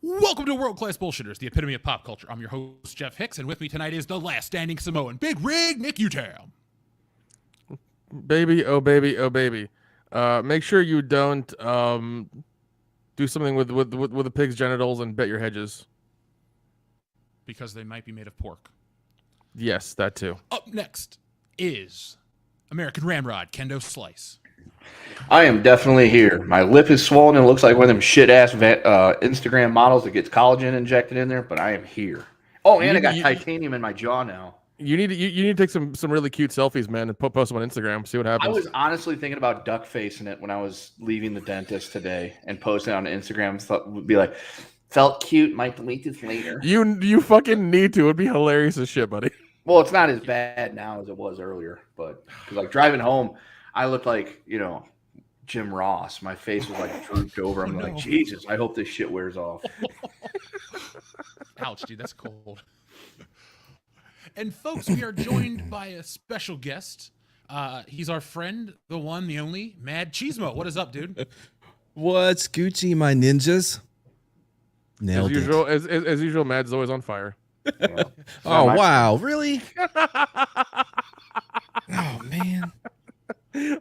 Welcome to World Class Bullshitters, the epitome of pop culture. I'm your host, Jeff Hicks, and with me tonight is the last standing Samoan, Big Rig Nick Utam. Baby, oh baby, oh baby. Make sure you don't do something with the pig's genitals and bet your hedges. Because they might be made of pork. Yes, that too. Up next is American Ramrod, Kendo Slice. I am definitely here. My lip is swollen and it looks like one of them shit-ass Instagram models that gets collagen injected in there, but I am here. Oh, and I got titanium in my jaw now. You need to take some really cute selfies, man, and post them on Instagram. See what happens. I was honestly thinking about duck facing it when I was leaving the dentist today and posting it on Instagram. Thought would be like, felt cute. Might delete this later. You fucking need to. It'd be hilarious as shit, buddy. Well, it's not as bad now as it was earlier, but because like driving home, I looked like Jim Ross. My face was like drooped over. I'm like, Jesus, I hope this shit wears off. Ouch, dude, that's cold. And folks, we are joined by a special guest. He's our friend, the one, the only, Mad Cheesemo. What is up, dude? What's Gucci, my ninjas? Nailed as usual, it. As usual, Mad's always on fire. Oh, wow. Really? Oh, man.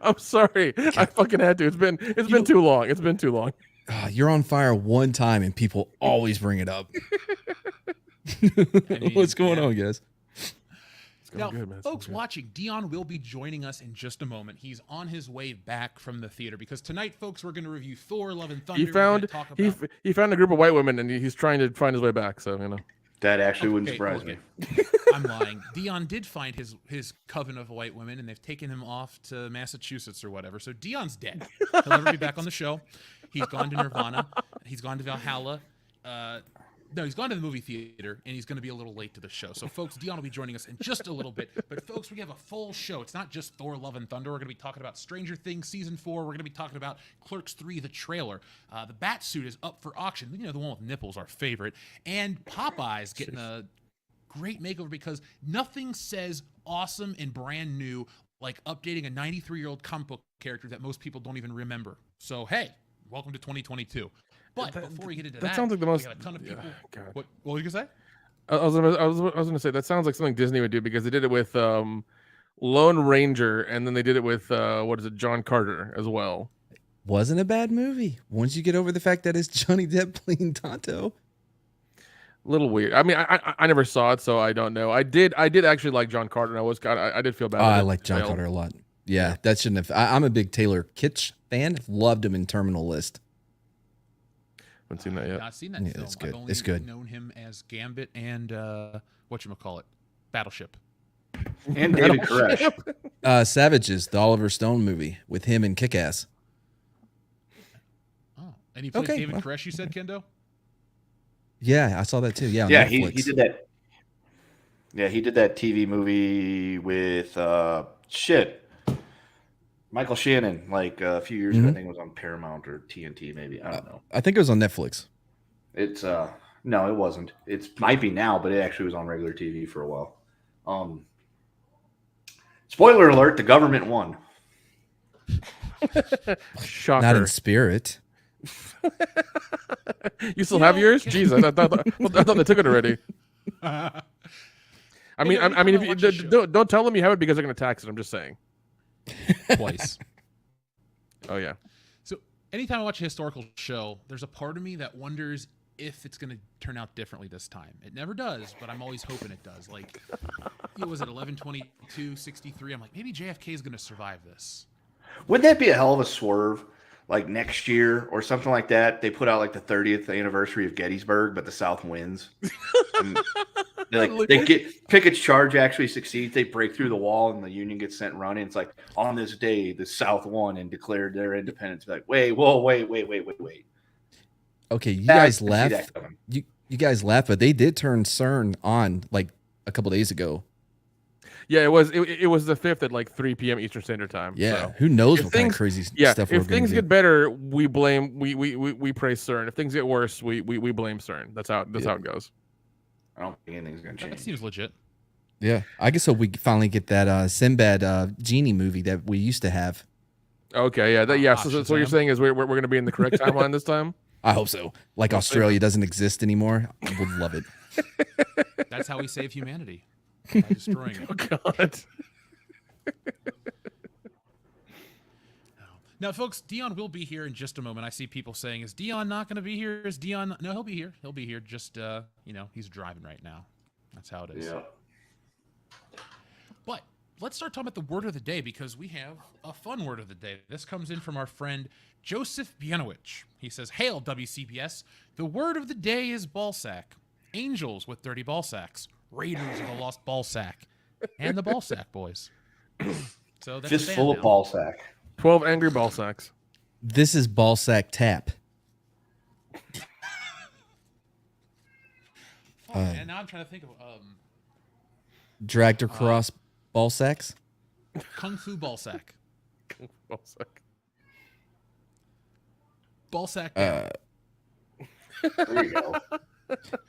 I'm sorry. I fucking had to. It's been too long. It's been too long. You're on fire one time and people always bring it up. What's going on, guys? Now, folks watching, Dion will be joining us in just a moment. He's on his way back from the theater because tonight, folks, we're going to review Thor: Love and Thunder. He found a group of white women and he's trying to find his way back. So that actually wouldn't surprise me. I'm lying. Dion did find his coven of white women, and they've taken him off to Massachusetts or whatever. So Dion's dead. He'll never be back on the show. He's gone to Nirvana. He's gone to Valhalla. No, he's gone to the movie theater, and he's going to be a little late to the show. So, folks, Dion will be joining us in just a little bit. But, folks, we have a full show. It's not just Thor: Love and Thunder. We're going to be talking about Stranger Things Season 4. We're going to be talking about Clerks 3, the trailer. The bat suit is up for auction. The one with nipples, our favorite. And Popeye's getting a great makeover because nothing says awesome and brand new like updating a 93-year-old comic book character that most people don't even remember. So, hey, welcome to 2022. But before we get into that, sounds like the most. We have a ton of people. God. What were you gonna say? I was gonna say that sounds like something Disney would do because they did it with Lone Ranger and then they did it with John Carter as well. Wasn't a bad movie once you get over the fact that it's Johnny Depp playing Tonto. A little weird. I mean, I never saw it, so I don't know. I did actually like John Carter, and I did feel bad. I like John Carter a lot. Yeah, that shouldn't have. I'm a big Taylor Kitsch fan. Loved him in Terminal List. Haven't seen that yet. Not seen that Yeah, film. it's good. I've only It's good. known him as Gambit and whatchamacallit, Battleship. And David Koresh. Savages, the Oliver Stone movie with him and Kick-Ass. Oh, and he played David Koresh, you said, Kendo? Yeah, I saw that too. Yeah, on yeah, Netflix. he did that. Yeah, he did that TV movie with Michael Shannon, like a few years ago. I think it was on Paramount or TNT, maybe. I don't know. I think it was on Netflix. It's no, it wasn't. It might be now, but it actually was on regular TV for a while. Spoiler alert: the government won. Shocker. Not in spirit. You still have yours? Jeez, I thought they took it already. I mean, if you, don't tell them you have it because they're going to tax it. I'm just saying. Twice. Oh yeah. So anytime I watch a historical show, there's a part of me that wonders if it's going to turn out differently this time. It never does, but I'm always hoping it does. Like, was it 11/22/63? I'm like, maybe JFK is going to survive this. Wouldn't that be a hell of a swerve? Like next year or something like that, they put out like the 30th anniversary of Gettysburg, but the South wins. They get Pickett's charge actually succeeds. They break through the wall and the Union gets sent running. It's like on this day, the South won and declared their independence. Like, wait. Okay, you guys laugh. You guys laugh, but they did turn CERN on like a couple days ago. Yeah, it was the 5th at like 3 p.m. Eastern Standard Time. Yeah, so. who knows what kind of crazy stuff we're if things get better, we praise CERN. If things get worse, we blame CERN. That's how it goes. I don't think anything's gonna change. That seems legit. Yeah, I guess so. We finally get that Sinbad genie movie that we used to have. Okay, yeah, so what you're saying is we're going to be in the correct timeline this time. I hope so. Like Australia doesn't exist anymore. I would love it. That's how we save humanity, by destroying it. Oh God. Now, folks, Dion will be here in just a moment. I see people saying, "Is Dion not going to be here? Is Dion?" No, he'll be here. He'll be here. Just he's driving right now. That's how it is. Yeah. But let's start talking about the word of the day, because we have a fun word of the day. This comes in from our friend Joseph Bienowicz. He says, "Hail WCBS. The word of the day is ballsack. Angels with dirty ball sacks. Raiders of the lost ball sack, and the ball sack boys." So that's Just a full band of now. ball sack. 12 angry ball sacks. This is ballsack tap. Oh, and now I'm trying to think of Dragged across ball sacks. Kung Fu ball sack. Ball sack. Ball sack down. There you go.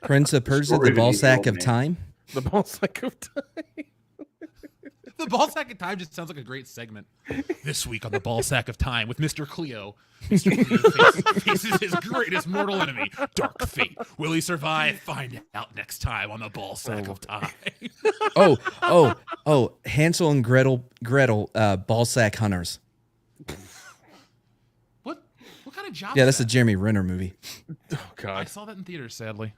Prince of Persia, story the of an ball evil sack old of man. time. The ball sack of time. The ball sack of time just sounds like a great segment. This week on the ball sack of time with Mr. Cleo. Mr. Cleo faces his greatest mortal enemy, Dark Fate. Will he survive? Find out next time on the ball sack of time. Oh, Hansel and Gretel, ball sack hunters. What kind of job? Yeah, is that's a that? Jeremy Renner movie. Oh I God. saw that in theaters, sadly.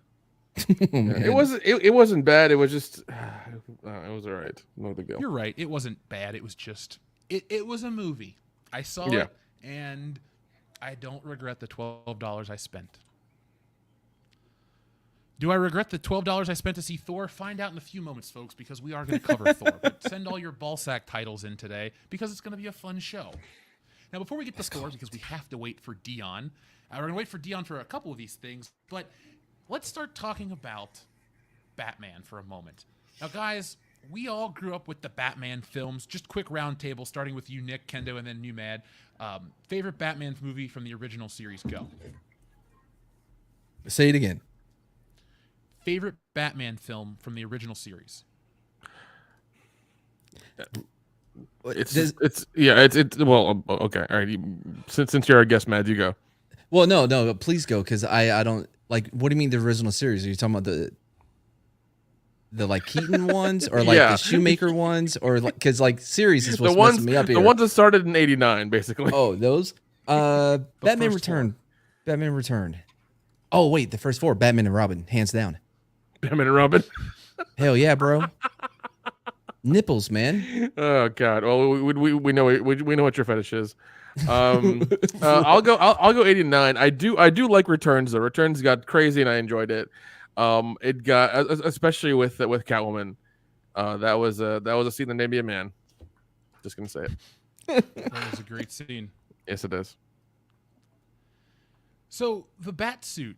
Oh, man. It wasn't bad. It was just it was all right. No big deal. You're right. It wasn't bad. It was just it was a movie. I saw Yeah. it, and I don't regret the $12 I spent. Do I regret the $12 I spent to see Thor? Find out in a few moments, folks, because we are going to cover Thor. But send all your ballsack titles in today, because it's going to be a fun show. Now, before we get to Thor, because we have to wait for Dion, we're going to wait for Dion for a couple of these things, but let's start talking about Batman for a moment. Now, guys, we all grew up with the Batman films. Just quick round table, starting with you, Nick, Kendo, and then you, Mad. Favorite Batman movie from the original series? Go. Say it again. Favorite Batman film from the original series? It's well, okay, all right. Since you're our guest, Matt, you go. Well, no, please go, because I don't like. What do you mean the original series? Are you talking about the like Keaton ones, or like Yeah. the Shoemaker ones, or like, because like series is The what's ones messing me up here. the ones that started in '89, basically. Oh, those. Batman first Return. Batman Return. Oh wait, the first four. Batman and Robin, hands down. Batman and Robin. Hell yeah, bro. Nipples, man. Oh God. Well, we know what your fetish is. I'll go 89. I do like Returns though. Returns got crazy and I enjoyed it. It got especially with Catwoman. That was a scene that made me a man. Just gonna say it. That was a great scene. Yes, it is. So the bat suit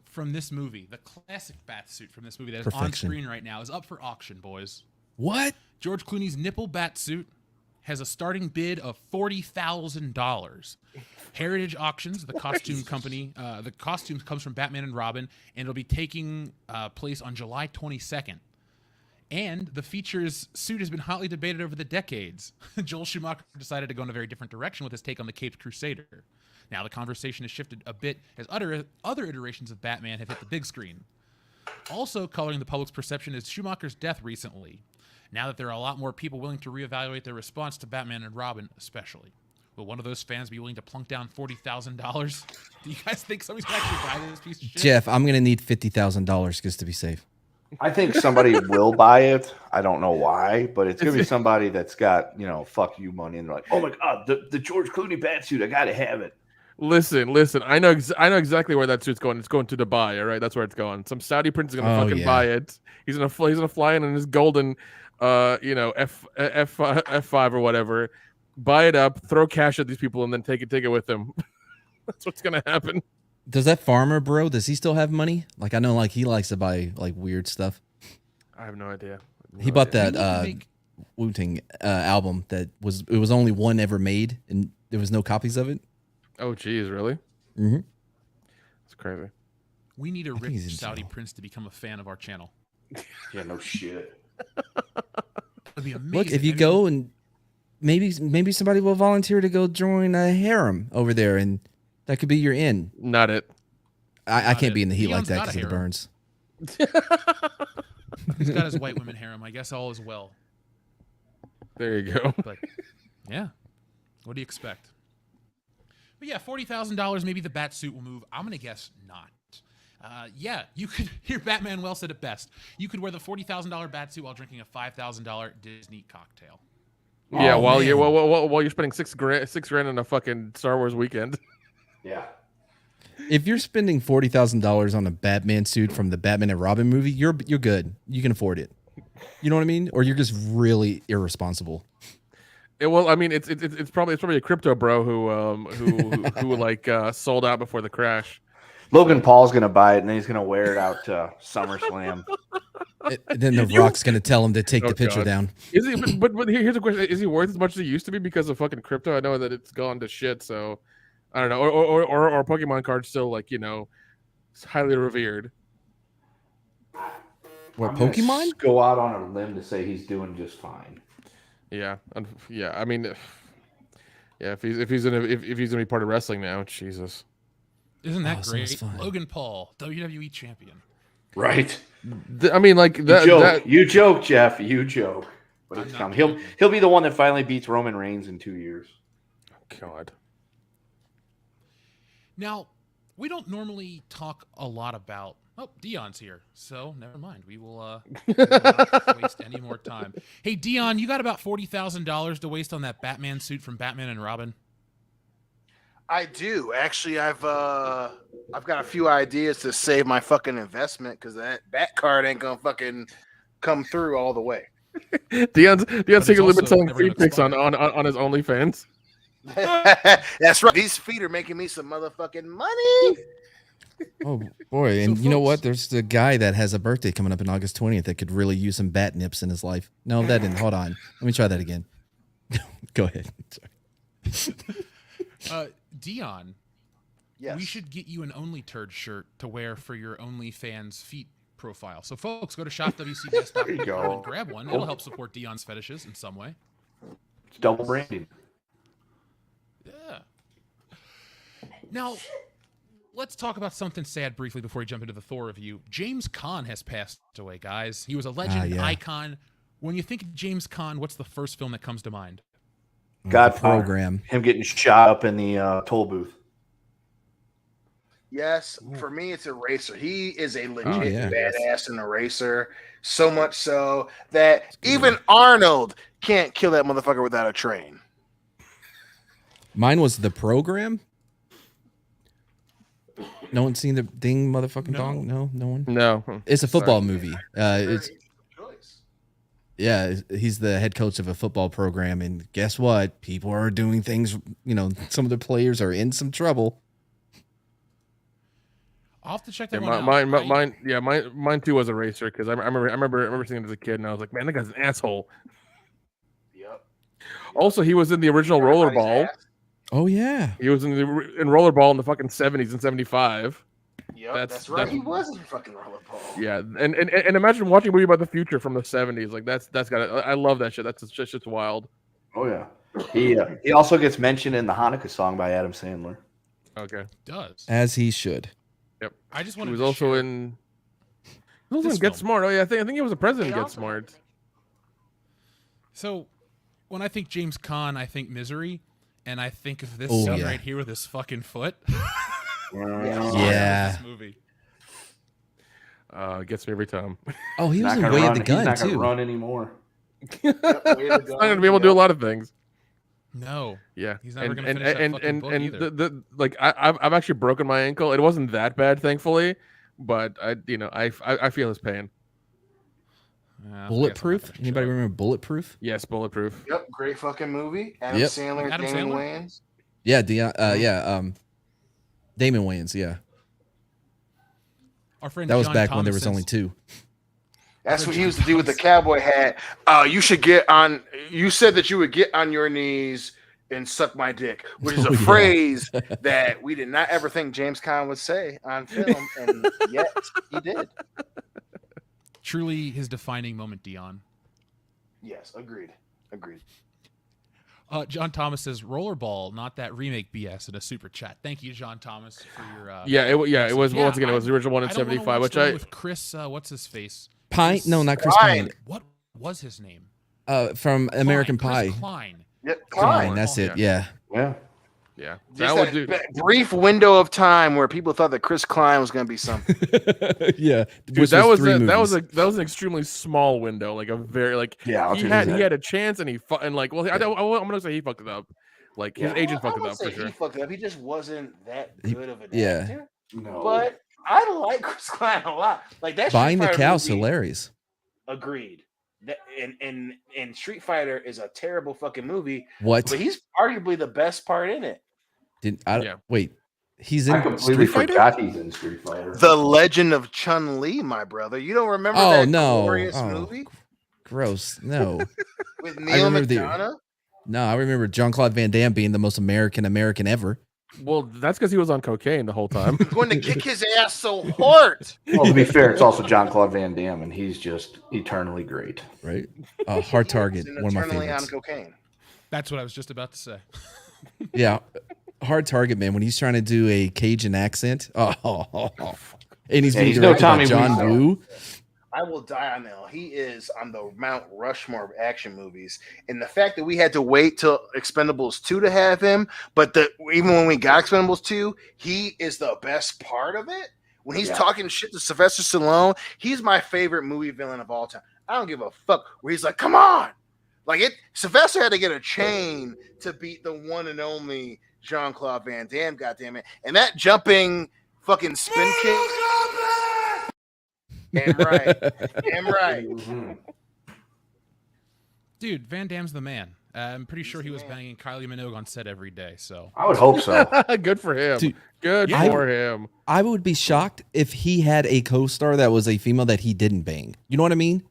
from this movie, the classic bat suit from this movie that is on Perfection. screen right now, is up for auction, boys. What? George Clooney's nipple bat suit has a starting bid of $40,000. Heritage Auctions, the costume company, the costume comes from Batman and Robin, and it'll be taking place on July 22nd. And the feature's suit has been hotly debated over the decades. Joel Schumacher decided to go in a very different direction with his take on the Caped Crusader. Now the conversation has shifted a bit as other iterations of Batman have hit the big screen. Also coloring the public's perception is Schumacher's death recently. Now that there are a lot more people willing to reevaluate their response to Batman and Robin, especially. Will one of those fans be willing to plunk down $40,000? Do you guys think somebody's going to actually buy this piece of shit? Jeff, I'm gonna need $50,000 just to be safe. I think somebody will buy it. I don't know why, but it's gonna be somebody that's got, fuck you money, and they're like, oh my god, the George Clooney batsuit, I gotta have it. Listen. I know exactly where that suit's going. It's going to Dubai. All right, that's where it's going. Some Saudi prince is gonna fucking buy it. He's gonna fly in his golden, F5 or whatever. Buy it up, throw cash at these people, and then take it with him. That's what's gonna happen. Does that farmer bro? Does he still have money? Like I know, like he likes to buy like weird stuff. I have no idea. He bought We need to that make- Wu-Tang album that it was only one ever made, and there was no copies of it. Oh, geez, really? Mm-hmm. It's crazy. We need a think he's rich in Saudi jail. prince to become a fan of our channel. Yeah, no shit. That'd be amazing. Look, if you I mean, go and maybe somebody will volunteer to go join a harem over there, and that could be your in. Not it. I can't it. be in the heat like Dion's that got a because of the harem. burns. He's got his white women harem. I guess all is well. There you go. But yeah, what do you expect? But yeah, $40,000. Maybe the bat suit will move. I'm gonna guess not. Yeah, you could. Here, Batman well said it best. You could wear the $40,000 bat suit while drinking a $5,000 Disney cocktail. Yeah, Oh, while you're man. while you're spending $6,000 on a fucking Star Wars weekend. Yeah. If you're spending $40,000 on a Batman suit from the Batman and Robin movie, you're good. You can afford it. You know what I mean? Or you're just really irresponsible. Well, I mean, it's probably a crypto bro who like sold out before the crash. Logan Paul's gonna buy it and then he's gonna wear it out to SummerSlam. Then the Rock's gonna tell him to take Oh, the picture God. down. Is he? But here's a question: is he worth as much as he used to be because of fucking crypto? I know that it's gone to shit. So I don't know. Or Pokemon cards still like highly revered. What, I'm gonna Pokemon? Go out on a limb to say he's doing just fine. Yeah, yeah. I mean, yeah. If he's gonna be part of wrestling now, Jesus. Isn't that Oh, sounds great? fine. Logan Paul, WWE champion. Right. I mean, like that. You joke, Jeff. You joke. But I'm it's not coming. joking. He'll be the one that finally beats Roman Reigns in 2 years. God. Now, we don't normally talk a lot about. Oh, Dion's here, so never mind. We will not waste any more time. Hey, Dion, you got about $40,000 to waste on that Batman suit from Batman and Robin? I do actually. I've got a few ideas to save my fucking investment because that bat card ain't gonna fucking come through all the way. Dion's it's secretly been also selling never free gonna pics on expire. his OnlyFans. That's right. These feet are making me some motherfucking money. Oh boy! And So, you know what? folks- There's the guy that has a birthday coming up on August 20th that could really use some bat nips in his life. No, that didn't. Hold on. Let me try that again. Go ahead. Sorry. Dion, Yes. we should get you an Only Turd shirt to wear for your OnlyFans feet profile. So, folks, go to There you shopwcbs.com go. and grab one. It'll help support Dion's fetishes in some way. It's double branding. Yeah. Now, let's talk about something sad briefly before we jump into the Thor review. James Caan has passed away, guys. He was a legend, yeah. icon. When you think of James Caan, what's the first film that comes to mind? The Godfather. program. Him getting shot up in the toll booth. Yes, for me, it's Eraser. He is a legit yeah. badass in Eraser. So much so that even Arnold can't kill that motherfucker without a train. Mine was the program. No one's seen the ding motherfucking No. dong? No one. No, It's a football Sorry. movie. It's Choice. yeah. He's the head coach of a football program, and guess what? People are doing things. Some of the players are in some trouble. I'll have to check Yeah, that one out. mine too was Eraser because I remember seeing it as a kid and I was like, man, that guy's an asshole. Yep. Also, he was in the original Rollerball. Oh yeah. He was in Rollerball in the fucking 70s and 75. Yep, That's- that's right. that's- He was in fucking Rollerball. Yeah, and imagine watching a movie about the future from the 70s. Like that's got it. I love that shit. That's just shit's wild. Oh yeah. He also gets mentioned in the Hanukkah song by Adam Sandler. Okay. Does. As he should. I just He wanted was to also share- in. He was This in Get film. Smart. Oh yeah, I think he was a president in He Get also- Smart. So, when I think James Caan, I think Misery, and I think of this Oh, scene yeah. right here with his fucking foot. Yeah. This movie. Gets me every time. Oh, he was Not in gonna Way run. of the He's Gun not gonna too. run anymore. Yep, Not gonna be able to do a lot of things. No. Yeah, He's never and gonna and finish that and fucking and, book and either. the like I've actually broken my ankle. It wasn't that bad, thankfully, but I feel his pain. Yeah, I guess I'm not Bulletproof. gonna Anybody show it. remember Bulletproof? Yes, Bulletproof. Yep, great fucking movie. Adam Yep. Sandler, Adam Damon Sandler? Wayans. Yeah, Damon Wayans. Yeah, Our friend that was John back when there Thomas was only sends- two. That's what he used to do with the cowboy hat. You should get on. You said that you would get on your knees and suck my dick, which is a Oh, yeah. phrase that we did not ever think James Caan would say on film, and yet he did. Truly his defining moment, Dion. Yes, agreed. John Thomas says rollerball, not that remake BS in a super chat. Thank you, John Thomas, for your. It was once again. It was the original one in I don't wanna '75, watch which the one I with Chris. What's his face? Pine? No, not Chris Klein. Pine. What was his name? From American Chris Pie. Klein. Yep, Klein, Klein. that's it. Yeah. Yeah. yeah, Just that would that do. brief window of time where people thought that Chris Klein was going to be something. Yeah. Dude, Which that was three that was movies. an extremely small window, like a very Yeah, he had a chance and I'm gonna say he fucked it up, like his agent fucked it up for sure. He fucked it up. He just wasn't that good of an yeah. actor. No. But I like Chris Klein a lot. Like that. Buying the Street Fighter Cow's movie, hilarious. Agreed. That and Street Fighter is a terrible fucking movie. What? But he's arguably the best part in it. Wait. He's I in completely Street Fighter? forgot he's in Street Fighter. The Legend of Chun-Li, my brother. You don't remember Oh, that no. glorious Oh. movie Gross. No. with Neil remember McDonough? No, I remember Jean-Claude Van Damme being the most American ever. Well, that's because he was on cocaine the whole time. Going to kick his ass so hard. Well, to be fair, it's also Jean-Claude Van Damme, and he's just eternally great. Right? Hard Target, He's one of my eternally on favorites. cocaine. That's what I was just about to say. Yeah. Hard Target, man. When he's trying to do a Cajun accent. Oh. And he's being he's no directed by Tommy John Wiseau. Woo. I will die on that hill. He is on the Mount Rushmore of action movies. And the fact that we had to wait till Expendables 2 to have him, but even when we got Expendables 2, he is the best part of it. When he's talking shit to Sylvester Stallone, he's my favorite movie villain of all time. I don't give a fuck. Where he's like, come on. Like Sylvester had to get a chain to beat the one and only Jean-Claude Van Damme, goddammit. And that jumping fucking spin kick. Damn right. Damn right. Mm-hmm. Dude, Van Damme's the man. I'm pretty sure he was banging Kylie Minogue on set every day. So I would hope so. Good for him. Dude, Good yeah. for him. I would be shocked if he had a co-star that was a female that he didn't bang. You know what I mean?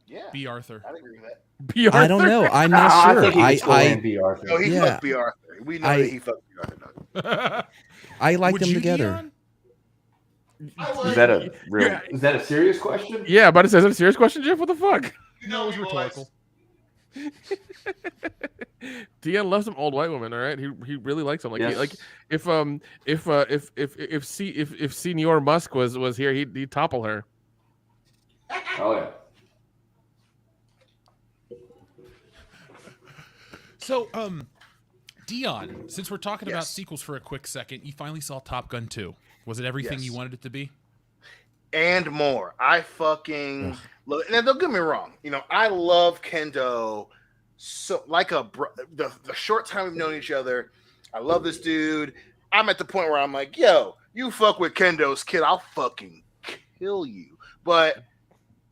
Yeah. B. Arthur. I'd agree with that. B. I don't know. I'm No, not I sure. think he could still land B. Arthur. No, he Yeah. fucked B. Arthur. We know that he fucked B. Arthur. I like Would them you, together. Dion? Is that a real? Is that a serious question? Yeah, but is that a serious question, Jeff? What the fuck? No, it was rhetorical. Deanne loves some old white women. All right, he really likes them. Like Yes. if Senior Musk was here, he'd topple her. Oh yeah. So, Dion, since we're talking about Yes. sequels for a quick second, you finally saw Top Gun 2. Was it everything Yes. you wanted it to be? And more. I fucking love. Now, don't get me wrong. You know, I love Kendo. So, like the short time we've known each other, I love this dude. I'm at the point where I'm like, yo, you fuck with Kendo's kid, I'll fucking kill you. But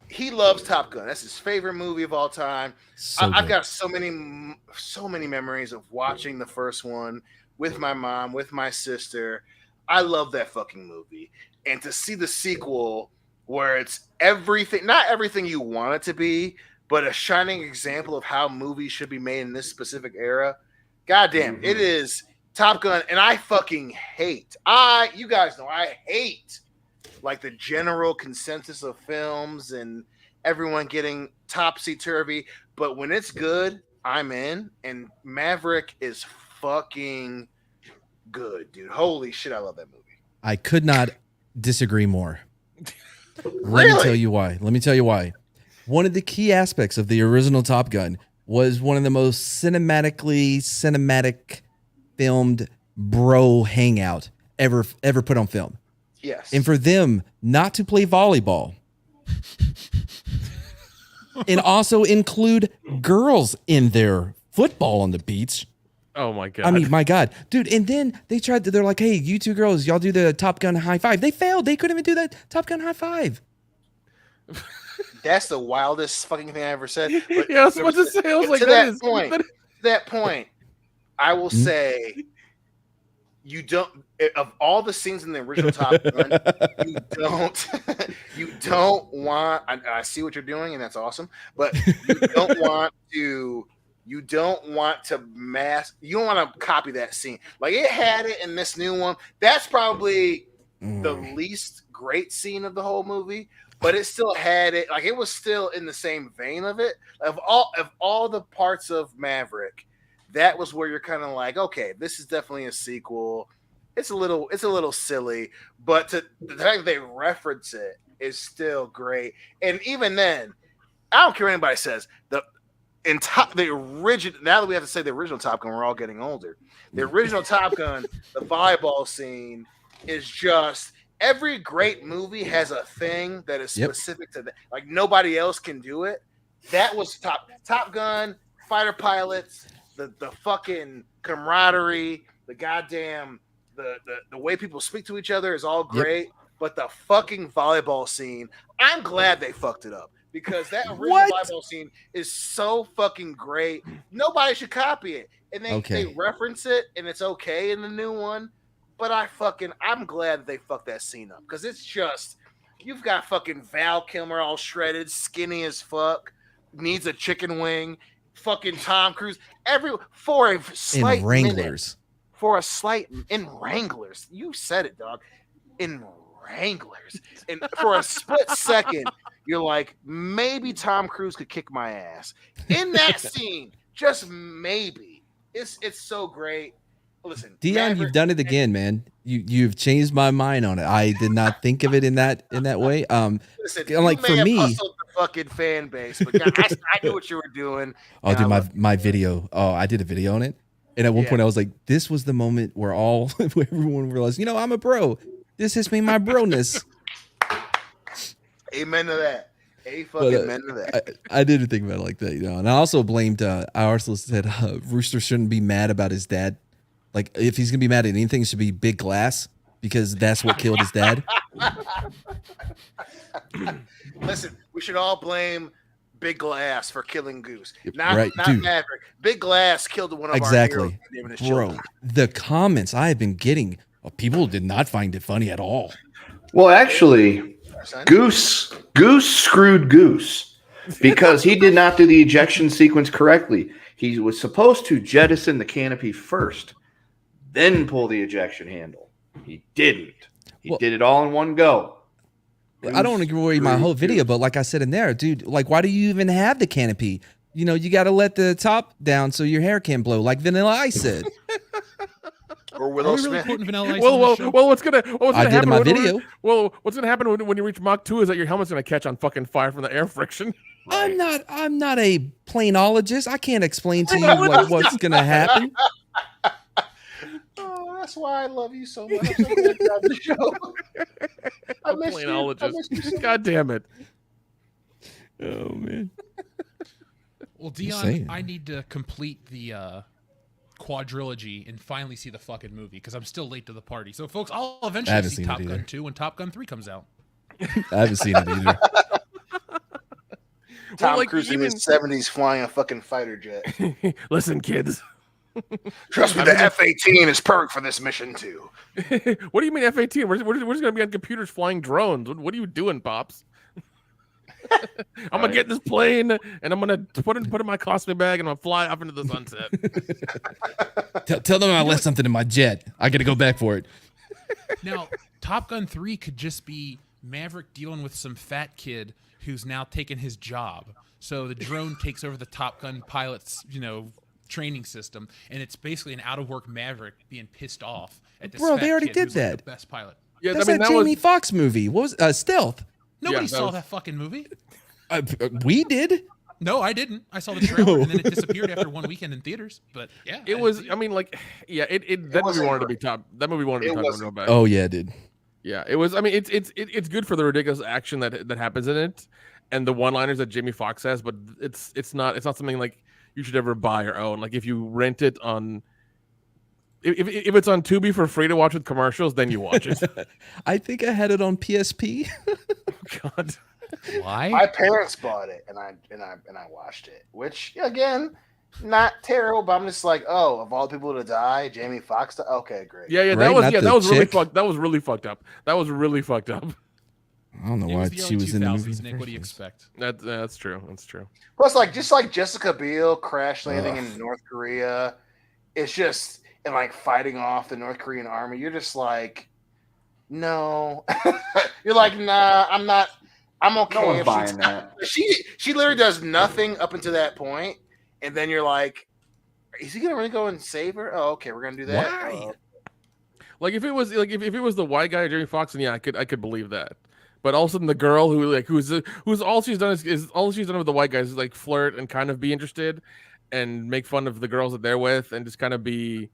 he loves Top Gun. That's his favorite movie of all time. I've got so many memories of watching the first one with my mom, with my sister. I love that fucking movie. And to see the sequel where it's everything, not everything you want it to be, but a shining example of how movies should be made in this specific era. Goddamn, it is Top Gun. And I fucking hate, you guys know, I hate like the general consensus of films and everyone getting topsy-turvy. But when it's good, I'm in. And Maverick is fucking good, dude. Holy shit, I love that movie. I could not disagree more. Let me Really? tell you why. One of the key aspects of the original Top Gun was one of the most cinematic filmed bro hangout ever put on film. Yes. And for them not to play volleyball and also include girls in their football on the beach. Oh my god! I mean, my God, dude. And then they're like, hey, you two girls, y'all do the Top Gun high five. They failed. They couldn't even do that Top Gun high five. That's the wildest fucking thing I ever said. But yeah, I was about to say. I was like, to that that point, I will say, you don't. Of all the scenes in the original Top Gun, you don't want. I see what you're doing, and that's awesome. But you don't want to. You don't want to You don't want to copy that scene. Like it had it in this new one. That's probably the least great scene of the whole movie. But it still had it. Like it was still in the same vein of it. Of all the parts of Maverick, that was where you're kind of like, okay, this is definitely a sequel. It's a little silly, but the fact that they reference it is still great. And even then, I don't care what anybody says. The original. Now that we have to say the original Top Gun, we're all getting older. The original Top Gun, the volleyball scene is just. Every great movie has a thing that is specific to that. Like nobody else can do it. That was Top Gun, fighter pilots, the fucking camaraderie, the goddamn the way people speak to each other is all great. But the fucking volleyball scene, I'm glad they fucked it up because that original volleyball scene is so fucking great. Nobody should copy it, and they reference it, and it's okay in the new one. But I'm glad that they fucked that scene up because it's just you've got fucking Val Kilmer all shredded, skinny as fuck, needs a chicken wing, fucking Tom Cruise for a slight in Wranglers. In Wranglers, you said it, dog. In Wranglers, and for a split second, you're like, maybe Tom Cruise could kick my ass in that scene. Just maybe. It's so great. Listen, Dion, you've done it again, man. You've changed my mind on it. I did not think of it in that way. Listen, like you may for have me, hustled the fucking fan base, but I knew what you were doing. I'll do my video. Oh, I did a video on it, and at one point I was like, "This was the moment where everyone realized, I'm a bro. This is me, my broness." Amen to that. Amen to that. I didn't think about it like that, And I also blamed. I also said Rooster shouldn't be mad about his dad. Like, if he's going to be mad at anything, it should be Big Glass because that's what killed his dad. Listen, we should all blame Big Glass for killing Goose. Not dude. Maverick. Big Glass killed one of our heroes. Bro, the comments I have been getting, people did not find it funny at all. Well, actually, Goose screwed Goose because he did not do the ejection sequence correctly. He was supposed to jettison the canopy first, then pull the ejection handle. He didn't. He did it all in one go. I don't want to give away my whole video, but like I said in there, dude, like, why do you even have the canopy? You got to let the top down so your hair can't blow, like Vanilla Ice said. Or Willow Smith. Well, what's gonna I did happen in my video. What's gonna happen when you reach Mach 2 is that your helmet's gonna catch on fucking fire from the air friction. Right. I'm not a planologist. I can't explain to you what's gonna happen. Oh, that's why I love you so much. I'm so glad you're on the show. I miss you so God damn it. Oh man. Well, Dion, I need to complete the quadrilogy and finally see the fucking movie because I'm still late to the party. So, folks, I'll eventually see Top Gun 2 when Top Gun 3 comes out. I haven't seen it either. Tom Cruise in his 70s flying a fucking fighter jet. Listen, kids. Trust me, the F-18 is perfect for this mission too. What do you mean F-18? We're just going to be on computers flying drones. What are you doing, Pops? I'm going to get this plane, and I'm going to put in my costume bag, and I'm going to fly up into the sunset. Tell them I left something in my jet. I got to go back for it. Now, Top Gun 3 could just be Maverick dealing with some fat kid who's now taken his job. So the drone takes over the Top Gun pilot's, training system, and it's basically an out-of-work Maverick being pissed off at this. Bro, fat they already kid did who's that. Like the best pilot. Yeah, that's that Jamie Foxx movie. What was Stealth? Nobody saw that fucking movie. We did. No, I didn't. I saw the trailer and then it disappeared after one weekend in theaters. But yeah, it was. I mean, like, yeah, that movie wanted to be top. That movie wanted to be top. Go back. Oh yeah, it did. Yeah, it was. I mean, it's good for the ridiculous action that happens in it, and the one-liners that Jamie Foxx has. But it's not something like you should ever buy or own. Like if you rent it on, if it's on Tubi for free to watch with commercials, then you watch it. I think I had it on PSP. God, why? My parents bought it, and I watched it, which again, not terrible. But I'm just like, oh, of all people to die, Jamie Foxx. Okay, great. Yeah, Right? that was really fucked. That was really fucked up. That was really fucked up. I don't know why she was in the movie. Nick, what do you expect? That's true. That's true. Plus, just like Jessica Biel crash landing in North Korea, it's just and like fighting off the North Korean army. You're just like, no. You're like, nah, I'm not. I'm okay. No one's buying that. She literally does nothing up until that point, and then you're like, Is he gonna really go and save her? Oh, okay, we're gonna do that. Why? Like if it was like if it was the white guy, Jeremy Fox, then yeah, I could believe that. But all of a sudden, the girl who's all she's done is all she's done with the white guys is like flirt and kind of be interested, and make fun of the girls that they're with, and just kind of be,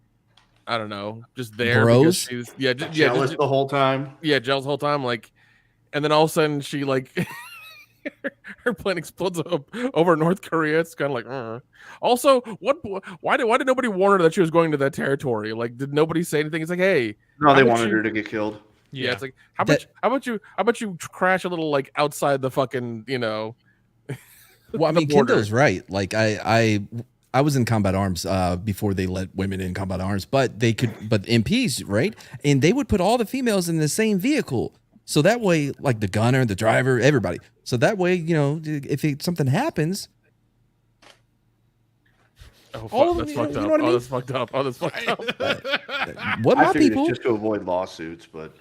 I don't know, just there because Bros? she's Jealous the whole time. jealous the whole time, like, and then all of a sudden she like her plane explodes over North Korea. It's kind of like, Also, why did nobody warn her that she was going to that territory? Like, did nobody say anything? It's like, hey, No, how they about wanted you- her to get killed. Yeah, it's like how about you crash a little like outside the fucking Well, I the mean, border. Kendo's right. Like I was in combat arms before they let women in combat arms, but MPs, right? And they would put all the females in the same vehicle. So that way, like the gunner, the driver, everybody. So that way, if something happens, all of That's them, fucked you up. know what I mean? That's fucked up. Oh, that's fucked up. what I my figured people? it's just to avoid lawsuits, but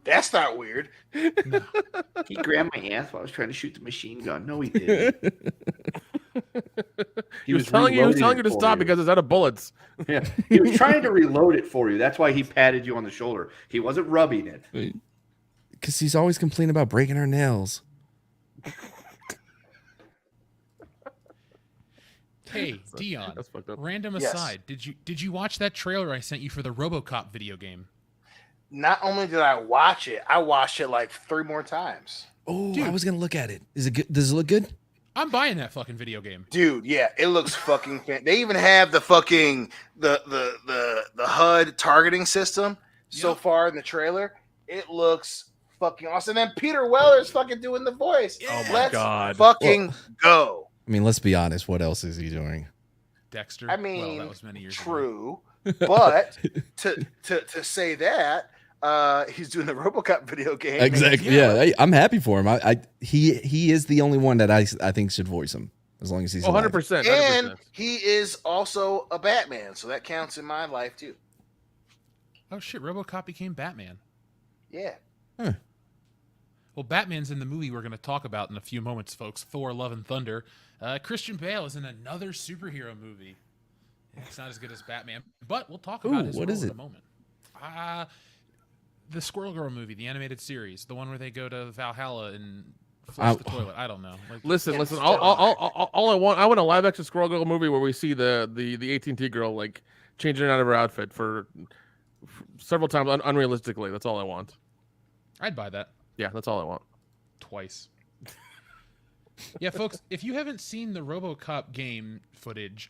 That's not weird. he grabbed my ass while I was trying to shoot the machine gun. No, he didn't. He was telling you reloading to it for stop you. because it's out of bullets. Yeah, he was trying to reload it for you. That's why he patted you on the shoulder. He wasn't rubbing it. Because he's always complaining about breaking her nails. Hey, Dion. That's fucked up. Random Yes. aside, did you watch that trailer I sent you for the RoboCop video game? Not only did I watch it, I watched it like 3 more times. Oh, Dude. I was gonna look at it. Is it good? Does it look good? I'm buying that fucking video game. Dude, yeah, it looks fucking They even have the fucking the HUD targeting system so Yep. far in the trailer. It looks fucking awesome. And then Peter Weller's fucking doing the voice. Oh my Let's God. fucking go. I mean, let's be honest. What else is he doing? Dexter. I well, mean, that was many years ago. true, but to say that he's doing the RoboCop video game. Exactly. Yeah, I'm happy for him. He is the only one that I think should voice him as long as he's 100%. And he is also a Batman, so that counts in my life too. Oh shit, RoboCop became Batman. Yeah. Well, Batman's in the movie we're going to talk about in a few moments, folks. Thor: Love and Thunder. Christian Bale is in another superhero movie. It's not as good as Batman, but we'll talk about his what role is in it? a moment. The Squirrel Girl movie, the animated series, the one where they go to Valhalla and flush the toilet. I don't know. Like, Listen. All I want a live action Squirrel Girl movie where we see the AT&T girl like changing out of her outfit for several times unrealistically. That's all I want. I'd buy that Yeah, that's all I want. twice. Yeah, folks, if you haven't seen the RoboCop game footage,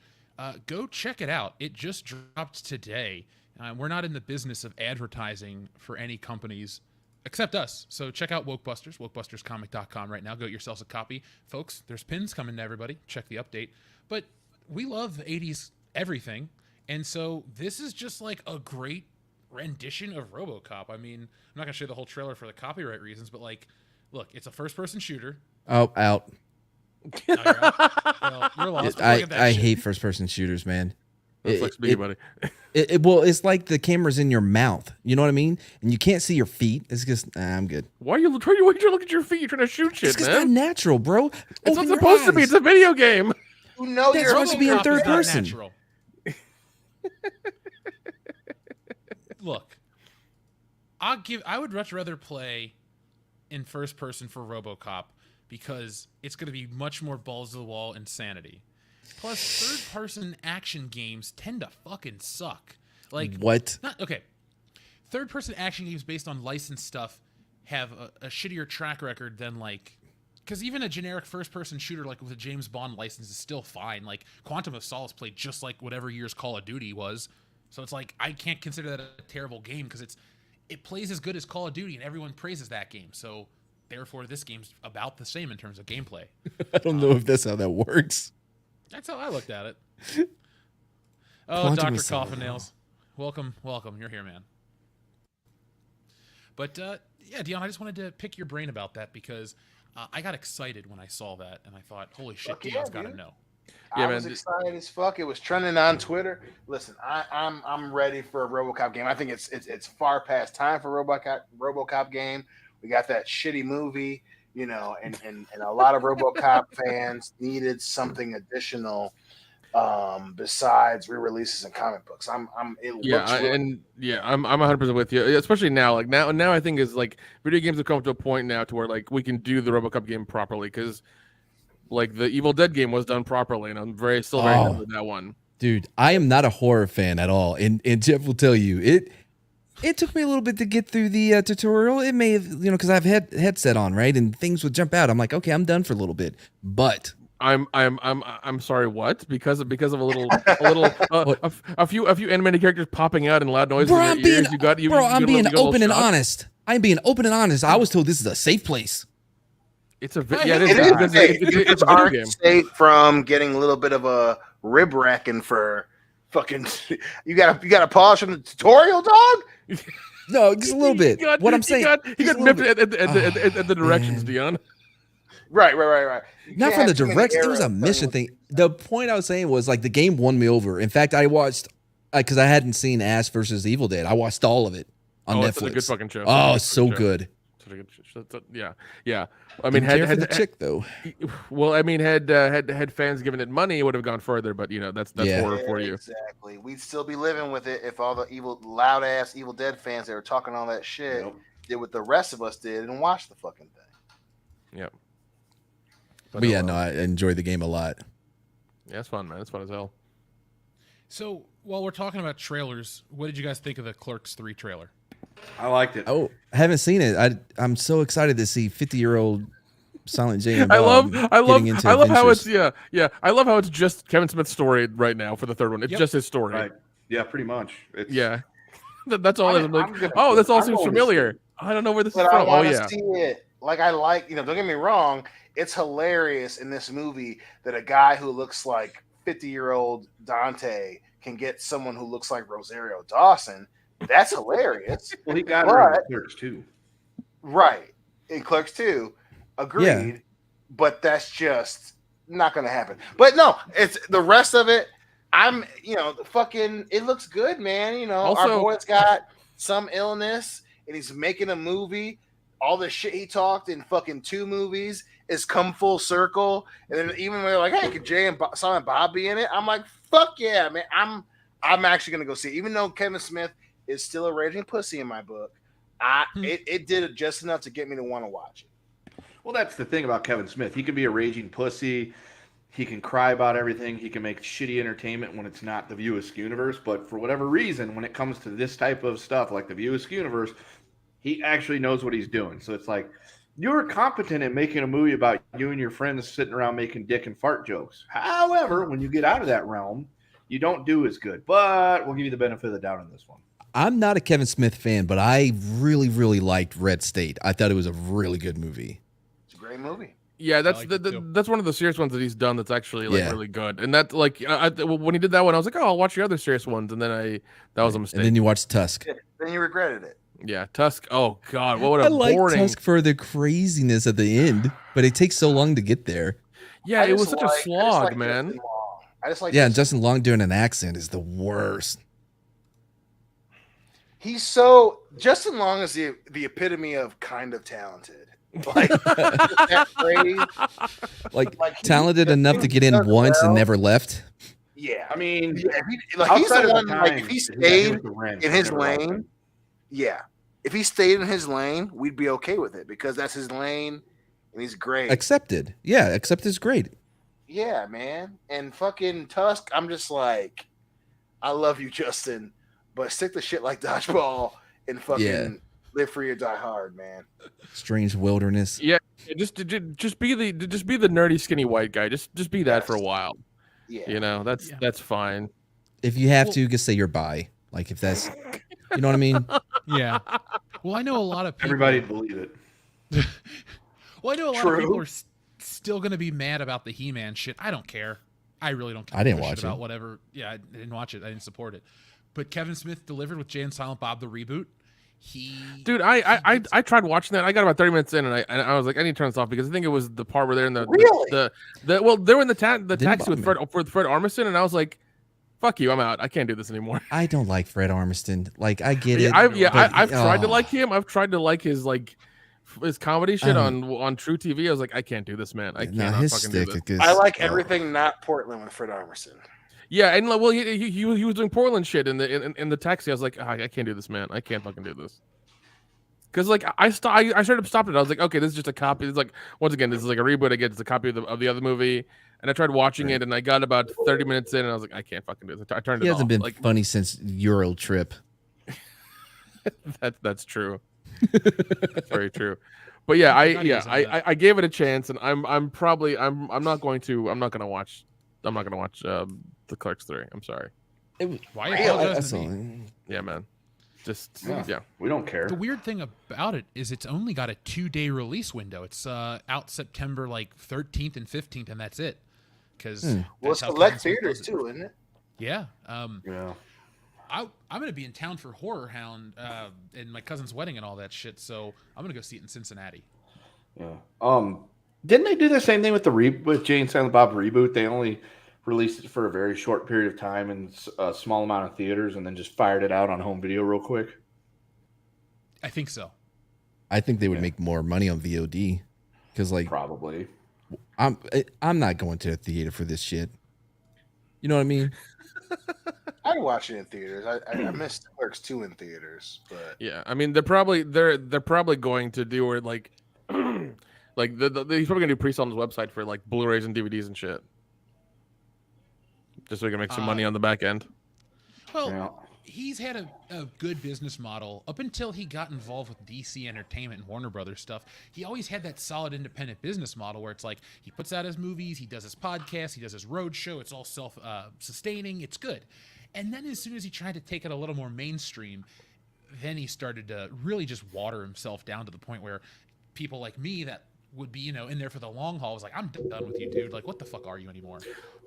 go check it out. It just dropped today. We're not in the business of advertising for any companies except us. So check out Wokebusters, wokebusterscomic.com right now. Go get yourselves a copy. Folks, there's pins coming to everybody. Check the update. But we love 80s everything. And so this is just like a great rendition of RoboCop. I mean, I'm not going to show you the whole trailer for the copyright reasons, but like, look, it's a first-person shooter. Oh, out. Oh, you're out. Well, you're lost. Look at that I shit. hate first person shooters, man. That sucks to be you, buddy. Well, it's like the camera's in your mouth. You know what I mean? And you can't see your feet. It's just, I'm good. Why are you trying to look at your feet? You're trying to shoot shit, It's just not man. natural, bro. It's Open not your supposed to be. eyes. It's a video game. You know That's you're supposed to be in RoboCop third is not person. natural. Look, I would much rather play in first person for RoboCop because it's going to be much more balls to the wall insanity. Plus, third person action games tend to fucking suck. Like What? Not okay. Third person action games based on licensed stuff have a shittier track record than like. Because even a generic first-person shooter like with a James Bond license is still fine. Like Quantum of Solace played just like whatever year's Call of Duty was. So it's like I can't consider that a terrible game because it plays as good as Call of Duty and everyone praises that game. So therefore, this game's about the same in terms of gameplay. I don't know if that's how that works. That's how I looked at it. Oh, Quantum Dr. of Solace. Coffin Nails. Welcome. You're here, man. But yeah, Dion, I just wanted to pick your brain about that because I got excited when I saw that and I thought, holy shit, Fuck yeah, Dion's got to dude. know. Yeah, I man. was excited as fuck. It was trending on Twitter. Listen, I'm ready for a RoboCop game. I think it's far past time for RoboCop game. We got that shitty movie. you know, and a lot of RoboCop fans needed something additional besides re-releases and comic books. I'm 100% with you, especially now. Like now I think is like video games have come to a point now to where like we can do the RoboCop game properly, because like the Evil Dead game was done properly, and I'm still very happy with that one. Dude, I am not a horror fan at all, and Jeff will tell you it took me a little bit to get through the tutorial. It may have, because I've had headset on, right, and things would jump out. I'm like, okay, I'm done for a little bit, but I'm sorry, what? Because of a few animated characters popping out and loud noises in your ears. I'm being open and honest. I'm being open and honest. I was told this is a safe place. It's a it is it's a video game. Safe from getting a little bit of a rib racking for fucking. You gotta polish on the tutorial, dog. No, just a little bit. What I'm saying, he got nipped at the directions, Dion. Right. Not from the directs. It was a mission thing. The point I was saying was like the game won me over. In fact, I watched because I hadn't seen Ash versus Evil Dead. I watched all of it on Netflix. It's a good fucking show. Oh, it's so good. Yeah. I mean, had the chick though. Well, I mean, had fans given it money, it would have gone further. But that's horror for you. Exactly. We'd still be living with it if all the loud ass Evil Dead fans that were talking all that shit did what the rest of us did and watched the fucking thing. Yep. But yeah, no, I enjoyed the game a lot. Yeah, it's fun, man. It's fun as hell. So while we're talking about trailers, what did you guys think of the Clerks 3 trailer? I liked it. Oh, I haven't seen it. I'm so excited to see 50-year-old Silent J and I love adventures. how it's I love how it's just Kevin Smith's story right now for the third one. It's just his story. Right. Yeah, pretty much. That's all. I'm like, this all seems familiar. I don't know where this is from. I want to see it. Like I like, don't get me wrong. It's hilarious in this movie that a guy who looks like 50-year-old Dante can get someone who looks like Rosario Dawson. That's hilarious. Well, he got her in Clerks 2. Right. In Clerks 2. Agreed. Yeah. But that's just not going to happen. But no, it's the rest of it. It looks good, man. Also, our boy's got some illness and he's making a movie. All the shit he talked in fucking 2 movies is come full circle. And then even when they're like, hey, could Jay and Silent Bob be in it? I'm like, fuck yeah, man. I'm actually going to go see it. Even though Kevin Smith is still a raging pussy in my book, it did it just enough to get me to want to watch it. Well, that's the thing about Kevin Smith. He can be a raging pussy. He can cry about everything. He can make shitty entertainment when it's not the View Askew universe. But for whatever reason, when it comes to this type of stuff like the View Askew universe, he actually knows what he's doing. So it's like, you're competent in making a movie about you and your friends sitting around making dick and fart jokes. However, when you get out of that realm, you don't do as good. But we'll give you the benefit of the doubt on this one. I'm not a Kevin Smith fan, but I really, really liked Red State. I thought it was a really good movie. It's a great movie. Yeah, that's that's one of the serious ones that he's done that's actually really good. And that when he did that one, I was like, oh, I'll watch your other serious ones. And then that was a mistake. And then you watched Tusk. Then you regretted it. Yeah, Tusk. Oh God, what I boring. like Tusk for the craziness at the end, but it takes so long to get there. Yeah, it was such a slog, man. I just like. Yeah, and Justin Long doing an accent is the worst. Justin Long is the epitome of kind of talented. Like, that phrase, like talented enough to get in once and never left. Yeah, I mean, he's the one. Like, if he stayed in his lane, if he stayed in his lane, we'd be okay with it because that's his lane, and he's great. Accepted, yeah, accepted is great. Yeah, man, and fucking Tusk, I'm just like, I love you, Justin, but stick to shit like Dodgeball and fucking Live Free or Die Hard, man. Strange Wilderness. Yeah, just be the nerdy skinny white guy. Just be that for a while. Yeah, that's fine. If you have to, just say you're bi. Like if that's, you know what I mean? Yeah. Well, I know a lot of people. Everybody believe it. Well, I know a lot of people are still going to be mad about the He-Man shit. I don't care. I really don't care. I didn't watch it. About whatever. Yeah, I didn't watch it. I didn't support it. But Kevin Smith delivered with Jay and Silent Bob the reboot. Dude, I tried watching that. I got about 30 minutes in, and I was like, I need to turn this off because I think it was the part where they're in they were in the taxi with Fred Armisen, and I was like, fuck you, I'm out. I can't do this anymore. I don't like Fred Armisen. Like I get it. I've tried to like him. I've tried to like his like his comedy shit Um, on True TV. I was like, I can't do this, man. I nah, cannot his fucking do stick this. is. I like everything not Portland with Fred Armisen. Yeah, and well, he was doing Portland shit in the taxi. I was like, I can't do this, man. I can't fucking do this. Because like I straight up stopped it. I was like, okay, this is just a copy. It's like once again, this is like a reboot. I get it's a copy of the other movie, and I tried watching it, and I got about 30 minutes in, and I was like, I can't fucking do this. I turned He it hasn't off. been Like funny since Euro Trip. that's true. That's very true. But yeah, I gave it a chance, and I'm not going to watch the Clerks 3. I'm sorry. Why Really? apologize to me? Yeah, man. Just Yeah. We don't care. The weird thing about it is it's only got a 2-day release window. It's out September like 13th and 15th, and that's it. Because Well, select theaters too, isn't it? Yeah. Yeah. I'm gonna be in town for Horror Hound and my cousin's wedding and all that shit. So I'm gonna go see it in Cincinnati. Yeah. Didn't they do the same thing with with Jay and Silent Bob reboot? They only released it for a very short period of time in a small amount of theaters, and then just fired it out on home video real quick. I think so. I think they would make more money on VOD because, like, Probably. I'm not going to a theater for this shit. You know what I mean? I'd watch it in theaters. I missed Clerks 2 in theaters, but yeah. I mean, they're probably going to do it like like he's probably gonna do pre-sale on his website for like Blu-rays and DVDs and shit, just so he can make some money on the back end. Well, Yeah. he's had a good business model up until he got involved with DC Entertainment and Warner Brothers stuff. He always had that solid independent business model where it's like he puts out his movies, he does his podcast, he does his road show. It's all self-sustaining. It's good. And then as soon as he tried to take it a little more mainstream, then he started to really just water himself down to the point where people like me that would be, in there for the long haul was like, I'm done with you, dude. Like, what the fuck are you anymore?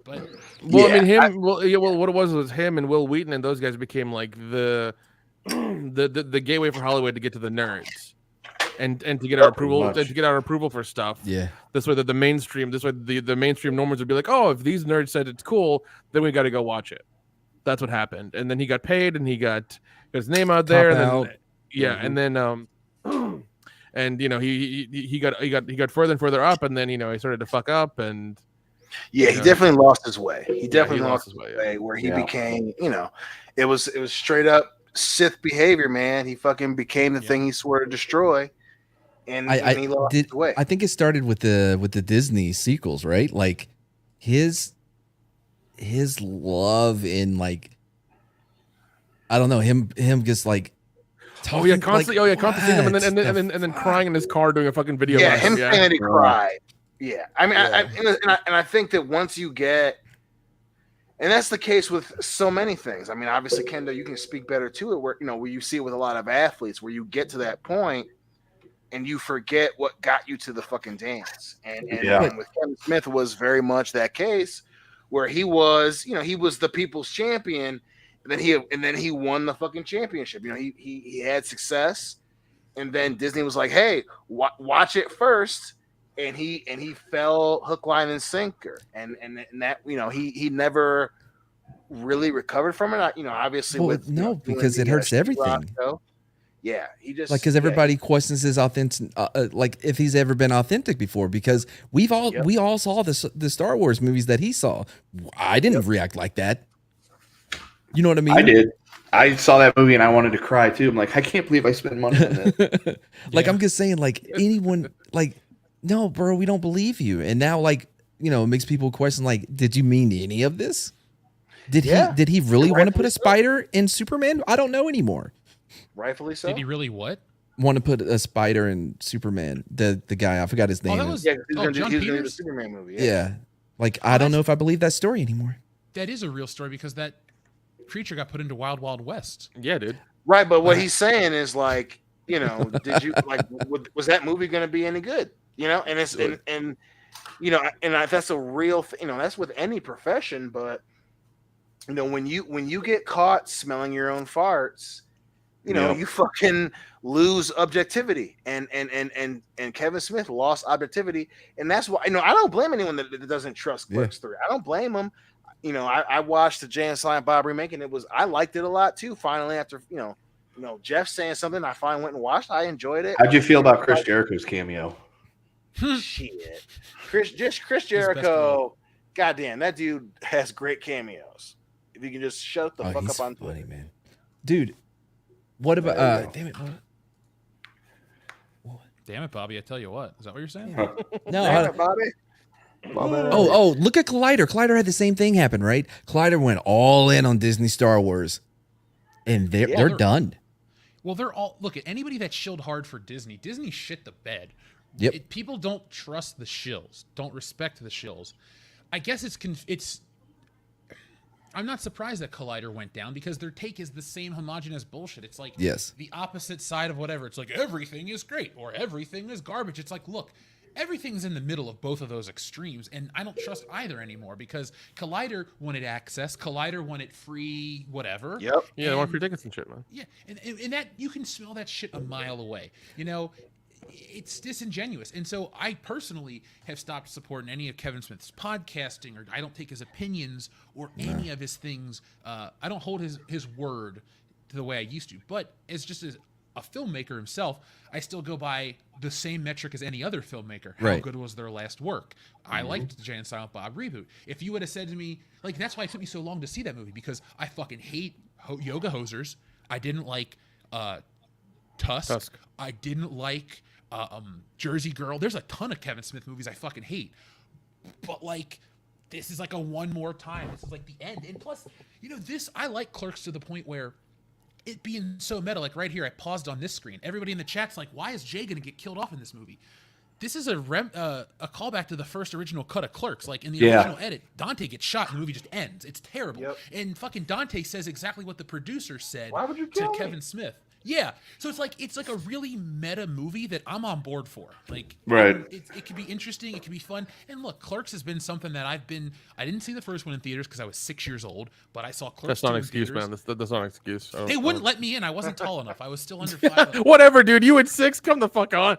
But well, I mean, what it was him and Will Wheaton and those guys became like the gateway for Hollywood to get to the nerds, and to get our approval for stuff. Yeah. This way the mainstream normals would be like, oh, if these nerds said it's cool, then we got to go watch it. That's what happened, and then he got paid, and he got his name out there, and then and then and he got further and further up, and then he started to fuck up, and he definitely lost his way. He definitely lost his way where he Yeah. became, it was straight up Sith behavior, man. He fucking became the thing he swore to destroy, and he lost his way. I think it started with the Disney sequels, right? Like his love in, like, I don't know, him just like talking, constantly seeing him and then crying in his car doing a fucking video. Yeah, him saying that he cried. Yeah, I mean, I think that once you get, and that's the case with so many things. I mean, obviously, Kendo, you can speak better to it, where you see it with a lot of athletes, where you get to that point and you forget what got you to the fucking dance. And with Kevin Smith was very much that case, where he was, he was the people's champion, and then he won the fucking championship. He had success, and then Disney was like, "Hey, watch it first." And he fell hook, line, and sinker, and that he never really recovered from it. Obviously, because it hurts everything. Yeah, he just because everybody questions his authentic, like if he's ever been authentic before. Because we all saw the Star Wars movies that he saw. I didn't react like that. You know what I mean? I did. I saw that movie and I wanted to cry too. I'm like, I can't believe I spent money on this. I'm just saying, like, anyone, like, no, bro, we don't believe you. And now, like, it makes people question, like, did you mean any of this? Did he really want to put a spider in Superman? I don't know anymore. Rightfully so. Did he really what? Want to put a spider in Superman? The guy, I forgot his name. That was he's going to do the Peters? Superman movie. Yeah. Like, I don't know if I believe that story anymore. That is a real story because that creature got put into Wild Wild West. Yeah, dude. Right, but what he's saying is like, did you like was that movie going to be any good? And it's and that's a real that's with any profession, but when you get caught smelling your own farts, you fucking lose objectivity, and Kevin Smith lost objectivity, and that's why I don't blame anyone that doesn't trust Clerks 3. I don't blame them. I watched the Jay and Silent Bob remake, and I liked it a lot too. Finally, after Jeff saying something I finally went and watched. I enjoyed it. How'd you feel about Chris Jericho's cameo? Shit. Chris Jericho, goddamn, that dude has great cameos. If you can just shut the fuck up on funny, Twitter. man. Dude, what about damn it. Damn it, Bobby! I tell you what. Is that what you're saying? No, Damn it, Bobby. Oh, look at Collider. Collider had the same thing happen, right? Collider went all in on Disney Star Wars, and they're done. Well, they're all look at anybody that shilled hard for Disney. Disney shit the bed. Yep. People don't trust the shills, don't respect the shills. I guess it's. I'm not surprised that Collider went down because their take is the same homogenous bullshit. It's like the opposite side of whatever. It's like everything is great or everything is garbage. It's like, look, everything's in the middle of both of those extremes, and I don't trust either anymore because Collider wanted access, Collider wanted free whatever. Yep. Yeah, they want free tickets and shit, man. Yeah, and that you can smell that shit a mile away. It's disingenuous. And so I personally have stopped supporting any of Kevin Smith's podcasting, or I don't take his opinions or any of his things. I don't hold his word to the way I used to. But as a filmmaker himself, I still go by the same metric as any other filmmaker. How good was their last work? I liked the Jay and Silent Bob reboot. If you would have said to me, like, that's why it took me so long to see that movie, because I fucking hate Yoga Hosers. I didn't like Tusk. I didn't like Jersey Girl. There's a ton of Kevin Smith movies I fucking hate. But, like, this is like a one more time. This is like the end. And plus, I like Clerks to the point where it being so meta, like right here, I paused on this screen. Everybody in the chat's like, why is Jay going to get killed off in this movie? This is a callback to the first original cut of Clerks. Like in the original edit, Dante gets shot and the movie just ends. It's terrible. Yep. And fucking Dante says exactly what the producer said to Kevin Smith. Yeah. So it's like a really meta movie that I'm on board for. Like, it could be interesting. It could be fun. And look, Clerks has been something that I didn't see the first one in theaters because I was 6 years old, but I saw Clerks. That's not an excuse, man. That's not an excuse. They wouldn't let me in. I wasn't tall enough. I was still under 5. Whatever, dude. You at 6? Come the fuck on.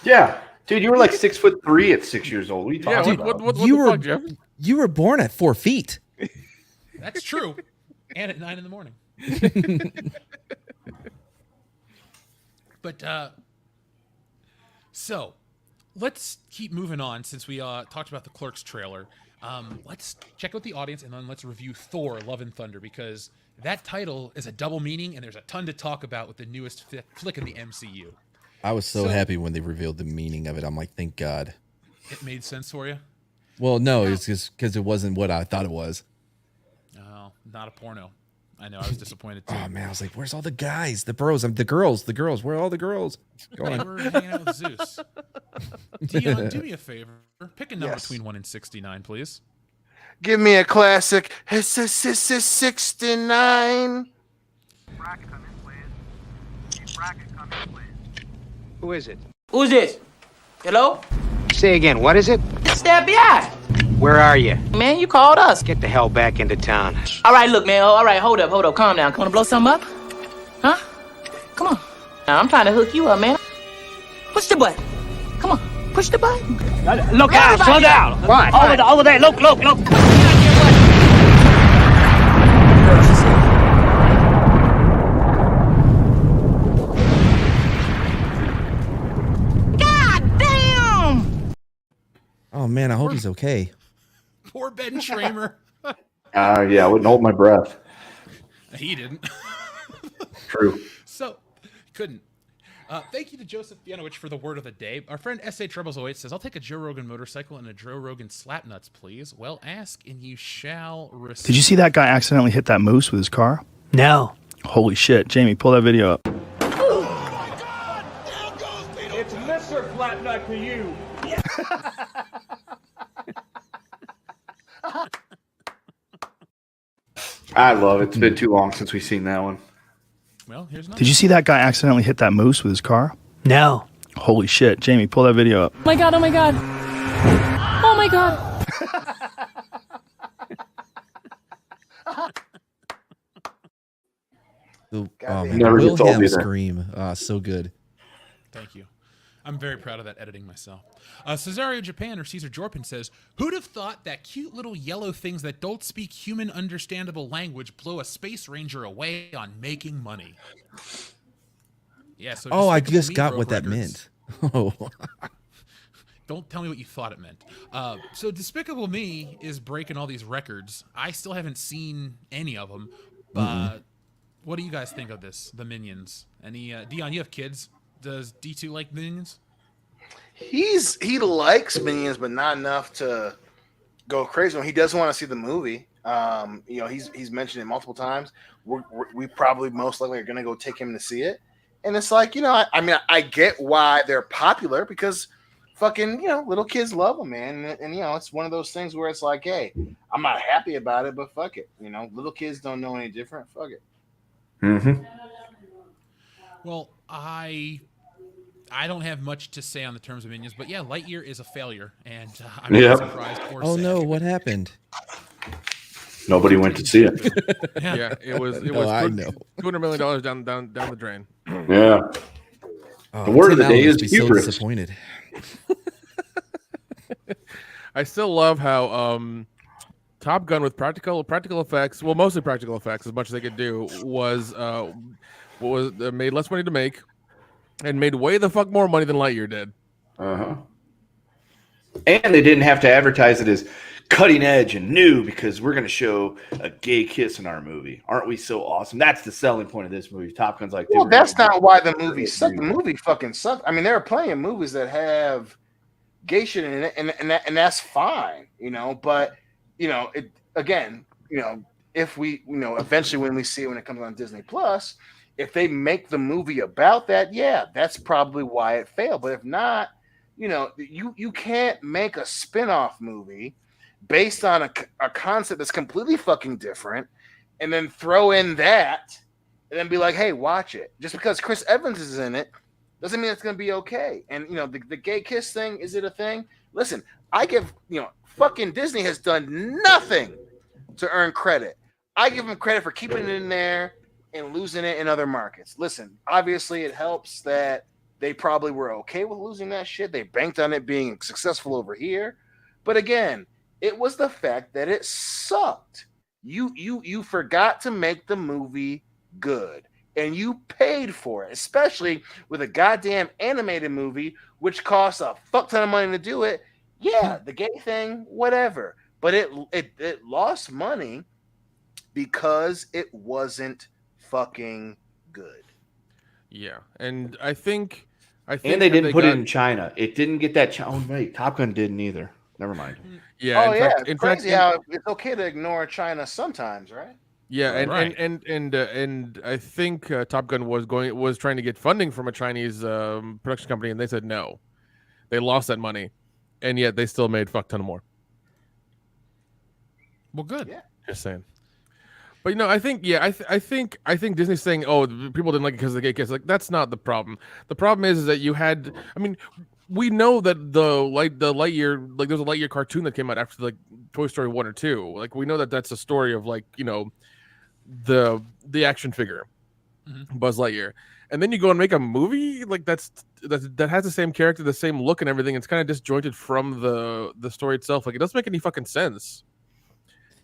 Yeah. Dude, you were like 6'3" at 6 years old. What are you talking about? What the fuck, Jeff? You were born at 4 feet. That's true. And at 9 in the morning. But so let's keep moving on since we talked about the Clerks trailer. Let's check out the audience and then let's review Thor: Love and Thunder, because that title is a double meaning and there's a ton to talk about with the newest flick in the MCU. I was so happy when they revealed the meaning of it. I'm like, thank God. It made sense for you? Well, no, it's just because it wasn't what I thought it was. Oh, not a porno. I know, I was disappointed too. Oh man, I was like, "Where's all the guys, the bros, the girls? Where are all the girls?" They were hanging out with Zeus. Dion, do me a favor. Pick a number between 1 and 69, please. Give me a classic. 69. Bracket come in, please. Bracket come in, please. Who is it? Who's this? Hello? Say again, what is it? It's the FBI. Where are you? Man, you called us. Get the hell back into town. All right, look, man. All right, hold up. Calm down. Want to blow something up? Huh? Come on. Now, I'm trying to hook you up, man. Push the button. Come on. Push the button. Look out, slow down. What? All of that. Look. God damn! Oh man, I hope he's okay. Poor Ben Tramer. Yeah, I wouldn't hold my breath. He didn't. True. So, couldn't. Thank you to Joseph Bianowicz for the word of the day. Our friend S.A. Troubles 08 says, I'll take a Joe Rogan motorcycle and a Joe Rogan slapnuts, please. Well, ask and you shall receive. Did you see that guy accidentally hit that moose with his car? No. Holy shit. Jamie, pull that video up. It's Mr. Flatnut to you. I love it. It's been too long since we've seen that one. Well, here's another. Did you see that guy accidentally hit that moose with his car? No. Holy shit. Jamie, pull that video up. Oh my god, oh my god. Oh my god. Never gets old Wilhelm either. scream. So good. Thank you. I'm very proud of that editing myself. Cesario Japan or Caesar Jorpin says, "Who'd have thought that cute little yellow things that don't speak human understandable language blow a space ranger away on making money?" Yeah. So Oh, I Despicable just Me got broke what that records. meant. Oh, Don't tell me what you thought it meant. So Despicable Me is breaking all these records. I still haven't seen any of them. But what do you guys think of this? The Minions. Any Dion? You have kids. Does D2 like Minions? He likes Minions, but not enough to go crazy. He doesn't want to see the movie. He's mentioned it multiple times. We probably most likely are going to go take him to see it. And it's like, I get why they're popular because fucking, little kids love them, man. And it's one of those things where it's like, hey, I'm not happy about it, but fuck it. Little kids don't know any different. Fuck it. Mm-hmm. Well, I don't have much to say on the terms of Minions, but yeah, Lightyear is a failure, and I'm not surprised or oh sad. no, what happened? Nobody went to see it. Yeah, it was I know. $200 million down the drain. Yeah. Oh, The word of Tim the day Allen is must be so hubris. disappointed. I still love how Top Gun with practical effects, well, mostly practical effects, as much as they could do, was made less money to make, and made way the fuck more money than Lightyear did. Uh-huh. And they didn't have to advertise it as cutting edge and new because we're going to show a gay kiss in our movie. Aren't we so awesome? That's the selling point of this movie. Top Gun's like, Well, that's not why the movie sucked. The movie fucking sucked. I mean, there are plenty of movies that have gay shit in it, and that's fine, But it again, if we, eventually when we see it when it comes on Disney Plus, if they make the movie about that, yeah, that's probably why it failed. But if not, you can't make a spin-off movie based on a concept that's completely fucking different, and then throw in that, and then be like, hey, watch it. Just because Chris Evans is in it doesn't mean it's going to be okay. And, the gay kiss thing, is it a thing? Listen, I give, fucking Disney has done nothing to earn credit. I give them credit for keeping it in there and losing it in other markets. Listen, obviously it helps that they probably were okay with losing that shit. They banked on it being successful over here. But again, it was the fact that it sucked. You forgot to make the movie good, and you paid for it, especially with a goddamn animated movie, which costs a fuck ton of money to do it. Yeah, the gay thing, whatever. But it lost money because it wasn't fucking good. Yeah, and I think and they didn't put it in China. It didn't get that. Oh wait, Top Gun didn't either. Never mind. Yeah. It's crazy how it's okay to ignore China sometimes, right? Yeah, Right. and I think Top Gun was trying to get funding from a Chinese production company, and they said no. They lost that money, and yet they still made fuck ton more. Well, good. Yeah. Just saying. But I think I think Disney's saying, oh, people didn't like it because of the gay kiss. Like, that's not the problem. The problem is that you had. I mean, we know that the Lightyear, like, there's a Lightyear cartoon that came out after like Toy Story 1 or 2. Like, we know that that's a story of like, the action figure, Buzz Lightyear, and then you go and make a movie like that has the same character, the same look, and everything. It's kind of disjointed from the story itself. Like, it doesn't make any fucking sense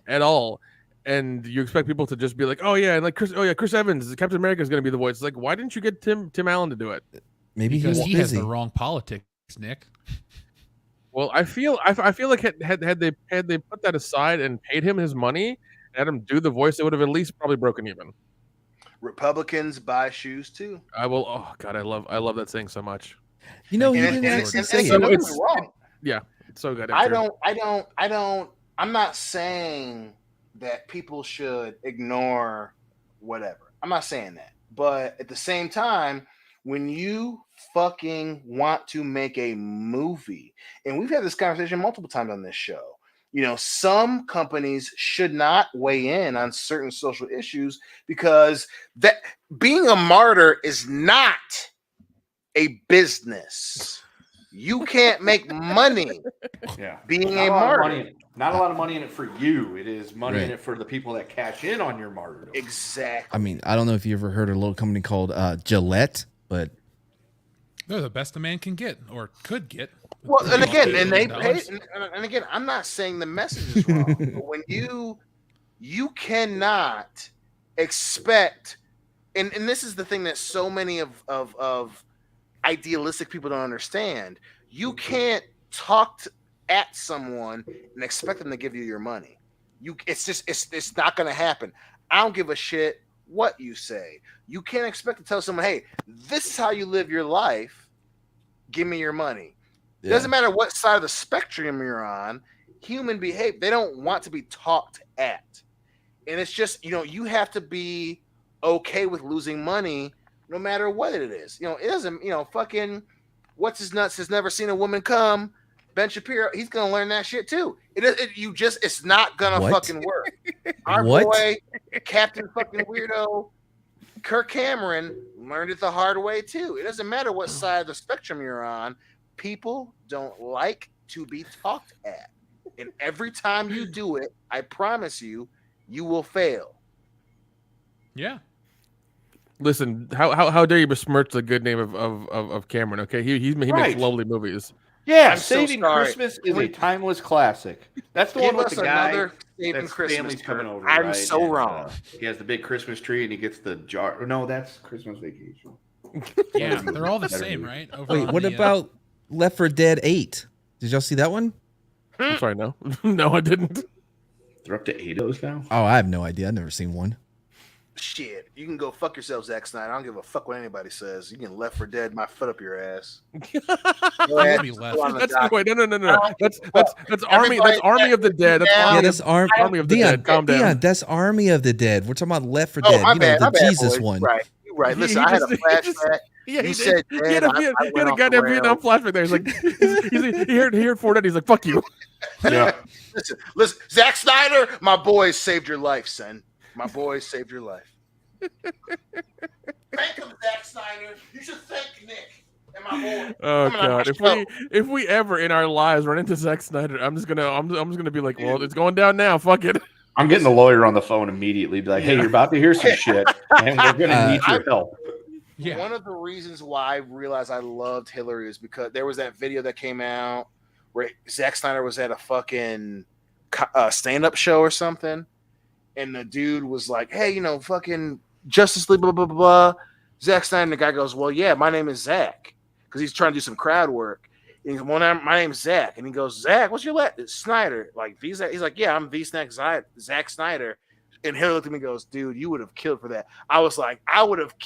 at all. And you expect people to just be like, oh yeah, and like Chris Evans, Captain America is going to be the voice. Like, why didn't you get Tim Allen to do it? Maybe Because he was he has busy. the wrong politics, Nick. Well, I feel like had they put that aside and paid him his money and had him do the voice, it would have at least probably broken even. Republicans buy shoes too. I will. Oh God, I love that saying so much. You know, he And- didn't and- actually and- say and it. don't get me It's- wrong. Yeah, it's so good. I don't. I'm not saying that people should ignore whatever. I'm not saying that. But at the same time, when you fucking want to make a movie, and we've had this conversation multiple times on this show, some companies should not weigh in on certain social issues because that being a martyr is not a business. You can't make money being a martyr. Not a lot of money in it for you. It is money in Right. it for the people that cash in on your martyrdom. Exactly. I mean, I don't know if you ever heard of a little company called Gillette, but They're the best a man can get or could get. Well, and again, $3 and they billion. paid. And again, I'm not saying the message is wrong. But when you cannot expect, and this is the thing that so many of idealistic people don't understand. You can't talk at someone and expect them to give you your money. It's not going to happen. I don't give a shit what you say. You can't expect to tell someone, hey, this is how you live your life. Give me your money. It doesn't matter what side of the spectrum you're on. Human behavior, they don't want to be talked at. And it's just, you have to be okay with losing money no matter what it is. It doesn't, fucking what's his nuts has never seen a woman come. Ben Shapiro, he's gonna learn that shit too. It's not gonna fucking work. Our boy, Captain fucking weirdo, Kirk Cameron learned it the hard way too. It doesn't matter what side of the spectrum you're on. People don't like to be talked at. And every time you do it, I promise you, you will fail. Yeah. Listen, how dare you besmirch the good name of Cameron? Okay, he makes lovely movies. Yeah, I'm so Saving sorry. Christmas is a timeless classic. That's the one with the guy. Saving Christmas. Family's coming over. I'm right? so wrong. He has the big Christmas tree and he gets the jar. No, that's Christmas Vacation. Yeah, they're all the same, right? Wait, what about Left 4 Dead 8? Did y'all see that one? I'm sorry, no. No, I didn't. They're up to 8 of those now? Oh, I have no idea. I've never seen one. Shit, you can go fuck yourself, Zack Snyder. I don't give a fuck what anybody says. You can Left 4 Dead my foot up your ass. Be left. Wait, no. That's Army. That's Army of the Dead. That's Army of the Dead. Calm down. Dion, that's Army of the Dead. We're talking about Left 4 Dead. My bad, the Jesus boys. one. Right. You're right. Listen, I had a flashback. He said he had a goddamn Vietnam flashback there. He's like, he heard 4 Dead. He's like, fuck you. Yeah. Listen, Zack Snyder, my boys saved your life, son. My boys saved your life. Thank him, Zack Snyder. You should thank Nick and my boy. Oh god, if we ever in our lives run into Zack Snyder, I'm just gonna be like, well, it's going down now. Fuck it. I'm getting the lawyer on the phone immediately. Be like, hey, you're about to hear some shit, and we're gonna need your help. Yeah. One of the reasons why I realized I loved Hillary is because there was that video that came out where Zack Snyder was at a fucking stand-up show or something, and the dude was like, hey, fucking Justice League, blah, blah, blah, blah. Zack Snyder, and the guy goes, well, yeah, my name is Zach, because he's trying to do some crowd work. And he goes, well, my name's Zach. And he goes, Zach, what's your Snyder? Like, he's like, yeah, I'm Zack Snyder. And Hillary looked at me and goes, dude, you would have killed for that. I was like, I would have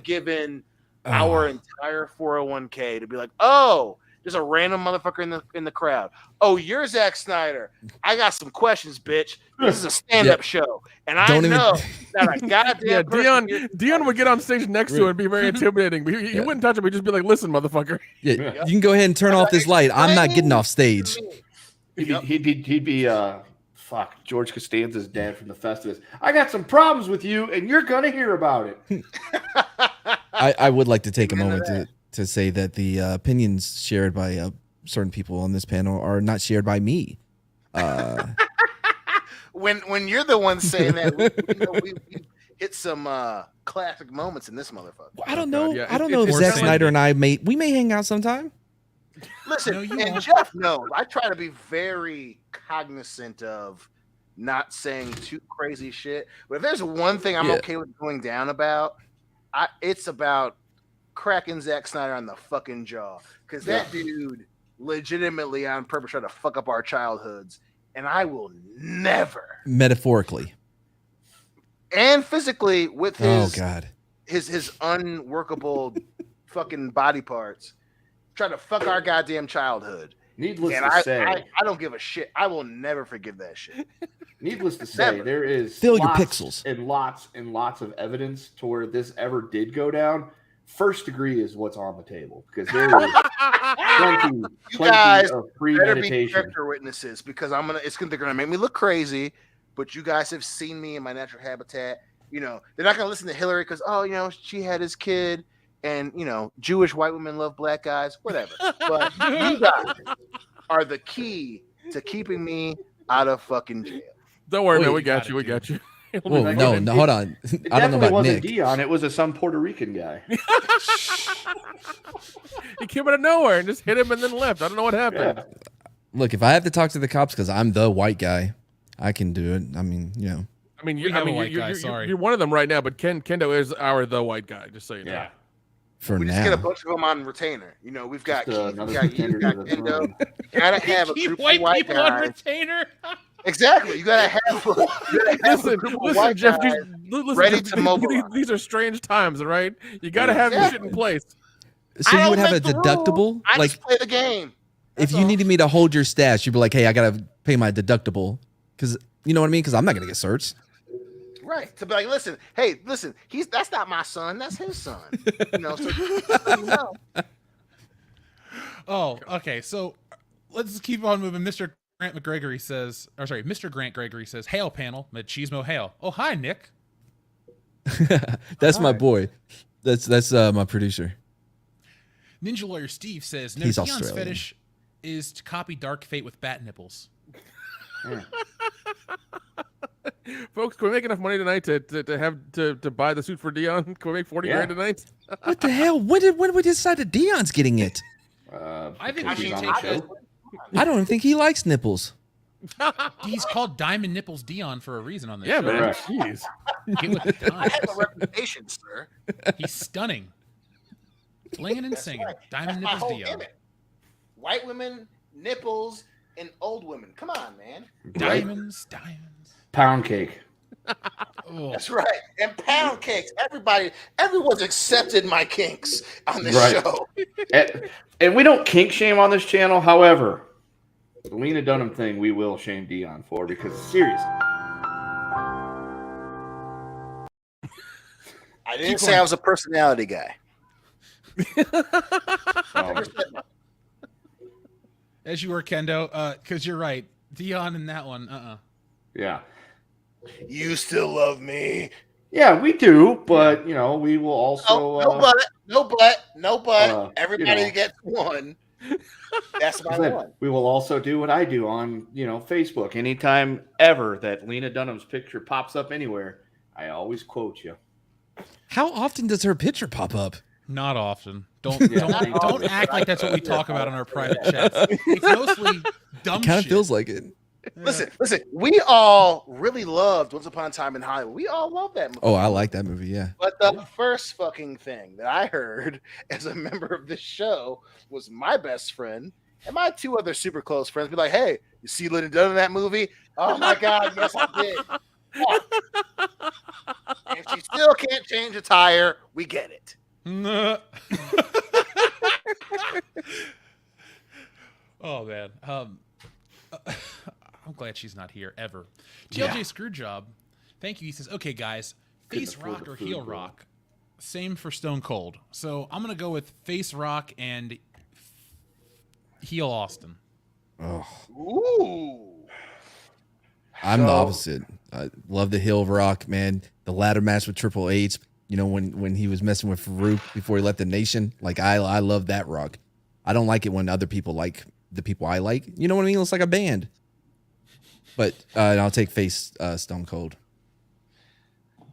given our entire 401k to be like, oh, there's a random motherfucker in the crowd. Oh, you're Zack Snyder. I got some questions, bitch. This is a stand-up show, and I know that a goddamn Dion would get on stage next to it and be very intimidating. But he wouldn't touch him. He'd just be like, "Listen, motherfucker." Yeah, you can go ahead and turn off this light. I'm not getting off stage. He'd be George Costanza's dad from the Festivus. I got some problems with you, and you're gonna hear about it. I would like to take a moment to say that the opinions shared by certain people on this panel are not shared by me. When you're the one saying that, we hit some classic moments in this motherfucker. Well, I don't know. I don't know if Zack Snyder and I may hang out sometime. Listen, and Jeff knows I try to be very cognizant of not saying too crazy shit. But if there's one thing I'm okay with going down about, it's about cracking Zack Snyder on the fucking jaw, because that dude legitimately on purpose tried to fuck up our childhoods, and I will never, metaphorically and physically, with his his unworkable fucking body parts, try to fuck our goddamn childhood. Needless to say, I don't give a shit. I will never forgive that shit. Needless to say, there is fill your pixels and lots of evidence to where this ever did go down. First degree is what's on the table, because there is plenty of premeditation. Better be character witnesses, because they're gonna make me look crazy. But you guys have seen me in my natural habitat. They're not gonna listen to Hillary because she had his kid, and Jewish white women love black guys, whatever. But you guys are the key to keeping me out of fucking jail. Don't worry, man. We got you. We got you. Whoa, no, hold on. I don't know about wasn't Nick. Dion. It was some Puerto Rican guy. came out of nowhere and just hit him and then left. I don't know what happened. Yeah. Look, if I have to talk to the cops because I'm the white guy, I can do it. I mean, you know. I mean, We have a white guy, sorry. you're one of them right now, but Kendo is the white guy. Just so you know. Yeah. For We now. just get a bunch of them on retainer. You know, we've got Just, Keith, another we got you, contender we got to the Kendo. throne. You gotta have a Keep group white of white people on guys. retainer. Exactly. You gotta have a group of white Jeff. guys Listen, ready Jeff, to mobilize. these are strange times, all right? You got to have your shit in place. So I you would don't have a make the rules. deductible? I Like, just play the game. if you needed me to hold your stash, you'd be like, hey, I got to pay my deductible. Because, you know what I mean? Because I'm not going to get searched. Right. To be like, listen, that's not my son, that's his son. You know, so you know. Oh, okay. So let's keep on moving. Mr. Grant Gregory says, hail panel, machismo hail. Oh, hi, Nick. That's my boy. That's my producer. Ninja Lawyer Steve says, no, He's Dion's Australian. fetish is to copy Dark Fate with bat nipples. Folks, can we make enough money tonight to buy the suit for Dion? Can we make 40 grand tonight? What the hell? When did we decide that Dion's getting it? I think because we he's should on the take show. I don't even think he likes nipples. He's called Diamond Nipples Dion for a reason on this Yeah, show. man. Correct. Jeez. Get with the I times. have a reputation, sir. He's stunning. Flinging and That's singing. right. Diamond That's my Nipples whole Dion. gimmick. White women, nipples, and old women. Come on, man. Diamonds. Pound cake. Oh. That's right. And pound cakes. Everyone's accepted my kinks on this Right. show. And we don't kink shame on this channel. However, the Lena Dunham thing we will shame Dion for because seriously. I didn't say I was a personality guy. As you were, Kendo, because you're right. Dion in that one, Yeah. You still love me. Yeah, we do, but you know, we will also No but. Everybody you know. gets one. That's my Then one. we will also do what I do on, Facebook. Anytime ever that Lena Dunham's picture pops up anywhere, I always quote you. How often does her picture pop up? not often. Don't Yeah. don't act like that's what we talk about on our private chats. It's mostly dumb Kind of shit. feels like it. Listen. We all really loved Once Upon a Time in Hollywood. We all love that movie. Oh, I like that movie. Yeah. But the first fucking thing that I heard as a member of this show was my best friend and my two other super close friends be like, "Hey, you see Linda Dunn in that movie? Oh my god, yes I did." And if she still can't change a tire, we get it. Oh man. I'm glad she's not here ever. TLJ Screwjob, thank you. He says, "Okay, guys, face Couldn't afford rock the or food heel bill. rock? Same for Stone Cold. So I'm gonna go with face rock and heel Austin." Oh, Ooh. I'm the So- opposite. I love the Hill Rock, man. The ladder match with Triple H. You know, when he was messing with Farouk before he left the nation. Like I love that rock. I don't like it when other people like the people I like. You know what I mean? It's like a band. But I'll take face Stone Cold.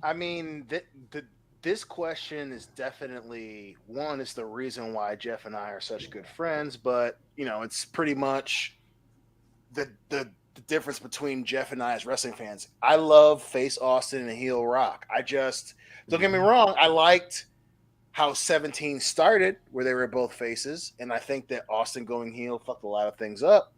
I mean, this question is definitely one. It's the reason why Jeff and I are such good friends, but it's pretty much the difference between Jeff and I as wrestling fans. I love face Austin and heel Rock. I just don't get me wrong. I liked how 17 started, where they were both faces, and I think that Austin going heel fucked a lot of things up.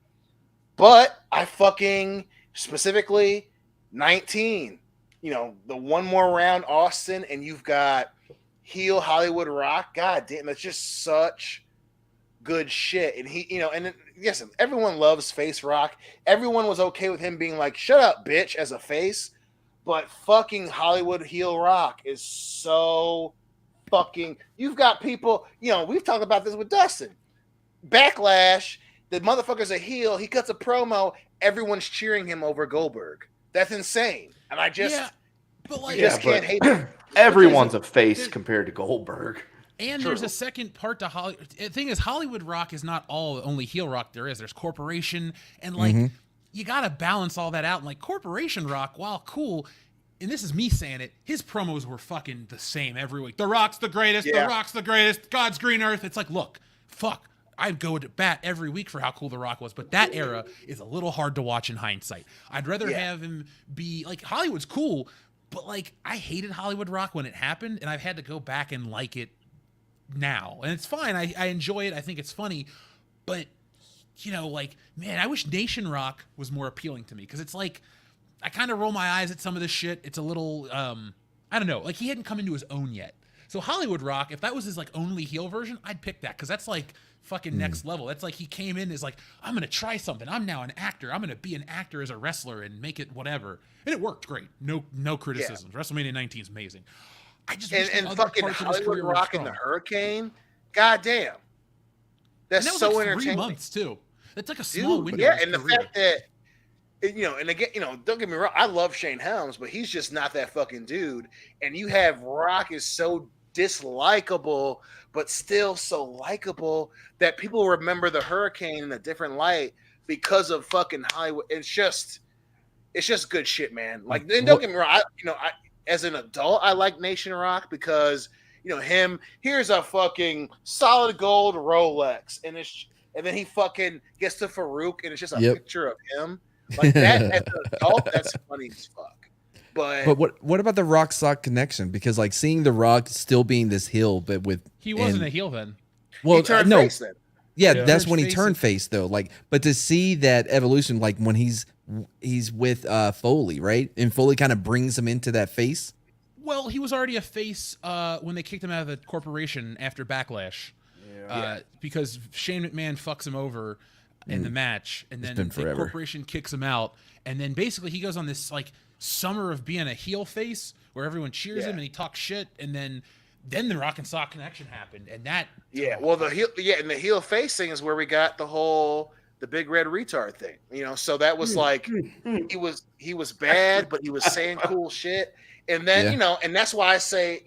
But I fucking specifically 19. The one more round Austin, and you've got heel Hollywood Rock. God damn, that's just such good shit. And he, and then, yes, everyone loves face Rock. Everyone was okay with him being like, "Shut up, bitch," as a face. But fucking Hollywood heel Rock is so fucking. You've got people. We've talked about this with Dustin. Backlash. The motherfucker's a heel. He cuts a promo. Everyone's cheering him over Goldberg. That's insane. And I just, but like, you just can't hate him. Everyone's a face compared to Goldberg. And there's a second part to Hollywood. The thing is, Hollywood Rock is not only heel rock there is. There's Corporation, and like you got to balance all that out. And like Corporation Rock, while cool, and this is me saying it, his promos were fucking the same every week. The Rock's the greatest. Yeah. The Rock's the greatest. God's green earth. It's like, look, fuck, I'd go to bat every week for how cool The Rock was, but that era is a little hard to watch in hindsight. I'd rather have him be like, Hollywood's cool, but like I hated Hollywood Rock when it happened, and I've had to go back and like it now, and it's fine. I enjoy it. I think it's funny, but you know, like, man, I wish Nation Rock was more appealing to me, because it's like I kind of roll my eyes at some of this shit. It's a little I don't know, like he hadn't come into his own yet. So Hollywood Rock, if that was his like only heel version, I'd pick that, because that's like fucking next level. That's like he came in as like, I'm gonna try something. I'm now an actor. I'm gonna be an actor as a wrestler and make it whatever, and it worked great. No criticisms. WrestleMania 19 is amazing. I just wish and the other fucking parts of his Hollywood career were Rock and the strong. Hurricane. Goddamn, that's And that was so like 3 entertaining. months too. That's like a small Dude, window. yeah, of his and the career. fact that and again, don't get me wrong, I love Shane Helms, but he's just not that fucking dude. And you have Rock is so dislikable, but still so likable that people remember the Hurricane in a different light because of fucking Hollywood. It's just good shit, man. Like, and don't get me wrong, I as an adult, I like Nation Rock because here's a fucking solid gold Rolex, and then he fucking gets to Farouk, and it's just a picture of him. Like that as an adult, that's funny as fuck. But what about the Rock Sock connection? Because like seeing the Rock still being this heel, but with He wasn't a heel then. Well, he turned no, face then. yeah, Yeah. that's Turned when he face turned and- face though. Like, but to see that evolution, like when he's with Foley, right, and Foley kind of brings him into that face. Well, he was already a face when they kicked him out of the corporation after Backlash. Because Shane McMahon fucks him over in the match, and then been the forever. corporation kicks him out, and then basically he goes on this like summer of being a heel face where everyone cheers him and he talks shit, and then the Rock and Sock connection happened, and that well, the heel face thing is where we got the big red retard thing, so that was like he was bad, but he was saying cool shit. And then and that's why I say,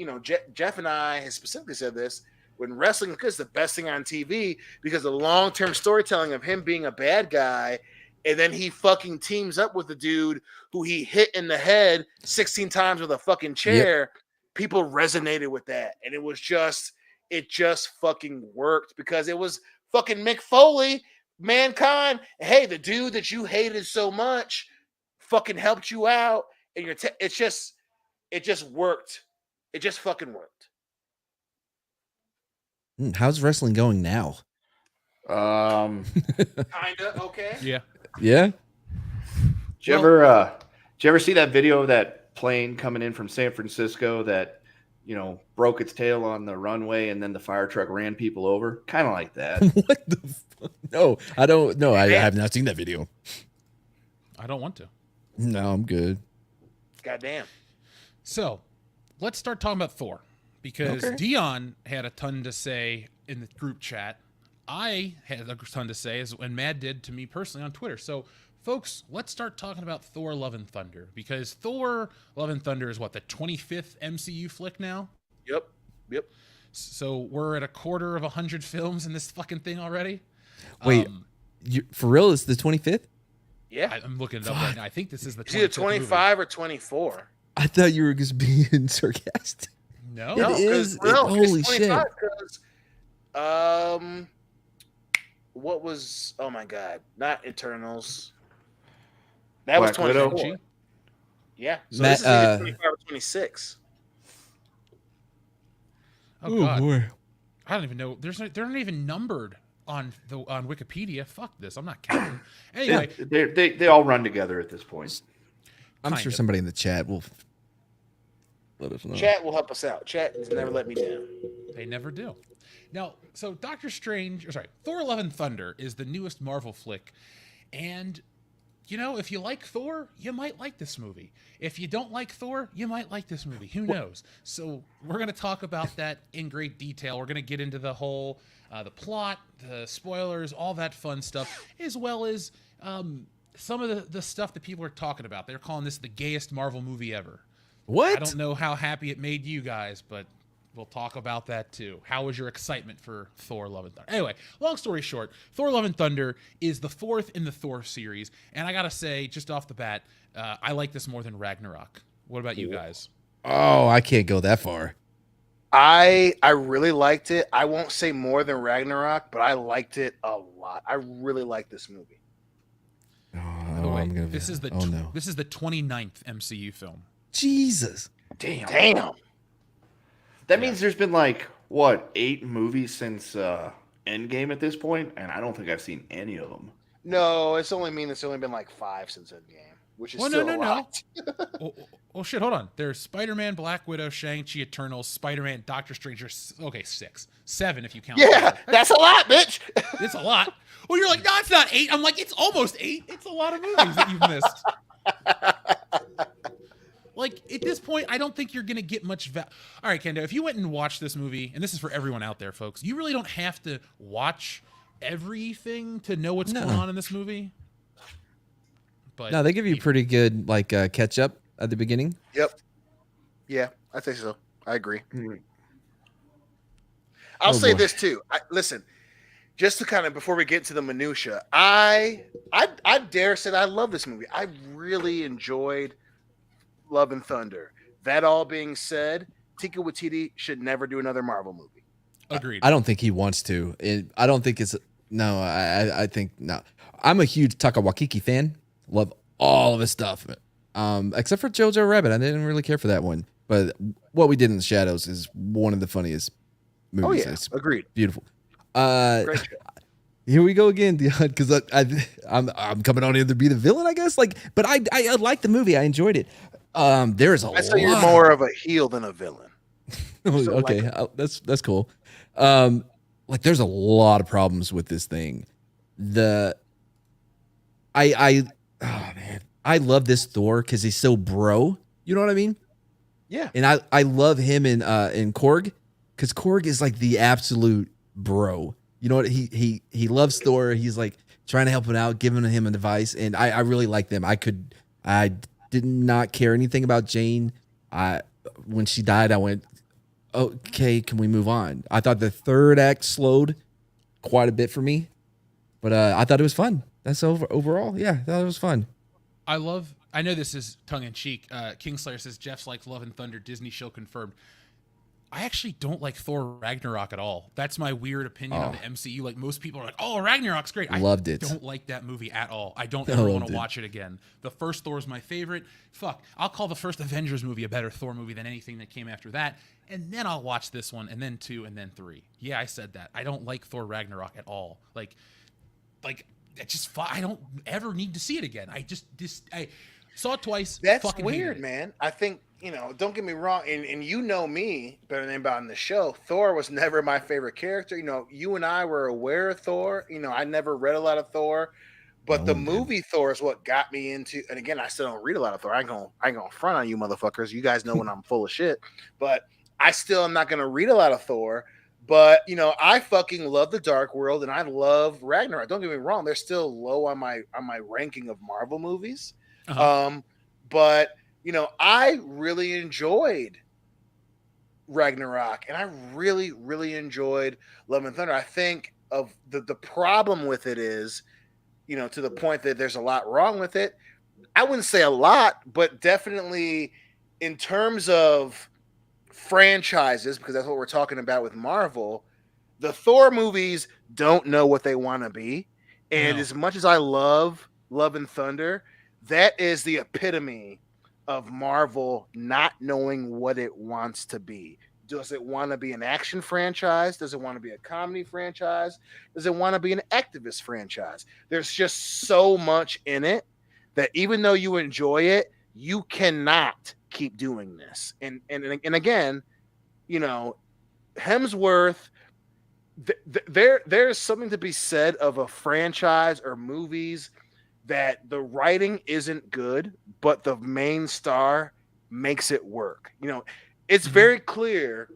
Jeff and I have specifically said this, when wrestling is the best thing on TV, because the long-term storytelling of him being a bad guy, and then he fucking teams up with the dude who he hit in the head 16 times with a fucking chair. People resonated with that, and it just fucking worked, because it was fucking Mick Foley, Mankind. Hey, the dude that you hated so much fucking helped you out, and it just worked. It just fucking worked. How's wrestling going now? Kinda okay. yeah. Yeah. Did you ever see that video of that plane coming in from San Francisco that broke its tail on the runway, and then the fire truck ran people over? Kind of like that. What the fuck? No, I don't know. I have not seen that video. I don't want to. No, I'm good. Goddamn. So let's start talking about Thor, because Dion had a ton to say in the group chat. I had a ton to say, and Mad did to me personally on Twitter. So, folks, let's start talking about Thor: Love and Thunder, because Thor: Love and Thunder is what, the 25th MCU flick now? Yep. So we're at a quarter of 100 films in this fucking thing already. Wait, for real? It's the 25th? Yeah. I'm looking it up right now. I think this is the It's either 25th 25 or 24. I thought you were just being sarcastic. No, It is. Holy shit. Because, what was? Oh my God! Not Eternals. That Black was Widow? 24. Yeah. So Matt, this is either 25 or 26. Oh God, boy. I don't even know. They're not even numbered on Wikipedia. Fuck this. I'm not counting. Anyway, They all run together at this point. I'm Kind sure of. somebody in the chat will let us know. Chat will help us out. Chat has never let me down. they never do. Now, so Thor: Love and Thunder is the newest Marvel flick, and if you like Thor, you might like this movie. If you don't like Thor, you might like this movie. Who knows? So we're going to talk about that in great detail. We're going to get into the whole, the plot, the spoilers, all that fun stuff, as well as some of the stuff that people are talking about. They're calling this the gayest Marvel movie ever. What? I don't know how happy it made you guys, but we'll talk about that too. How was your excitement for Thor: Love and Thunder? Anyway, long story short, Thor: Love and Thunder is the 4th in the Thor series, and I gotta say, just off the bat, I like this more than Ragnarok. What about you guys? Oh, I can't go that far. I really liked it. I won't say more than Ragnarok, but I liked it a lot. I really like this movie. By the way, this is the no. this is the 29th MCU film. Jesus. Damn. That means there's been like what 8 movies since Endgame at this point, and I don't think I've seen any of them. No, it's only been like 5 since Endgame, which is still a lot. Oh shit, hold on. There's Spider-Man, Black Widow, Shang-Chi, Eternals, Spider-Man, Doctor Strange. Okay, 6. 7 if you count. Yeah, that's a lot, bitch. It's a lot. Well, you're like, no, it's not 8. I'm like, it's almost 8. It's a lot of movies that you've missed. Like, at this point, I don't think you're going to get much All right, Kendo, if you went and watched this movie, and this is for everyone out there, folks, you really don't have to watch everything to know what's going on in this movie. But no, they give you pretty good, like, catch up at the beginning. Yep. Yeah, I think so. I agree. I'll say this, too. Listen, just to kind of, before we get to the minutia, I dare say that I love this movie. I really enjoyed Love and Thunder. That all being said, Taika Waititi should never do another Marvel movie. Agreed. I don't think he wants to. I don't think it's no. I think no. I'm a huge Taika Waititi fan. Love all of his stuff, except for Jojo Rabbit. I didn't really care for that one. But What We Did in the Shadows is one of the funniest movies. Oh yeah, it's agreed. Beautiful. Great show. Here we go again, Dion, because I'm coming on here to be the villain, I guess. Like, but I like the movie. I enjoyed it. There's a lot. I'd say you're more of a heel than a villain. Okay, that's cool. Like there's a lot of problems with this thing. I love this Thor because he's so bro. You know what I mean? Yeah. And I love him in Korg because Korg is like the absolute bro. You know what? He loves Thor. He's like trying to help him out, giving him advice, and I really like them. I did not care anything about Jane. When she died, I went, okay, can we move on? I thought the third act slowed quite a bit for me, but I thought it was fun. That's overall. Yeah, I thought it was fun. I know this is tongue-in-cheek. Kingslayer says, Jeff's like Love and Thunder, Disney show confirmed. I actually don't like Thor Ragnarok at all. That's my weird opinion of the MCU. Like, most people are like, oh, Ragnarok's great. Loved it. I don't like that movie at all. I don't ever want to watch it again. The first Thor is my favorite. Fuck, I'll call the first Avengers movie a better Thor movie than anything that came after that. And then I'll watch this one, and then 2, and then 3. Yeah, I said that. I don't like Thor Ragnarok at all. Like it just, I don't ever need to see it again. I saw it twice. That's weird, man. I think, don't get me wrong, and you know me better than anybody on the show. Thor was never my favorite character. You and I were aware of Thor. I never read a lot of Thor, but the movie Thor is what got me into. And again, I still don't read a lot of Thor. I ain't gonna front on you, motherfuckers. You guys know when I'm full of shit, but I still am not gonna read a lot of Thor. But I fucking love the Dark World, and I love Ragnarok. Don't get me wrong; they're still low on my ranking of Marvel movies. But I really enjoyed Ragnarok, and I really, really enjoyed Love and Thunder. I think of the problem with it is, to the point that there's a lot wrong with it. I wouldn't say a lot, but definitely in terms of franchises, because that's what we're talking about with Marvel, the Thor movies don't know what they want to be. And as much as I love Love and Thunder, that is the epitome of Marvel not knowing what it wants to be. Does it want to be an action franchise? Does it want to be a comedy franchise? Does it want to be an activist franchise? There's just so much in it that even though you enjoy it, you cannot keep doing this. And again, Hemsworth, there's something to be said of a franchise or movies that the writing isn't good, but the main star makes it work. It's very clear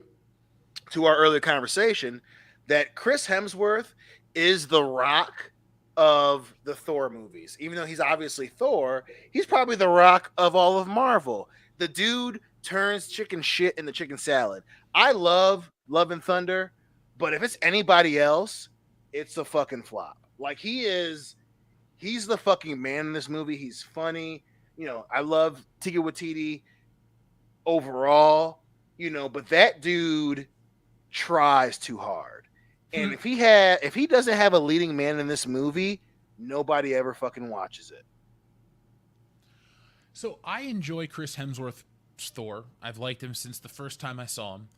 to our earlier conversation that Chris Hemsworth is the Rock of the Thor movies. Even though he's obviously Thor, he's probably the Rock of all of Marvel. The dude turns chicken shit into chicken salad. I love Love and Thunder, but if it's anybody else, it's a fucking flop. Like, he's the fucking man in this movie. He's funny. I love Taika Waititi overall, but that dude tries too hard. And if he doesn't have a leading man in this movie, nobody ever fucking watches it. So I enjoy Chris Hemsworth's Thor. I've liked him since the first time I saw him.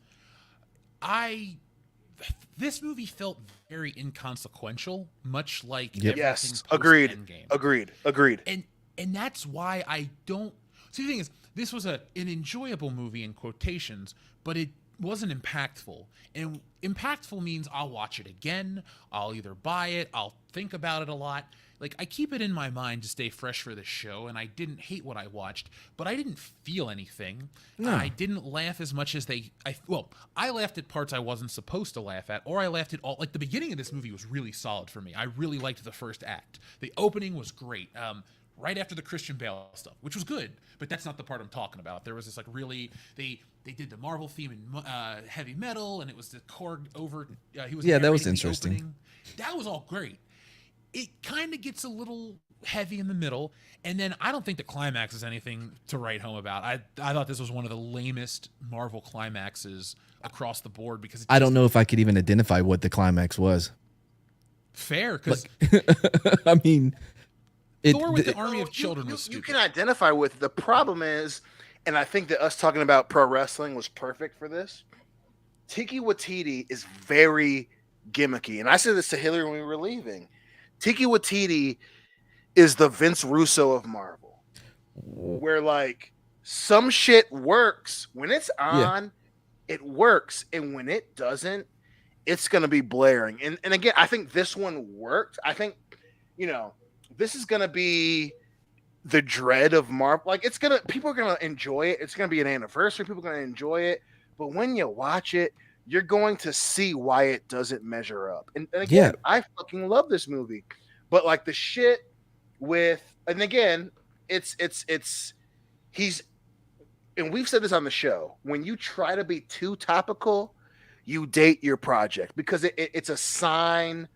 This movie felt very inconsequential, much like everything Yes, post agreed. Endgame. Agreed. And that's why I don't see. The thing is, this was an enjoyable movie in quotations, but it wasn't impactful. And impactful means I'll watch it again, I'll either buy it, I'll think about it a lot. Like, I keep it in my mind to stay fresh for this show, and I didn't hate what I watched, but I didn't feel anything. No. I didn't laugh as much as I laughed at parts I wasn't supposed to laugh at, or I laughed at all. Like, the beginning of this movie was really solid for me. I really liked the first act. The opening was great. Right after the Christian Bale stuff, which was good, but that's not the part I'm talking about. There was this, like, really, they did the Marvel theme in heavy metal, and it was the Korg over. He was that was narrating the interesting. opening. That was all great. It kind of gets a little heavy in the middle, and then I don't think the climax is anything to write home about. I thought this was one of the lamest Marvel climaxes across the board because I don't know if I could even identify what the climax was. Fair, because I mean, Thor with the army of children was you stupid. can identify with. The problem is, and I think that us talking about pro wrestling was perfect for this. Tiki Watiti is very gimmicky, and I said this to Hillary when we were leaving. Tiki Watiti is the Vince Russo of Marvel, where, like, some shit works when it's on, it works, and when it doesn't, it's gonna be blaring. And again, I think this one worked. I think, this is gonna be the dread of Marvel. Like, people are gonna enjoy it. It's gonna be an anniversary. People are gonna enjoy it. But when you watch it, you're going to see why it doesn't measure up. And again, I fucking love this movie. But, like, the shit with, and again, he's, and we've said this on the show, when you try to be too topical, you date your project because it's a sign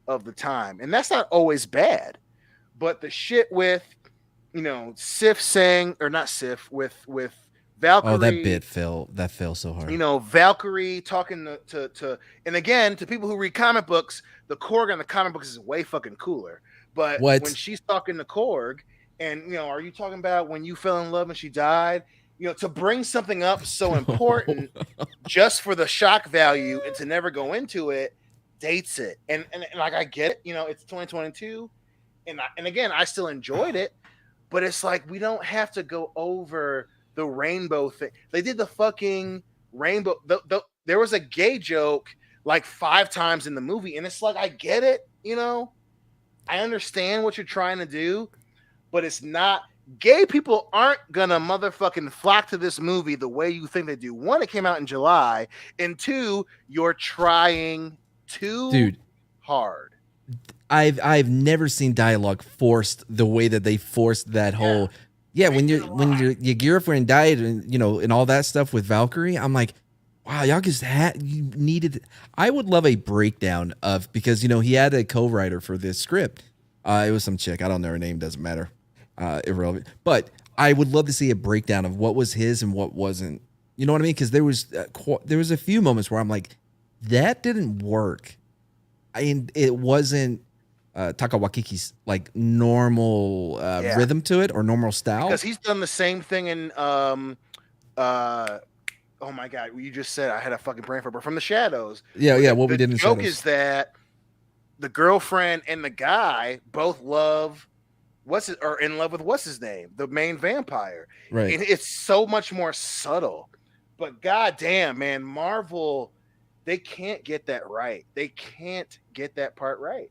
of the time. And that's not always bad. But the shit with, Sif saying, or not Sif, with Valkyrie. Oh, that fell so hard. Valkyrie talking to and again, to people who read comic books, the Korg on the comic books is way fucking cooler. But when she's talking to Korg, and are you talking about when you fell in love and she died? To bring something up so important just for the shock value and to never go into it dates it. And like, I get it, it's 2022, and again, I still enjoyed it, but it's like, we don't have to go over the rainbow thing. They did the fucking rainbow. There was a gay joke like 5 times in the movie, and it's like, I get it, I understand what you're trying to do, but it's not. Gay people aren't gonna motherfucking flock to this movie the way you think they do. 1, it came out in July, and 2, you're trying too hard. I've never seen dialogue forced the way that they forced that whole. Yeah, when your girlfriend died and all that stuff with Valkyrie, I'm like, wow, y'all just you needed. I would love a breakdown of, because he had a co-writer for this script. It was some chick, I don't know her name, doesn't matter, irrelevant. But I would love to see a breakdown of what was his and what wasn't. You know what I mean? Because there was a few moments where I'm like, that didn't work, and it wasn't Taka Wakiki's like normal rhythm to it or normal style. Because he's done the same thing in oh my god, you just said, I had a fucking brain fart, but From the Shadows. Yeah, what we did in the joke Shadows. is that the girlfriend and the guy both love are in love with what's his name, the main vampire. Right. And it's so much more subtle. But goddamn, man, Marvel, they can't get that right. They can't get that part right.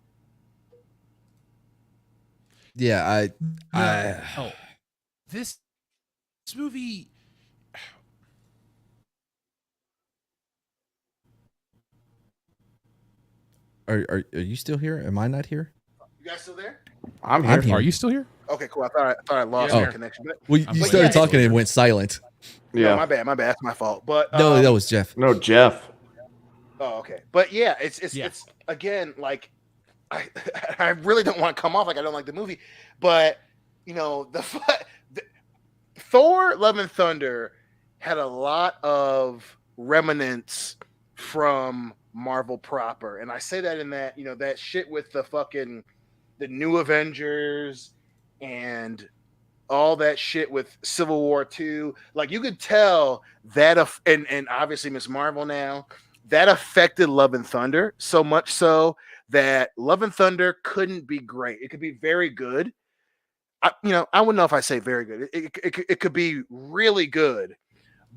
Yeah, This movie. Are you still here? Am I not here? You guys still there? I'm here. Are you still here? Okay, cool. I thought I lost Yeah. my connection. But, Well, you started talking and it went silent. Yeah. No, my bad. That's my fault. But No, that was Jeff. No, Jeff. Oh, okay. But yeah, it's again, like, I really don't want to come off like I don't like the movie, but the Thor: Love and Thunder had a lot of remnants from Marvel proper. And I say that in that, that shit with the new Avengers and all that shit with Civil War 2. Like, you could tell that, and obviously Miss Marvel now, that affected Love and Thunder so much so that Love and Thunder couldn't be great. It could be very good. I wouldn't know if I say very good. It could be really good,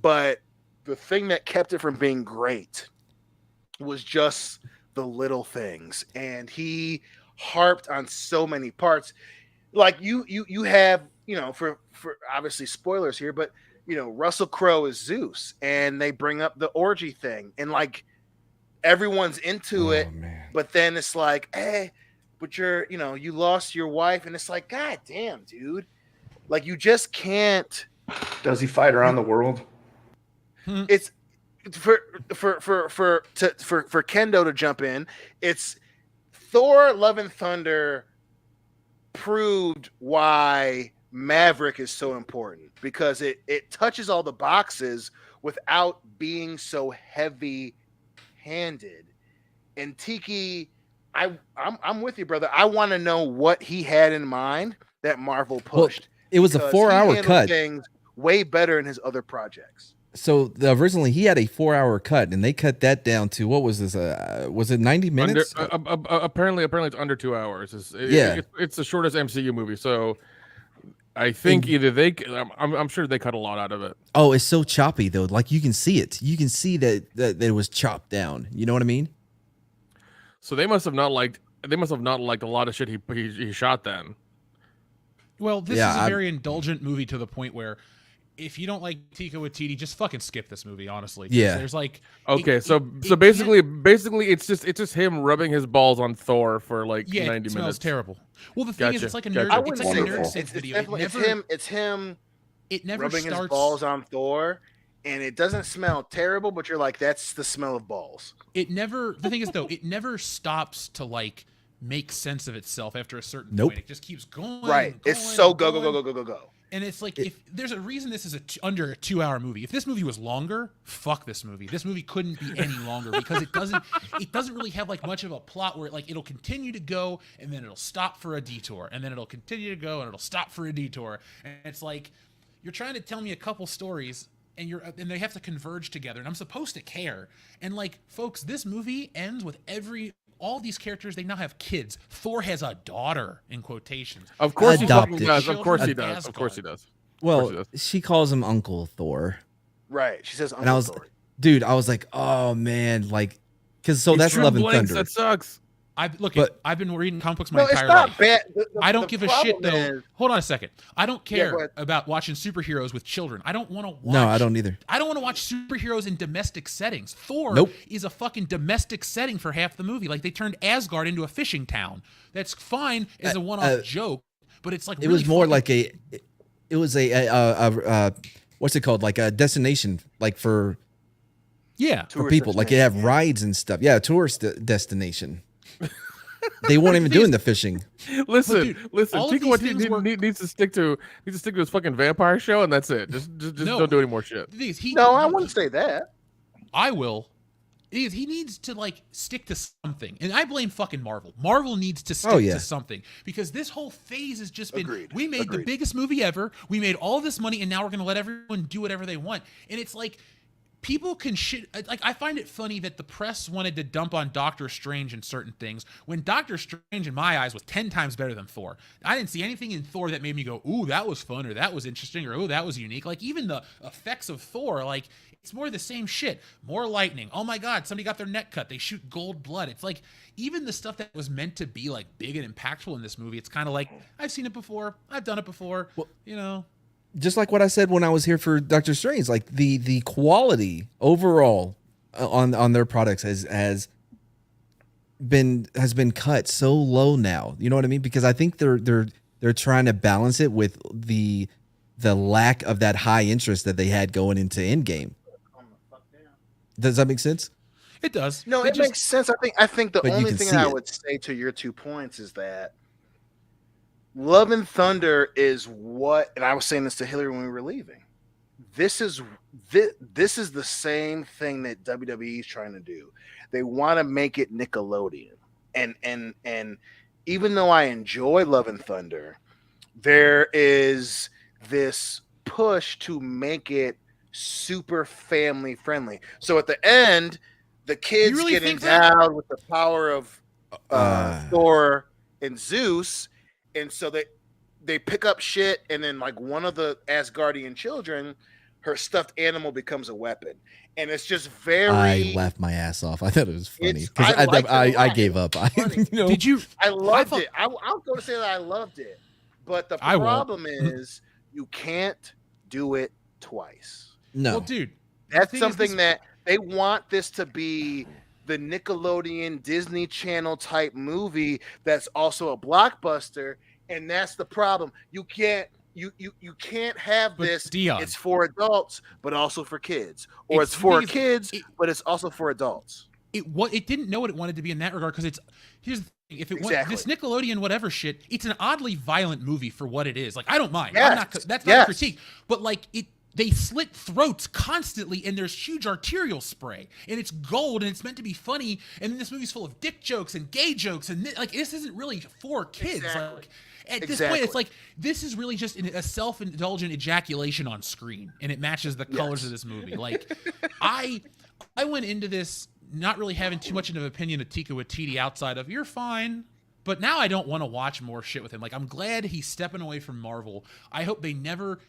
but the thing that kept it from being great was just the little things, and he harped on so many parts. Like you have, for obviously spoilers here, but Russell Crowe is Zeus, and they bring up the orgy thing, and like everyone's into it, man. but then it's like, hey, but you lost your wife, and it's like, God damn, dude, like you just can't. Does he fight around the world? It's for Kendo to jump in. It's Thor: Love and Thunder proved why Maverick is so important, because it touches all the boxes without being so heavy handed. And Tiki, I'm with you, brother. I want to know what he had in mind that Marvel pushed. Well, it was a 4-hour cut. Things way better in his other projects. So originally he had a 4-hour cut, and they cut that down to, what was this? Was it 90 minutes? Apparently it's under 2 hours. It's the shortest MCU movie. So I think either I'm sure they cut a lot out of it. Oh, it's so choppy though. Like you can see it. You can see that it was chopped down. You know what I mean? So they must have not liked a lot of shit he shot then. Well, this is a very indulgent movie to the point where if you don't like Taika Waititi, just fucking skip this movie, honestly. Yeah. There's like so basically it's just him rubbing his balls on Thor for like 90 minutes. It smells terrible. Well, the thing is, it's like a nerd. Gotcha. It's like a nerd video. It's him. It never rubbing starts... his balls on Thor, and it doesn't smell terrible, but you're like, that's the smell of balls. The thing is though, it never stops to like make sense of itself after a certain Nope. point. It just keeps going. Right. And It's going so and go. going. And it's like, if there's a reason this is under a 2-hour movie. If this movie was longer, fuck this movie. This movie couldn't be any longer because it doesn't really have like much of a plot where it'll continue to go and then it'll stop for a detour, and then it'll continue to go and it'll stop for a detour. And it's like, you're trying to tell me a couple stories and they have to converge together, and I'm supposed to care. And like, folks, this movie ends with all these characters, they now have kids. Thor has a daughter, in quotations. Of course Adopted. he does. Of course he does. Of course he does. Well, she calls him Uncle Thor. Right. She says Uncle And I was, Thor. dude, I was like, oh man, like, because that's True Love and Blanks, Thunder. That sucks. I've been reading comic books my No, it's entire not life. bad. I don't give a shit though. is- Hold on a second. I don't Yeah, care go ahead. about watching superheroes with children. I don't want to watch. No, I don't either. I don't want to watch superheroes in domestic settings. Thor Nope. is a fucking domestic setting for half the movie. Like, they turned Asgard into a fishing town. That's fine as a one-off joke, but it's like It really was more fucking- like it was a what's it called? Like a destination, like for for people. Like you have rides and stuff. Yeah, a tourist destination. They weren't even doing the fishing. Listen, all of Taika these things Waititi needs to stick to his fucking vampire show, and that's it. Just don't do any more shit. I wouldn't say that. I will. He needs to like stick to something, and I blame fucking Marvel. Marvel needs to stick to something, because this whole phase has just been. We made the biggest movie ever. We made all this money, and now we're gonna let everyone do whatever they want. And it's like, people can shit. Like, I find it funny that the press wanted to dump on Doctor Strange and certain things when Doctor Strange, in my eyes, was 10 times better than Thor. I didn't see anything in Thor that made me go, ooh, that was fun, or that was interesting, or ooh, that was unique. Like, even the effects of Thor, like, it's more the same shit. More lightning. Oh my God, somebody got their neck cut. They shoot gold blood. It's like, even the stuff that was meant to be like big and impactful in this movie, it's kind of like, I've seen it before. I've done it before. Well, Just like what I said when I was here for Doctor Strange, like the quality overall on their products has been cut so low now. You know what I mean? Because I think they're trying to balance it with the lack of that high interest that they had going into Endgame. Does that make sense? It does. No, it makes sense. I think the But you only can thing see that I it. would say to your 2 points is that Love and Thunder is what, and I was saying this to Hillary when we were leaving. this is the same thing that WWE is trying to do. They want to make it Nickelodeon, and even though I enjoy Love and Thunder, there is this push to make it super family friendly. So at the end, the kids really get think that? endowed with the power of Thor and Zeus, and so they pick up shit, and then like one of the Asgardian children, her stuffed animal becomes a weapon, and it's just very. I laughed my ass off. I thought it was funny It's- because I liked it a I lot. gave up. Did you? I loved thought- it. I'll go to say that I loved it, but the I won't. problem is you can't do it twice. No. Well, dude, That's thing is something this- that they want this to be the Nickelodeon Disney Channel type movie that's also a blockbuster, and that's the problem. You can't have But this. Dion. It's for adults, but also for kids, or it's for the thing is, kids, but it's also for adults. It didn't know what it wanted to be in that regard because it's here's the thing, if it Exactly. this Nickelodeon whatever shit, it's an oddly violent movie for what it is. Like I don't mind. Yes. That's not a critique, but like they slit throats constantly, and there's huge arterial spray, and it's gold, and it's meant to be funny, and then this movie's full of dick jokes and gay jokes, and like this isn't really for kids. Exactly. Like at this point, it's like this is really just a self-indulgent ejaculation on screen, and it matches the colors of this movie. Like I went into this not really having too much of an opinion of Taika Waititi outside of you're fine. But now I don't want to watch more shit with him. Like, I'm glad he's stepping away from Marvel. I hope they never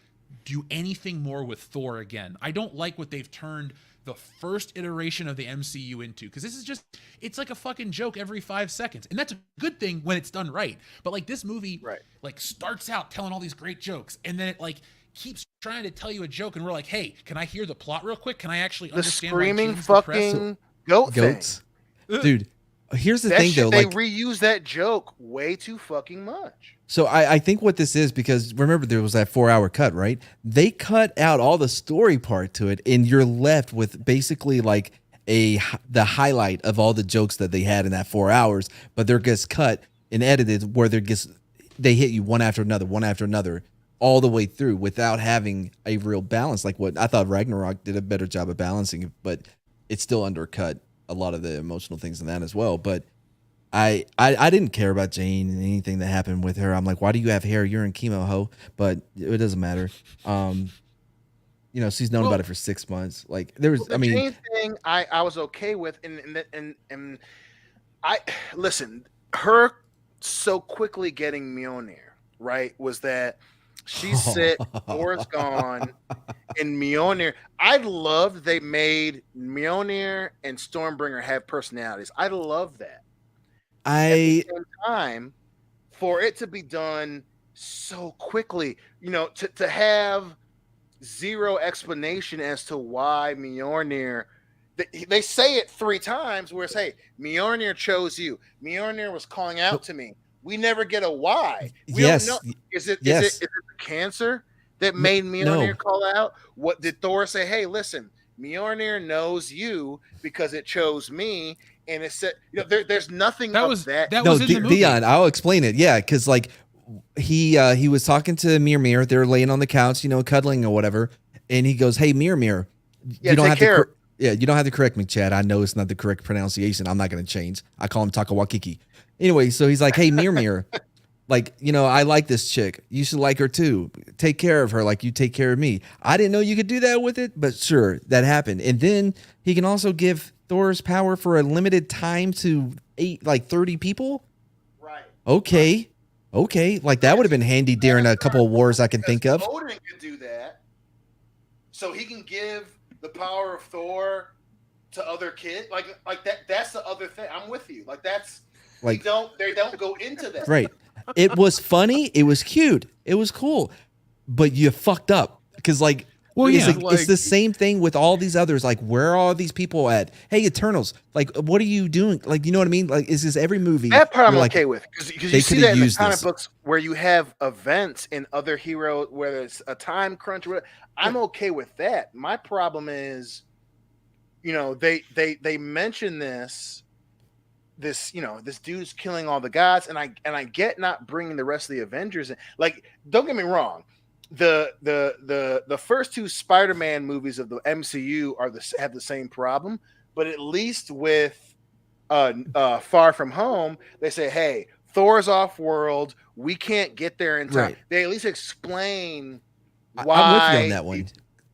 do anything more with Thor again. I don't like what they've turned the first iteration of the MCU into, because this is just, it's like a fucking joke every 5 seconds. And that's a good thing when it's done right. But like this movie, like starts out telling all these great jokes, and then it like keeps trying to tell you a joke, and we're like, hey, can I hear the plot real quick? Can I actually The understand screaming why James depressed? fucking goat Goats. thing. Dude, here's the That thing shit, though. they Like, reuse that joke way too fucking much. so I think what this is, because remember there was that 4-hour cut, right? They cut out all the story part to it, and you're left with basically like the highlight of all the jokes that they had in that 4 hours, but they're just cut and edited where they hit you one after another all the way through without having a real balance. Like what I thought Ragnarok did a better job of balancing it, but it still undercut a lot of the emotional things in that as well. But I didn't care about Jane and anything that happened with her. I'm like, why do you have hair? You're in chemo, ho. But it doesn't matter. You know, she's known about it for 6 months. Like there was, The Jane thing I was okay with, and I listen. Her so quickly getting Mjolnir, right, was that she's sick, Thor's gone, and Mjolnir. I loved they made Mjolnir and Stormbringer have personalities. I love that. At the same time, for it to be done so quickly, you know, to have zero explanation as to why Mjolnir. They say it 3 times where it's, hey, Mjolnir chose you. Mjolnir was calling out to me. We never get a why. We don't know. Is it the cancer that made Mjolnir call out? What did Thor say? Hey, listen, Mjolnir knows you because it chose me. And it said, you know, there's nothing that was that. No, Dion, I'll explain it. Yeah, because like he was talking to Mir. They're laying on the couch, you know, cuddling or whatever, and he goes, "Hey, Mir, you don't have to. You don't have to correct me, Chad. I know it's not the correct pronunciation. I'm not going to change. I call him Takawakiki. Anyway, so he's like, "Hey, Mir, like, you know, I like this chick. You should like her too. Take care of her like you take care of me." I didn't know you could do that with it, but sure, that happened. And then he can also give Thor's power for a limited time to 30 people. Right. Okay. Like that would have been handy during a couple of wars I can think of. Odin could do that, so he can give the power of Thor to other kids. Like that. That's the other thing. I'm with you. Like that's like they don't go into that. Right. It was funny. It was cute. It was cool, but you fucked up because like. Well, it's the same thing with all these others. Like, where are all these people at? Hey, Eternals, like, what are you doing? Like, you know what I mean? Like, is this every movie? That part I'm like, okay with because you see that in the comic books where you have events in other heroes, whether it's a time crunch. I'm okay with that. My problem is, you know, they mention this, you know, this dude's killing all the gods, and I get not bringing the rest of the Avengers in. Like, don't get me wrong. the first two Spider-Man movies of the MCU have the same problem, but at least with Far From Home, they say, hey, Thor's off world, we can't get there in time. Right. They at least explain why. I'm with you on that one.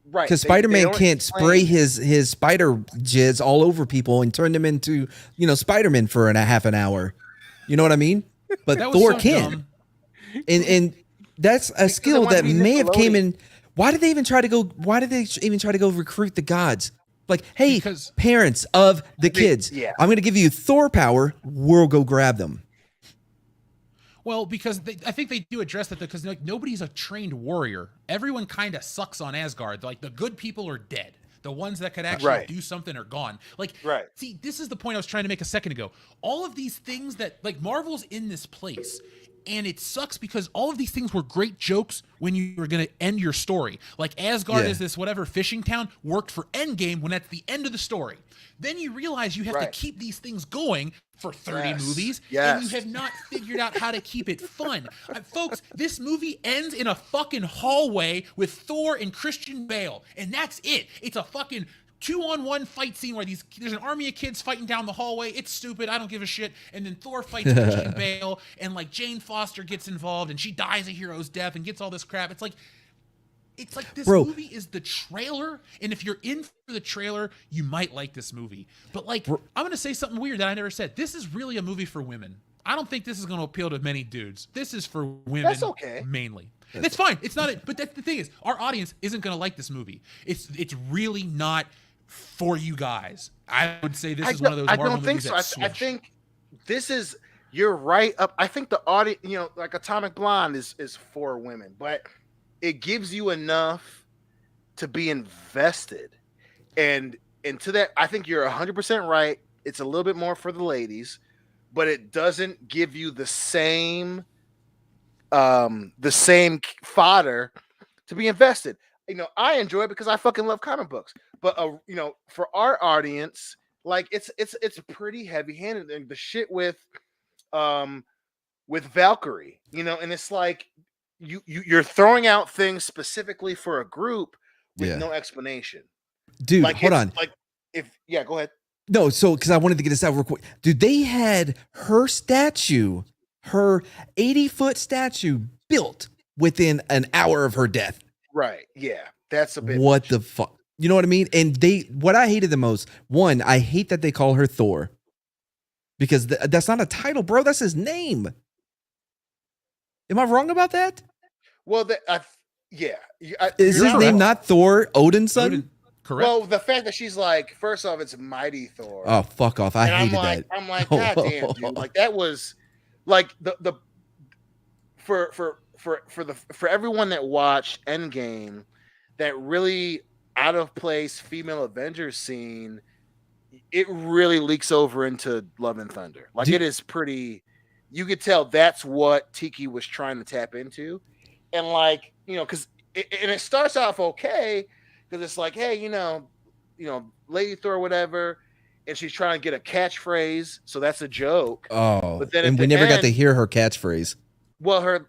Right. Because Spider-Man can't spray his spider jizz all over people and turn them into, Spider-Man for a half an hour. You know what I mean? But Thor can. Dumb. And that's a skill that may have came in. Why did they even try to go recruit the gods? Like, hey, parents of the kids, I'm going to give you Thor power. We'll go grab them. Well, because I think they do address that because nobody's a trained warrior. Everyone kind of sucks on Asgard. Like the good people are dead. The ones that could actually do something are gone. See, this is the point I was trying to make a second ago. All of these things that Marvel's in this place. And it sucks because all of these things were great jokes when you were going to end your story. Like Asgard is this whatever fishing town worked for Endgame when that's the end of the story. Then you realize you have to keep these things going for 30 movies, and you have not figured out how to keep it fun. Folks, this movie ends in a fucking hallway with Thor and Christian Bale, and that's it. It's a fucking 2-on-1 fight scene where there's an army of kids fighting down the hallway. It's stupid. I don't give a shit. And then Thor fights Christian Bale, and Jane Foster gets involved, and she dies a hero's death and gets all this crap. It's like this movie is the trailer, and if you're in for the trailer, you might like this movie. But I'm gonna say something weird that I never said. This is really a movie for women. I don't think this is gonna appeal to many dudes. This is for women. That's okay. Mainly. It's fine. It's not it. But that's the thing is, our audience isn't gonna like this movie. It's really not for you guys. I would say this is one of those Marvel movies that switch. I think this is, you're right up. I think the audience, Atomic Blonde is for women, but it gives you enough to be invested. And to that, I think you're 100% right. It's a little bit more for the ladies, but it doesn't give you the same fodder to be invested. I enjoy it because I fucking love comic books. But for our audience, it's pretty heavy-handed. And the shit with Valkyrie, and it's like you're throwing out things specifically for a group with no explanation. Dude, hold on. Go ahead. No, because I wanted to get this out real quick. Dude, they had her statue, her 80-foot statue built within an hour of her death. Right. Yeah. That's a bit. What the fuck? You know what I mean? And what I hated the most, one, I hate that they call her Thor. Because that's not a title, bro. That's his name. Am I wrong about that? Well, is his name not Thor, Odin's son? Correct. Well, the fact that she's first off, it's Mighty Thor. Oh, fuck off. I hated that. I'm like, God damn, dude. That was for everyone that watched Endgame, that really out of place female Avengers scene, it really leaks over into Love and Thunder. It is pretty. You could tell that's what Tiki was trying to tap into, and because it starts off okay, because it's like, hey, Lady Thor, whatever, and she's trying to get a catchphrase, so that's a joke. Oh, but then we never got to hear her catchphrase. Well,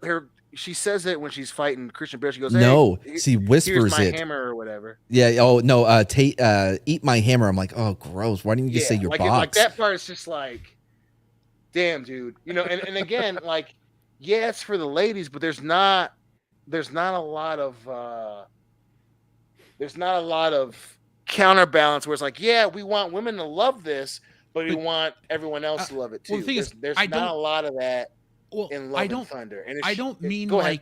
she says it when she's fighting Christian Bale. She goes, hey, no, she whispers here's my it. Hammer or whatever. Yeah. Oh no. Eat my hammer. I'm like, oh, gross. Why didn't you just say your box? That part is just damn, dude. And again, it's for the ladies, but there's not a lot of counterbalance where it's like, yeah, we want women to love this, but we want everyone else to love it too. Well, the thing there's not a lot of that. In Love and Thunder. And I don't mean eye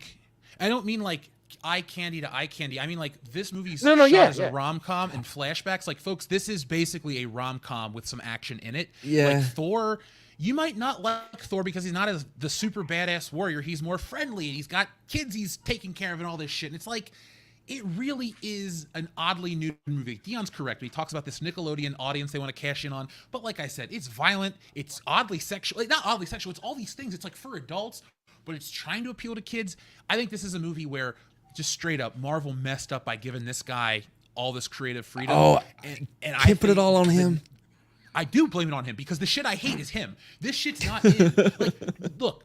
candy to eye candy. I mean this movie's shot as a rom-com and flashbacks. Folks, this is basically a rom-com with some action in it. Yeah. Thor, you might not like Thor because he's not the super badass warrior. He's more friendly. He's got kids he's taking care of and all this shit. And it's it really is an oddly new movie. Dion's correct. He talks about this Nickelodeon audience they want to cash in on. But like I said, it's violent. It's oddly sexual. Not oddly sexual. It's all these things. It's for adults, but it's trying to appeal to kids. I think this is a movie where just straight up Marvel messed up by giving this guy all this creative freedom. Oh, and I can't put it all on him. I do blame it on him because the shit I hate is him. This shit's not him. Look,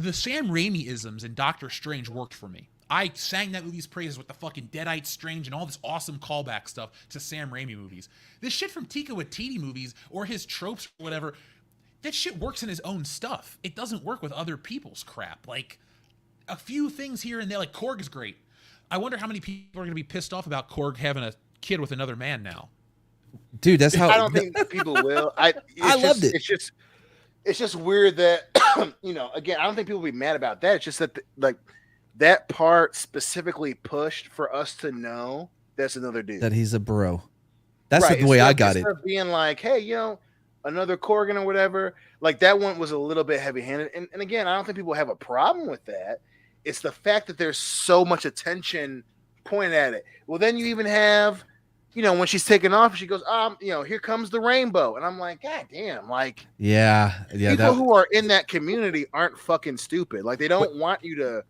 the Sam Raimi isms in Doctor Strange worked for me. I sang that movie's praises with the fucking Deadite Strange and all this awesome callback stuff to Sam Raimi movies. This shit from Taika Waititi movies or his tropes or whatever, that shit works in his own stuff. It doesn't work with other people's crap. Like, a few things here and there, like Korg is great. I wonder how many people are going to be pissed off about Korg having a kid with another man now. Dude, that's how I don't think people will. I loved it. It's just weird that again, I don't think people will be mad about that. It's just that that part specifically pushed for us to know that's another dude. that he's a bro. That's Right, the way I instead got it. of being like, hey, another Corgan or whatever. Like that one was a little bit heavy-handed. And again, I don't think people have a problem with that. It's the fact that there's so much attention pointed at it. Well, then you even have, when she's taking off, she goes, here comes the rainbow. And I'm like, God damn, like Yeah. people who are in that community aren't fucking stupid. Like they don't want you to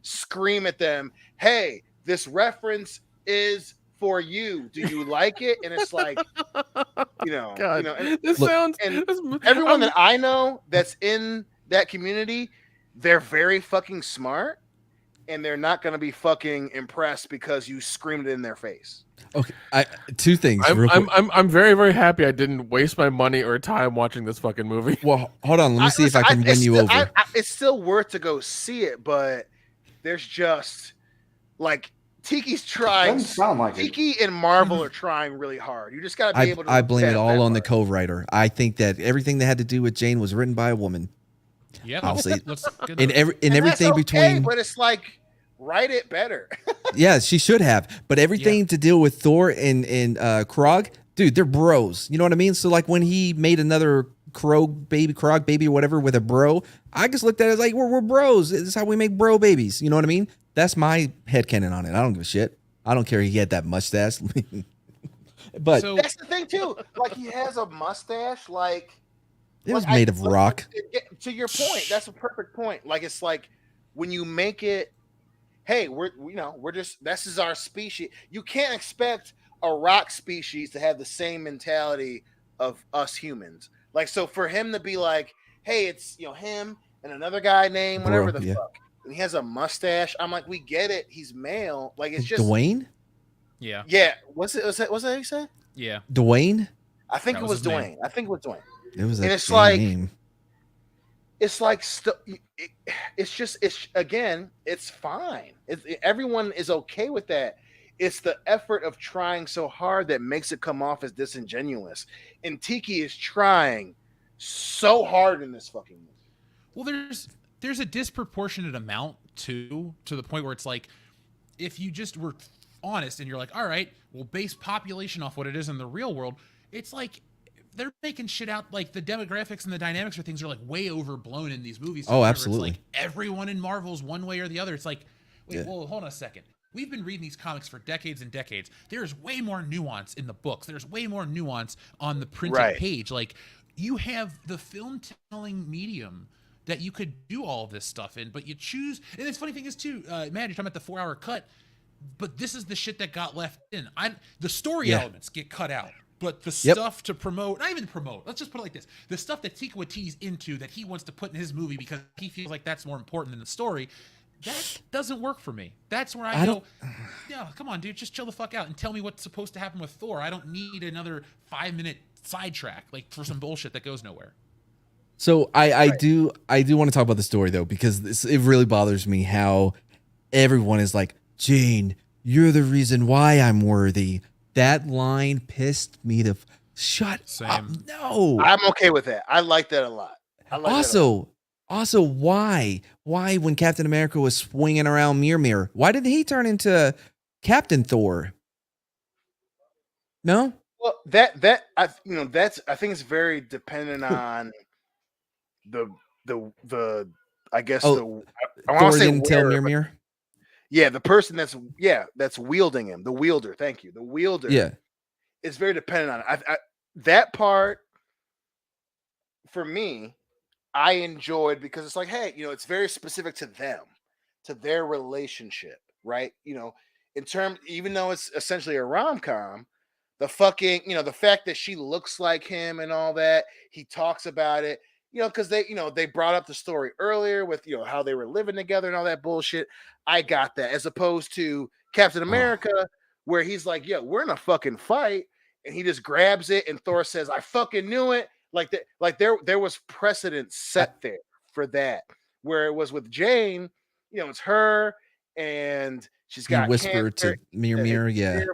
scream at them, hey, this reference is for you. Do you like it? And it's like, God, and, this look, sounds. and everyone that I know that's in that community, they're very fucking smart, and they're not going to be fucking impressed because you screamed it in their face. Okay, two things. I'm very, very happy I didn't waste my money or time watching this fucking movie. Well, hold on. Let me see if I can win you over. It's still worth to go see it, but there's just like Tiki's trying. Doesn't sound like Tiki and Marvel are trying really hard. You just got to be able to. I blame it all on the co-writer. I think that everything that had to do with Jane was written by a woman. Yeah, honestly, in everything between. But it's like, write it better. Yeah, she should have. But everything to deal with Thor and Krog, dude, they're bros. You know what I mean? So like when he made another Krog baby or whatever with a bro, I just looked at it as like we're bros. This is how we make bro babies. You know what I mean? That's my headcanon on it. I don't give a shit. I don't care. He had that mustache. But that's the thing too. Like he has a mustache. Like it was made of rock. To your point, that's a perfect point. Like it's like when you make it. Hey, we're just this is our species. You can't expect a rock species to have the same mentality of us humans. Like so, for him to be like, hey, it's him and another guy named whatever the fuck, and he has a mustache. I'm like, we get it. He's male. Like it's just Dwayne. Yeah. Was that how you said? Yeah. Dwayne. I think it was Dwayne. It was. And it's like. Name. It's like it's fine. Everyone is okay with that. It's the effort of trying so hard that makes it come off as disingenuous. And Tiki is trying so hard in this fucking movie. Well, there's a disproportionate amount to the point where it's like, if you just were honest and you're like, all right, we'll base population off what it is in the real world. It's like. They're making shit out like the demographics and the dynamics of things are like way overblown in these movies. Oh, absolutely. It's like everyone in Marvel's one way or the other. It's like, wait, well, hold on a second. We've been reading these comics for decades and decades. There's way more nuance in the books. There's way more nuance on the printed page. Like you have the film telling medium that you could do all of this stuff in, but you choose. And the funny thing is too, man, you're talking about the 4-hour cut, but this is the shit that got left in. The story elements get cut out. But the stuff to promote, not even promote, let's just put it like this. The stuff that Taika Waititi's into that he wants to put in his movie because he feels like that's more important than the story, that doesn't work for me. That's where I go, yeah, come on, dude, just chill the fuck out and tell me what's supposed to happen with Thor. I don't need another 5-minute sidetrack like for some bullshit that goes nowhere. So I do want to talk about the story though, because it really bothers me how everyone is like, Jane, you're the reason why I'm worthy. That line pissed me to shut up. No, I'm okay with that. I like that a lot. Also, why when Captain America was swinging around Mjolnir, why did he turn into Captain Thor? No. Well, I think it's very dependent on the I guess I want Thor to say didn't tell Mjolnir. Yeah, the person that's wielding him, the wielder. Thank you, the wielder. Yeah, it's very dependent on it. That part for me, I enjoyed because it's like, hey, it's very specific to them, to their relationship, right? In terms, even though it's essentially a rom-com, the fucking, the fact that she looks like him and all that, he talks about it. because they brought up the story earlier with how they were living together and all that bullshit. I got that, as opposed to Captain America, where he's like, "Yeah, we're in a fucking fight," and he just grabs it, and Thor says, "I fucking knew it." Like that, there was precedent set there for that. Where it was with Jane, it's her, and she's got whisper cancer, to mirror, yeah.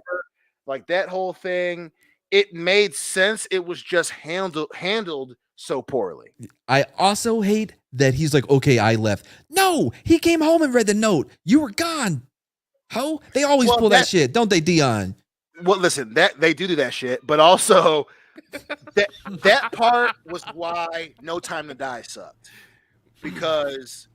like that whole thing. It made sense. It was just handled so poorly. I also hate that he's like, okay, I left. No, he came home and read the note. You were gone. Ho? They always pull that shit, don't they, Dion? Well, listen, that they do that shit, but also that part was why No Time to Die sucked, because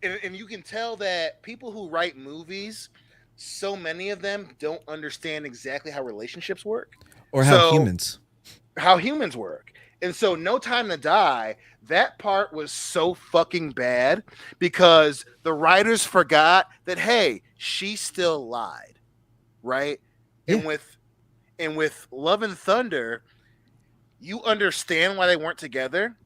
and you can tell that people who write movies, so many of them don't understand exactly how relationships work or how humans work. And so No Time to Die, that part was so fucking bad because the writers forgot that, hey, she still lied, right? Yeah. And with Love and Thunder, you understand why they weren't together,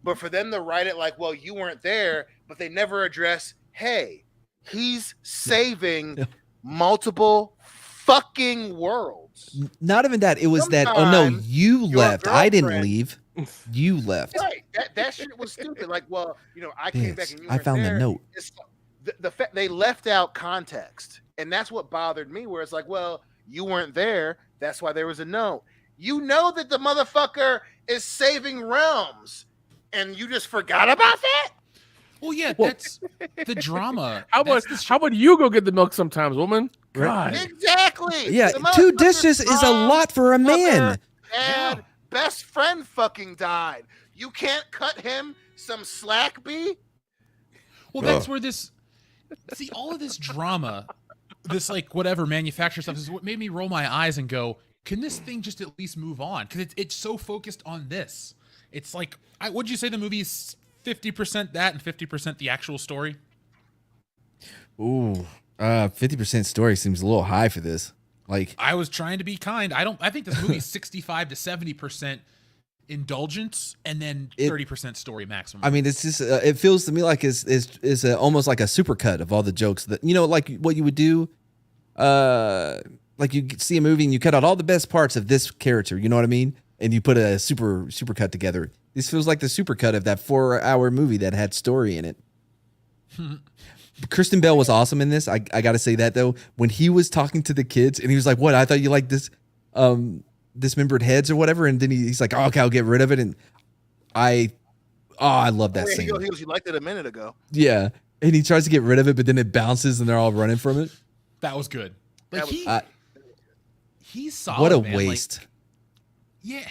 but for them to write it like, well, you weren't there, but they never address, hey, he's saving multiple fucking worlds. Not even that. It was Sometimes that, oh no, you left. I didn't leave. You left. Right. That shit was stupid. Like, well, I came back and you I found there. the note. It's the fact they left out context. And that's what bothered me, where it's like, well, you weren't there. That's why there was a note. You know that the motherfucker is saving realms, and you just forgot about that? Well, yeah, that's the drama. How about you go get the milk sometimes, woman? Right. Exactly. Yeah, 2 dishes is a lot for a man. And best friend fucking died. You can't cut him some slack, B? Well, that's where all of this drama, this like whatever manufacturer stuff is what made me roll my eyes and go, can this thing just at least move on? Because it's so focused on this. It's like, would you say the movie is 50% that and 50% the actual story? Ooh, 50% story seems a little high for this. Like, I was trying to be kind. I think this movie is 65 to 70% indulgence and then 30% story maximum. I mean, it's just it feels to me like it's almost like a supercut of all the jokes that like what you would do. Like you see a movie and you cut out all the best parts of this character. You know what I mean? And you put a supercut together. This feels like the supercut of that 4-hour movie that had story in it. Kristen Bell was awesome in this. I got to say that though, when he was talking to the kids and he was like, "What? I thought you liked this, dismembered heads or whatever." And then he's like, "Oh, okay, I'll get rid of it." And I love that scene. He goes, "You liked it a minute ago." Yeah, and he tries to get rid of it, but then it bounces and they're all running from it. That was good. Like he's solid. What a man. waste. Like, yeah.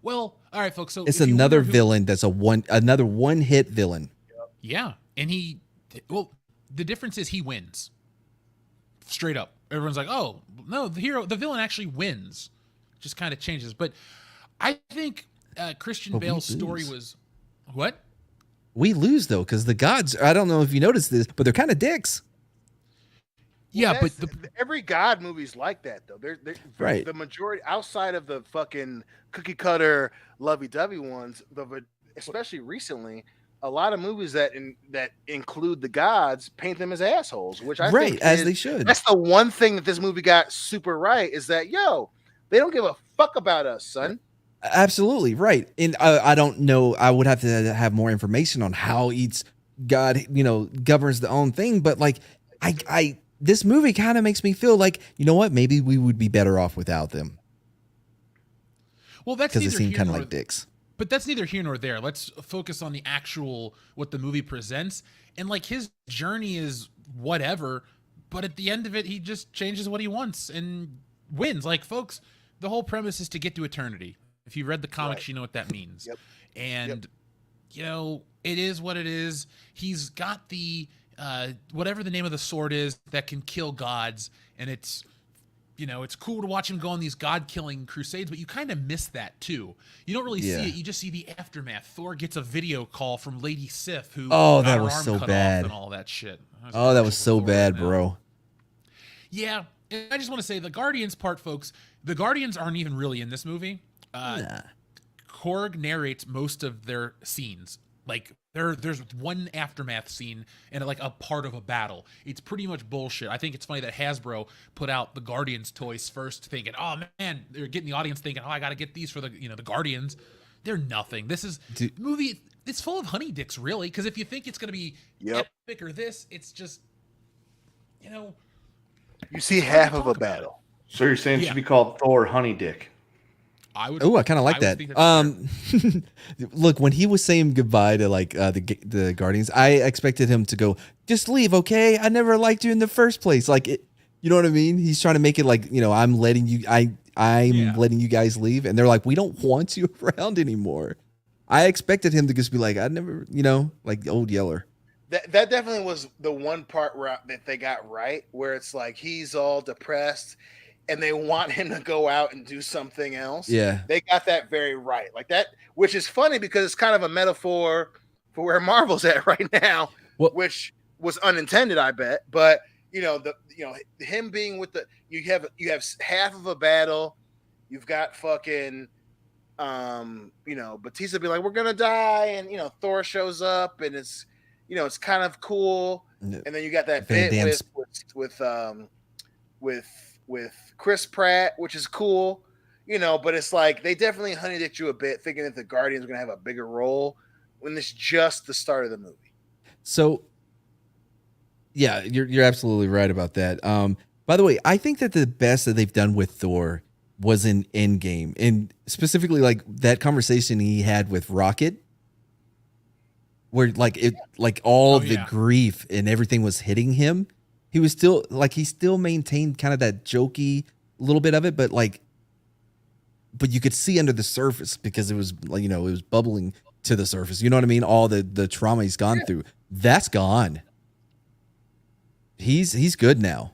Well, all right, folks. So it's another villain that's another one-hit villain. Yeah, and the difference is he wins. Straight up. Everyone's like, "Oh, no, the villain actually wins." Just kind of changes. But I think Christian Bale's story was what? We lose though cuz the gods, I don't know if you noticed this, but they're kind of dicks. Yeah, but every God movie's like that though. They're right. The majority outside of the fucking cookie cutter lovey-dovey ones, especially recently, a lot of movies that include the gods paint them as assholes, which I think as they should. That's the one thing that this movie got super right, is that they don't give a fuck about us, son. Absolutely right. And I don't know. I would have to have more information on how each god governs their own thing, but like this movie kind of makes me feel like, you know what? Maybe we would be better off without them. Well, that's because they seem kind of like dicks. But that's neither here nor there. Let's focus on the actual what the movie presents, and like his journey is whatever. But at the end of it, he just changes what he wants and wins. Like, folks, the whole premise is to get to eternity. If you read the comics, you know what that means. Yep. And it is what it is. He's got the whatever the name of the sword is that can kill gods, and it's cool to watch him go on these god-killing crusades, but you kind of miss that too. You don't really see it. You just see the aftermath. Thor gets a video call from Lady Sif, who got that her was arm so cut bad off and all that shit. That was so bad, bro. Yeah, and I just want to say the Guardians part, folks. The Guardians aren't even really in this movie. Nah. Korg narrates most of their scenes. Like there's one aftermath scene and like a part of a battle. It's pretty much bullshit. I think it's funny that Hasbro put out the Guardians toys first, thinking, oh man, they're getting the audience thinking, oh, I got to get these for the the Guardians. They're nothing. This is movie. It's full of honey dicks, really. Because if you think it's gonna be epic or this, it's just you see half of a battle. So you're saying it should be called Thor Honey Dick? Oh, I kind of like that. Look, when he was saying goodbye to like the Guardians, I expected him to go, "Just leave, okay? I never liked you in the first place." Like, you know what I mean? He's trying to make it like, I'm letting you, I'm letting you guys leave, and they're like, "We don't want you around anymore." I expected him to just be like, "I never," like the old Yeller. That definitely was the one part that they got right, where it's like he's all depressed. And they want him to go out and do something else. Yeah. They got that very right. Like that, which is funny because it's kind of a metaphor for where Marvel's at right now, which was unintended, I bet. But him being with you have half of a battle, you've got fucking Batista be like, we're gonna die, and Thor shows up and it's it's kind of cool. And then you got that bit with Chris Pratt, which is cool, but it's like they definitely honeydicked you a bit, thinking that the Guardians are going to have a bigger role when it's just the start of the movie. So, yeah, you're absolutely right about that. By the way, I think that the best that they've done with Thor was in Endgame, and specifically like that conversation he had with Rocket, where like all the grief and everything was hitting him. He was still he still maintained kind of that jokey little bit of it, but you could see under the surface because it was like, it was bubbling to the surface. You know what I mean? All the trauma he's gone through, that's gone. He's good now.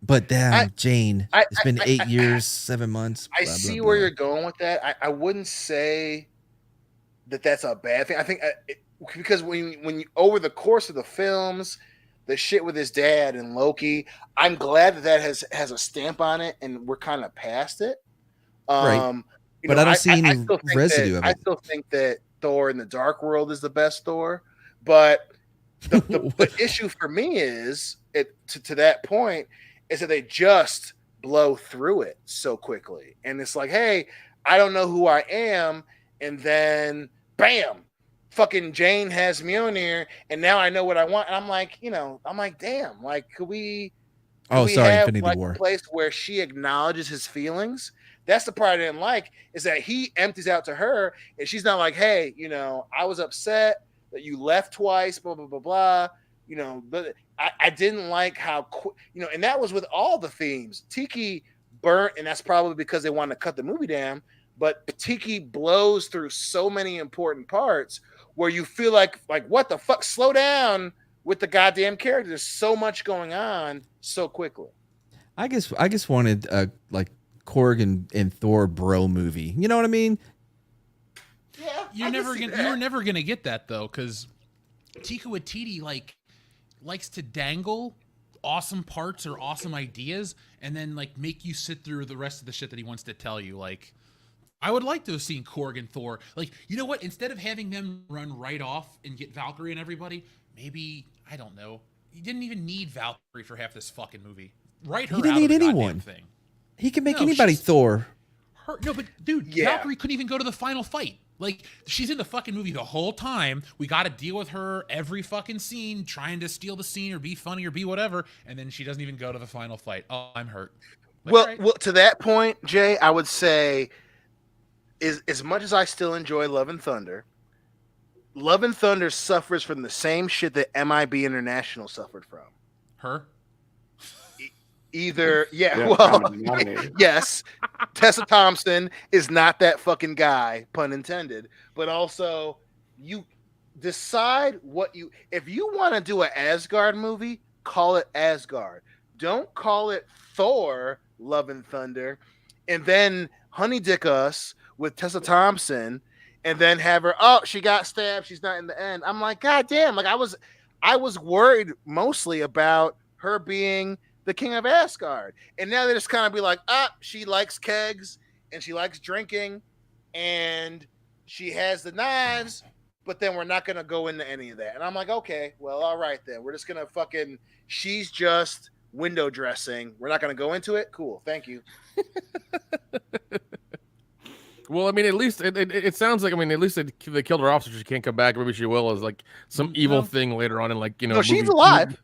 But damn, Jane, it's been 8 years, 7 months. I see where you're going with that. I wouldn't say that that's a bad thing. I think because when you over the course of the films, the shit with his dad and Loki, I'm glad that has a stamp on it, and we're kind of past it. Right. But I don't see any residue of it. I still think that Thor in the Dark World is the best Thor, but the issue for me is to that point is that they just blow through it so quickly, and it's like, hey, I don't know who I am, and then bam. Fucking Jane has Mjolnir, and now I know what I want. And I'm like, damn, like, could we have Infinity like War. a place where she acknowledges his feelings? That's the part I didn't like, is that he empties out to her, and she's not like, hey, I was upset that you left twice, blah, blah, blah, blah. But I didn't like how quick, and that was with all the themes. Tiki burnt, and that's probably because they wanted to cut the movie down, but Tiki blows through so many important parts where you feel like what the fuck? Slow down with the goddamn character. There's so much going on so quickly. I just wanted like Korg and Thor bro movie. You know what I mean? Yeah, you're never gonna get that though, because Taika Waititi likes to dangle awesome parts or awesome ideas and then make you sit through the rest of the shit that he wants to tell you. I would like to have seen Korg and Thor. You know what? Instead of having them run right off and get Valkyrie and everybody, maybe, I don't know. You didn't even need Valkyrie for half this fucking movie. Write her He didn't out need of the anyone. goddamn thing. He can make anybody Thor. No, but dude, Valkyrie couldn't even go to the final fight. She's in the fucking movie the whole time. We got to deal with her every fucking scene, trying to steal the scene or be funny or be whatever, and then she doesn't even go to the final fight. Oh, I'm hurt. Well, to that point, Jay, I would say, as much as I still enjoy Love and Thunder suffers from the same shit that MIB International suffered from. Her? Yes. Tessa Thompson is not that fucking guy, pun intended. But also, you decide if you want to do an Asgard movie, call it Asgard. Don't call it Thor, Love and Thunder, and then honeydick us with Tessa Thompson, and then have her, she got stabbed, she's not in the end. I'm like, God damn, I was worried mostly about her being the king of Asgard. And now they just kind of be like, she likes kegs and she likes drinking and she has the knives, but then we're not gonna go into any of that. And I'm like, okay, well, all right then. We're just gonna fucking. She's just window dressing. We're not gonna go into it. Cool, thank you. Well, I mean, at least it sounds like, I mean, at least they killed her off, so she can't come back. Maybe she will as like some evil thing later on in like No, she's alive.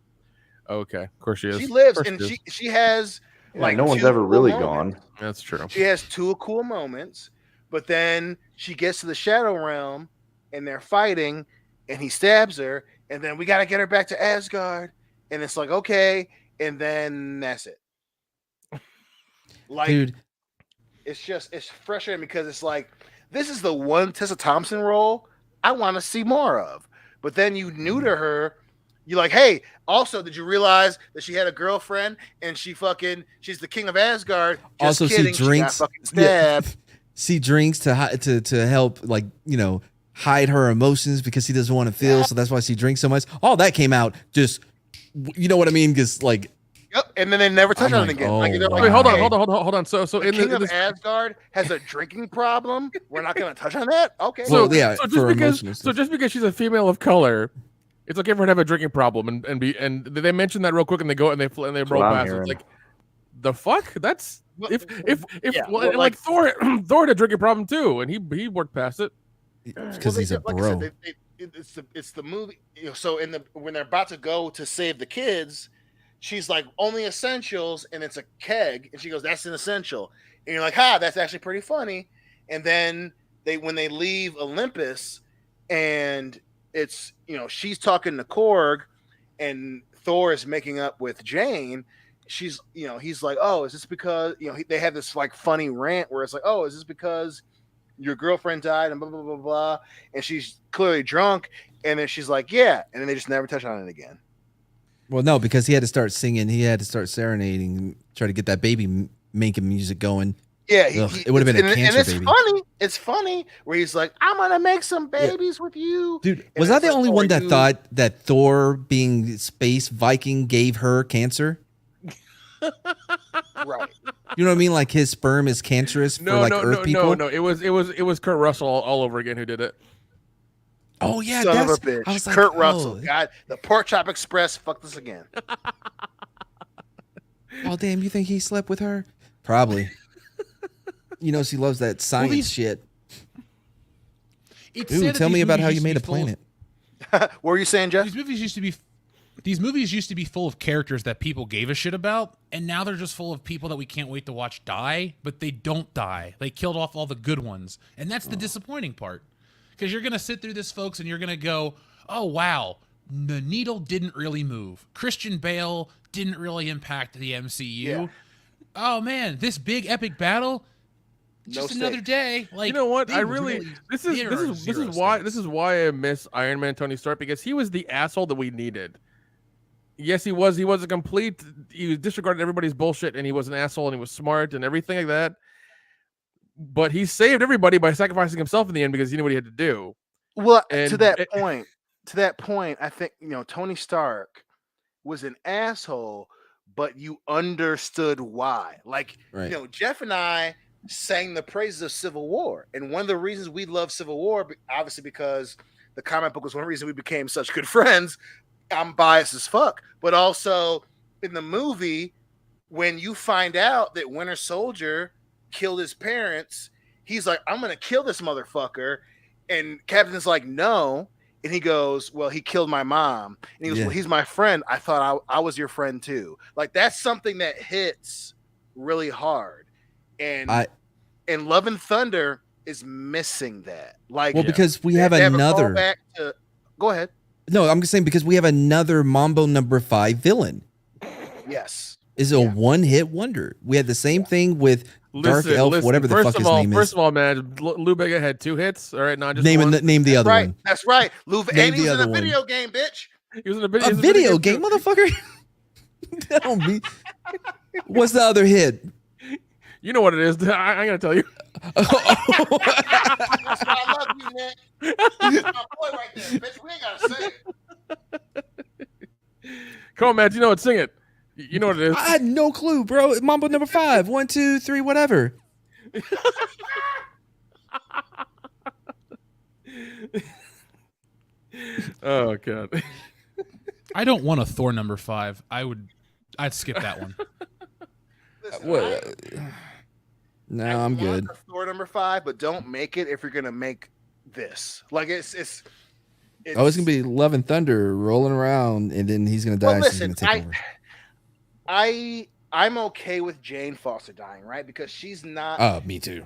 Okay, of course she is. She lives, and she has like no one's 2 ever cool really moments. gone. That's true. She has 2 cool moments, but then she gets to the Shadow Realm, and they're fighting, and he stabs her, and then we got to get her back to Asgard, and it's like, okay, and then that's it. Like, Dude, it's frustrating because it's like, this is the one Tessa Thompson role I want to see more of, but then you neuter her. You're like, hey, also, did you realize that she had a girlfriend and she's the king of Asgard? Just also kidding, see drinks. she got fucking stabbed. See drinks to help, like, hide her emotions because he doesn't want to feel. So that's why she drinks so much. All that came out just, you know what I mean? Because like, yep. And then they never touch on it again. Oh, Like, they're like, Wait, hold hey, on. So the king of Asgard has a drinking problem. We're not going to touch on that. Okay. Well, yeah, so just because she's a female of color, it's okay for her to have a drinking problem and they mention that real quick and they go and they roll past it. It's like, the fuck? That's like Thor had a drinking problem too, and he worked past it because he's a bro. It's the movie. So when they're about to go to save the kids, she's like, only essentials, and it's a keg, and she goes, that's an essential, and you're like, that's actually pretty funny. And then when they leave Olympus, and it's, she's talking to Korg, and Thor is making up with Jane. She's, he's like, oh, is this because, they have this like funny rant where it's like, oh, is this because your girlfriend died and blah, blah, blah, blah. And she's clearly drunk. And then she's like, yeah. And then they just never touch on it again. Well, no, because he had to start singing. He had to start serenading, try to get that baby making music going. Yeah. It would have been a cancer baby. It's funny where he's like, I'm going to make some babies with you. Dude, was I the only one that thought that Thor being space Viking gave her cancer? Right. You know what I mean? Like his sperm is cancerous for Earth people. No. It was Kurt Russell all over again who did it. Oh yeah, son of a bitch. Like, Kurt Russell. God, the Pork Chop Express fucked us again. Oh damn, you think he slept with her? Probably. She loves that science shit. Dude, tell me about how you made a planet. What were you saying, Jeff? These movies used to be full of characters that people gave a shit about, and now they're just full of people that we can't wait to watch die, but they don't die. They killed off all the good ones, and that's the disappointing part. Because you're going to sit through this, folks, and you're going to go, oh, wow, the needle didn't really move. Christian Bale didn't really impact the MCU. Yeah. Oh, man, this big epic battle, just another day. Like, you know what? there This are is why I miss Iron Man Tony Stark, because he was the asshole that we needed. Yes, he was a complete, he disregarded everybody's bullshit, and he was an asshole, and he was smart and everything like that. But he saved everybody by sacrificing himself in the end because he knew what he had to do. Well, to that point, I think, Tony Stark was an asshole, but you understood why. Like, right. Jeff and I sang the praises of Civil War. And one of the reasons we love Civil War, obviously because the comic book was one reason we became such good friends. I'm biased as fuck. But also in the movie, when you find out that Winter Soldier killed his parents, he's like, I'm going to kill this motherfucker. And Captain's like, no. And he goes, well, he killed my mom. And he goes, well, he's my friend. I thought I was your friend too. Like, that's something that hits really hard. And Love and Thunder is missing that. Like, well, because we have another. Go ahead. No, I'm just saying because we have another Mambo number 5 villain. Yes. Is a one-hit wonder. We had the same thing with Dark Elf, whatever the fuck his name is. First of all, man, Lou Bega had 2 hits. All right, not just name the other right. one. That's right. Lou, and he was in a video game, bitch. He was in a video game, motherfucker. Tell me. What's the other hit? You know what it is. I'm gonna tell you. That's why I love you, Nick. That's my boy right there, bitch. We ain't gotta say it. Come on, man. You know what? Sing it. You know what it is. I had no clue, bro. Mambo number 5. 1, 2, 3, whatever. Oh god. I don't want a Thor number 5. I'd skip that one. Listen, What? No, I I'm want good. a Thor number 5, but don't make it if you're gonna make this. Like it's Oh, it's gonna be Love and Thunder rolling around, and then he's gonna die. Well, and she's listen, gonna take over. I'm okay with Jane Foster dying, right? Because she's not Oh, me too.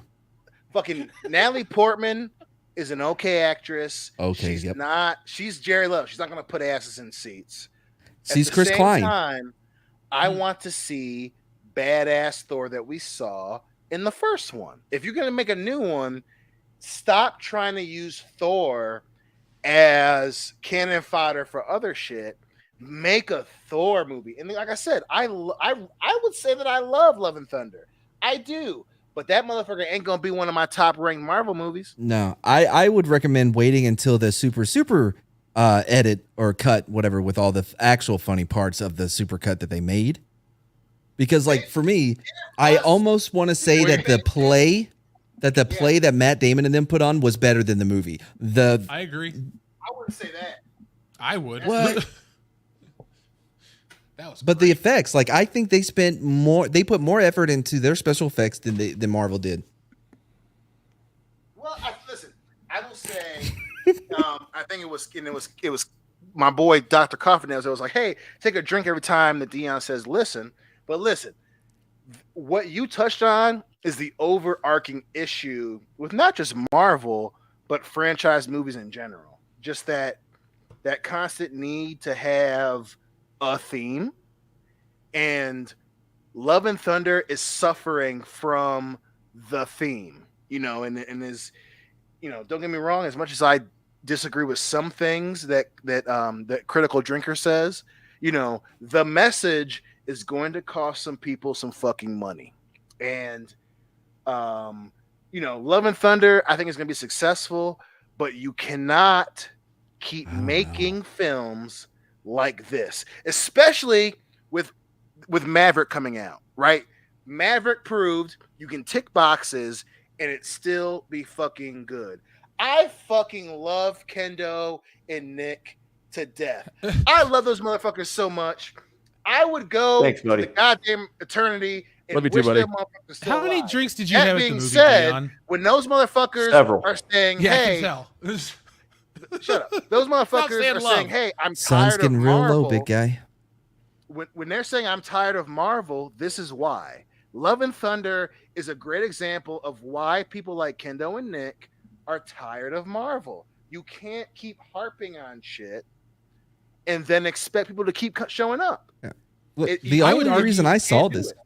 fucking Natalie Portman is an okay actress. Okay, she's yep. not. She's Jerry Love. She's not gonna put asses in seats. She's At the Chris same Klein. time, I want to see badass Thor that we saw in the first one. If you're gonna make a new one, stop trying to use Thor as cannon fodder for other shit. Make a Thor movie. And like I said, I would say that I love Love and Thunder. I do. But that motherfucker ain't gonna be one of my top ranked Marvel movies. No, I would recommend waiting until the super edit or cut, whatever, with all the actual funny parts of the super cut that they made. Because like for me, I almost want to say that the play that Matt Damon and them put on was better than the movie. I agree. I wouldn't say that. I would. What? That was But the effects, like I think they put more effort into their special effects than Marvel did. Well, listen, I will say, I think it was my boy Dr. Coffin that was like, hey, take a drink every time that Dion says listen. But listen, what you touched on is the overarching issue with not just Marvel, but franchise movies in general. Just that constant need to have a theme, and Love and Thunder is suffering from the theme, and is, don't get me wrong, as much as I disagree with some things that Critical Drinker says, the message is going to cost some people some fucking money. And Love and Thunder, I think, is going to be successful, but you cannot keep making films like this, especially with Maverick coming out, right? Maverick proved you can tick boxes and it still be fucking good. I fucking love Kendo and Nick to death. I love those motherfuckers so much. I would go Thanks, buddy. to the goddamn eternity and Love you too, wish buddy. them motherfuckers still How many alive. drinks did you That have at the being movie, said, Dion? when those motherfuckers Several. are saying, Yeah, I hey, can tell. shut up. Those motherfuckers saying are love. saying, hey, I'm Sun's tired of getting real Marvel. low, big guy. When they're saying I'm tired of Marvel, this is why. Love and Thunder is a great example of why people like Kendo and Nick are tired of Marvel. You can't keep harping on shit and then expect people to keep showing up. Yeah. Look, It- the I would only argue reason you I saw can't do this. it.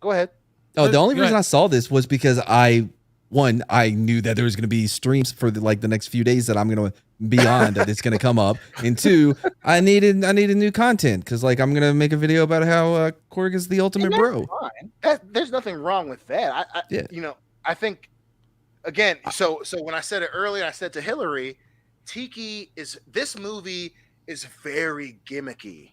Go ahead. Oh, the only Go reason ahead. I saw this was because I knew that there was going to be streams for the next few days that I'm going to be on, that it's going to come up. And two, I needed new content because I'm going to make a video about how Korg is the ultimate And bro. that's fine. There's nothing wrong with that. Yeah. I think, again, so when I said it earlier, I said to Hillary, this movie is very gimmicky.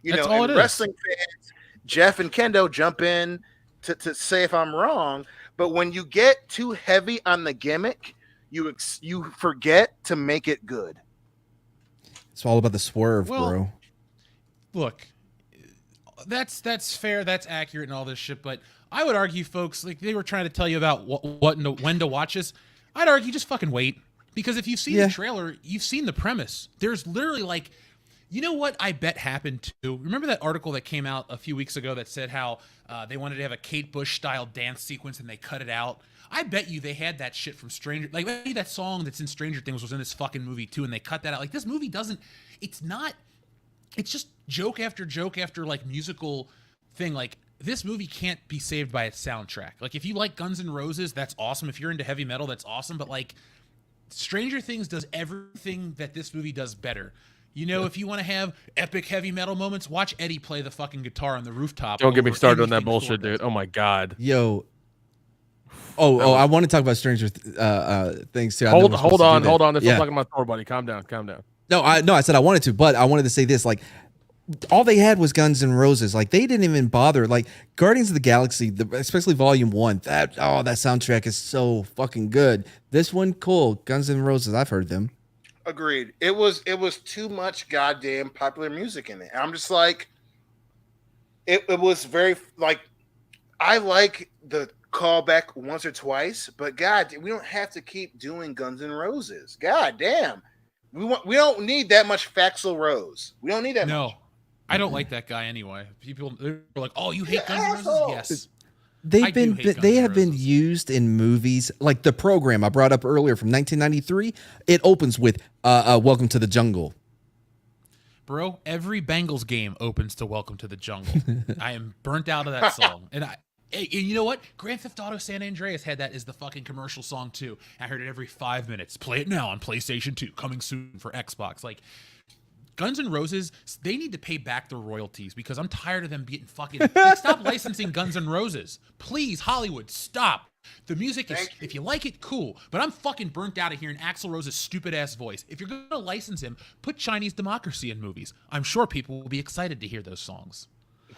That's all and it is. wrestling fans, Jeff and Kendo jump in to say if I'm wrong, but when you get too heavy on the gimmick, you forget to make it good. It's all about the swerve, Well, bro. Look, that's fair, that's accurate, and all this shit. But I would argue, folks, like they were trying to tell you about when to watch this. I'd argue just fucking wait, because if you've seen the trailer, you've seen the premise. There's literally you know what I bet happened too? Remember that article that came out a few weeks ago that said how they wanted to have a Kate Bush style dance sequence and they cut it out? I bet you they had that shit from Stranger, maybe that song that's in Stranger Things was in this fucking movie too, and they cut that out. Like, this movie doesn't, it's just joke after musical thing. Like, this movie can't be saved by its soundtrack. Like, if you like Guns N' Roses, that's awesome. If you're into heavy metal, that's awesome. But Stranger Things does everything that this movie does better. If you want to have epic heavy metal moments, watch Eddie play the fucking guitar on the rooftop. Don't get me over started on that anything Thor bullshit, does. dude. Oh my god. Yo. I want to talk about Stranger Things too. I know Hold we're supposed to on. do that. If I'm talking about Thor, buddy, calm down. No, I said I wanted to, but I wanted to say this. All they had was Guns N' Roses. They didn't even bother. Guardians of the Galaxy, especially Volume 1. That soundtrack is so fucking good. This one, cool. Guns N' Roses, I've heard them. Agreed. It was too much goddamn popular music in it. I'm just like, it was very like, I like the callback once or twice, but God, we don't have to keep doing Guns N' Roses. God damn, we don't need that much Faxel Rose. We don't need that much. No, I don't like that guy anyway. People are like, "Oh, you hate Guns N' Roses?" asshole. Yes. They've I do hate Guns they N' have been Roses. used in movies like The Program I brought up earlier from 1993. It opens with Welcome to the Jungle. Bro, every Bengals game opens to "Welcome to the Jungle." I am burnt out of that song, and you know what? Grand Theft Auto San Andreas had that as the fucking commercial song too. I heard it every 5 minutes. Play it now on PlayStation 2, coming soon for Xbox. Like, Guns N' Roses, they need to pay back their royalties because I'm tired of them getting fucking. Like, stop licensing Guns N' Roses, please, Hollywood. Stop. The music is, if you like it, cool. But I'm fucking burnt out of hearing Axl Rose's stupid ass voice. If you're gonna license him, put Chinese Democracy in movies. I'm sure people will be excited to hear those songs.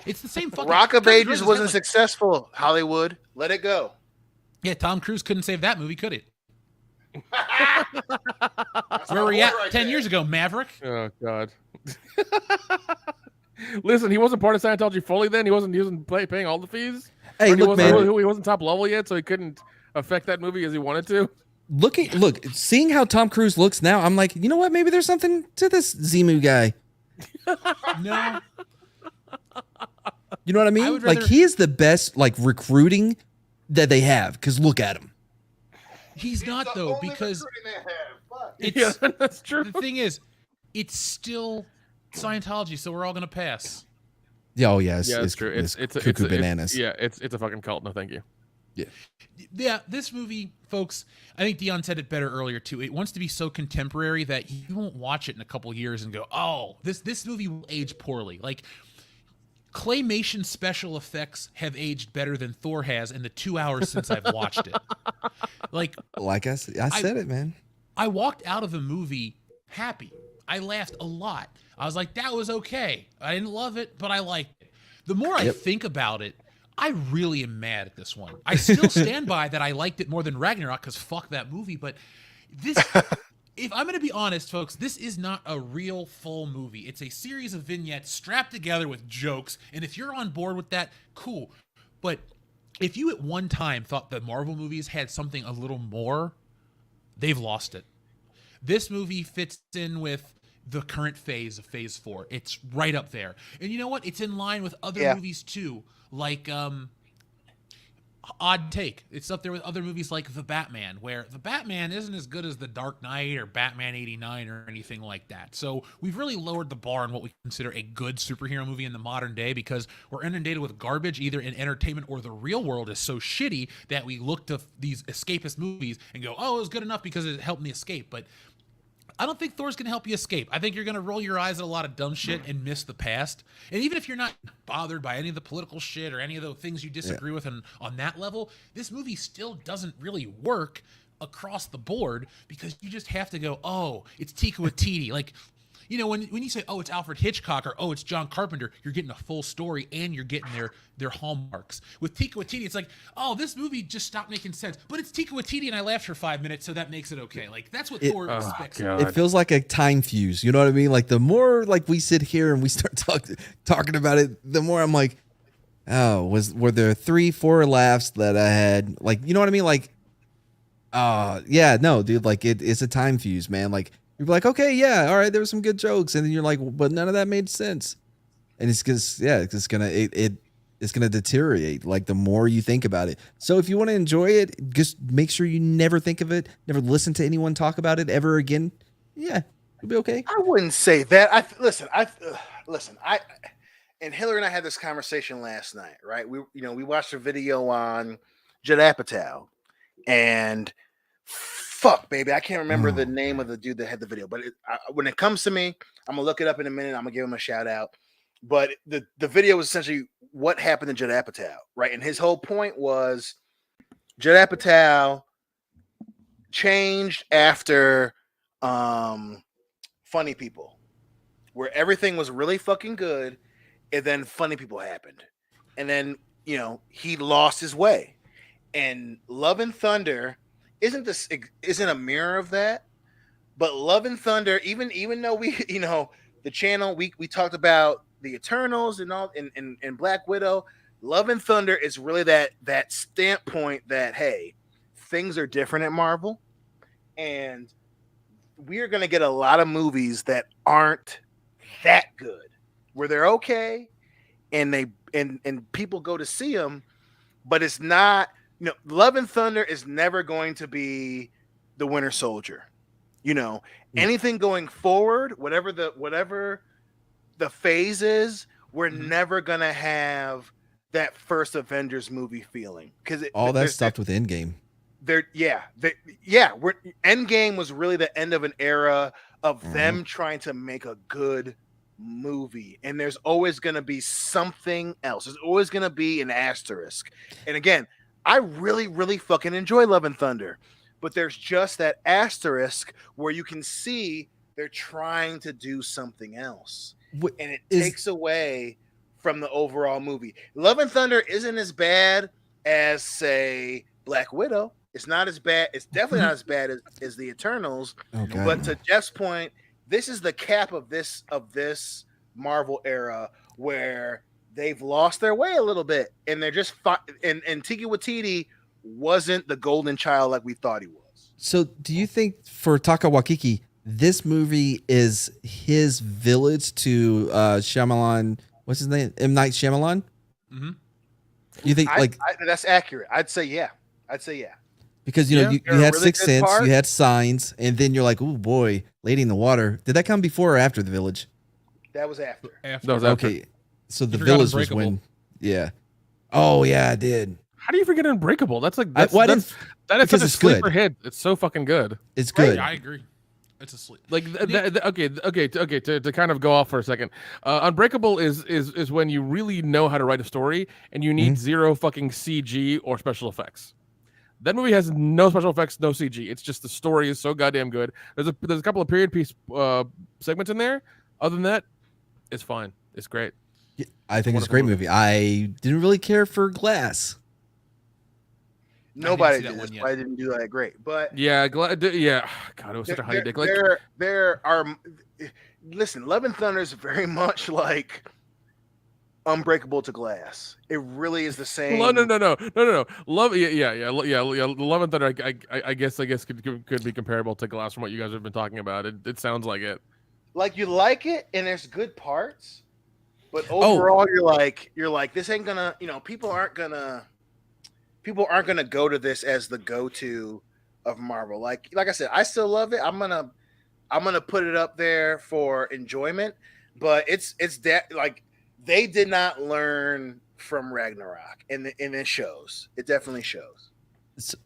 It's the same fucking. Rock of Guns N' Ages Roses wasn't had, successful. Hollywood, let it go. Yeah, Tom Cruise couldn't save that movie, could he? That's Where my were you boy at right 10 there. years ago, Maverick? Oh God. Listen, he wasn't part of Scientology fully. Then he wasn't paying all the fees. Hey, Or look, man. he wasn't top level yet, so he couldn't affect that movie as he wanted to. Seeing how Tom Cruise looks now, I'm like, you know what? Maybe there's something to this Zemu guy. No. You know what I mean? would Like, rather- he is the best like recruiting that they have. Because look at him. He's not, the though, only because recruiting they have. Fuck. it's, Yeah, that's true. the thing is, it's still Scientology, so we're all going to pass. Yeah, oh yeah, Yeah, it's true. It's cuckoo bananas. It's a fucking cult. No, thank you. Yeah, this movie, folks, I think Dion said it better earlier, too. It wants to be so contemporary that you won't watch it in a couple years and go, oh, this movie will age poorly. Like, claymation special effects have aged better than Thor has in the 2 hours since I've watched it. Like I said it, man. I walked out of the movie happy. I laughed a lot. I was like, that was okay. I didn't love it, but I liked it. The more I think about it, I really am mad at this one. I still stand by that I liked it more than Ragnarok because fuck that movie. But this, if I'm going to be honest, folks, this is not a real full movie. It's a series of vignettes strapped together with jokes. And if you're on board with that, cool. But if you at one time thought the Marvel movies had something a little more, they've lost it. This movie fits in with the current phase of Phase 4. It's right up there. And you know what? It's in line with other movies too, like Odd Take. It's up there with other movies like The Batman, where The Batman isn't as good as The Dark Knight or Batman 89 or anything like that. So we've really lowered the bar on what we consider a good superhero movie in the modern day because we're inundated with garbage either in entertainment or the real world is so shitty that we look to these escapist movies and go, oh, it was good enough because it helped me escape. But I don't think Thor's going to help you escape. I think you're going to roll your eyes at a lot of dumb shit and miss the past. And even if you're not bothered by any of the political shit or any of the things you disagree with on that level, this movie still doesn't really work across the board because you just have to go, oh, it's Taika Waititi. Like, you know, when you say, oh, it's Alfred Hitchcock or, oh, it's John Carpenter, you're getting a full story and you're getting their hallmarks. With Taika Waititi, it's like, oh, this movie just stopped making sense. But it's Taika Waititi and I laughed for 5 minutes, so that makes it okay. Like, that's what Thor expects. It feels like a time fuse. You know what I mean? Like, the more like we sit here and we start talking about it, the more I'm like, oh, were there 3-4 laughs that I had? Like, you know what I mean? Like, yeah, no, dude, like it's a time fuse, man. Like, you're like, okay, yeah, all right, there were some good jokes, and then you're like, but none of that made sense, and it's because it's gonna deteriorate. Like, the more you think about it. So if you want to enjoy it, just make sure you never think of it, never listen to anyone talk about it ever again. Yeah, you'll be okay. I wouldn't say that. Listen. And Hillary and I had this conversation last night, right? We watched a video on Judd Apatow, and fuck, baby, I can't remember the name of the dude that had the video. But when it comes to me, I'm gonna look it up in a minute. I'm gonna give him a shout out. But the video was essentially what happened to Judd Apatow, right? And his whole point was Judd Apatow changed after Funny People, where everything was really fucking good, and then Funny People happened, and then he lost his way. And Love and Thunder isn't a mirror of that, But Love and Thunder, even though we, the channel, we talked about the Eternals and all and Black Widow, Love and Thunder is really that standpoint that, hey, things are different at Marvel, and we're gonna get a lot of movies that aren't that good, where they're okay, and people go to see them, but it's not. Love and Thunder is never going to be the Winter Soldier. Anything going forward, whatever the phase is, we're never gonna have that first Avengers movie feeling, because all that stopped with Endgame. Endgame was really the end of an era of them trying to make a good movie, and there's always gonna be something else. There's always gonna be an asterisk. And again, I really, really fucking enjoy Love and Thunder. But there's just that asterisk where you can see they're trying to do something else. And it takes away from the overall movie. Love and Thunder isn't as bad as, say, Black Widow. It's not as bad. It's definitely not as bad as the Eternals. Okay. But to Jeff's point, this is the cap of this Marvel era where they've lost their way a little bit. And they're just and Taika Waititi wasn't the golden child like we thought he was. So do you think for Taika Waititi, this movie is his village to Shyamalan? What's his name? M. Night Shyamalan? Mm-hmm. You think that's accurate? I'd say yeah. Because you had really Sixth good Sense, part. you had Signs, and then you're like, oh boy, Lady in the Water. Did that come before or after The Village? That was after. That was after. Okay, so The You forgot Village was Unbreakable. when, yeah. Oh yeah, I did. How do you forget Unbreakable? That's like I that is because such a it's good. sleeper hit. It's so fucking good. It's good. Yeah, I agree. It's a sleep. Like okay. To kind of go off for a second, Unbreakable is when you really know how to write a story and you need zero fucking CG or special effects. That movie has no special effects, no CG. It's just the story is so goddamn good. There's a couple of period piece segments in there. Other than that, it's fine. It's great. Yeah, I think it's a great movie. I didn't really care for Glass. Nobody see that did. one That's yet. why I didn't do that great. But Yeah, God, it was such a high dick. Like, there are. Listen, Love and Thunder is very much like Unbreakable to Glass. It really is the same. no. Love, yeah. Love and Thunder, I guess could be comparable to Glass from what you guys have been talking about. It sounds like it. Like you like it, and there's good parts, but overall, you're like this ain't gonna. People aren't gonna go to this as the go-to of Marvel. Like I said, I still love it. I'm gonna put it up there for enjoyment, but it's that like they did not learn from Ragnarok, and it shows. It definitely shows. So,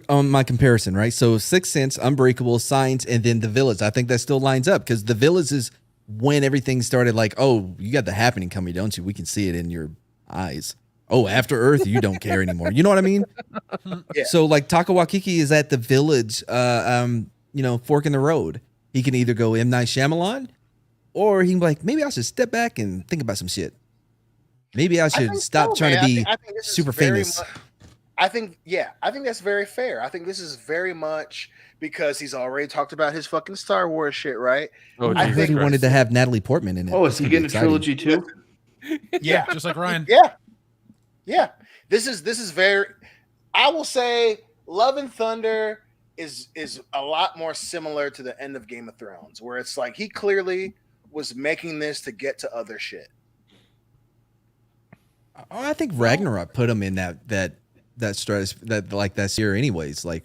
on my comparison, right? So Sixth Sense, Unbreakable, Signs, and then The Village. I think that still lines up because The Village is when everything started. Like, oh, you got the happening coming, don't you? We can see it in your eyes. Oh, After Earth, you don't care anymore. You know what I mean? Yeah. So like Taika Waititi is at The Village, fork in the road. He can either go M. Night Shyamalan, or he can be like, maybe I should step back and think about some shit. Maybe I should stop trying to be I think this is super very famous. I think that's very fair. I think this is very much because he's already talked about his fucking Star Wars shit, right? Oh, I Jesus really Christ. wanted to have Natalie Portman in it. Oh, It's is he gonna be getting a exciting. trilogy too? Yeah. Just like Ryan. Yeah. This is very. I will say, Love and Thunder is a lot more similar to the end of Game of Thrones, where it's like he clearly was making this to get to other shit. Oh, I think Ragnarok put him in that stress that year anyways. Like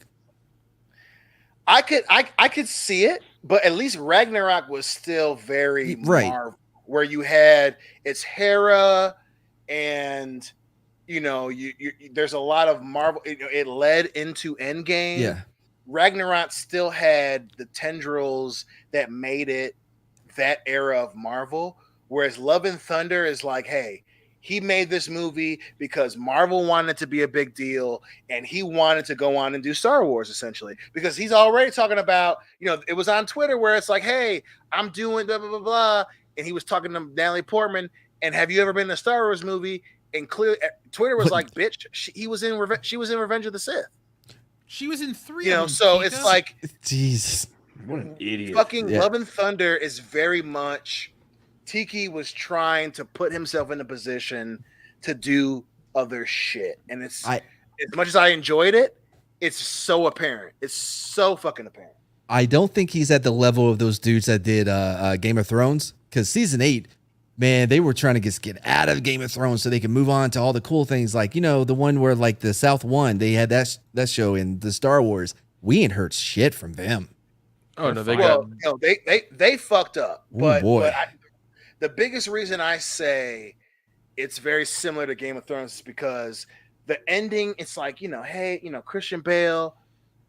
I could see it, but at least Ragnarok was still very Right. Marvel, where you had it's Hera, and there's a lot of Marvel. It led into Endgame. yeah. Ragnarok still had the tendrils that made it that era of Marvel, whereas Love and Thunder is like, hey, he made this movie because Marvel wanted to be a big deal, and he wanted to go on and do Star Wars essentially because he's already talking about, it was on Twitter where it's like, hey, I'm doing blah blah blah blah, and he was talking to Natalie Portman, and have you ever been in a Star Wars movie? And clearly, Twitter was like, bitch, she was in Revenge of the Sith. She was in 3 of them. So Pika. it's like, Jesus. What an idiot. Fucking Yeah. Love and Thunder is very much Tiki was trying to put himself in a position to do other shit. And it's as much as I enjoyed it, it's so apparent. It's so fucking apparent. I don't think he's at the level of those dudes that did Game of Thrones, because season 8, man, they were trying to just get out of Game of Thrones so they could move on to all the cool things, like, you know, the one where like the South One, they had that show in the Star Wars. We ain't heard shit from them. Oh no, they fucked up. Ooh, boy. The biggest reason I say it's very similar to Game of Thrones is because the ending, it's like, you know, hey, you know, Christian Bale,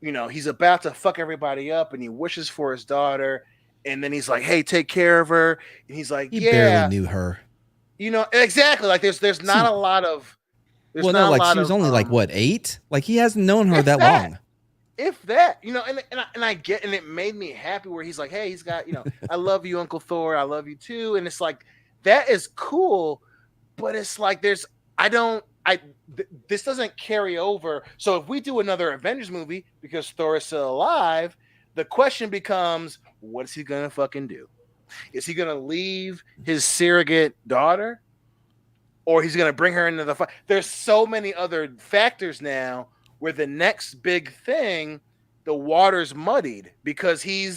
you know, he's about to fuck everybody up and he wishes for his daughter. And then he's like, hey, take care of her. And he's like, He yeah. barely knew her. You know, exactly. Like there's not a lot of. Well, no, like she was only like what, 8? Like he hasn't known her that long. If that, you know, and I get, and it made me happy where he's like, hey, he's got, you know, I love you, Uncle Thor, I love you too, and it's like that is cool, but it's like this doesn't carry over. So if we do another Avengers movie because Thor is still alive, the question becomes, what is he gonna fucking do? Is he gonna leave his surrogate daughter, or he's gonna bring her into the fight? There's so many other factors now where the next big thing, the water's muddied because he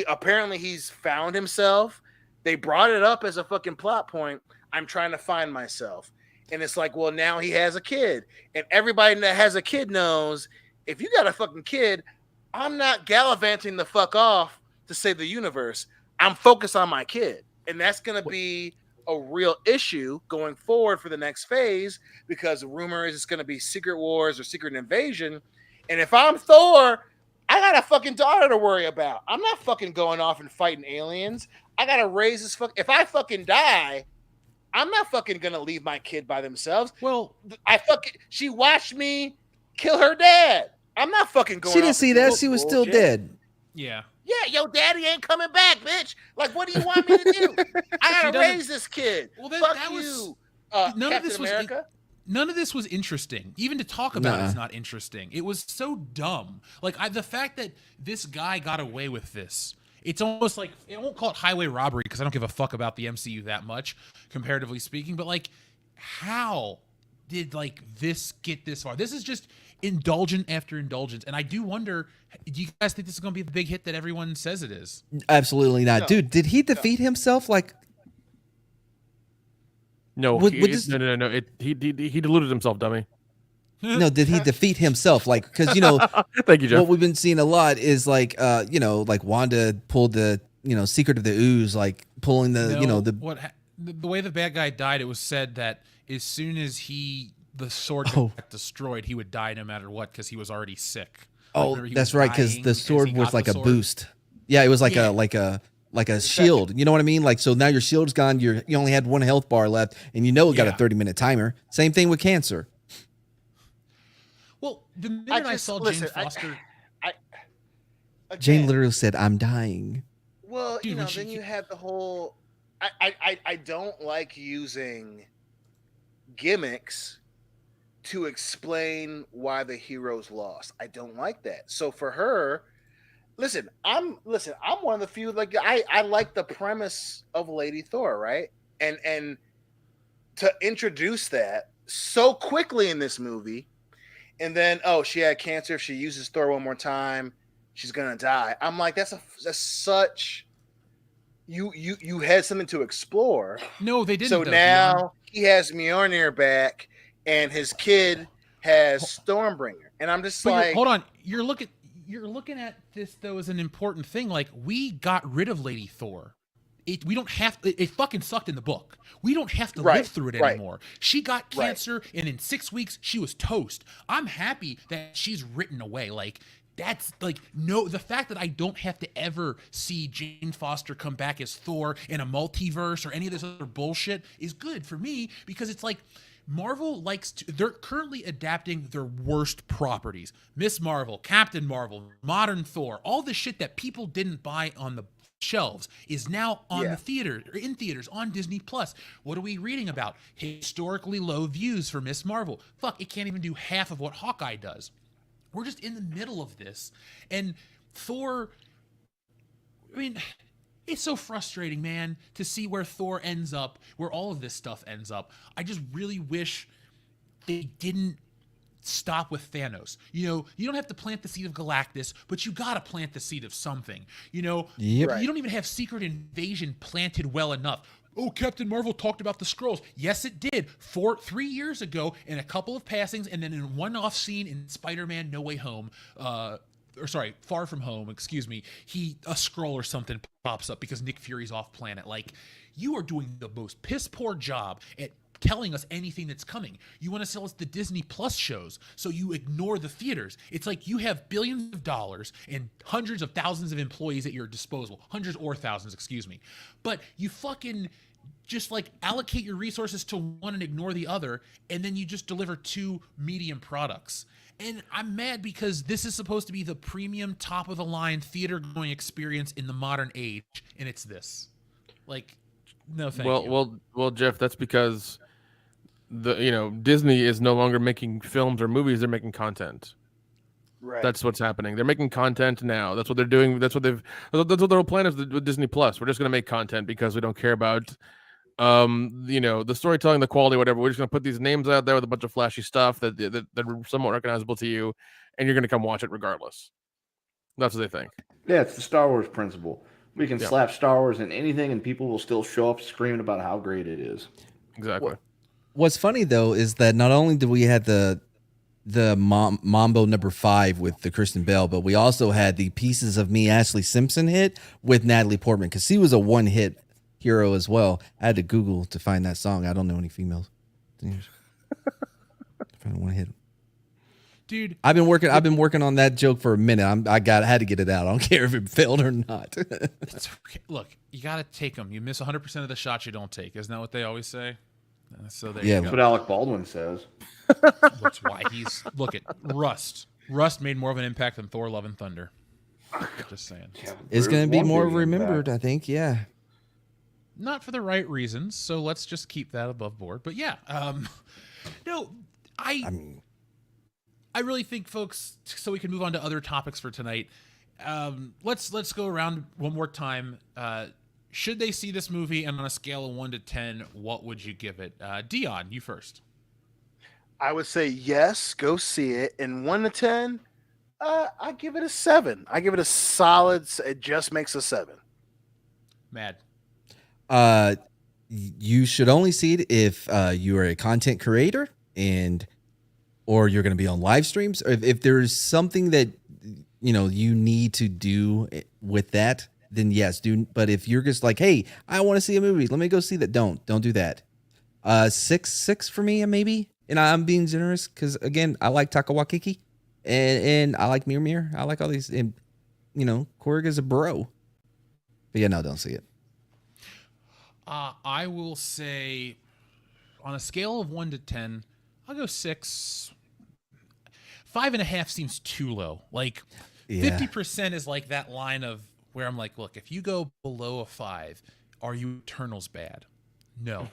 apparently he's found himself. They brought it up as a fucking plot point. I'm trying to find myself. And it's like, well, now he has a kid. And everybody that has a kid knows if you got a fucking kid, I'm not gallivanting the fuck off to save the universe. I'm focused on my kid. And that's going to be a real issue going forward for the next phase, because the rumor is it's going to be Secret Wars or Secret Invasion. And if I'm Thor, I got a fucking daughter to worry about. I'm not fucking going off and fighting aliens. I got to raise this if I fucking die, I'm not fucking going to leave my kid by themselves. Well, she watched me kill her dad. I'm not fucking going. She didn't see that. She was still dead. Yeah. Yeah, your daddy ain't coming back, bitch. Like, what do you want me to do? I gotta raise this kid. Well, Fuck that you, was none of this America. None of this was interesting. Even to talk about it is not interesting. It was so dumb. Like the fact that this guy got away with this. It's almost like, I won't call it highway robbery because I don't give a fuck about the MCU that much, comparatively speaking. But like, how did like this get this far? This is just indulgent after indulgence, and I do wonder, do you guys think this is going to be the big hit that everyone says it is? Absolutely not. No. Dude, did he defeat himself? Like, no, no. He deluded himself, dummy. No, did he defeat himself? Like, because, you know, thank you, Jeff. What we've been seeing a lot is like, you know, like Wanda pulled the, you know, Secret of the Ooze, like pulling the, no, you know, the way the bad guy died. It was said that as soon as the sword got destroyed, he would die no matter what because he was already sick. Oh, that's right, because the sword was like a boost. Yeah, it was like a shield. You know what I mean? Like, so now your shield's gone. You only had 1 health bar left, and you know it got a 30-minute timer. Same thing with cancer. Well, the minute I saw Jane Foster, Jane literally said, "I'm dying." Well, dude, you know, then you have the whole. I don't like using gimmicks to explain why the heroes lost. I don't like that. So for her, listen, I'm one of the few, like, I like the premise of Lady Thor, right? And to introduce that so quickly in this movie, and then she had cancer. If she uses Thor one more time, she's gonna die. I'm like, that's such. You had something to explore. No, they didn't. So now he has Mjolnir back, and his kid has Stormbringer, and I'm just like, hold on. You're looking at this though as an important thing. Like, we got rid of Lady Thor. We don't have it fucking sucked in the book. We don't have to live through it anymore. She got cancer, and in 6 weeks she was toast. I'm happy that she's written away. Like, that's like, no, the fact that I don't have to ever see Jane Foster come back as Thor in a multiverse or any of this other bullshit is good for me, because it's like, Marvel they're currently adapting their worst properties. Miss Marvel, Captain Marvel, Modern Thor, all the shit that people didn't buy on the shelves is now on the theater, or in theaters on Disney Plus. What are we reading about? Historically low views for Miss Marvel. Fuck, it can't even do half of what Hawkeye does. We're just in the middle of this, and Thor I mean, it's so frustrating, man, to see where Thor ends up, where all of this stuff ends up. I just really wish they didn't stop with Thanos. You don't have to plant the seed of Galactus, but you gotta plant the seed of something. Yep. You don't even have Secret Invasion planted well enough. Oh, Captain Marvel talked about the Skrulls. Yes, it did. 3 years ago in a couple of passings, and then in one off scene in Spider-Man No Way Home, Far From Home, excuse me, a Skrull or something pops up because Nick Fury's off planet. Like, you are doing the most piss poor job at telling us anything that's coming. You want to sell us the Disney Plus shows, so you ignore the theaters. It's like you have billions of dollars and hundreds of thousands of employees at your disposal. Hundreds or thousands, excuse me. But you fucking just like allocate your resources to one and ignore the other, and then you just deliver two medium products. And I'm mad because this is supposed to be the premium, top of the line theater going experience in the modern age, and it's this. Like, no thank you. Well, Jeff, that's because Disney is no longer making films or movies; they're making content. Right. That's what's happening. They're making content now. That's what they're doing. That's what their whole plan is with Disney Plus. We're just going to make content because we don't care about the storytelling, the quality, whatever. We're just going to put these names out there with a bunch of flashy stuff that are somewhat recognizable to you, and you're going to come watch it regardless. That's what they think. Yeah, it's the Star Wars principle. We can slap Star Wars in anything, and people will still show up screaming about how great it is. Exactly. What's funny though is that not only did we have the Mambo #5 with the Kristen Bell, but we also had the Pieces of Me Ashley Simpson hit with Natalie Portman, because she was a one-hit hero as well. I had to Google to find that song. I don't know any females. Find one hit. Dude, I've been working on that joke for a minute. I had to get it out. I don't care if it failed or not. It's okay. Look, you got to take them. You miss 100% of the shots you don't take. Isn't that what they always say? So there you go. That's what Alec Baldwin says. That's why look at Rust. Rust made more of an impact than Thor: Love and Thunder. Just saying. It's going to be more remembered, I think. Yeah. Not for the right reasons, so let's just keep that above board. But yeah, no, I really think, folks, so we can move on to other topics for tonight. Let's go around one more time. Should they see this movie, and on a scale of 1 to 10, what would you give it? Dion, you first. I would say yes, go see it. And 1 to 10, I give it a 7. I give it a solid. It just makes a 7. Mad. You should only see it if you are a content creator or you're going to be on live streams, or if there's something that you need to do with that, then yes, do. But if you're just like, hey, I want to see a movie, let me go see that. Don't do that. 6 for me, maybe. And I'm being generous because, again, I like Taka Waititi and I like Mir. I like all these, and Korg is a bro. But yeah, no, don't see it. I will say, on a scale of 1 to 10, I'll go 6. 5.5 seems too low. Like 50% is like that line of where I'm like, look, if you go below a 5, are you Eternals bad? No.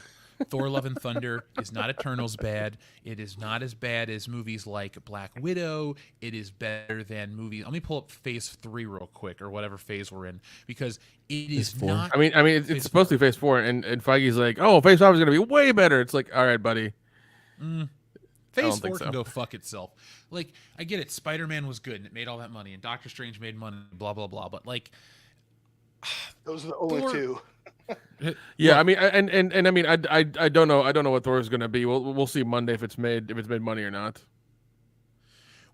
Thor: Love and Thunder is not Eternals bad. It is not as bad as movies like Black Widow. It is better than movies. Let me pull up Phase 3 real quick, or whatever phase we're in, because it is not. I mean, it's supposed to be Phase 4, and Feige's like, oh, Phase 5 is going to be way better. It's like, all right, buddy. Phase 4 can go fuck itself. Like, I get it. Spider-Man was good, and it made all that money, and Doctor Strange made money, blah, blah, blah. But, like, those are the only two. Yeah, I mean, and I mean, I don't know what Thor is going to be. We'll see Monday if it's made money or not.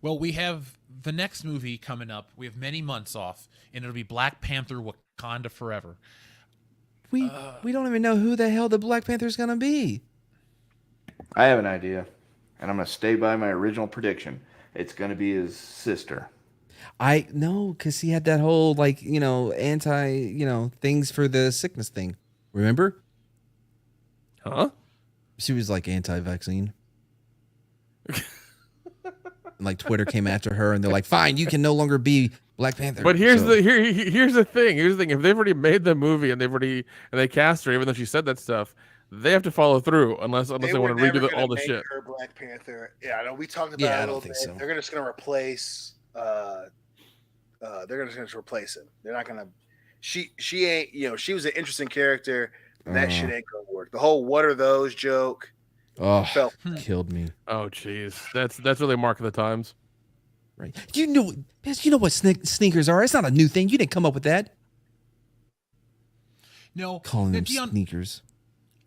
Well, we have the next movie coming up. We have many months off, and it'll be Black Panther: Wakanda Forever. We don't even know who the hell the Black Panther is going to be. I have an idea, and I'm going to stay by my original prediction. It's going to be his sister. I know, because he had that whole anti things for the sickness thing. Remember? Huh? She was like anti-vaccine. Like Twitter came after her, and they're like, "Fine, you can no longer be Black Panther." But here's the thing. Here's the thing. If they've already made the movie and they cast her, even though she said that stuff, they have to follow through unless they want to redo all the shit. Her Black Panther. Yeah, I know. We talked about it a little bit. So. They're just going to replace. They're just going to replace him. They're not going to she ain't, she was an interesting character. That shit ain't gonna work. The whole "what are those" joke felt killed me. Oh, jeez, that's really a mark of the times. Right? You know what sneakers are. It's not a new thing. You didn't come up with that. No, Calling them Dion, sneakers.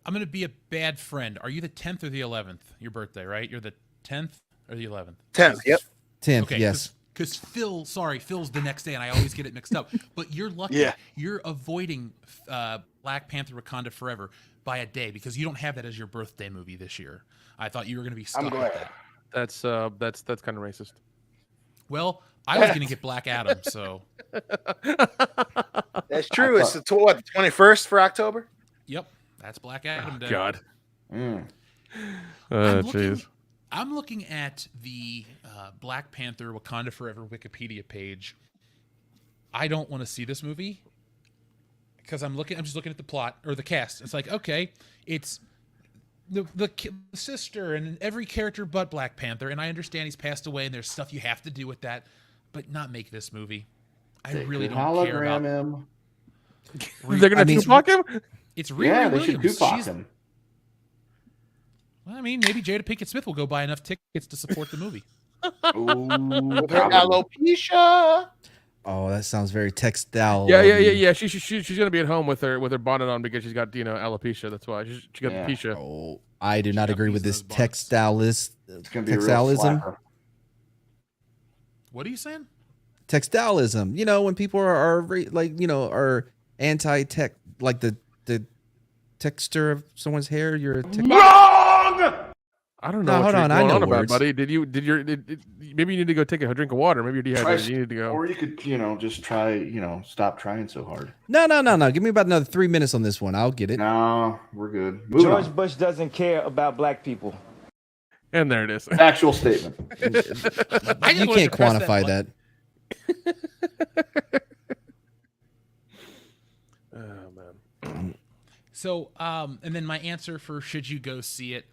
I'm gonna be a bad friend. Are you the 10th or the 11th? Your birthday, right? You're the 10th or the 11th? 10th. Yep. 10th. Okay, yes. Because Phil's the next day, and I always get it mixed up. But you're lucky. Yeah. You're avoiding Black Panther: Wakanda Forever by a day because you don't have that as your birthday movie this year. I thought you were gonna be stuck with that. That's kind of racist. Well, I was gonna get Black Adam, so. That's true. It's the 21st for October. Yep, that's Black Adam Day. God. Jeez. I'm looking at the Black Panther Wakanda Forever Wikipedia page. I don't want to see this movie because I'm just looking at the plot or the cast. It's like, okay, it's the sister and every character but Black Panther, and I understand he's passed away and there's stuff you have to do with that, but not make this movie. I really don't care about him. They're gonna Tupac him? It's Riri Yeah, they Williams. should Tupac him. Well, I mean, maybe Jada Pinkett Smith will go buy enough tickets to support the movie. With her alopecia. Oh, that sounds very textile. Yeah. She's gonna be at home with her bonnet on because she's got alopecia. That's why she got the alopecia. Oh, I do not agree with this It's gonna be a real textilism. slapper. What are you saying? Textilism. When people are anti-tech, like the texture of someone's hair. You're a Wrong! I don't know. No, what hold you're on, I going know on about, words. buddy. Maybe you need to go take a drink of water. Maybe you're dehydrated. You need to go. Or you could, just try, stop trying so hard. No. Give me about another 3 minutes on this one. I'll get it. No, we're good. Moving George on. Bush doesn't care about black people. And there it is. Actual statement. You can't quantify that. Oh man. So, and then my answer for should you go see it?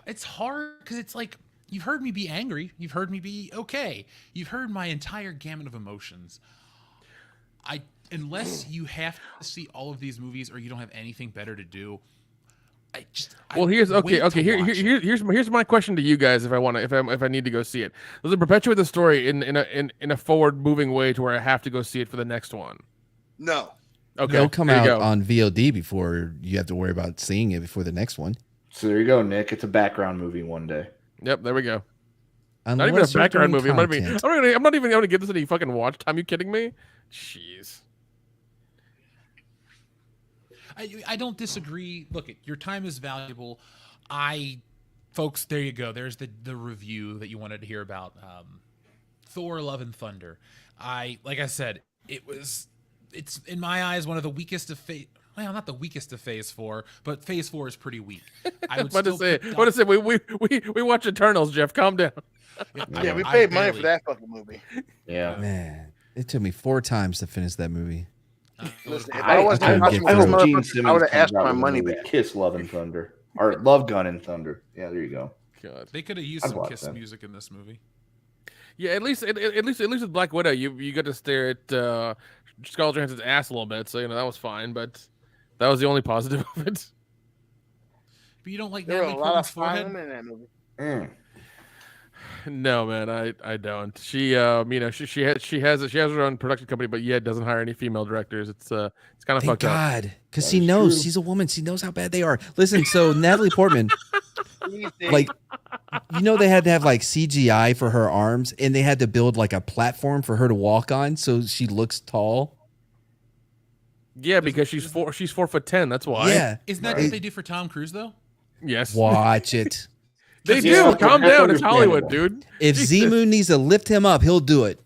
It's hard because it's like you've heard me be angry, you've heard me be okay, you've heard my entire gamut of emotions. Unless you have to see all of these movies or you don't have anything better to do. Here's my question to you guys if I need to go see it. Does it perpetuate the story in a forward moving way to where I have to go see it for the next one? No. Okay. They'll come out on VOD before you have to worry about seeing it before the next one. So there you go, Nick. It's a background movie one day. Yep, there we go. Unless not even a they're background doing movie. content. I'm not even going to give this any fucking watch time. You kidding me? Jeez. I don't disagree. Look, your time is valuable. Folks, there you go. There's the review that you wanted to hear about. Thor: Love and Thunder. Like I said, it's in my eyes one of the weakest of well, not the weakest of Phase 4, but Phase 4 is pretty weak. I would say we watch Eternals, Jeff. Calm down. Yeah, we paid money for that fucking movie. Yeah, man, it took me 4 times to finish that movie. Listen, if I I hope Gene Simmons I would have comes asked out my with a money movie, back. Kiss Love and Thunder, or Love Gun and Thunder. Yeah, there you go. God. They could have used I'd some watch Kiss that. music in this movie. Yeah, at least with Black Widow, you got to stare at Scarlett Johansson's ass a little bit, so that was fine. But that was the only positive of it. But you don't like There were a Natalie lot of Portman's fine forehead? women in that movie. No, man, I don't. She she has her own production company, but yet doesn't hire any female directors. It's kind of Thank fucked up. God, because she knows true. she's a woman. She knows how bad they are. Listen, so Natalie Portman, like, they had to have like CGI for her arms, and they had to build like a platform for her to walk on, so she looks tall. Yeah, because she's 4'10". That's why. Yeah, Isn't that what they do for Tom Cruise though? Yes. watch it. They Yeah, do. Calm that's down. It's Hollywood, understandable. dude. If Zimu needs to lift him up, he'll do it.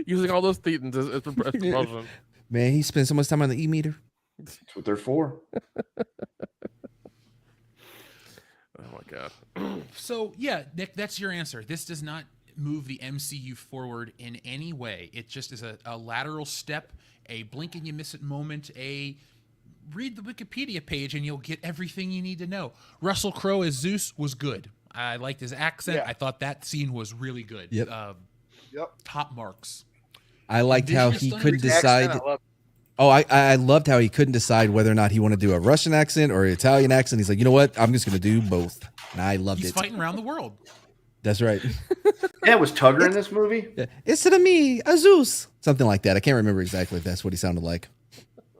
Using all those thetans as propulsion. Man, he spends so much time on the e-meter. That's what they're for. Oh my god. So yeah, Nick, that's your answer. This does not move the MCU forward in any way. It just is a lateral step, a blink and you miss it moment, read the Wikipedia page and you'll get everything you need to know. Russell Crowe as Zeus was good. I liked his accent. Yeah. I thought that scene was really good. Yep. Yep. Top marks. I liked how he Indigenous couldn't Accent, decide. I love Oh, I loved how he couldn't decide whether or not he wanted to do a Russian accent or an Italian accent. He's like, you know what? I'm just going to do both. And I loved He's it. fighting around the world. That's right. Yeah, was Tugger in this movie? It's to me, Azus. Something like that. I can't remember exactly if that's what he sounded like.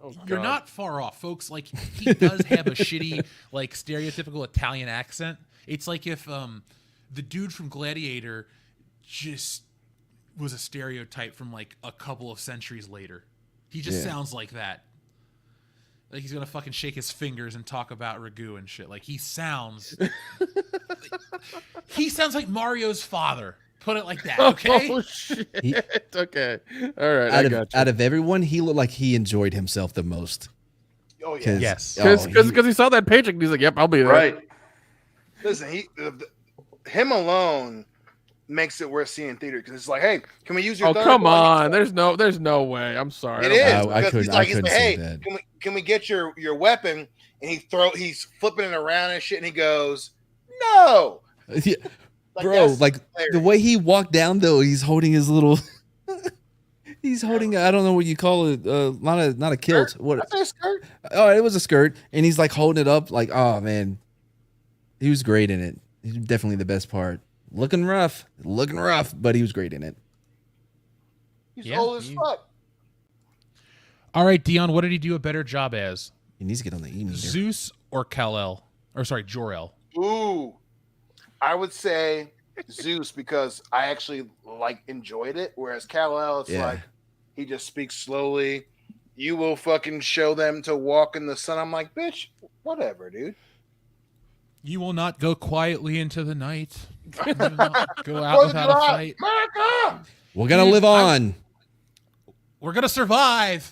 Oh, You're God. not far off, folks. Like he does have a shitty, like stereotypical Italian accent. It's like if the dude from Gladiator just was a stereotype from like a couple of centuries later. He just sounds like that. Like he's gonna fucking shake his fingers and talk about ragu and shit. Like he sounds like Mario's father. Put it like that, okay? Oh shit. Okay. All right. I got you. Out of everyone, he looked like he enjoyed himself the most. Oh yeah. Yes. Because he saw that paycheck and he's like, "Yep, I'll be there." Right. Listen, him alone makes it worth seeing in theater because it's like, hey, can we use your? Oh come on! There's no way. I'm sorry. It is. I Because couldn't he's like, say hey, that. can we get your weapon? And he's flipping it around and shit, and he goes, no. Yeah. Like, Bro, that's like the hilarious. way he walked down though, he's holding his little. He's holding. I don't know what you call it. Not a kilt. What? That's a skirt. Oh, it was a skirt, and he's like holding it up. Like, oh man, he was great in it. He's definitely the best part. Looking rough, but he was great in it. He's old as fuck. All right, Dion, what did he do a better job as? He needs to get on the E-meter. Zeus or Kal-El? Or sorry, Jor-El. Ooh, I would say Zeus because I actually enjoyed it, whereas Kal-El, it's like he just speaks slowly. You will fucking show them to walk in the sun. I'm like, bitch, whatever, dude. You will not go quietly into the night. You will not go out without a fight. America! We're gonna live on. We're gonna survive.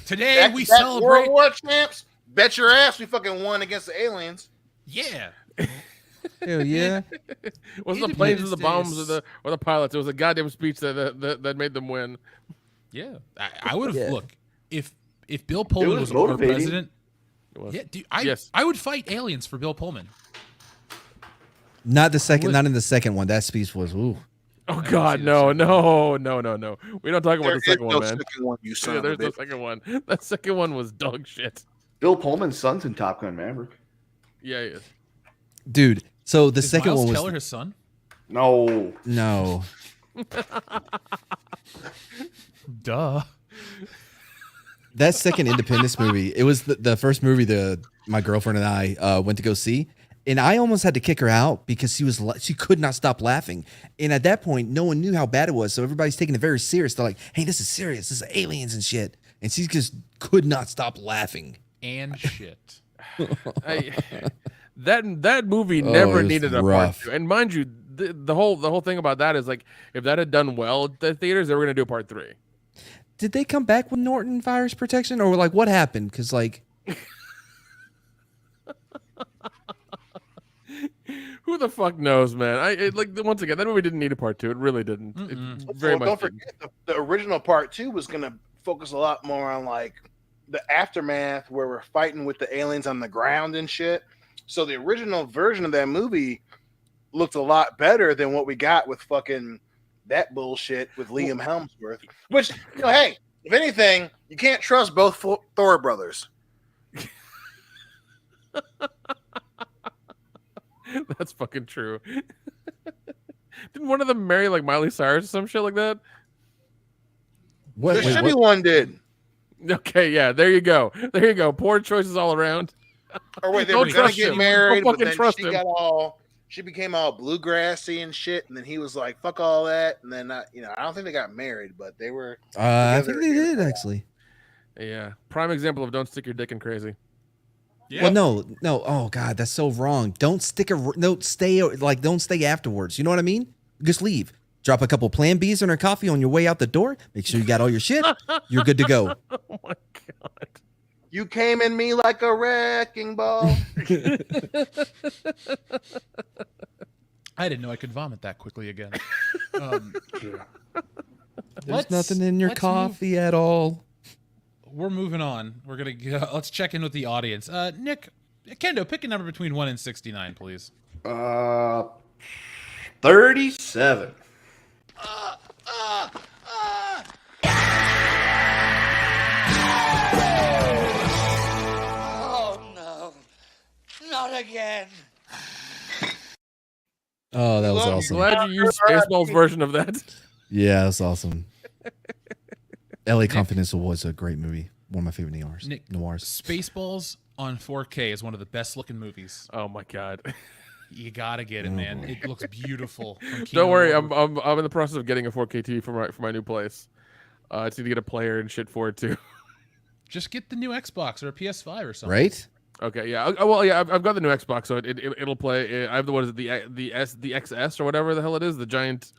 Today we That celebrate. World War champs. Bet your ass we fucking won against the aliens. Yeah. Hell yeah. Wasn't the planes or Independence the bombs Day or the pilots? It was a goddamn speech that made them win. Yeah. I would have Yeah. look if Bill Pullman was was our motivating. president. It was. Yeah, dude, Yes. I would fight aliens for Bill Pullman. Not in the second one. That speech was ooh. Oh see God, the no. second We don't talk about There the second is one, no man. second one, you son Yeah, of a there's no bitch. second one. That second one was dog shit. Bill Pullman's son's in Top Gun Maverick. Yeah, he is. Dude. So the Is second Miles one was Teller his son? No. no. Duh. That second Independence movie, it was the first movie my girlfriend and I went to go see, and I almost had to kick her out because she could not stop laughing. And at that point, no one knew how bad it was, so everybody's taking it very serious. They're like, "Hey, this is serious. This is aliens and shit," and she just could not stop laughing. And shit. That movie Oh, never it was needed a rough. part 2. And mind you, the whole thing about that is like if that had done well at the theaters, they were gonna do a part 3. Did they come back with Norton virus protection, or like what happened? Because like, Who the fuck knows, man? Once again, that movie didn't need a part 2. It really didn't. It very Well, much. don't didn't. forget the original part 2 was going to focus a lot more on like the aftermath where we're fighting with the aliens on the ground and shit. So the original version of that movie looked a lot better than what we got with fucking that bullshit with Liam Hemsworth. Which, hey, if anything, you can't trust both Thor brothers. That's fucking true. Didn't one of them marry like Miley Cyrus or some shit like that? what? The wait, shitty what? one did. Okay, yeah, there you go. There you go. Poor choices all around. Or wait, they Don't were gonna trust get him. married, Don't but fucking then trust him. she became all bluegrassy and shit, and then he was like, "Fuck all that," and then I don't think they got married, but they were. I think together they again. did actually. Yeah, prime example of don't stick your dick in crazy. Yeah. Well, no. Oh God, that's so wrong. Don't stay afterwards. You know what I mean? Just leave. Drop a couple Plan Bs in her coffee on your way out the door. Make sure you got all your shit. You're good to go. Oh my god. You came in me like a wrecking ball. I didn't know I could vomit that quickly again. There's nothing in your coffee at all. We're moving on. We're gonna let's check in with the audience. Nick, Kendo, pick a number between 1 and 69, please. 37. again. Oh, that was Love awesome. Glad you used Spaceball's version of that. Yeah, that's awesome. LA Confidential was a great movie. One of my favorite noirs. Spaceballs on 4K is one of the best looking movies. Oh my god. You gotta get it, man. It looks beautiful. Don't worry, I'm in the process of getting a 4K TV for my new place. I just need to get a player and shit for it too. Just get the new Xbox or a PS5 or something. Right? Okay, yeah. Well, yeah, I've got the new Xbox, so it'll play. I have the what is it, the XS or whatever the hell it is, the giant,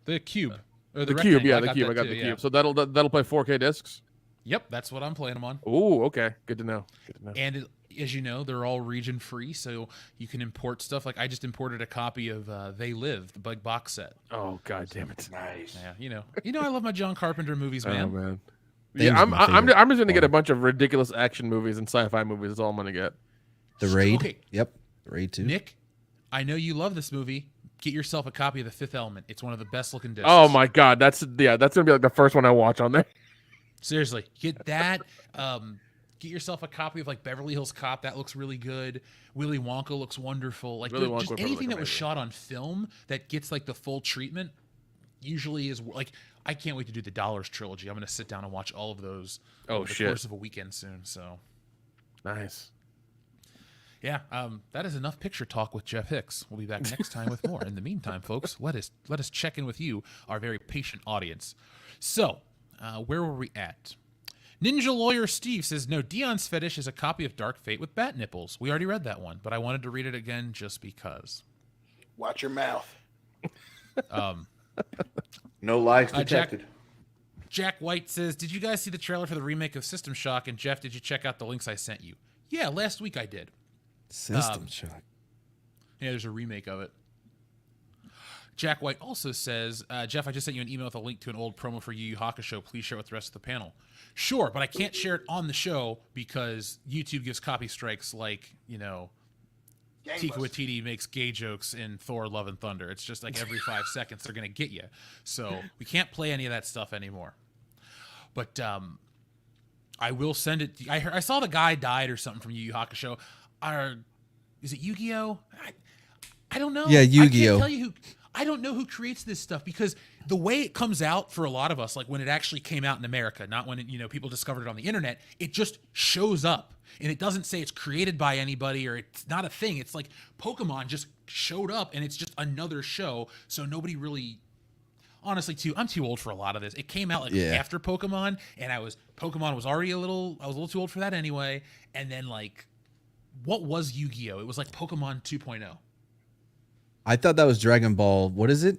the cube, or the cube. Yeah, the cube. I got the cube, so that'll play 4K discs. Yep, that's what I'm playing them on. Oh, okay, good to know. And as you know, they're all region free, so you can import stuff. Like I just imported a copy of They Live, the bug box set. Oh god damn it! Nice. Yeah, you know, I love my John Carpenter movies, man. Oh man. Yeah, I'm just gonna get a bunch of ridiculous action movies and sci-fi movies. That's all I'm gonna get. The Raid. Okay. Yep. The Raid 2. Nick, I know you love this movie. Get yourself a copy of The Fifth Element. It's one of the best looking discs. Oh my god, that's gonna be like the first one I watch on there. Seriously, get that. Get yourself a copy of like Beverly Hills Cop. That looks really good. Willy Wonka looks wonderful. Like Willy just Wonka anything look that was amazing. shot on film that gets like the full treatment usually is like. I can't wait to do the Dollars trilogy. I'm going to sit down and watch all of those over the course of a weekend soon. So nice. Yeah, that is enough picture talk with Jeff Hicks. We'll be back next time with more. In the meantime, folks, let us check in with you, our very patient audience. So, where were we at? Ninja Lawyer Steve says, no, Dion's fetish is a copy of Dark Fate with bat nipples. We already read that one, but I wanted to read it again just because. Watch your mouth. No lies detected. Jack White says, did you guys see the trailer for the remake of System Shock? And Jeff, did you check out the links I sent you? Yeah, last week I did. System Shock. Yeah, there's a remake of it. Jack White also says, Jeff, I just sent you an email with a link to an old promo for Yu Yu Hakusho. Please share it with the rest of the panel. Sure, but I can't share it on the show because YouTube gives copy strikes like, Taika Waititi makes gay jokes in Thor, Love and Thunder. It's just like every 5 seconds they're going to get you. So we can't play any of that stuff anymore. But I will send it. I saw the guy died or something from Yu Yu Hakusho. Is it Yu-Gi-Oh? I don't know. Yeah, Yu-Gi-Oh. I can't tell you I don't know who creates this stuff because the way it comes out for a lot of us, like when it actually came out in America, not when people discovered it on the internet, it just shows up. And it doesn't say it's created by anybody or it's not a thing. It's like Pokemon just showed up and it's just another show. So nobody really, honestly, I'm too old for a lot of this. It came out after Pokemon and Pokemon was already I was a little too old for that anyway. And then what was Yu-Gi-Oh? It was like Pokemon 2.0. I thought that was Dragon Ball. What is it?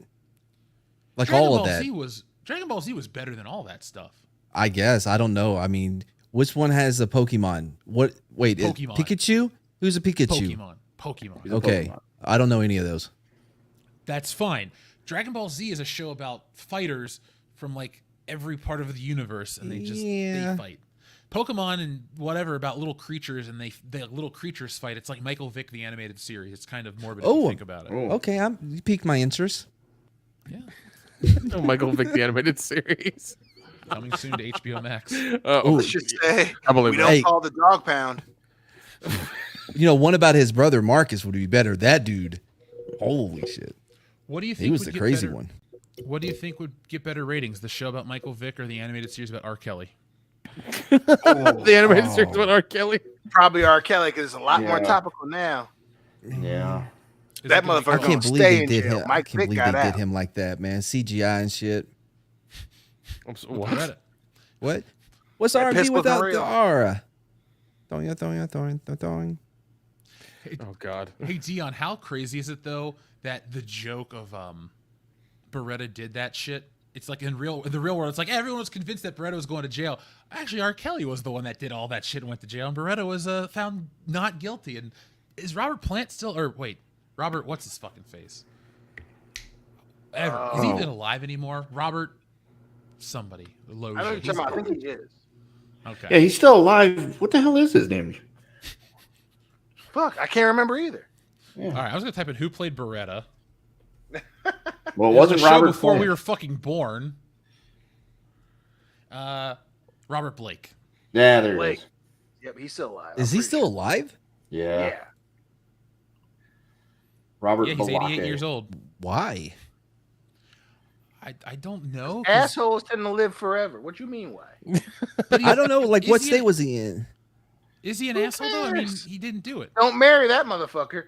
Like Dragon all Ball of that. Dragon Ball Z was better than all that stuff. I guess. I don't know. I mean, which one has a Pokemon? What? Wait, Pokemon. Pikachu? Who's a Pikachu? Pokemon. Okay. I don't know any of those. That's fine. Dragon Ball Z is a show about fighters from every part of the universe, and they fight. Pokemon and whatever about little creatures, and the little creatures fight. It's like Michael Vick, the animated series. It's kind of morbid if you think about it. Okay, you piqued my interest. Yeah. Michael Vick, the animated series. Coming soon to HBO Max. Let's just say I believe we don't call the dog pound. One about his brother Marcus would be better. That dude, holy shit! What do you think? He was the crazy one. What do you think would get better ratings? The show about Michael Vick or the animated series about R. Kelly? The animated series about R. Kelly. Probably R. Kelly because it's a lot more topical now. Yeah. That motherfucker. I can't believe they did him. I can't believe they did him like that, man. CGI and shit. What? What? What's R&B without the aura? Throwing. Oh God. Hey Dion, how crazy is it though that the joke of Beretta did that shit? It's like in the real world, it's like everyone was convinced that Beretta was going to jail. Actually, R. Kelly was the one that did all that shit and went to jail, and Beretta was found not guilty. And is Robert Plant still? Or wait, Robert, what's his fucking face? Is he even alive anymore? Robert, somebody. Loja. I know what you're talking about. I think he is. Okay. Yeah, he's still alive. What the hell is his name? Fuck, I can't remember either. Yeah. All right, I was gonna type in who played Beretta. Well, it wasn't Show Robert before Plant. we were fucking born. Robert Blake. Yeah, there Blake. it is. Yep, he's still alive. Is he still alive? Yeah. Robert Yeah, he's 88 Balake. years old. Why? I don't know. 'cause- Assholes tend to live forever. What you mean? Why? but I don't know. Like, is what he state an- was he in? Is he an Who asshole though? I mean, cares? he didn't do it. Don't marry that motherfucker.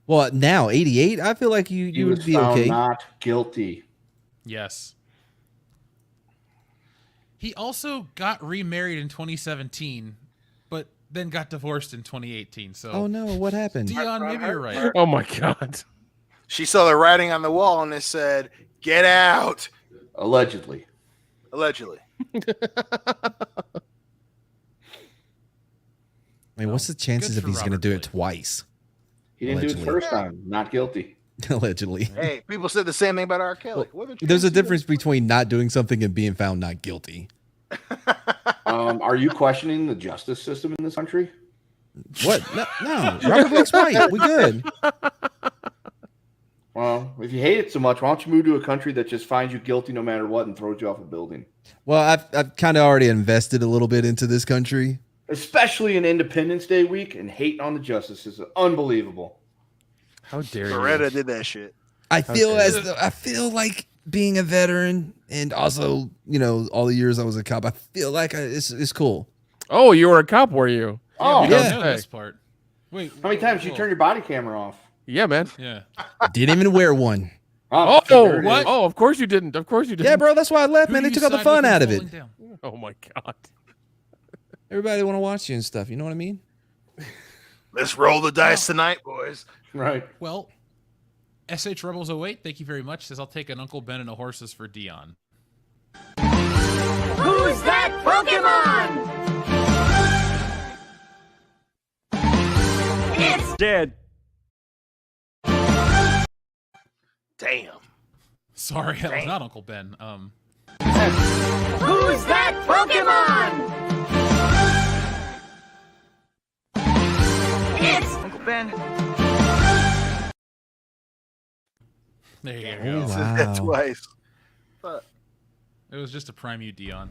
Well, now 88. I feel like He you was would be found okay. not guilty. Yes. He also got remarried in 2017, but then got divorced in 2018. So, Oh no, what happened? Dion, maybe you're right. Oh my god. She saw the writing on the wall and it said, "Get out." Allegedly. Allegedly. I mean, what's the chances good if for he's going to Robert do it Blake. twice? He didn't do Allegedly. it first time. Not guilty. Allegedly. Hey, people said the same thing about R. Kelly. What are the There's a chances he difference between not doing something and being found not guilty. Are you questioning the justice system in this country? What? No. Robert Blake's right. We good. Well, if you hate it so much, why don't you move to a country that just finds you guilty no matter what and throws you off a building? Well, I've kind of already invested a little bit into this country. Especially in Independence Day week and hating on the justice system. Unbelievable. How dare Beretta you? did that shit. I feel Okay. as though I feel like being a veteran and also, all the years I was a cop, I feel like it's cool. Oh, you were a cop, were you? Oh, we yeah. don't know this part. Wait, How many times did you turn your body camera off? Yeah, man. Yeah. Didn't even wear one. Oh, there it is. what? Oh, of course you didn't. Of course you didn't. Yeah, bro, that's why I left, Who man. do They you took all the side fun with in out of it. falling down? Oh my god. Everybody want to watch you and stuff. You know what I mean? Let's roll the dice tonight, boys. Right. Well, SH Rebels 08, thank you very much. Says I'll take an Uncle Ben and a horses for Dion. Who's that Pokemon? It's Dead. Damn. Sorry, that was not Uncle Ben. Who's that Pokemon? It's Uncle Ben. There you Oh, go. Said that wow. twice. But It was just to prime you, Dion.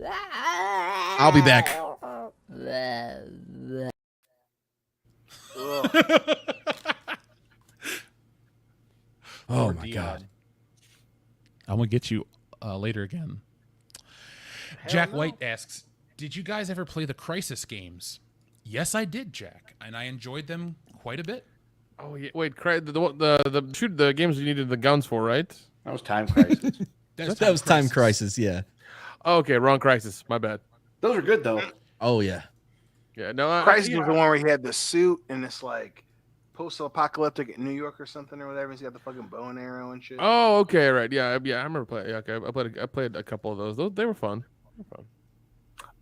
I'll be back. Oh Poor my Dion. god. I'm gonna get you later again. Jack White asks, "Did you guys ever play the Crisis games?" Yes, I did, Jack, and I enjoyed them quite a bit. Oh yeah. Wait, the games you needed the guns for, right? That was Time Crisis. That was Time Crisis, yeah. Oh, okay, wrong Crisis. My bad. Those are good, though. Oh yeah. Yeah, no. Crisis was the one where he had the suit and it's like post-apocalyptic New York or something or whatever. He's got the fucking bow and arrow and shit. Oh, okay, right. Yeah, I remember playing. Yeah, okay, I played a couple of those. They were fun.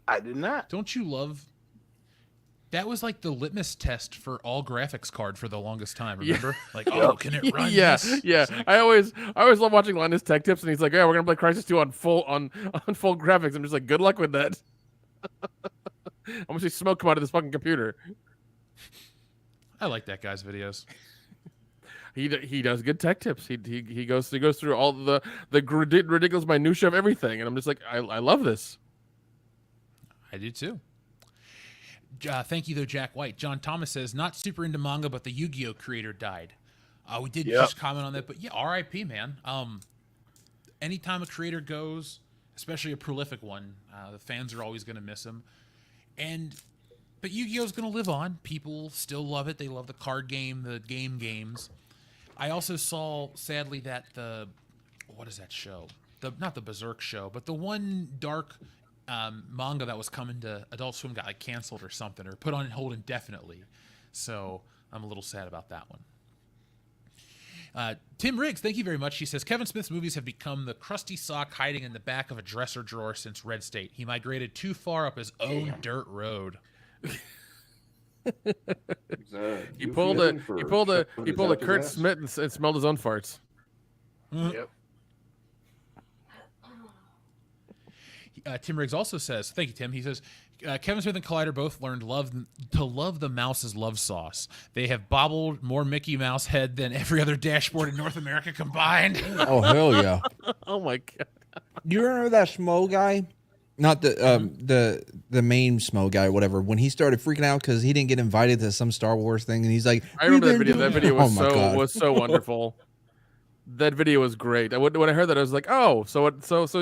I did not. Don't you love? That was like the litmus test for all graphics card for the longest time. Remember? Like, oh, can it run? Yeah, this? yeah. It's like, I always love watching Linus Tech Tips, and he's like, "Yeah, we're gonna play Crisis 2 on full graphics." I'm just like, "Good luck with that." I'm gonna see smoke come out of this fucking computer. I like that guy's videos. He does good tech tips. He goes through all the ridiculous minutia of everything, and I'm just like, I love this. I do too. Thank you, though, Jack White. John Thomas says, not super into manga, but the Yu-Gi-Oh creator died. We did just comment on that, but yeah, R.I.P. man. Anytime a creator goes, especially a prolific one, the fans are always going to miss him. But Yu-Gi-Oh's going to live on. People still love it. They love the card game, the games. I also saw, sadly, that what is that show? Not the Berserk show, but the one dark manga that was coming to Adult Swim got like canceled or something, or put on hold indefinitely. So I'm a little sad about that one. Tim Riggs, thank you very much. He says, Kevin Smith's movies have become the crusty sock hiding in the back of a dresser drawer since Red State. He migrated too far up his own dirt road. He pulled a Kurt Smith and smelled his own farts. Yep. Tim Riggs also says, thank you, Tim. He says, Kevin Smith and Collider both learned to love the mouse's love sauce. They have bobbled more Mickey Mouse head than every other dashboard in North America combined. Oh hell yeah. Oh my god. You remember that Schmo guy? Not the main Smo guy or whatever. When he started freaking out because he didn't get invited to some Star Wars thing, and he's like, I remember that video. "We've been That video doing-" was Oh my God. so wonderful. That video was great. When I heard that, I was like, "Oh, so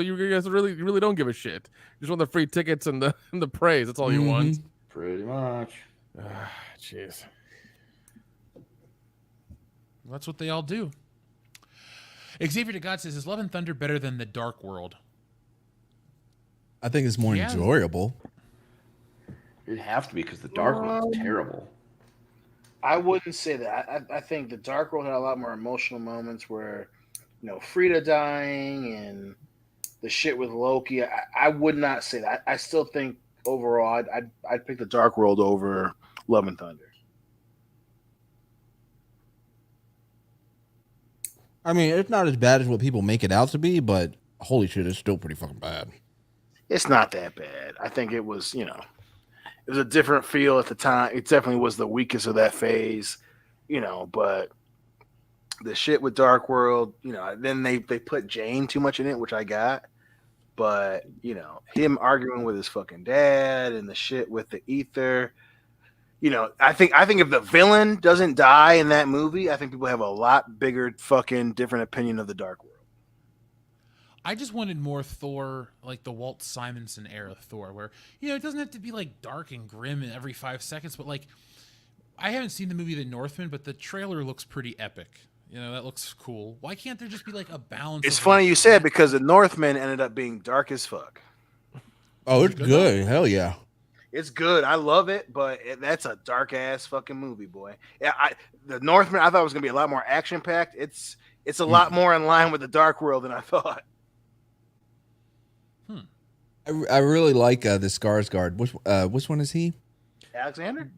you guys really don't give a shit. You just want the free tickets and the praise. That's all you want." Pretty much. Jeez. That's what they all do. Xavier to God says, "Is Love and Thunder better than The Dark World?" I think it's more Yeah. enjoyable. It'd have to be because the Dark World's terrible. I wouldn't say that. I think the Dark World had a lot more emotional moments where, Frida dying and the shit with Loki. I would not say that. I still think overall, I'd pick the Dark World over Love and Thunder. I mean, it's not as bad as what people make it out to be, but holy shit, it's still pretty fucking bad. It's not that bad. I think it was, it was a different feel at the time. It definitely was the weakest of that phase, but the shit with Dark World, then they put Jane too much in it, which I got. But, him arguing with his fucking dad and the shit with the ether, I think if the villain doesn't die in that movie, I think people have a lot bigger fucking different opinion of the Dark World. I just wanted more Thor, like the Walt Simonson era Thor, where, it doesn't have to be like dark and grim in every 5 seconds, but like, I haven't seen the movie The Northman, but the trailer looks pretty epic. That looks cool. Why can't there just be like a balance? It's funny you said, because The Northman ended up being dark as fuck. Oh, it's good. Hell yeah. It's good. I love it, but that's a dark ass fucking movie, boy. Yeah, The Northman, I thought it was gonna be a lot more action packed. It's a lot more in line with the Dark World than I thought. I really like the Skarsgård. Which one is he? Alexander?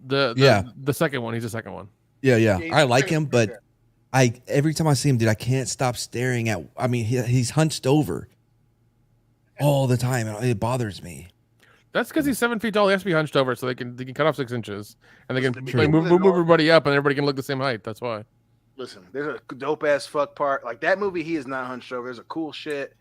The second one. He's the second one. Yeah. he's I like great. him, but every time I see him, dude, I can't stop staring at. I mean, he's hunched over all the time, and it bothers me. That's because he's 7 feet tall. He has to be hunched over so they can cut off 6 inches, and they can Listen, like, move everybody up, and everybody can look the same height. That's why. Listen, there's a dope ass fuck part. Like that movie, he is not hunched over. There's a cool shit.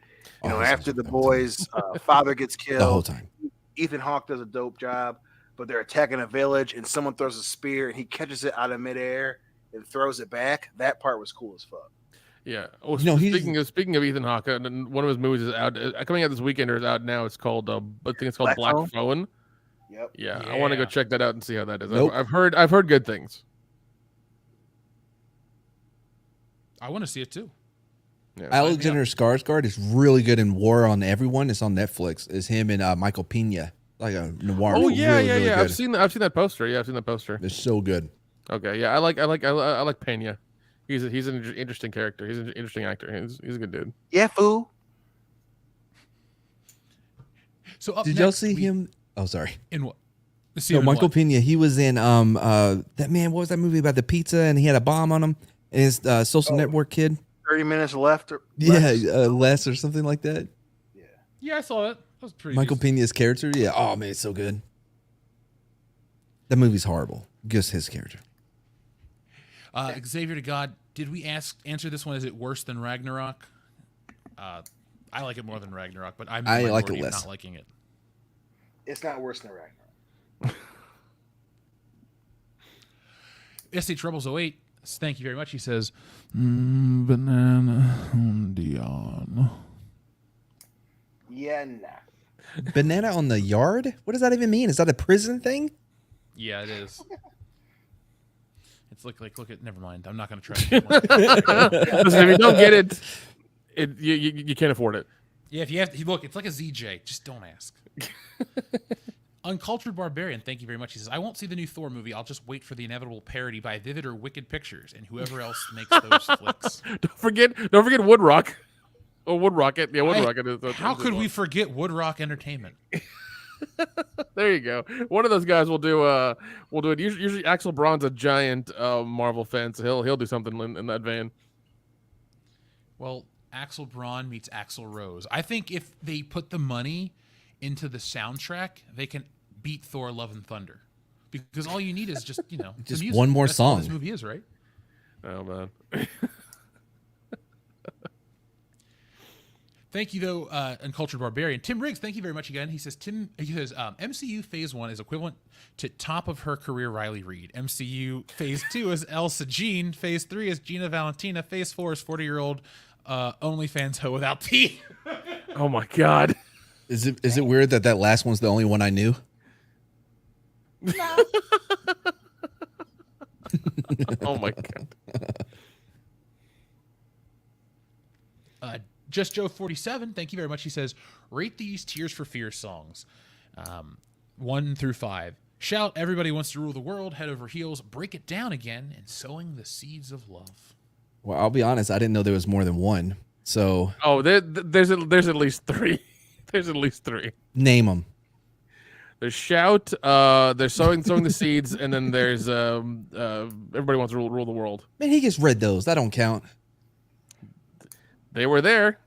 After the boys' father gets killed, The whole time. Ethan Hawke does a dope job, but they're attacking a village and someone throws a spear and he catches it out of midair and throws it back. That part was cool as fuck. Yeah. Oh, speaking of Ethan Hawke, one of his movies is out, coming out this weekend or is out now. It's called I think it's called Black Phone. Yep. Yeah, I want to go check that out and see how that is. Nope. I've heard good things. I want to see it too. Yeah. Alexander Skarsgård is really good in War on Everyone. It's on Netflix. It's him and Michael Pena, like a noir. Oh yeah, really, really yeah. good. I've seen that poster. Yeah, I've seen that poster. It's so good. Okay, yeah, I like Pena. He's an interesting character. He's an interesting actor. He's a good dude. Yeah, fool. So Did y'all see him? Oh, sorry. In what? So Michael Pena, he was in that man. What was that movie about the pizza and he had a bomb on him? And his Social Network kid. 30 minutes left. Less or something like that. Yeah, I saw it. That was pretty. Michael decent. Pena's character. Yeah. Oh man, it's so good. That movie's horrible. Just his character. Xavier to God, did we answer this one? Is it worse than Ragnarok? I like it more than Ragnarok, but I'm I like it not less. liking it. It's not worse than Ragnarok. SH Rebels 08, thank you very much. He says, banana on Dion. Yeah, nah. Banana on the yard? What does that even mean? Is that a prison thing? Yeah, it is. It's like look at. Never mind. I'm not going to try. To get one. Listen, if you don't get it, you can't afford it. Yeah, if you have to, look, it's like a ZJ. Just don't ask. Uncultured Barbarian, thank you very much. He says, I won't see the new Thor movie. I'll just wait for the inevitable parody by Vivid or Wicked Pictures and whoever else makes those flicks. Don't forget Woodrock. Or Woodrocket. Yeah, Woodrocket is. How could we forget Woodrock Entertainment? There you go. One of those guys will do it. Usually Axel Braun's a giant Marvel fan, so he'll do something in that vein. Well, Axel Braun meets Axl Rose. I think if they put the money into the soundtrack, they can beat Thor: Love and Thunder, because all you need is just the music. One more That's all song. this movie is, right? Oh man. Thank you, though, Uncultured Barbarian. Tim Riggs, thank you very much again. He says, MCU Phase 1 is equivalent to top of her career Riley Reid. MCU Phase 2 is Elsa Jean. Phase 3 is Gina Valentina. Phase 4 is 40-year-old OnlyFans hoe without teeth. Oh, my God. Is it weird that last one's the only one I knew? No. Oh, my God. Just Joe 47, thank you very much. He says, rate these Tears for Fears songs, 1 through 5. Shout, Everybody Wants to Rule the World, Head Over Heels, Break It Down Again, and Sowing the Seeds of Love. Well, I'll be honest, I didn't know there was more than one. So there's at least 3. There's at least 3. Name them. There's Shout, there's sowing the seeds, and then there's Everybody Wants to Rule the World. Man, he just read those. That don't count. They were there.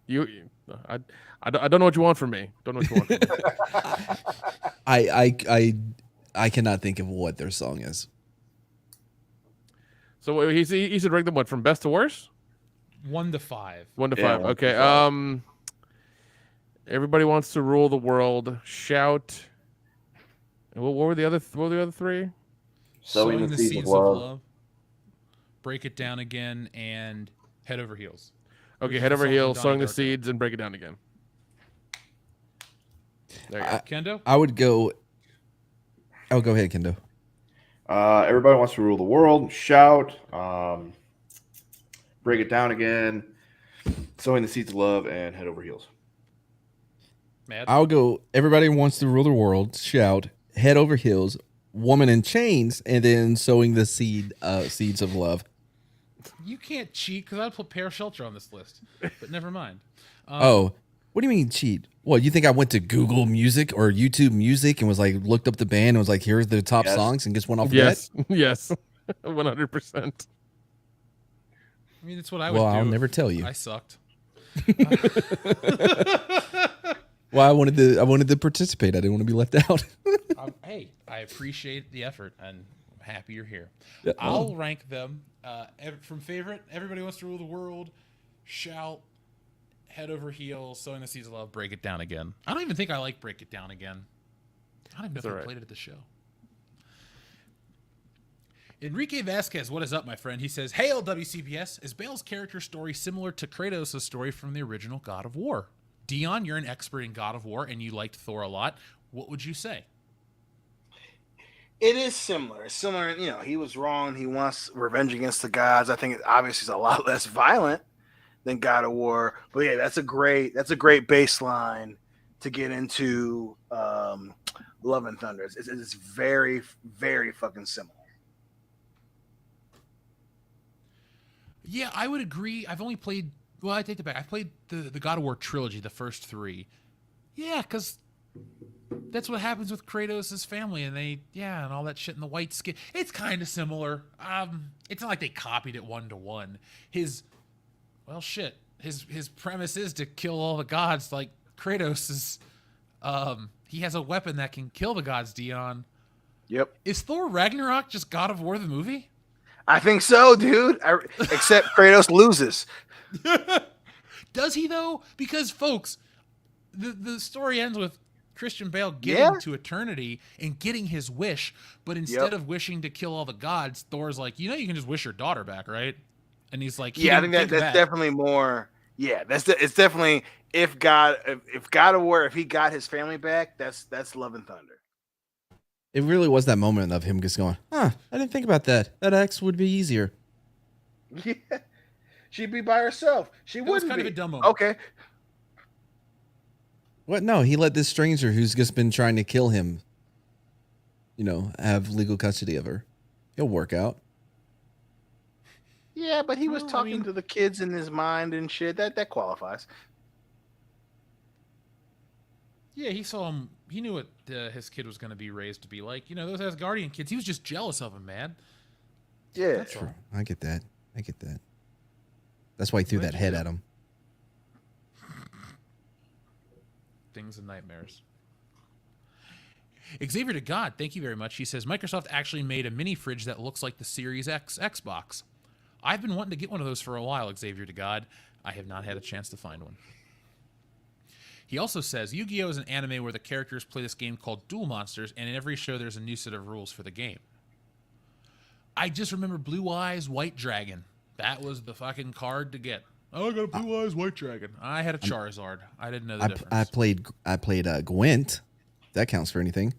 I don't know what you want from me. Don't know what you want from me. I cannot think of what their song is. So he said rank them what, from best to worst? 1 to 5. 1 to 5. Okay. Everybody Wants to Rule the World. Shout. And what were the other 3? Sowing the Seeds of Love. Break It Down Again, and Head Over Heels. Okay, Head Over Heels, Sowing the Seeds, and Break It Down Again. There you go. Kendo? I would go. Oh, go ahead, Kendo. Everybody Wants to Rule the World. Shout. Break It Down Again. Sowing the Seeds of Love, and Head Over Heels. Mad? I'll go. Everybody Wants to Rule the World. Shout. Head Over Heels. Woman in Chains, and then Sowing the Seeds of Love. You can't cheat because I'd put Pear Shelter on this list, but never mind. What do you mean cheat? What, you think I went to Google Music or YouTube Music and was like, looked up the band and was like, here's the top songs and just went off of that? Yes, 100%. I mean, that's what I would do. Well, I'll never tell you. I sucked. Well, I wanted to participate. I didn't want to be left out. Hey, I appreciate the effort, and I'm happy you're here. Yeah, I'll rank them from favorite. Everybody Wants to Rule the World. Shout. Head Over Heels. Sowing the Seeds of Love. Break It Down Again. I don't even think I like Break It Down Again. I don't even know if I played it at the show. Enrique Vasquez, what is up, my friend? He says, Hail, WCBS. Is Bale's character story similar to Kratos' story from the original God of War? Dion, you're an expert in God of War, and you liked Thor a lot. What would you say? It is similar. It's similar, he was wrong. He wants revenge against the gods. I think it obviously is a lot less violent than God of War. But yeah, that's a great baseline to get into Love and Thunder. It's very, very fucking similar. Yeah, I would agree. I've only played, I take it back. I played the God of War trilogy, the first 3. Yeah, because that's what happens with Kratos' family, and and all that shit in the white skin. It's kind of similar. It's not like they copied it 1-to-1. His premise is to kill all the gods, like Kratos is. He has a weapon that can kill the gods, Dion. Yep. Is Thor Ragnarok just God of War the movie? I think so, dude. Except Kratos loses. Does he though? Because folks, the story ends with Christian Bale getting to eternity and getting his wish, but instead of wishing to kill all the gods, Thor's like, you can just wish your daughter back, right? And he's like, I think that's definitely more. Yeah, it's definitely if God of War, if he got his family back, that's Love and Thunder. It really was that moment of him just going, I didn't think about that. That X would be easier. Yeah, she'd be by herself. She wouldn't. Was kind of a dumb moment. Okay. What? No, he let this stranger who's just been trying to kill him, have legal custody of her. He'll work out. Yeah, but he was talking to the kids in his mind and shit. That qualifies. Yeah, he saw him. He knew what his kid was going to be raised to be like. Those Asgardian kids. He was just jealous of him, man. Yeah. That's all. I get that. That's why he threw that head at him. Things and nightmares. Xavier to God, thank you very much. He says, Microsoft actually made a mini fridge that looks like the Series X Xbox. I've been wanting to get one of those for a while, Xavier to God. I have not had a chance to find one. He also says Yu-Gi-Oh! Is an anime where the characters play this game called Duel Monsters, and in every show there's a new set of rules for the game. I just remember Blue Eyes White Dragon. That was the fucking card to get. Oh, I got a Blue Eyes White Dragon. I had a Charizard. I didn't know the difference. I played Gwent. That counts for anything.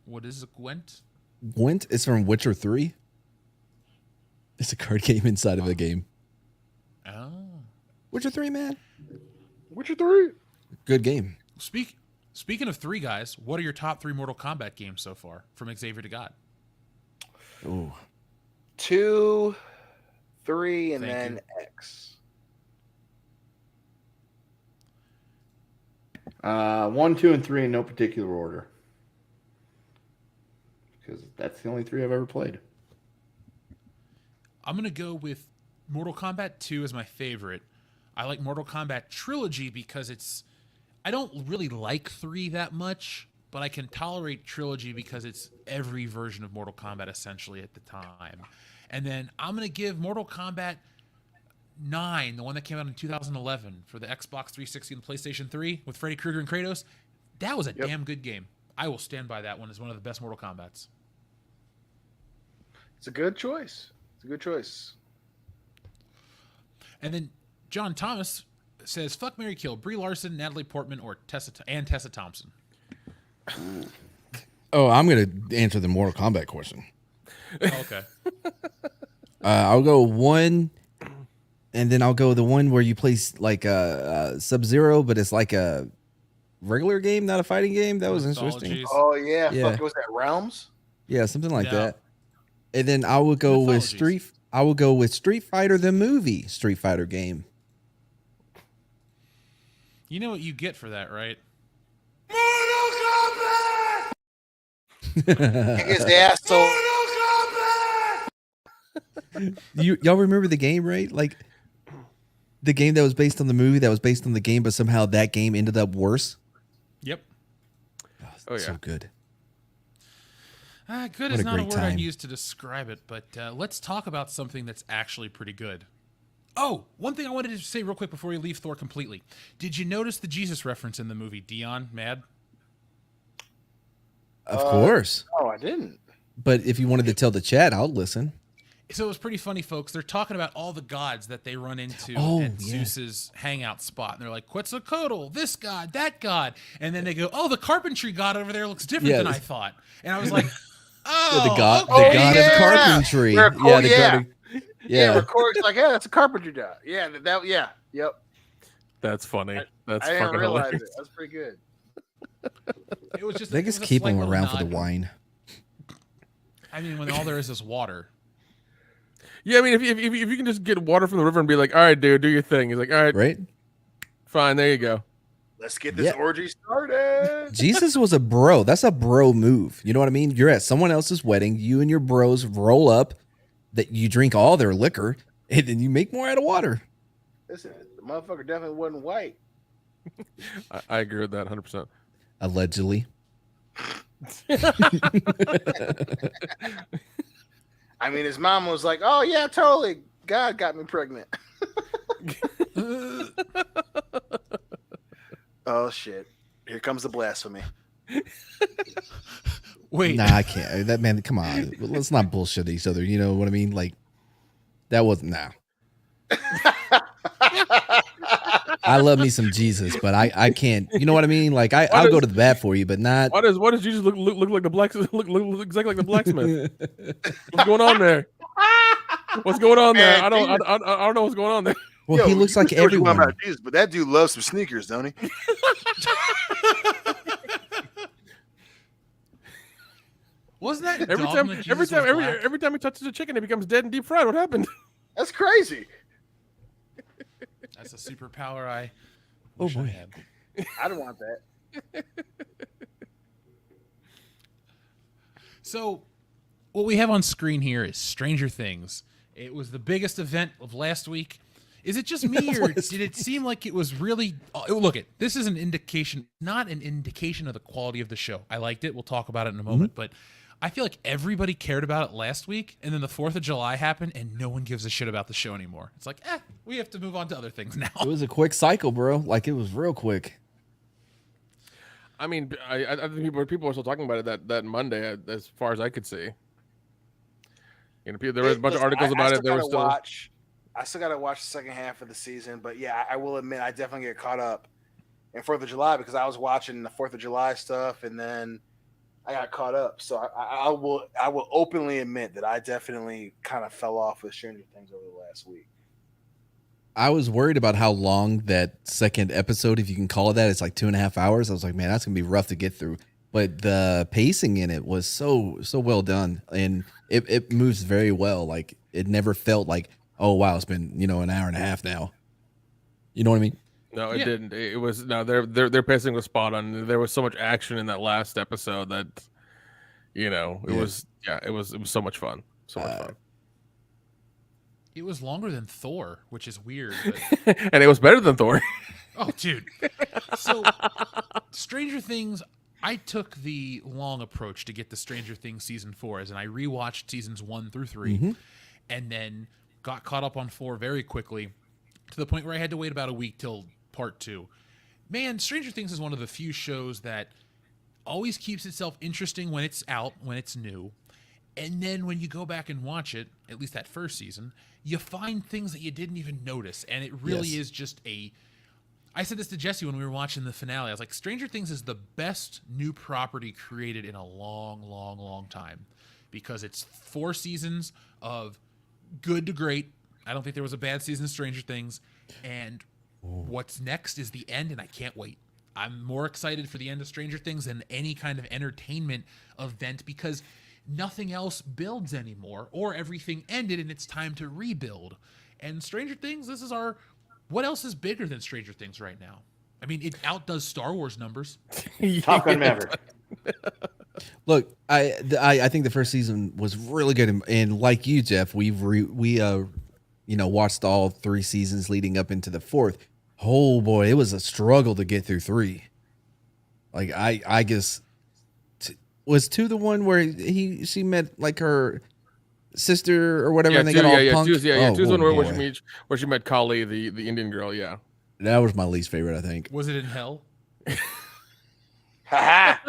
What is a Gwent? Gwent is from Witcher 3. It's a card game inside of a game. Oh. Witcher 3, man. Witcher 3. Good game. Speaking of 3 guys, what are your top 3 Mortal Kombat games so far from Xavier to God? Ooh. 2, 3, and Thank then you. X. 1, 2, and 3 in no particular order. Because that's the only 3 I've ever played. I'm going to go with Mortal Kombat 2 as my favorite. I like Mortal Kombat Trilogy because I don't really like 3 that much, but I can tolerate Trilogy because it's every version of Mortal Kombat essentially at the time. And then I'm going to give Mortal Kombat 9, the one that came out in 2011 for the Xbox 360 and PlayStation 3 with Freddy Krueger and Kratos. That was a damn good game. I will stand by that one as one of the best Mortal Kombats. It's a good choice. It's a good choice. And then John Thomas says, fuck, marry, kill Brie Larson, Natalie Portman, or Tessa Thompson. Oh, I'm going to answer the Mortal Kombat question. Oh, okay. I'll go 1, and then I'll go the one where you play like a Sub-Zero, but it's like a regular game, not a fighting game. That was interesting. Oh, yeah. Yeah. Fuck, was that Realms? Yeah, something like No. that. And then I would go with Mythologies. Street Fighter the movie, Street Fighter game. You know what you get for that, right? His ass so. Y'all remember the game, right? Like the game that was based on the movie that was based on the game, but somehow that game ended up worse. Yep. Oh, yeah. So good. Good What is a not a great word I'd time. use to describe it, but let's talk about something that's actually pretty good. Oh, one thing I wanted to say real quick before we leave Thor completely. Did you notice the Jesus reference in the movie, Dion? Mad? Of course. Oh, I didn't. But if you wanted to tell the chat, I'll listen. So it was pretty funny, folks. They're talking about all the gods that they run into Oh, at yeah. Zeus's hangout spot. And they're like, Quetzalcoatl, this god, that god. And then they go, oh, the carpentry god over there looks different Yeah. than I thought. And I was like, oh, the god okay. of yeah. carpentry. Where- Yeah, oh, the yeah. god of, Yeah, yeah. Corey's like, yeah, that's a carpenter job. Yeah, yeah, yep. That's funny. That's I didn't fucking realize hilarious. it. That's pretty good. It was just They it was just a keep slight them little around for the nod. wine. I mean, when all there is water. Yeah, I mean, if you can just get water from the river and be like, all right, dude, do your thing. He's like, all right, Right? fine, there you go. Let's get this Yeah. orgy started. Jesus was a bro. That's a bro move. You know what I mean? You're at someone else's wedding. You and your bros roll up. That you drink all their liquor, and then you make more out of water. Listen, the motherfucker definitely wasn't white. I agree with that 100%. Allegedly. I mean, his mom was like, "Oh yeah, totally. God got me pregnant." Oh shit! Here comes the blasphemy. Wait. Nah, I can't. That man, come on. Let's not bullshit each other. You know what I mean? Like, that wasn't now. I love me some Jesus, but I can't. You know what I mean? Like, I'll go to the bat for you, but not. Why does Jesus look like the blacksmith? Look exactly like the blacksmith. What's going on there? What's going on there? Man, I don't know what's going on there. Well, Yo, he looks you like say what you want everyone. about Jesus, but that dude loves some sneakers, don't he? Wasn't that Every dogma Jesus was black? every time he touches a chicken, it becomes dead and deep fried. What happened? That's crazy. That's a superpower I Oh, wish I boy. had. I don't want that. So, what we have on screen here is Stranger Things. It was the biggest event of last week. Is it just me, or did it seem like it was really? Look, this is an indication, not an indication of the quality of the show. I liked it. We'll talk about it in a moment, but I feel like everybody cared about it last week, and then the 4th of July happened, and no one gives a shit about the show anymore. It's like, we have to move on to other things now. It was a quick cycle, bro. Like, it was real quick. I mean, I think people were still talking about it that Monday, as far as I could see. You know, there was a bunch of articles about it. There was still. I still got to watch the second half of the season, but yeah, I will admit I definitely get caught up in 4th of July because I was watching the 4th of July stuff, and then I got caught up. So I will openly admit that I definitely kind of fell off with Stranger Things over the last week. I was worried about how long that second episode, if you can call it that, it's like 2.5 hours. I was like, man, that's gonna be rough to get through. But the pacing in it was so well done, and it moves very well. Like it never felt like, oh wow, it's been an hour and a half now. You know what I mean? No, it didn't. It was their pacing was spot on. There was so much action in that last episode that it was so much fun. So much fun. It was longer than Thor, which is weird. But... and it was better than Thor. Oh, dude. So, Stranger Things, I took the long approach to get the Stranger Things season 4, as in I rewatched seasons 1 through 3, and then got caught up on 4 very quickly, to the point where I had to wait about a week till part 2. Man, Stranger Things is one of the few shows that always keeps itself interesting when it's out, when it's new. And then when you go back and watch it, at least that first season, you find things that you didn't even notice. And it really is just I said this to Jesse when we were watching the finale. I was like, Stranger Things is the best new property created in a long, long, long time. Because it's 4 seasons of good to great. I don't think there was a bad season of Stranger Things. And what's next is the end, and I can't wait. I'm more excited for the end of Stranger Things than any kind of entertainment event because nothing else builds anymore, or everything ended and it's time to rebuild. And Stranger Things, what else is bigger than Stranger Things right now? I mean, it outdoes Star Wars numbers. Top Gun Maverick. Look, I think the first season was really good, and like you, Jeff, we watched all 3 seasons leading up into the 4th. Oh boy, it was a struggle to get through 3. Like I guess was 2 the one where she met like her sister or whatever, and they got all punked? Two's the one where she met Kali, the Indian girl. Yeah, that was my least favorite, I think. Was it in hell? Ha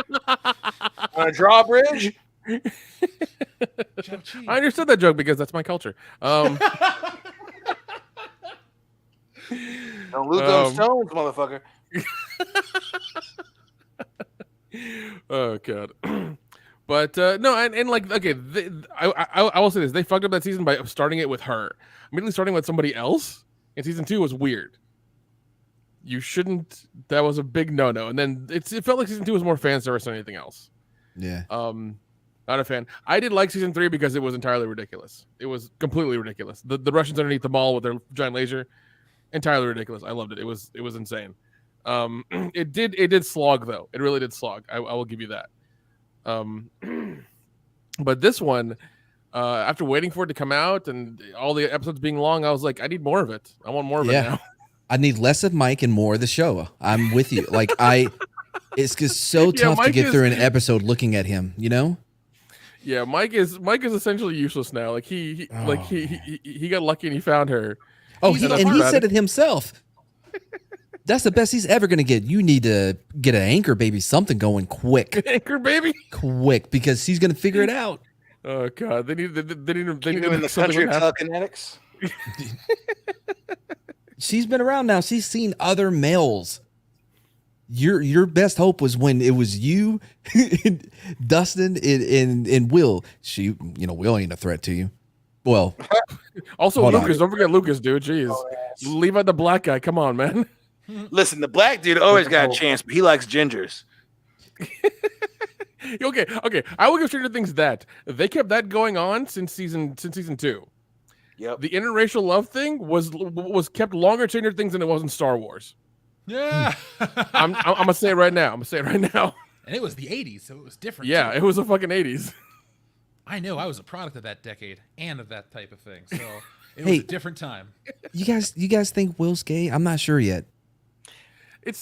on a drawbridge. I understood that joke because that's my culture. Don't lose those stones, motherfucker. Oh god. But no, and like, okay, I will say this: they fucked up that season by starting it with her. Immediately starting with somebody else in season 2 was weird. You shouldn't. That was a big no-no. And then it felt like season 2 was more fan service than anything else. Yeah. Not a fan. I did like season 3 because it was entirely ridiculous. It was completely ridiculous. The Russians underneath the mall with their giant laser, entirely ridiculous. I loved it. It was insane. It did slog though. It really did slog. I will give you that. But this one, after waiting for it to come out and all the episodes being long, I was like, I need more of it. I want more of it now. I need less of Mike and more of the show. I'm with you. Like it's just so tough to get through an episode looking at him, you know? Yeah, Mike is essentially useless now. Like he got lucky and he found her. Oh, he said it himself. That's the best he's ever going to get. You need to get an anchor baby, something going quick. Anchor baby? Quick, because he's going to figure it out. Oh god, they need in the country of telekinetics. She's been around now. She's seen other males. Your best hope was when it was you, Dustin, and Will. Will ain't a threat to you. Well, also Lucas. Don't forget Lucas, dude. Jeez, leave out the black guy. Come on, man. Listen, the black dude always got a chance, but he likes gingers. Okay. I will give Stranger Things that they kept that going on since season 2. Yep. The interracial love thing was kept longer in Stranger Things than it was in Star Wars. Yeah. I'm gonna say it right now. And it was the 80s, so it was different. Yeah, it was the fucking 80s. I know. I was a product of that decade and of that type of thing. So it was a different time. You guys think Will's gay? I'm not sure yet.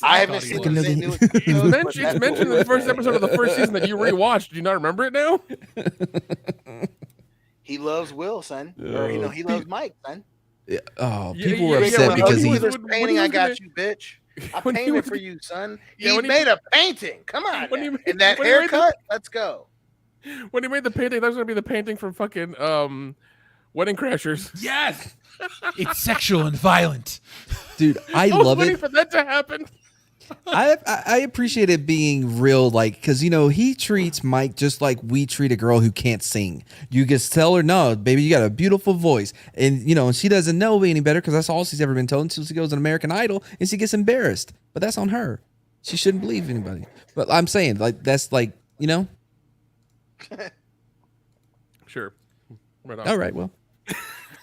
I haven't seen it's mentioned in the first episode of the first season that you rewatched. Do you not remember it now? He loves Will, son. Or he loves Mike, son. Yeah. Oh, people were upset because he was painting. I got you, bitch. I When he painted was- for you, son. Yeah, He when he- made a painting. Come on. When he now. made- And that when he made the- haircut, let's go. When he made the painting, that was gonna be the painting from fucking Wedding Crashers. Yes, it's sexual and violent. Dude, I I was love waiting it. for that to happen. I appreciate it being real, like, because he treats Mike just like we treat a girl who can't sing. You just tell her, no, baby, you got a beautiful voice, and she doesn't know any better because that's all she's ever been told until she goes on American Idol and she gets embarrassed. But that's on her. She shouldn't believe anybody. But I'm saying, like, that's like, Sure. Right on. all right, well,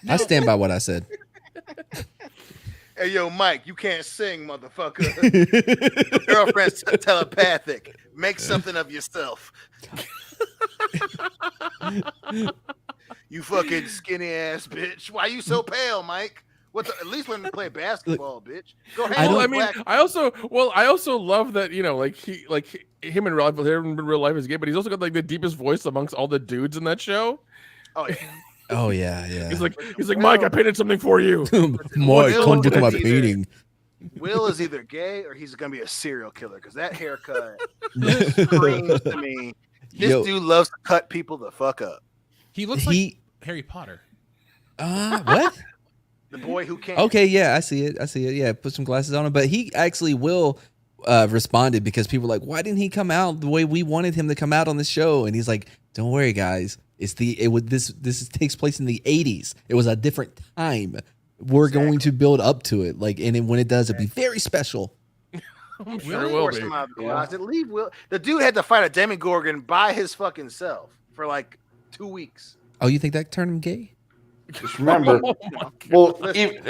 I stand by what I said. Hey, yo, Mike, you can't sing, motherfucker. Your girlfriend's telepathic. Make something of yourself. You fucking skinny ass bitch. Why you so pale, Mike? At least let me play basketball, bitch. Go ahead. Well, I mean, I also love that him in real life is gay, but he's also got like the deepest voice amongst all the dudes in that show. Oh yeah. Oh yeah. He's like Mike, I painted something for you. Mike, come look at my either- painting. Will is either gay or he's gonna be a serial killer because that haircut screams to me. This dude loves to cut people the fuck up. He looks like Harry Potter. What? The boy who can't. Okay, yeah, I see it. Yeah, put some glasses on him. But he actually responded because people were like, why didn't he come out the way we wanted him to come out on the show? And he's like, don't worry, guys. This takes place in the 80s. It was a different time. We're going to build up to it. And then when it does, it'll be very special. I'm sure it Will will force be. him out of the closet. Leave Will. The dude had to fight a Demogorgon by his fucking self for like 2 weeks. Oh, you think that turned him gay? Just remember. Oh my God. Well,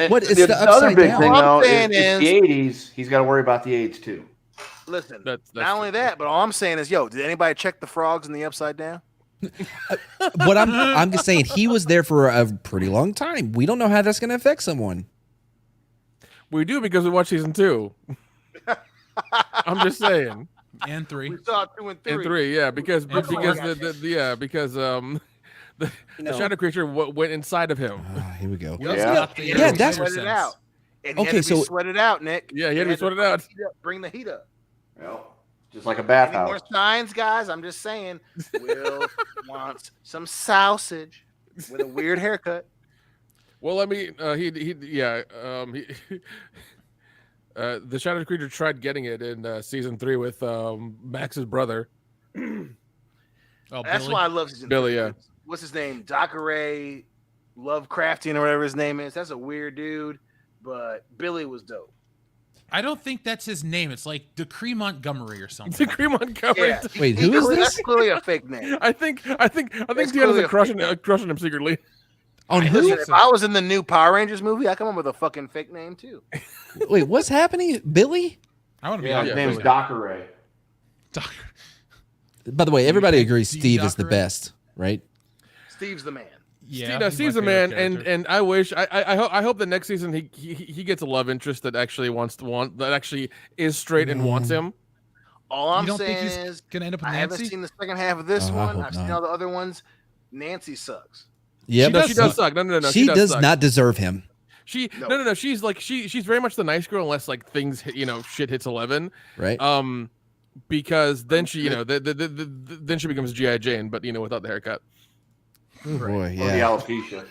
What is the the other upside big down? thing All though I'm saying is the '80s. He's got to worry about the AIDS too. Listen, That's not only that, but all I'm saying is, yo, did anybody check the frogs in the upside down? But I'm just saying he was there for a pretty long time. We don't know how that's going to affect someone. We do because we watched season 2. I'm just saying. And 3. We saw 2 and 3. And 3, yeah, because That's all I the shadow creature went inside of him. Here we go. We also Yeah. got the, Yeah, that's- Sweat it out. And he Okay, had to be so- sweated out, Nick. Yeah, he had to be sweated out. Bring the heat up. Well, just like a Any bathhouse. more signs, guys? I'm just saying. Will wants some sausage with a weird haircut. Well, I mean, the shadow creature tried getting it in season 3 with Max's brother. Oh, That's Billy? why I love season Billy, 3. yeah. What's his name? Dockeray Lovecraftian or whatever his name is. That's a weird dude, but Billy was dope. I don't think that's his name. It's like Decree Montgomery or It's a something. cream Montgomery. Yeah. Wait, who is That's this? clearly a fake name. I think That's Deanna's clearly a a crushing him secretly. On Listen, who? if I was in the new Power Rangers movie, I come up with a fucking fake name too. Wait, what's happening? Billy? I want to be Yeah, on his that name's movie. Dockeray. By the way, everybody think agrees D. Steve is the Dockeray? best, right? Steve's the man. Yeah, Steve's my a man, favorite character. and I wish I hope the next season he gets a love interest that actually that actually is straight and wants him. All You I'm don't think saying he's is, gonna end up with I haven't Nancy? seen the second half of this Oh, I one. hope I've seen not. all the other ones. Nancy sucks. Yeah, No, she does suck. No. She does suck. not deserve him. No. She's like she's very much the nice girl unless like things hit, shit hits 11. Right? Because then she then she becomes G.I. Jane, but without the haircut. Oh, boy, Or the yeah. alopecia.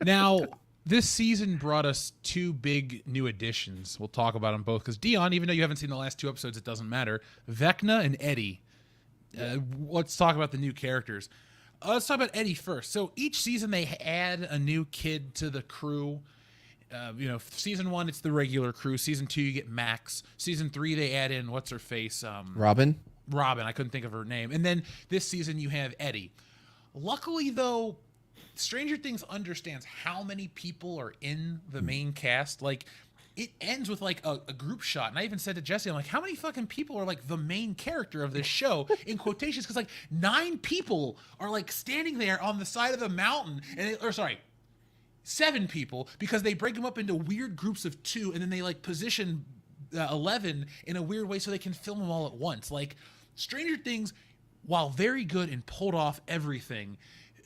Now, this season brought us 2 big new additions. We'll talk about them both because Dion, even though you haven't seen the last 2 episodes, it doesn't matter. Vecna and Eddie. Let's talk about the new characters. Let's talk about Eddie first. So each season they add a new kid to the crew. Season 1 it's the regular crew. Season 2 you get Max. Season 3 they add in what's her face, Robin? Robin. I couldn't think of her name. And then this season you have Eddie. Luckily, though, Stranger Things understands how many people are in the main cast. Like, it ends with, like, a group shot. And I even said to Jesse, I'm like, how many fucking people are, like, the main character of this show? In quotations, because, like, 9 people are, like, standing there on the side of the mountain. 7 people, because they break them up into weird groups of 2, and then they, like, position 11 in a weird way so they can film them all at once. Like, Stranger Things, while very good and pulled off everything,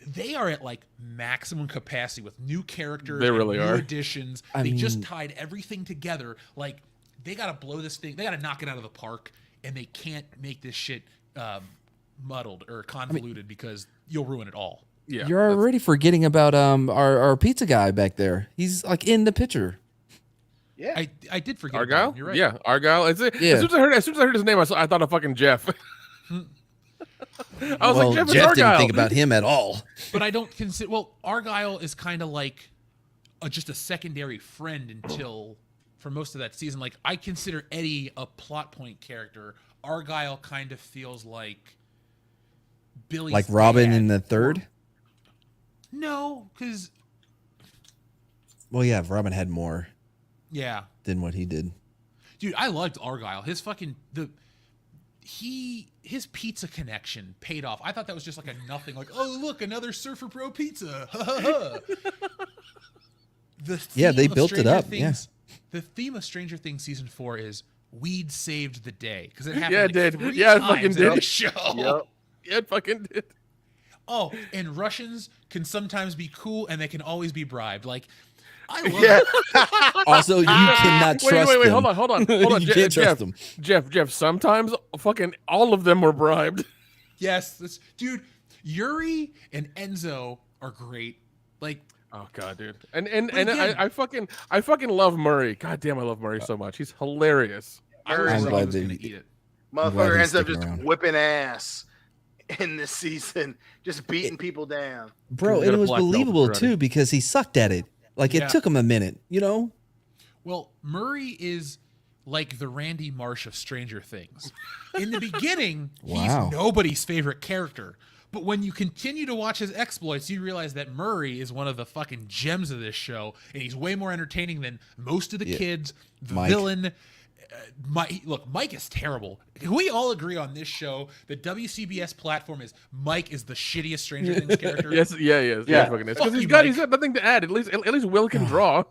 they are at like maximum capacity with new characters. They really and new are. additions. They just tied everything together. Like they gotta blow this thing. They gotta knock it out of the park, and they can't make this shit muddled or convoluted because you'll ruin it all. Yeah, You're already forgetting about our pizza guy back there. He's like in the picture. Yeah, I did forget Argyle. about him. You're right. Yeah, Argyle. As soon as I heard his name, I thought of fucking Jeff. I was like, Jeff didn't Argyle. think about him at all. But I don't consider. Well, Argyle is kind of like just a secondary friend until for most of that season. Like I consider Eddie a plot point character. Argyle kind of feels like Billy's Like Robin dad. in the third. No, because Well, yeah, Robin had more yeah, than what he did. dude, I liked Argyle. His fucking his pizza connection paid off. I thought that was just like a nothing. Like, oh look, another Surfer Pro pizza. Yeah, they theme of built it Stranger up, Things, The theme of Stranger Things season 4 is weed saved the day because it happened. Yeah, it like did. 3 Yeah, it times fucking in did. the show. Yep. Yeah, it fucking did. Oh, and Russians can sometimes be cool and they can always be bribed. Like, I love Yeah. it. Also, you cannot trust Wait, them. hold on. You can't trust them. Jeff, sometimes fucking all of them were bribed. Yes, dude. Yuri and Enzo are great. Like, Oh god, dude. And again- I fucking love Murray. God damn, I love Murray so much. He's hilarious. I I'm was glad gonna they- eat it. I'm glad Motherfucker he's ends up sticking just around. whipping ass in this season, just beating people down. Bro, He's got and a it was black belt in believable karate. too because he sucked at it. Like it Yeah. took him a minute, you know? Well, Murray is like the Randy Marsh of Stranger Things. In the beginning, Wow. he's nobody's favorite character. But when you continue to watch his exploits, you realize that Murray is one of the fucking gems of this show, and he's way more entertaining than most of the kids. The Mike. villain, Mike is terrible. Can we all agree on this show that WCBS platform is Mike is the shittiest Stranger Things character? Yes, yeah, fucking is. Fuck Because you, he's got nothing to add. At least Will can draw.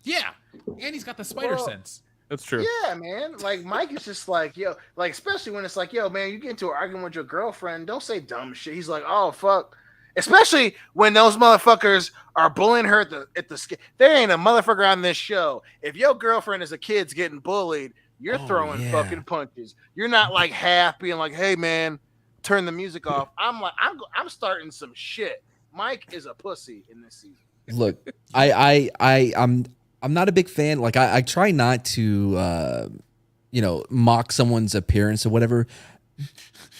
Yeah, and he's got the spider Well, sense. That's true. Yeah, man. Like Mike is just like, yo, like especially when it's like, yo, man, you get into an argument with your girlfriend, don't say dumb shit. He's like, oh fuck. Especially when those motherfuckers are bullying her at the there ain't a motherfucker on this show. If your girlfriend as a kid's getting bullied, you're throwing yeah. fucking punches. You're not like half being like, hey man, turn the music off. I'm like, I'm starting some shit. Mike is a pussy in this season. Look, I'm not a big fan. Like I try not to mock someone's appearance or whatever.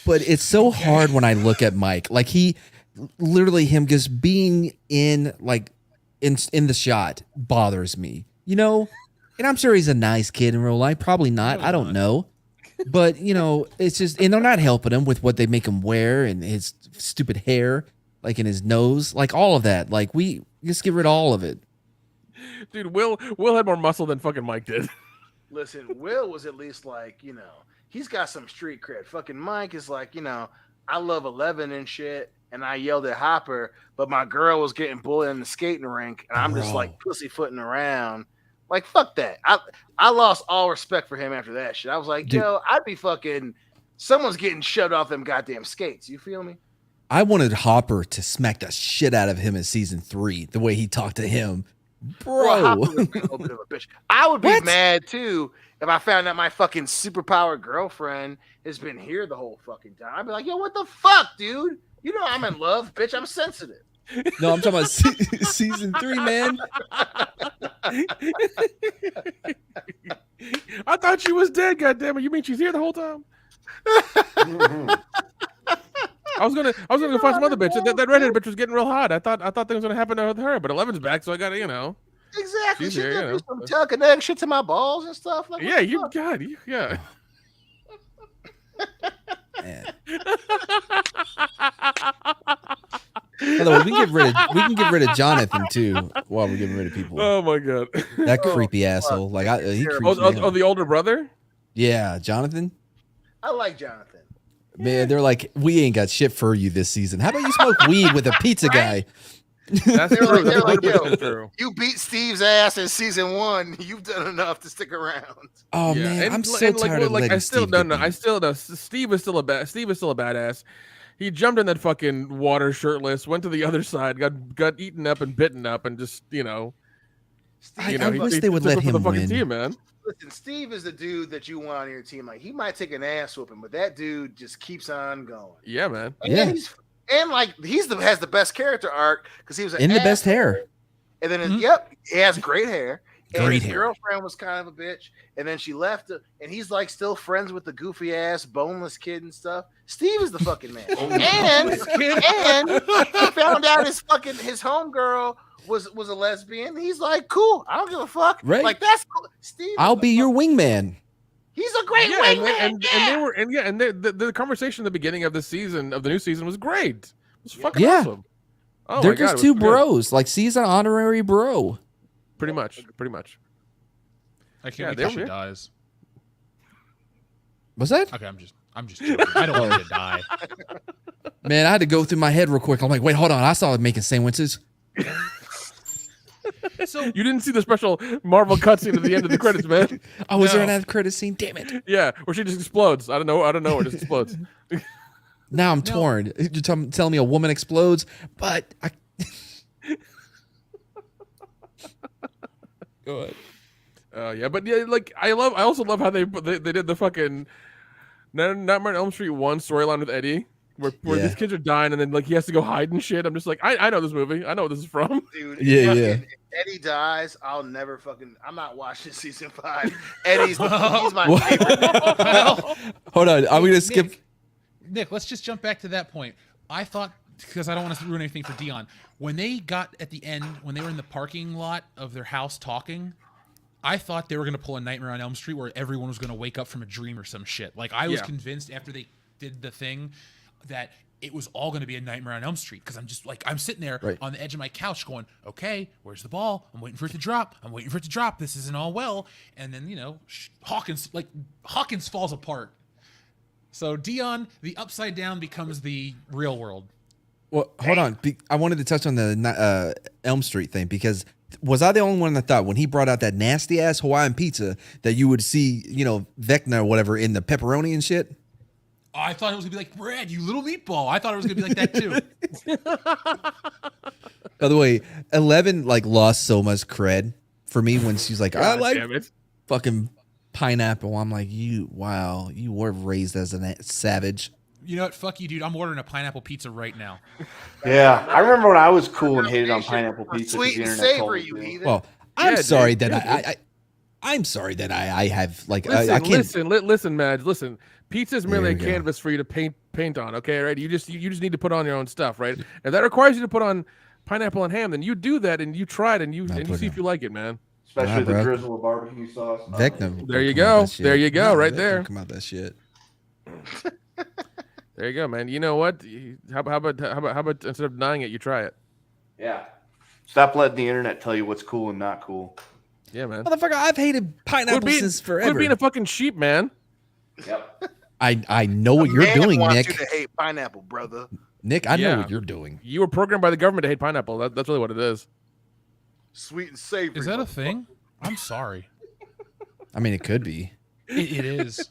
But it's so hard when I look at Mike. Like he literally him just being in the shot bothers me. You know? And I'm sure he's a nice kid in real life. Probably not. I don't know. But it's just and they're not helping him with what they make him wear and his stupid hair, like in his nose, like all of that. Like we just get rid of all of it. Dude, Will had more muscle than fucking Mike did. Listen, Will was at least like, he's got some street cred. Fucking Mike is like, I love 11 and shit, and I yelled at Hopper, but my girl was getting bullied in the skating rink, and I'm just like pussyfooting around. Like, fuck that. I lost all respect for him after that shit. I was like, Dude. yo, I'd be fucking, someone's getting shoved off them goddamn skates. You feel me? I wanted Hopper to smack the shit out of him in season 3, the way he talked to him. Well, Hopper Bro. was a little bit of a bitch. I would be mad too if I found out my fucking superpowered girlfriend has been here the whole fucking time. I'd be like, yo, what the fuck, dude? You know I'm in love, bitch. I'm sensitive. No, I'm talking about season 3, man. I thought she was dead, goddammit. You mean she's here the whole time? I was gonna go find some other bitch. That redhead bitch was getting real hot. I thought things was gonna happen with her, but 11's back, so I gotta, Exactly. She's She's here, gonna do some tucking that shit to my balls and stuff. Like, what Yeah, the fuck? yeah. Man. By the way, we can get rid of Jonathan too while we're getting rid of people. Oh my god. That creepy asshole. Like he creeps me Oh, out. the older brother? Yeah, Jonathan. I like Jonathan. Man, they're like, we ain't got shit for you this season. How about you smoke weed with a pizza guy? That's They're like, true. yo, True. you beat Steve's ass in season 1. You've done enough to stick around. Oh Yeah, man, and I'm so tired of letting I still Steve don't get know. I beat. still know. Steve is still a badass. He jumped in that fucking water shirtless, went to the other side, got eaten up and bitten up, and just Steve, I wish they would let him fucking win. team, man. Listen, Steve is the dude that you want on your team. Like he might take an ass whooping, but that dude just keeps on going. Yeah, man. And Yeah. has the best character arc because he was In the best hair. And then he has great hair. And Great his hair. girlfriend was kind of a bitch, and then she left, and he's like still friends with the goofy ass boneless kid and stuff. Steve is the fucking man, and he found out his homegirl was a lesbian. He's like, cool, I don't give a fuck. Right. Like that's cool. Steve, I'll be your wingman. He's a great wingman. And the conversation at the beginning of the new season was great. It was fucking Yeah. awesome. Oh They're my God, just it was two good. bros. Like, she's an honorary bro. Pretty much. I can't Yeah, wait they till she were- dies. Was that? Okay, I'm just joking. I don't want her to die. Man, I had to go through my head real quick. I'm like, wait, hold on. I saw it making sandwiches. So You didn't see the special Marvel cutscene at the end of the credits, man. Oh, was there No. an after credit scene? Damn it. Yeah, where she just explodes. I don't know. It just explodes. Now I'm torn. You're telling me a woman explodes, but I. Go ahead. Yeah, but yeah, like I also love how they did the fucking Nightmare on Elm Street 1 storyline with Eddie, where Yeah. these kids are dying and then like he has to go hide and shit. I'm just like, I know this movie. I know what this is from. Dude, Yeah, if Eddie dies, I'm not watching season 5. He's my favorite. Hold on. I'm going to skip. Nick, let's just jump back to that point. I thought, because I don't want to ruin anything for Dion, when they got at the end, when they were in the parking lot of their house talking, I thought they were going to pull a Nightmare on Elm Street where everyone was going to wake up from a dream or some shit. Like, I was convinced after they did the thing that it was all going to be a Nightmare on Elm Street, because I'm just like, I'm sitting there on the edge of my couch going, okay, where's the ball? I'm waiting for it to drop. This isn't all well. And then, Hawkins falls apart. So Dion, the upside down becomes the real world. Well, hold on. I wanted to touch on the Elm Street thing, because was I the only one that thought when he brought out that nasty ass Hawaiian pizza that you would see, Vecna or whatever in the pepperoni and shit? I thought it was gonna be like, Brad, you little meatball. I thought it was gonna be like that too. By the way, 11 lost so much cred for me when she's like, I like fucking pineapple. I'm like, you were raised as a savage. You know what? Fuck you, dude. I'm ordering a pineapple pizza right now. Yeah, I remember when I was cool and hated on pineapple pizza. Sweet and savory, you heathen. Well, I'm sorry that I'm sorry that I have I can't. Listen, Madge. Listen, pizza is merely a There we go. canvas for you to paint on. Okay, right? You just need to put on your own stuff, right? If that requires you to put on pineapple and ham, then you do that and you try it and you see if you like it, man. Especially the bro. drizzle of barbecue sauce. Vecna. There you go. There you go. Right there. Come out that shit. There you go, man. You know what? How about instead of denying it, you try it? Yeah. Stop letting the internet tell you what's cool and not cool. Yeah, man. Motherfucker, I've hated pineapple since forever. Quit being a fucking sheep, man. Yep. I know what you're doing, wants Nick. you to hate pineapple, brother. Nick, I know what you're doing. You were programmed by the government to hate pineapple. That's really what it is. Sweet and savory. Is that a thing? I'm sorry. I mean, it could be. It is.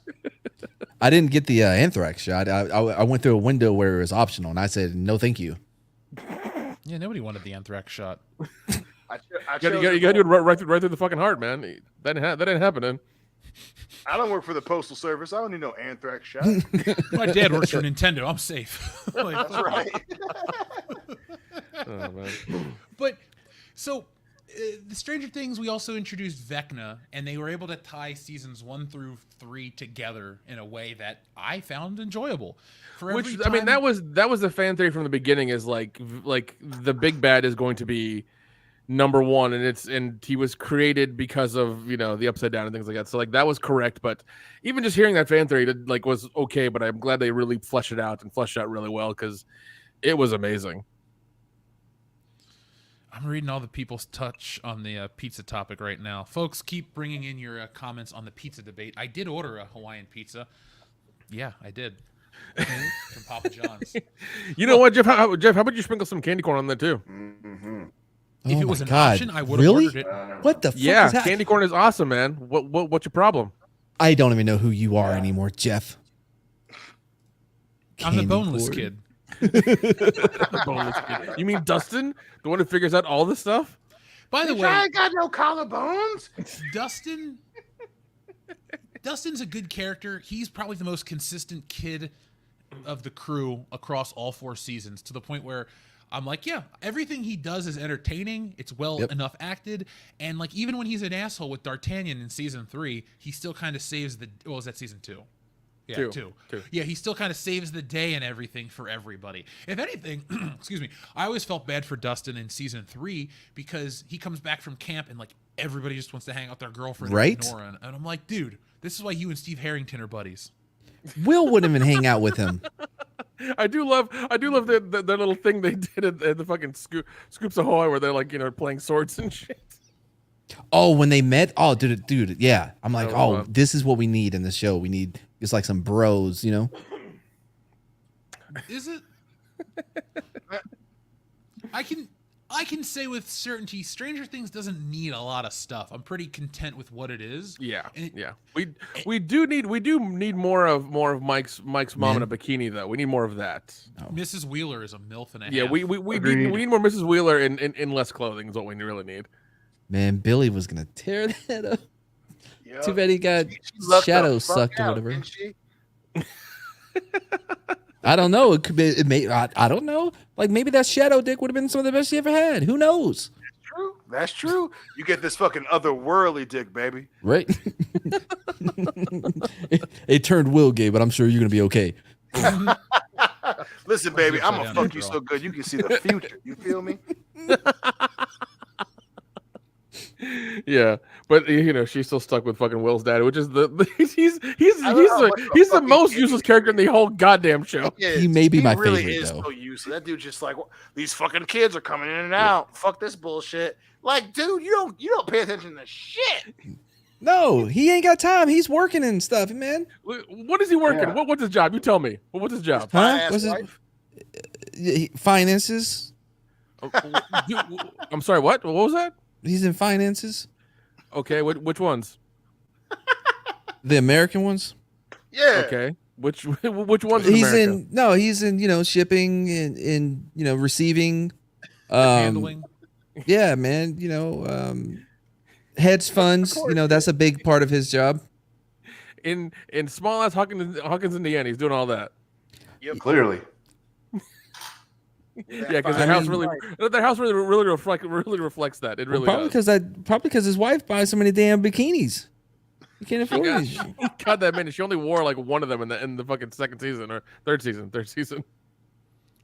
I didn't get the anthrax shot. I went through a window where it was optional, and I said, no, thank you. Yeah, nobody wanted the anthrax shot. You gotta do it right through the fucking heart, man. That ain't happening. I don't work for the postal service. I don't need no anthrax shot. My dad works for Nintendo. I'm safe. That's right. Oh, man. But so the Stranger Things, we also introduced Vecna, and they were able to tie seasons 1 through 3 together in a way that I found enjoyable. I mean, that was the fan theory from the beginning. Is like the big bad is going to be number 1, and he was created because of the upside down and things like that. So that was correct. But even just hearing that fan theory was okay. But I'm glad they really fleshed it out really well, because it was amazing. I'm reading all the people's touch on the pizza topic right now. Folks, keep bringing in your comments on the pizza debate. I did order a Hawaiian pizza. Yeah, I did. From Papa John's. You know what, Jeff? How about you sprinkle some candy corn on there too? Mm-hmm. If Oh it was my an God. option, I would have ordered it. What the fuck Yeah, is that? candy corn is awesome, man. What's your problem? I don't even know who you are anymore, Jeff. I'm the Candy boneless corn. kid. Boneless kid. You mean Dustin, the one who figures out all this stuff? By the Bitch, way, I ain't got no collarbones. Dustin's a good character. He's probably the most consistent kid of the crew across all 4 seasons, to the point where I'm like, yeah, everything he does is entertaining. It's well enough acted. And like, even when he's an asshole with D'Artagnan in season 3, he still kind of saves the, well, was that season 2? Yeah, two. Yeah, he still kind of saves the day and everything for everybody. If anything, excuse me, I always felt bad for Dustin in season 3 because he comes back from camp and like everybody just wants to hang out with their girlfriend, right? Nora, and I'm like, dude, this is why you and Steve Harrington are buddies. Will wouldn't even hang out with him. I do love the little thing they did at the fucking Scoops Ahoy where they're like, you know, playing swords and shit. Oh, when they met, oh, dude, yeah. I'm like, Oh, wow. this is what we need in the show. We need just like some bros, you know. Is it? I can say with certainty, Stranger Things doesn't need a lot of stuff. I'm pretty content with what it is. Yeah, yeah. We do need more of Mike's mom in a bikini though. We need more of that. Mrs. Wheeler is a MILF and a Yeah, half. we need more Mrs. Wheeler in less clothing is what we really need. Man, Billy was gonna tear that up. Yep. Too bad he got lucked shadow the fuck sucked or out, whatever. didn't she? I don't know. It could be. It may. I don't know. Like maybe that shadow dick would have been some of the best she ever had. Who knows? True. That's true. You get this fucking otherworldly dick, baby. Right. It turned Will gay, but I'm sure you're gonna be okay. Listen, baby, I'm gonna down fuck there, you girl. so good you can see the future. You feel me? Yeah, but you know she's still stuck with fucking Will's dad, which is he's I don't know what the fucking most idiot useless character in the whole goddamn show. Yeah, He may be my really favorite, is though. so useless. That dude just like these fucking kids are coming in and out. Fuck this bullshit. Like, dude, you don't pay attention to shit. No, he ain't got time. He's working and stuff, man. What is he working? Yeah. What's his job? You tell me. What's his job? Huh? Fine-ass What's his wife. finances? I'm sorry. What? What was that? He's in finances. Okay. Which ones? The American ones. Yeah. Okay. Which ones? In He's America? in no. He's in shipping and receiving. Handling. Yeah, man. Hedge funds. That's a big part of his job. in small ass Hawkins, Indiana. He's doing all that. Clearly. Yeah, because their house really reflects that. It really Probably does. because his wife buys so many damn bikinis. You can't afford these. God, that minute she only wore like one of them in the fucking second season or third season.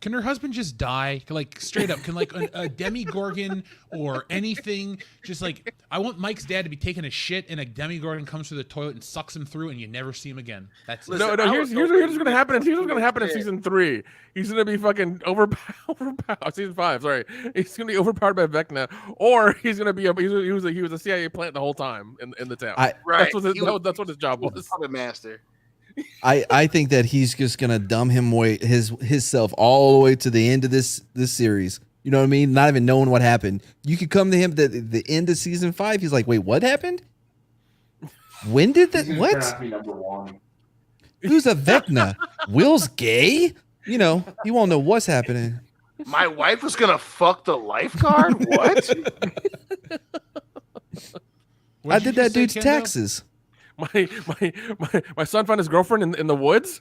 Can her husband just die? Like straight up, can like a Demigorgon or anything just like, I want Mike's dad to be taking a shit and a Demigorgon comes through the toilet and sucks him through and you never see him again. That's Listen, No. Here's what's gonna happen. Here's what's gonna happen in Yeah. season 3. He's gonna be fucking overpowered. Season 5. Sorry, he's gonna be overpowered by Vecna, or he's gonna be he was a CIA plant the whole time in the town. Right. That's what his job was. Puppet master. I think that he's just gonna dumb him away his self all the way to the end of this series. You know what I mean? Not even knowing what happened. You could come to him at the end of season 5. He's like, wait, what happened? When did that? What? #1. Who's a Vecna? Will's gay? He won't know what's happening. My wife was gonna fuck the lifeguard? What? I did that dude's taxes. My son found his girlfriend in the woods.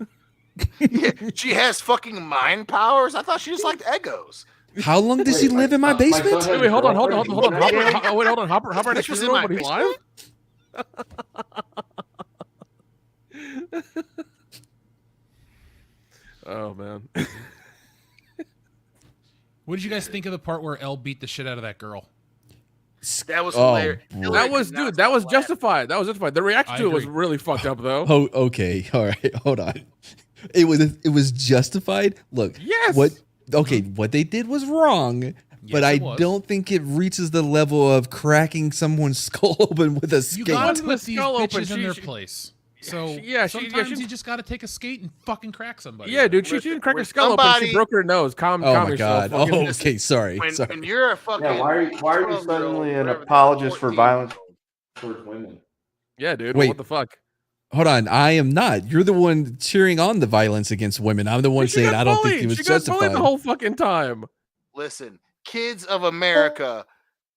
Yeah, she has fucking mind powers. I thought she just liked Eggos. How long does he live in my basement? Wait, hold on. Hopper This was in my but he's live. Oh man. What did you guys think of the part where Elle beat the shit out of that girl? That was Oh, hilarious. boy. That was justified. The reaction I to it was agree. really fucked up though. Oh, okay. All right. Hold on. It was justified. Look. Yes. What they did was wrong, but Yes, I it was. don't think it reaches the level of cracking someone's skull open with a You skate. gotta Wasn't put the these skull open. bitches in their She- place. So yeah, sometimes she- you just gotta take a skate and fucking crack somebody. Yeah, dude, she didn't crack her skull open. somebody- She broke her nose. Calm Oh my yourself. god. Fucking- Oh, okay. Sorry. When you're a fucking Yeah, why are you 12-year-old, suddenly an whatever, apologist for 14. violence towards women? Yeah, dude. Wait. What the fuck? Hold on. I am not. You're the one cheering on the violence against women. I'm the one She saying got I don't think bullied. he was She got bullied justified. the whole fucking time. Listen, kids of America,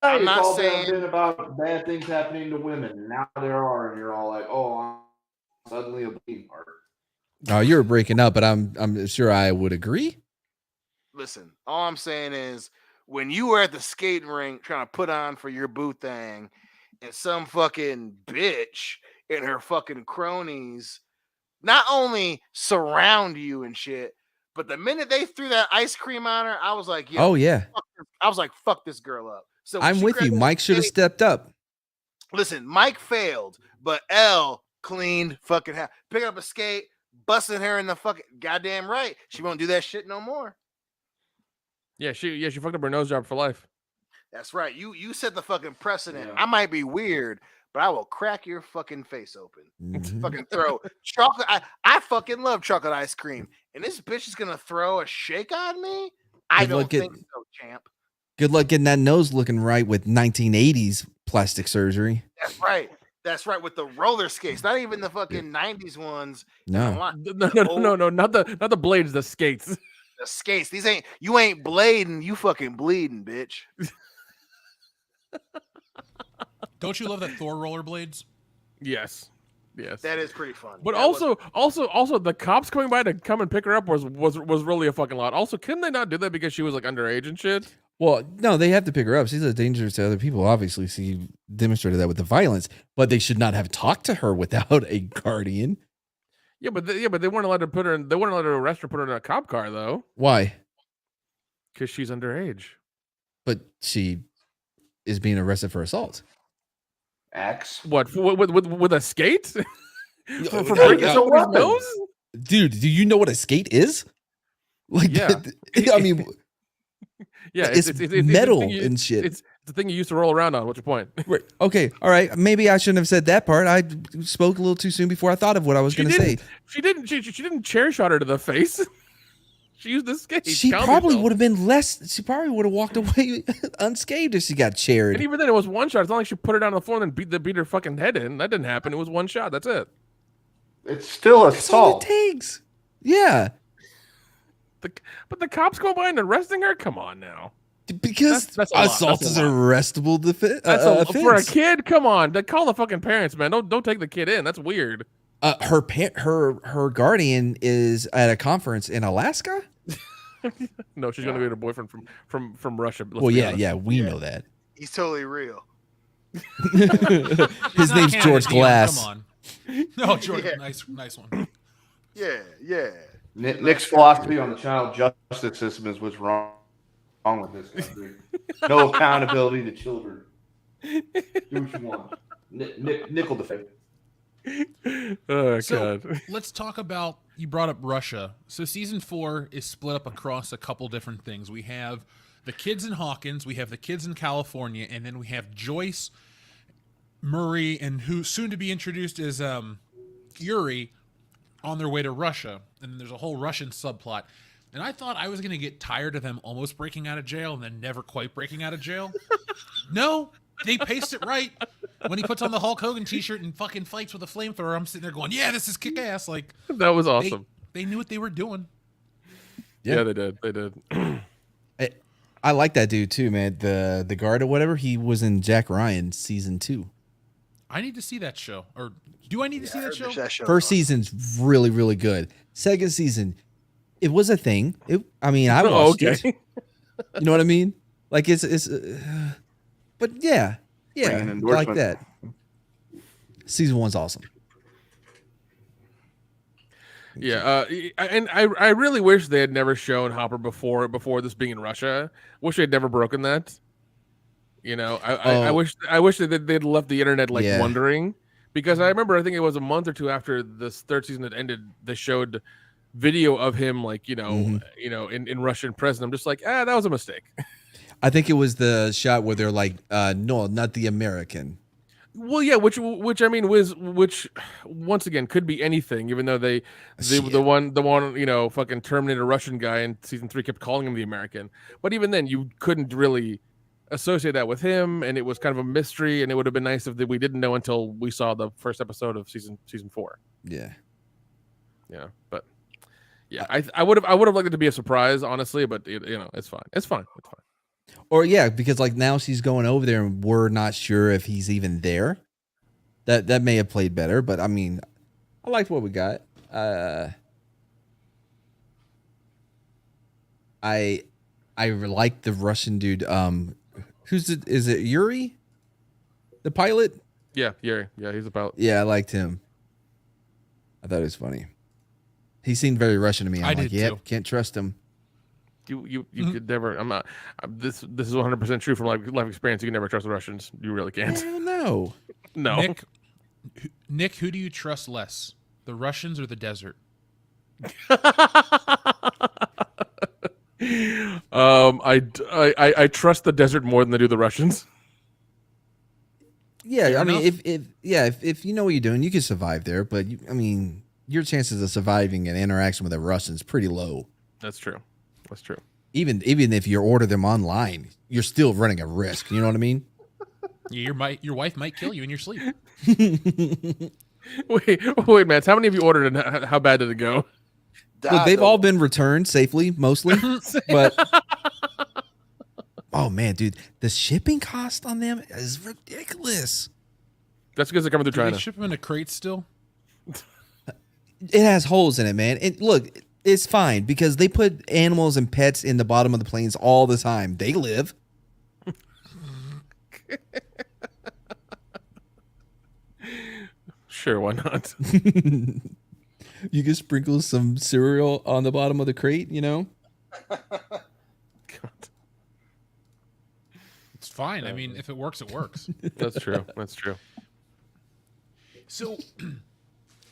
I'm It's not all saying been about bad things happening to women. Now there are, and you're all like, "Oh, I'm suddenly a bleeding heart." Oh, you're breaking up, but I'm sure I would agree. listen, all I'm saying is when you were at the skating rink trying to put on for your boo thing and some fucking bitch and her fucking cronies not only surround you and shit, but the minute they threw that ice cream on her, I was like, yo, Oh yeah, I was like, fuck this girl up. So when I'm she with grabbed you. that Mike should have skate- stepped up. Listen, Mike failed, but L cleaned fucking half. Pick up a skate, busting her in the fucking goddamn right. She won't do that shit no more. Yeah, she fucked up her nose job for life. That's right. You set the fucking precedent. Yeah. I might be weird, but I will crack your fucking face open. Mhm. Fucking throw chocolate. I fucking love chocolate ice cream. And this bitch is gonna throw a shake on me? I Good don't luck think so, champ. Good luck getting that nose looking right with 1980s plastic surgery. That's right. That's right. With the roller skates, not even the fucking 90s ones. No. No, not the blades, the skates. The skates. These ain't you ain't blading, you fucking bleeding, bitch. Don't you love that Thor rollerblades? Yes. That is pretty fun. But That also, the cops coming by to come and pick her up was really a fucking lot. Also, couldn't they not do that because she was like underage and shit? Well, no, they have to pick her up. She's a danger to other people, obviously. So you demonstrated that with the violence, but they should not have talked to her without a guardian. Yeah, but they weren't allowed to put her in. They weren't allowed to arrest her, put her in a cop car though, Why? because she's underage. But she is being arrested for assault. Axe. What with a skate? for no, breaking no. somebody's nose? Dude, do you know what a skate is? Like, Yeah. I mean, Yeah, it's metal and shit. It's the thing you used to roll around on. What's your point? Right. Okay. All right. Maybe I shouldn't have said that part. I spoke a little too soon before I thought of what I was going to say. She didn't chair shot her to the face. She used the skate. She probably would have been less. She probably would have walked away unscathed if she got chaired. And even then, it was one shot. It's not like she put her down on the floor and then beat her fucking head in. That didn't happen. It was one shot. That's it. It's still That's all assault. it takes. Yeah. But the cops go by and arresting her. Come on now. Because That's a lot. assault That's is a an arrestable That's for a offense. kid. Come on, call the fucking parents, man. Don't take the kid in. That's weird. Her guardian is at a conference in Alaska. No, she's gonna be with her boyfriend from Russia. Well, yeah, we know that. He's totally real. His name's Canada, George Dion, Glass. Come on. No, George, Yeah. nice one. Yeah. Nick's philosophy on the child justice system is what's wrong with this country. No accountability to children. Do what you want. Nickel defend. Oh So god. let's talk about, you brought up Russia. So season 4 is split up across a couple different things. We have the kids in Hawkins, we have the kids in California, and then we have Joyce, Murray, and who soon to be introduced is Yuri on their way to Russia. And then there's a whole Russian subplot. And I thought I was going to get tired of them almost breaking out of jail and then never quite breaking out of jail. No, they paced it right. When he puts on the Hulk Hogan t-shirt and fucking fights with a flamethrower, I'm sitting there going, yeah, this is kick-ass. Like, That was awesome. they knew what they were doing. Yeah, they did. They did. I like that dude too, man. The guard or whatever. He was in Jack Ryan season 2. I need to see that show. Or do I need to see that show? First season's really, really good. Second season, it was a thing. I watched it. You know what I mean? Like it's but yeah, Bring an I like endorsement. that. Season 1's awesome. Yeah, and I really wish they had never shown Hopper before this being in Russia. Wish they'd never broken that. You know, I wish they'd left the internet wondering, because I remember I think it was a month or two after this third season had ended, they showed video of him in Russian prison. I'm just like, that was a mistake. I think it was the shot where they're like, no, not the American. Well, yeah, which once again could be anything, even though the one fucking Terminator Russian guy in season 3 kept calling him the American. But even then, you couldn't really associate that with him, and it was kind of a mystery. And it would have been nice if we didn't know until we saw the first episode of season 4. Yeah. Yeah, but yeah, I would have liked it to be a surprise, honestly. But it's fine. It's fine. Or yeah, because like now she's going over there and we're not sure if he's even there. That may have played better, but I mean, I liked what we got. I like the Russian dude. Who's it? Is it Yuri, the pilot? Yeah, Yuri. Yeah, he's a pilot. Yeah, I liked him. I thought it was funny. He seemed very Russian to me. I'm I like, did yep, too. can't trust him. You could never. I'm not. This is 100% true from life experience. You can never trust the Russians. You really can't. Hell no. No. Nick, who do you trust less, the Russians or the desert? I trust the desert more than I do the Russians. Yeah, Fair I mean, enough. if you know what you're doing, you can survive there. But I mean, your chances of surviving an interaction with a Russian is pretty low. That's true. That's true. Even if you order them online, you're still running a risk. You know what I mean? Yeah, your wife might kill you in your sleep. Wait, Matt. How many of you ordered and how bad did it go? Look, they've all been returned safely, mostly. But oh man, dude, the shipping cost on them is ridiculous. That's because they're coming through Do they China. ship them in a crate still? It has holes in it, man. And look, it's fine because they put animals and pets in the bottom of the planes all the time. They live. Sure, why not? You can sprinkle some cereal on the bottom of the crate, you know? God. It's fine. I mean, if it works, it works. That's true. That's true. So,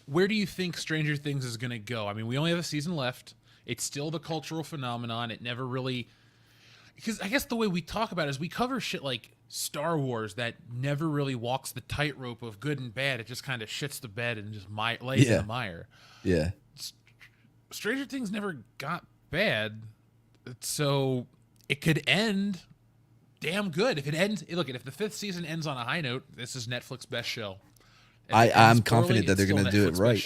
where do you think Stranger Things is going to go? I mean, we only have a season left. It's still the cultural phenomenon. It never really... Because I guess the way we talk about it is we cover shit like Star Wars that never really walks the tightrope of good and bad. It just kind of shits the bed and just lays in the mire. Yeah. Stranger Things never got bad, so it could end damn good. If it ends... Look, if the 5th season ends on a high note, this is Netflix's best show. I'm confident that they're going to do it right.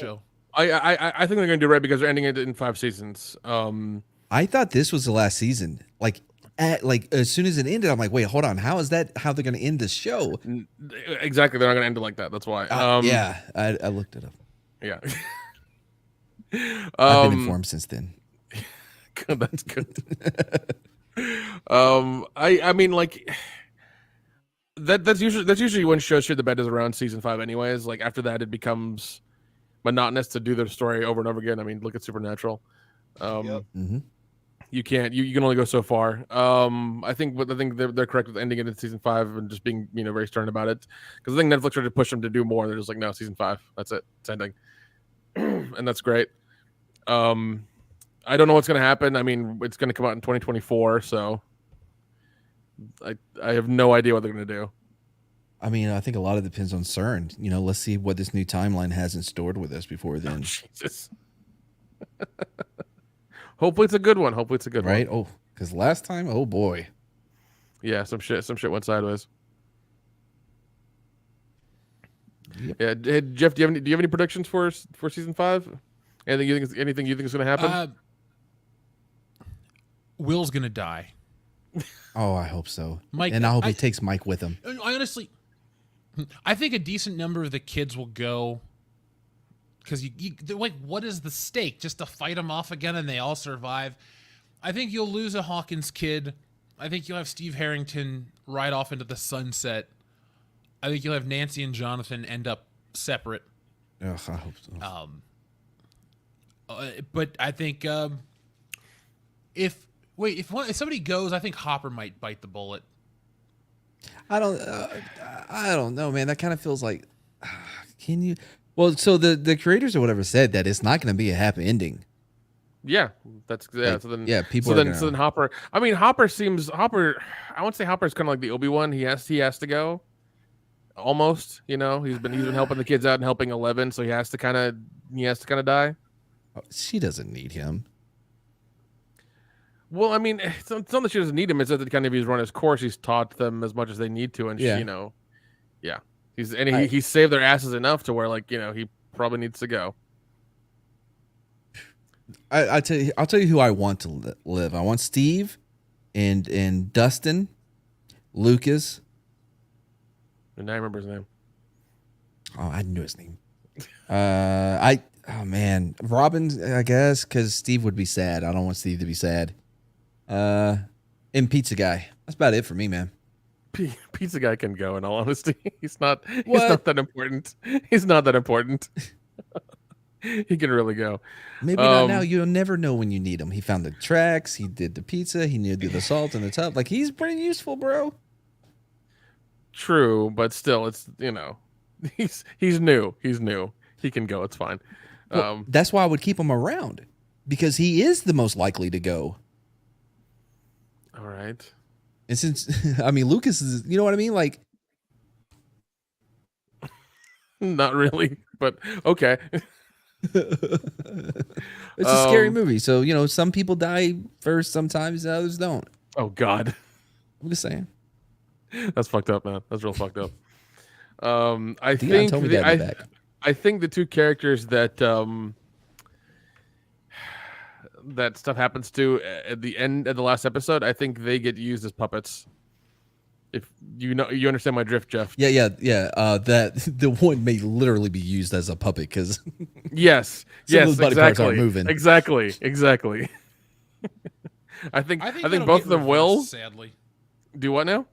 I think they're going to do it right because they're ending it in 5 seasons. I thought this was the last season. Like as soon as it ended, I'm like, wait, hold on. How is that? How they're going to end the show? Exactly, they're not going to end it like that. That's why. Yeah, I looked it up. Yeah. I've been informed since then. Good, that's good. I mean, like that's usually when shows shit the bed is around season 5, anyways. Like after that, it becomes monotonous to do their story over and over again. I mean, look at Supernatural. You can't. You can only go so far. I think they're correct with ending it in season 5 and just being very stern about it. Because I think Netflix tried to push them to do more. They're just like, no, season 5. That's it. It's ending, and that's great. I don't know what's going to happen. I mean, it's going to come out in 2024, so I have no idea what they're going to do. I mean, I think a lot of it depends on CERN. Let's see what this new timeline has in store with us before then. Oh, Jesus. Hopefully it's a good one. Hopefully it's a good one. Right? Oh, because last time, oh boy. Yeah, some shit went sideways. Yep. Yeah, hey, Jeff, do you have any predictions for season 5? Anything you think is going to happen? Will's gonna die. Oh, I hope so. Mike, and I hope he takes Mike with him. I think a decent number of the kids will go because they're like, what is the stake? Just to fight them off again and they all survive. I think you'll lose a Hawkins kid. I think you'll have Steve Harrington ride off into the sunset. I think you'll have Nancy and Jonathan end up separate. Ugh, I hope so. But I think if somebody goes, I think Hopper might bite the bullet. I don't know, man. That kind of feels like, can you? Well, so the creators or whatever said that it's not going to be a happy ending. Yeah, that's yeah. Like, so then people. So then Hopper. I mean, Hopper. I won't say Hopper's kind of like the Obi-Wan. He has to go. Almost, he's been helping the kids out and helping 11, so he has to kind of die. She doesn't need him. Well, I mean, it's not that she doesn't need him. It's that kind of he's run his course. He's taught them as much as they need to, and yeah. He's saved their asses enough to where he probably needs to go. I'll tell you who I want to live. I want Steve and Dustin, Lucas. And I remember his name. Oh, I knew his name. Oh man, Robin, I guess, because Steve would be sad. I don't want Steve to be sad. And Pizza Guy. That's about it for me, man. Pizza Guy can go. In all honesty, he's not What? that important. He's not that important. He can really go. Maybe not now. You'll never know when you need him. He found the tracks. He did the pizza. He knew to do the salt and the tub. Like, he's pretty useful, bro. True, but still, it's he's new. He's new. He can go. It's fine. Well, that's why I would keep him around, because he is the most likely to go. All right. And since I mean, Lucas is, you know what I mean, like. Not really, but okay. It's a scary movie, so some people die first, sometimes others don't. Oh God, I'm just saying. That's fucked up, man. That's real fucked up. I Dion think told me that in the back. I think the two characters that that stuff happens to at the end of the last episode, I think they get used as puppets. If you understand my drift, Jeff. Yeah. That the one may literally be used as a puppet because yes, those body parts aren't moving. Exactly. I think both of them will. Sadly, do what now?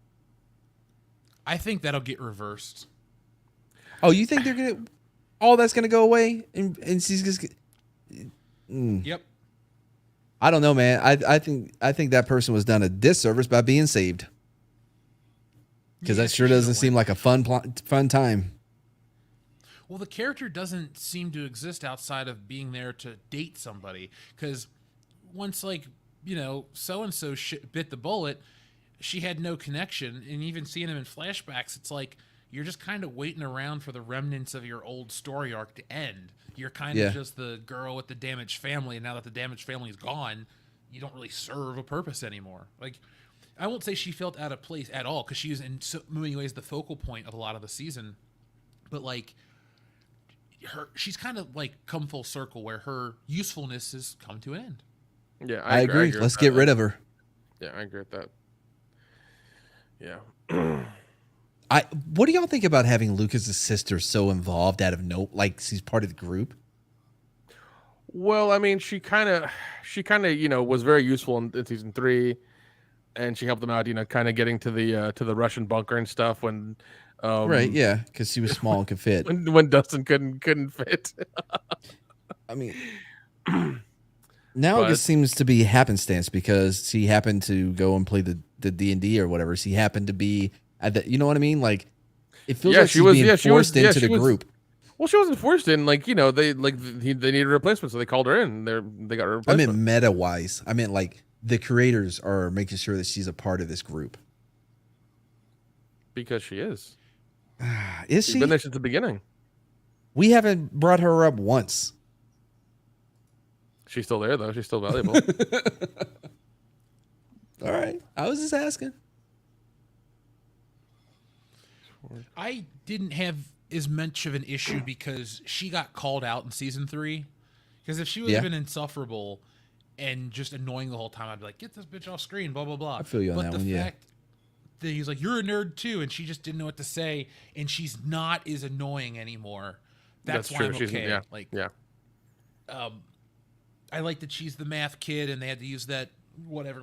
I think that'll get reversed. Oh, you think they're gonna? All that's gonna go away, and she's just. Yep. I don't know, man. I think that person was done a disservice by being saved. Because that sure doesn't seem like a fun time. Well, the character doesn't seem to exist outside of being there to date somebody. Because once, so-and-so bit the bullet, she had no connection. And even seeing him in flashbacks, it's like you're just kind of waiting around for the remnants of your old story arc to end. You're kind of just the girl with the damaged family. And now that the damaged family is gone, you don't really serve a purpose anymore. Like, I won't say she felt out of place at all, because she was in so many ways the focal point of a lot of the season. But she's kind of come full circle where her usefulness has come to an end. Yeah, I agree. Let's get rid of her. Yeah, I agree with that. Yeah. What do y'all think about having Lucas's sister so involved out of she's part of the group? Well, I mean, she kind of was very useful in season 3. And she helped them out, kind of getting to the Russian bunker and stuff when, right, yeah, because she was small and could fit. when Dustin couldn't fit. I mean, now it just seems to be happenstance because she happened to go and play the D&D or whatever. She happened to be at the, you know what I mean? Like, it feels like she's being forced into the group. Well, she wasn't forced in. They needed a replacement, so they called her in. They got her replacement. I meant meta wise. I meant the creators are making sure that she's a part of this group. Because she is. Is she? She's been there since the beginning. We haven't brought her up once. She's still there, though. She's still valuable. All right. I was just asking. I didn't have as much of an issue because she got called out in season 3. Because if she would have been insufferable and just annoying the whole time, I'd be like, get this bitch off screen, blah, blah, blah. I feel you on that one, the fact that he's like, you're a nerd too, and she just didn't know what to say, and she's not as annoying anymore. That's why true. I'm okay. Yeah. I like that she's the math kid, and they had to use that whatever.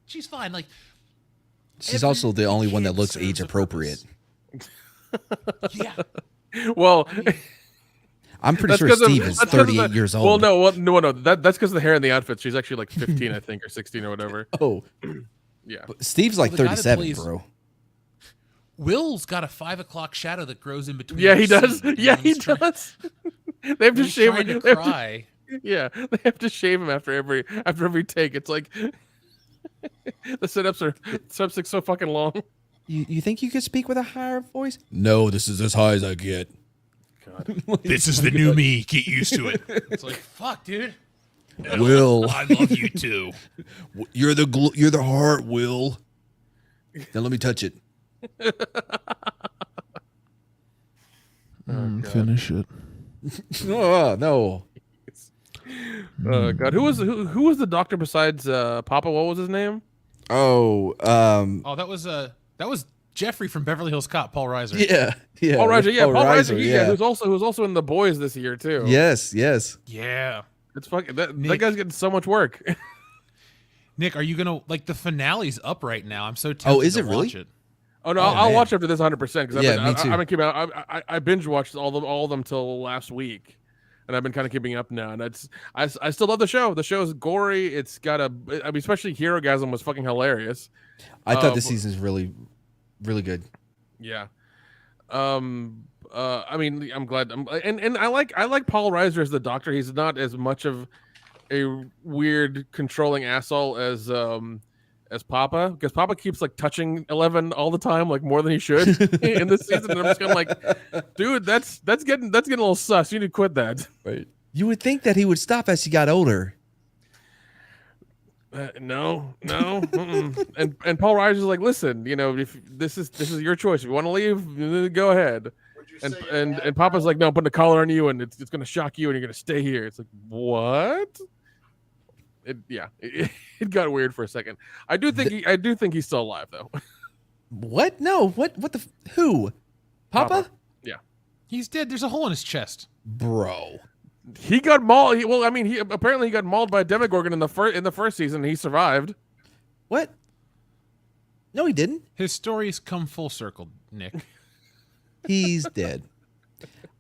She's fine. She's also the only one that looks age appropriate. Yeah. Well, I'm pretty sure Steve is 38 years old. Well, no. That's because of the hair and the outfit. She's actually 15, I think, or 16 or whatever. Oh, yeah. But Steve's 37, bro. Will's got a 5 o'clock shadow that grows in between. Yeah, he does. Yeah, he does. They have to shave him. They cry. Yeah, they have to shave him after every take. It's like the setups are so fucking long. You think you could speak with a higher voice? No, this is as high as I get. God. This is the new me. Get used to it. It's like, fuck, dude. Will, I love you too. You're the heart, Will. Now let me touch it. Finish it. Oh no. God, who was the doctor besides Papa? What was his name? Oh, Oh, that was Jeffrey from Beverly Hills Cop, Paul Reiser. yeah. Paul Reiser, yeah, Paul Reiser, yeah. who's also in The Boys this year too. Yes. Yeah. It's fucking that Nick. guy's getting so much work. Nick, are you gonna like the finale's up right now? I'm so tempted Oh, is to it really? watch it. Oh no, Oh, I'll man. watch after this 100% because Yeah, me too. I've been keeping. I binge watched all of them till last week, and I've been kind of keeping up now. And I still love the show. The show is gory. It's got I mean, especially Hero Gasm was fucking hilarious. I thought this season's really, really good. Yeah. I mean, I'm glad. And I like Paul Reiser as the Doctor. He's not as much of a weird controlling asshole as Papa, because Papa keeps like touching 11 all the time, like more than he should in this season. And I'm just kind of like, dude, that's getting a little sus. You need to quit that. Right. You would think that he would stop as he got older. No. and Paul Reiser's like, listen, you know, if this is your choice. If you want to leave, go ahead. And Papa's like, no, I'm putting a collar on you, and it's going to shock you, and you're going to stay here. It's like, what? It got weird for a second. I do think he's still alive though. What? No. What the? Who? Papa? Yeah. He's dead. There's a hole in his chest. Bro. He got mauled. He apparently got mauled by a Demogorgon in the first season. And he survived. What? No, he didn't. His stories come full circle, Nick. He's dead.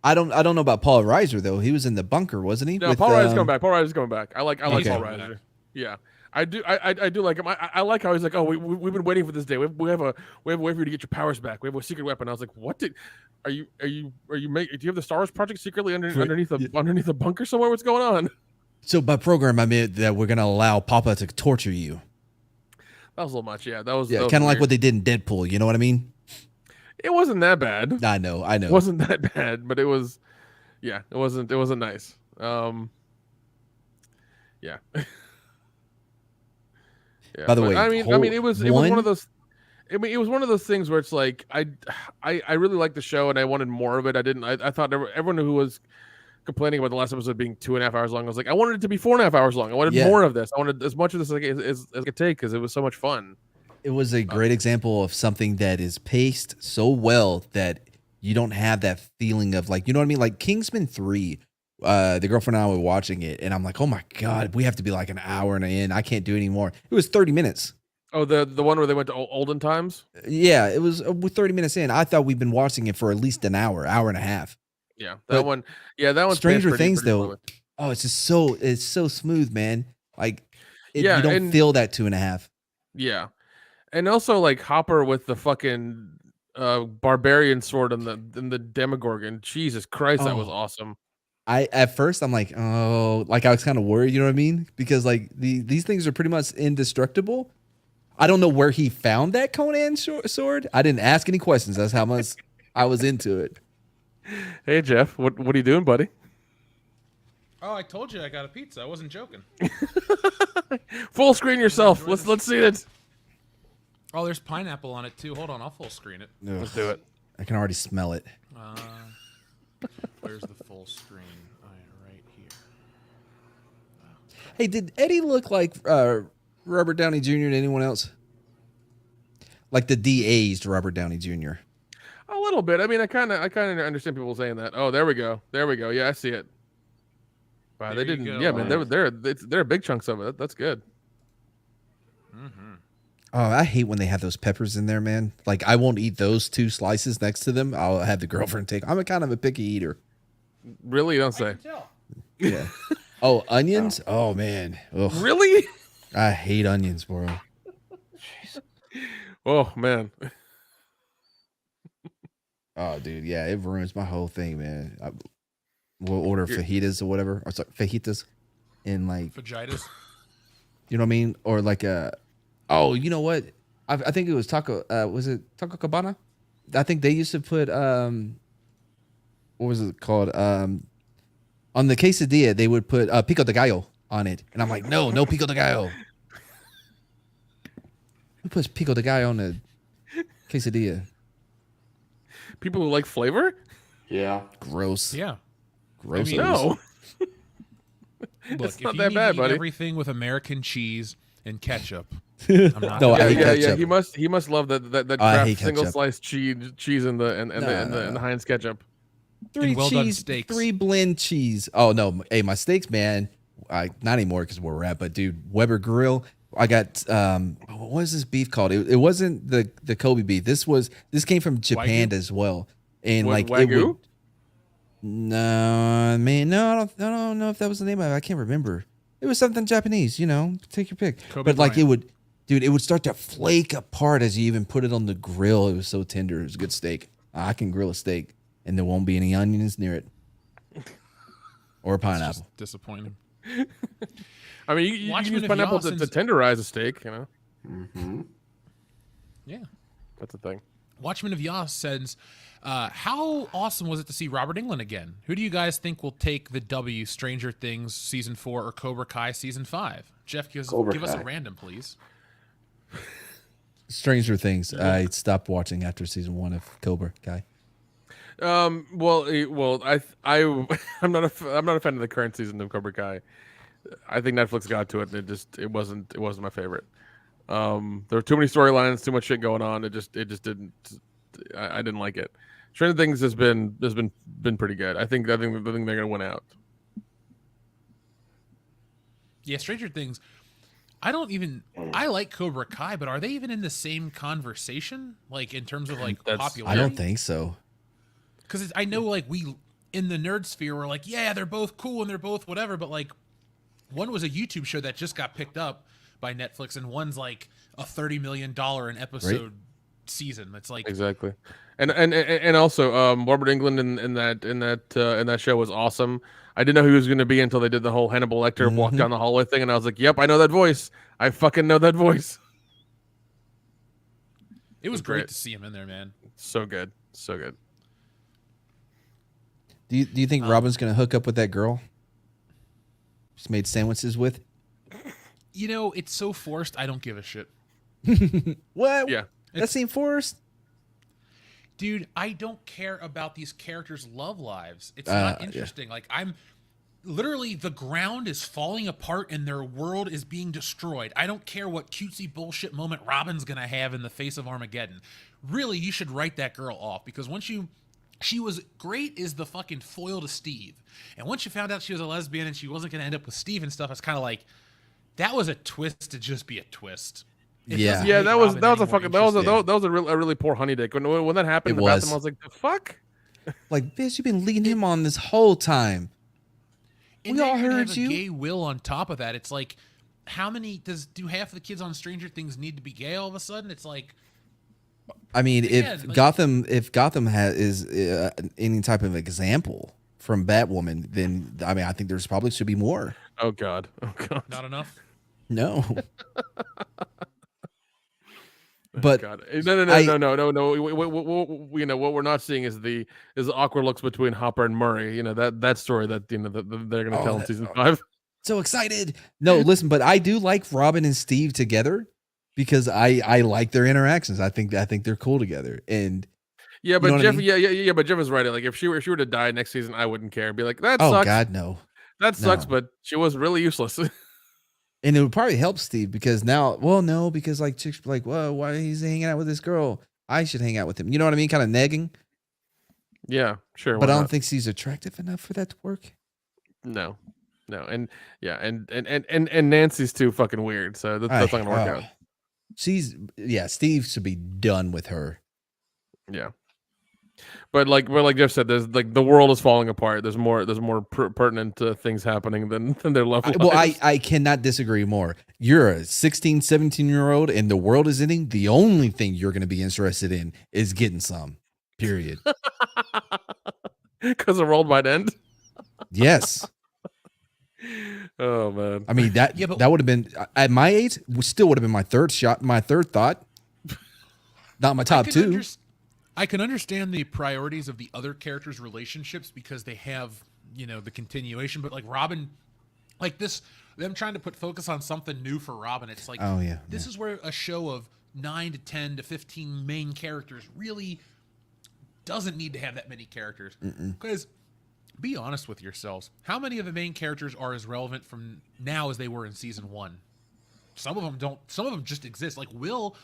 I don't know about Paul Reiser though. He was in the bunker, wasn't he? No, Paul Reiser's coming back. Paul Reiser's coming back. I like Okay. Paul Reiser. Yeah, I do. I do like him. I like how he's like, oh, we've been waiting for this day. We have a way for you to get your powers back. We have a secret weapon. I was like, what did? Are you do you have the Star Wars project secretly underneath the bunker somewhere? What's going on? So by program, I meant that we're gonna allow Papa to torture you. That was a little much. Yeah, that was kind of like what they did in Deadpool. You know what I mean? It wasn't that bad. I know. It wasn't that bad, but it was. Yeah, it wasn't nice. Yeah. Yeah. By the way, I mean, it was one of those. I mean, it was one of those things where it's like I really liked the show and I wanted more of it. I thought everyone who was complaining about the last episode being 2.5 hours long, I was like, I wanted it to be 4.5 hours long. I wanted more of this. I wanted as much of this as I could take because it was so much fun. It was a great example of something that is paced so well that you don't have that feeling of like, you know what I mean? Like Kingsman 3, the girlfriend and I were watching it and I'm like, oh my God, we have to be like an hour and in. I can't do it anymore. It was 30 minutes. Oh, the one where they went to olden times? Yeah, it was with 30 minutes in. I thought we'd been watching it for at least an hour and a half. Yeah, that one. Yeah, that one. Stranger Things though. Slowly. Oh, it's so smooth, man. Like, you don't feel that 2.5. Yeah, and also like Hopper with the fucking barbarian sword and the Demogorgon. Jesus Christ, that was awesome. At first I'm like, oh, like I was kind of worried, you know what I mean? Because like these things are pretty much indestructible. I don't know where he found that Conan sword. I didn't ask any questions. That's how much I was into it. Hey Jeff, what are you doing, buddy? Oh, I told you I got a pizza. I wasn't joking. Full screen yourself. Let's see it. Oh, there's pineapple on it too. Hold on, I'll full screen it. Ugh. Let's do it. I can already smell it. Where's the full screen? Right here. Hey, did Eddie look like Robert Downey Jr. to anyone else? Like the de-aged Robert Downey Jr. A little bit. I mean, I kind of understand people saying that. Oh, there we go. Yeah, I see it. Wow, they didn't. Yeah, man, they're big chunks of it. That's good. Mm-hmm. Oh, I hate when they have those peppers in there, man. Like I won't eat those 2 slices next to them. I'll have the girlfriend take. I'm a kind of a picky eater. Really, you don't say. Yeah. Oh, onions? Oh man. Ugh. Really? I hate onions, bro. Jeez. Oh man. Oh, dude, yeah, it ruins my whole thing, man. We'll order fajitas or whatever, or sorry, fajitas, and like fajitas. You know what I mean? Or like oh, you know what? I think it was Taco. Was it Taco Cabana? I think they used to put what was it called? On the quesadilla, they would put pico de gallo on it, and I'm like, no pico de gallo. Who puts pico de gallo on the quesadilla? People who like flavor? Yeah. Gross. Yeah. Gross. I mean, no. Look, It's not if that you bad, eat buddy. everything with American cheese, and ketchup. I'm not No, gonna I hate lie. ketchup. He must love that I Kraft hate single ketchup. slice cheese in the Heinz ketchup. 3 well done cheese, steaks. 3 blend cheese. Oh no, hey, my steaks, man. Not anymore because where we're at, but dude, Weber Grill. I got what was this beef called? It wasn't the Kobe beef. This came from Japan Wagyu? as well, and What, like Wagyu? it would. No, man, no, I don't know if that was the name of it. I can't remember. It was something Japanese, take your pick. Kobe But like Bryant. it would start to flake apart as you even put it on the grill. It was so tender. It was a good steak. I can grill a steak, and there won't be any onions near it, or a It's pineapple. just disappointing. I mean, you can Watchmen use of pineapple to Yawson's- tenderize a steak. Yeah. That's a thing. Watchmen of Yas says, how awesome was it to see Robert Englund again? Who do you guys think will take the W, Stranger Things Season 4 or Cobra Kai Season 5? Jeff, give us a Kai. random, please. Stranger Things. I stopped watching after season 1 of Cobra Kai. I'm not a fan of the current season of Cobra Kai. I think Netflix got to it, and it wasn't my favorite. There were too many storylines, too much shit going on. It just didn't. I didn't like it. Stranger Things has been pretty good. I think they're gonna win out. Yeah, Stranger Things. I like Cobra Kai, but are they even in the same conversation? Like in terms of like popularity? I don't think so. Because I know like we in the nerd sphere we're like, yeah, they're both cool and they're both whatever, but like one was a YouTube show that just got picked up by Netflix, and one's like a $30 million an episode season. It's like Exactly, and also Robert Englund in that show was awesome. I didn't know who he was going to be until they did the whole Hannibal Lecter walk down the hallway thing, and I was like, "Yep, I know that voice. I fucking know that voice." it was great to see him in there, man. So good, so good. Do you think Robin's gonna hook up with that girl? Just made sandwiches with. It's so forced. I don't give a shit, What? Yeah, That seemed forced. dude. I don't care about these characters' love lives. It's not yeah. interesting. Like I'm literally the ground is falling apart and their world is being destroyed. I don't care what cutesy bullshit moment Robin's gonna have in the face of Armageddon. Really, you should write that girl off, because she was great as the fucking foil to Steve. And once you found out she was a lesbian and she wasn't going to end up with Steve and stuff, it's kind of like, that was a twist to just be a twist. Yeah. yeah. That was a fucking that was interesting. a really poor honey dick. When that happened, It in the bathroom, was. I was like, "The fuck." Like, bitch, you've been leading him on this whole time. And We then all you're gonna heard have a you. gay Will on top of that. It's like, how many do half of the kids on Stranger Things need to be gay all of a sudden? It's like, I mean, Yeah, if like- Gotham is any type of example from Batwoman, then I think there's probably should be more. Oh god. not enough. No. But God. No. What we're not seeing is the awkward looks between Hopper and Murray. That story that they're gonna tell in season 5. so excited. No, listen, but I do like Robin and Steve together because I like their interactions. I think they're cool together. And Yeah, but know what I Jeff, mean? yeah, but Jeff is right. Like if she were to die next season, I wouldn't care. Be like, that oh sucks. God, no. That sucks, No. but she was really useless. And it would probably help Steve because now, because like chicks be like, whoa, why is he hanging out with this girl? I should hang out with him. You know what I mean? Kind of negging. Yeah, sure. But why I don't not? think she's attractive enough for that to work. No, and yeah, and Nancy's too fucking weird. So that's not gonna work out. Steve should be done with her. Yeah. But like Jeff said, there's like the world is falling apart. There's more pertinent things happening than their love lives. I cannot disagree more. You're a 16, 17-year-old and the world is ending. The only thing you're going to be interested in is getting some, period. Because the world might end. Yes. Oh man. I mean, that would have been, at my age, still would have been my third thought. Not my top two. I can understand the priorities of the other characters' relationships because they have, the continuation. But like Robin, like this, them trying to put focus on something new for Robin. It's like, this is where a show of 9 to 10 to 15 main characters really doesn't need to have that many characters. Because be honest with yourselves, how many of the main characters are as relevant from now as they were in season 1? Some of them don't. Some of them just exist. Like Will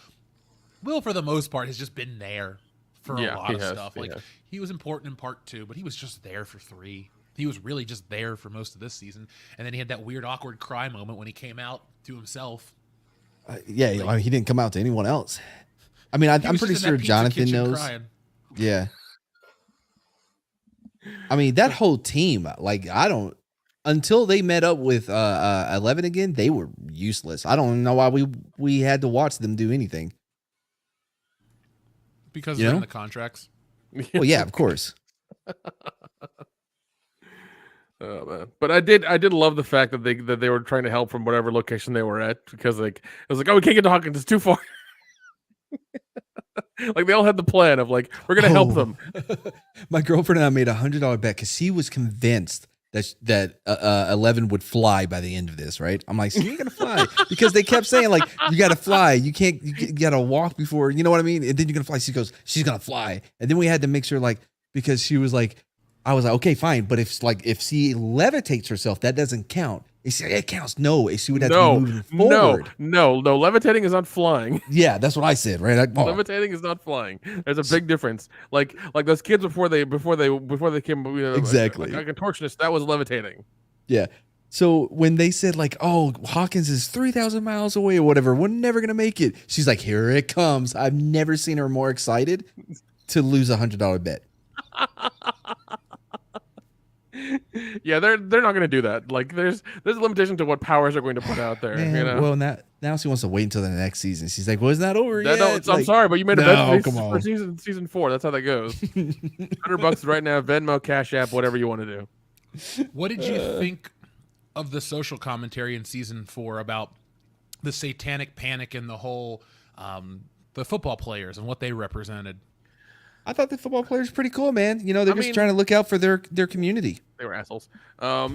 for the most part has just been there for a lot of stuff. Like he was important in part 2, but he was just there for 3. He was really just there for most of this season, and then he had that weird, awkward cry moment when he came out to himself. Yeah, I mean, he didn't come out to anyone else. I mean, I'm pretty sure Jonathan knows. Crying. Yeah. I mean, that whole team, like, until they met up with 11 again, they were useless. I don't know why we had to watch them do anything. Because they're in the contracts. Well, yeah, of course. Oh man! But I did love the fact that they were trying to help from whatever location they were at, because like it was like, oh, we can't get to Hawkins, it's too far. Like they all had the plan of like, we're gonna help them. My girlfriend and I made $100 bet because she was convinced that 11 would fly by the end of this. Right? I'm like, she ain't gonna fly, because they kept saying like, you gotta fly, you gotta walk before, you know what I mean? And then you're gonna fly. She goes, she's gonna fly, and then we had to make sure, like, because she was like, I was like, okay, fine, but if she levitates herself, that doesn't count. It counts. No, she would have to be moving forward. No, levitating is not flying. Yeah, that's what I said, right? Levitating is not flying. There's a big difference. Like those kids before they came, exactly, like contortionists, that was levitating. Yeah. So when they said like, oh, Hawkins is 3,000 miles away or whatever, we're never gonna make it. She's like, here it comes. I've never seen her more excited to lose $100 bet. Yeah, they're not going to do that. Like, there's a limitation to what powers are going to put out there. Man, you know? Well, now she wants to wait until the next season. She's like, well, it's not over yet. No, like, I'm sorry, but you made a bet for season 4. That's how that goes. $100 right now, Venmo, Cash App, whatever you want to do. What did you think of the social commentary in season 4 about the satanic panic and the whole the football players and what they represented? I thought the football players pretty cool, man. You know, they're just trying to look out for their community. They were assholes. I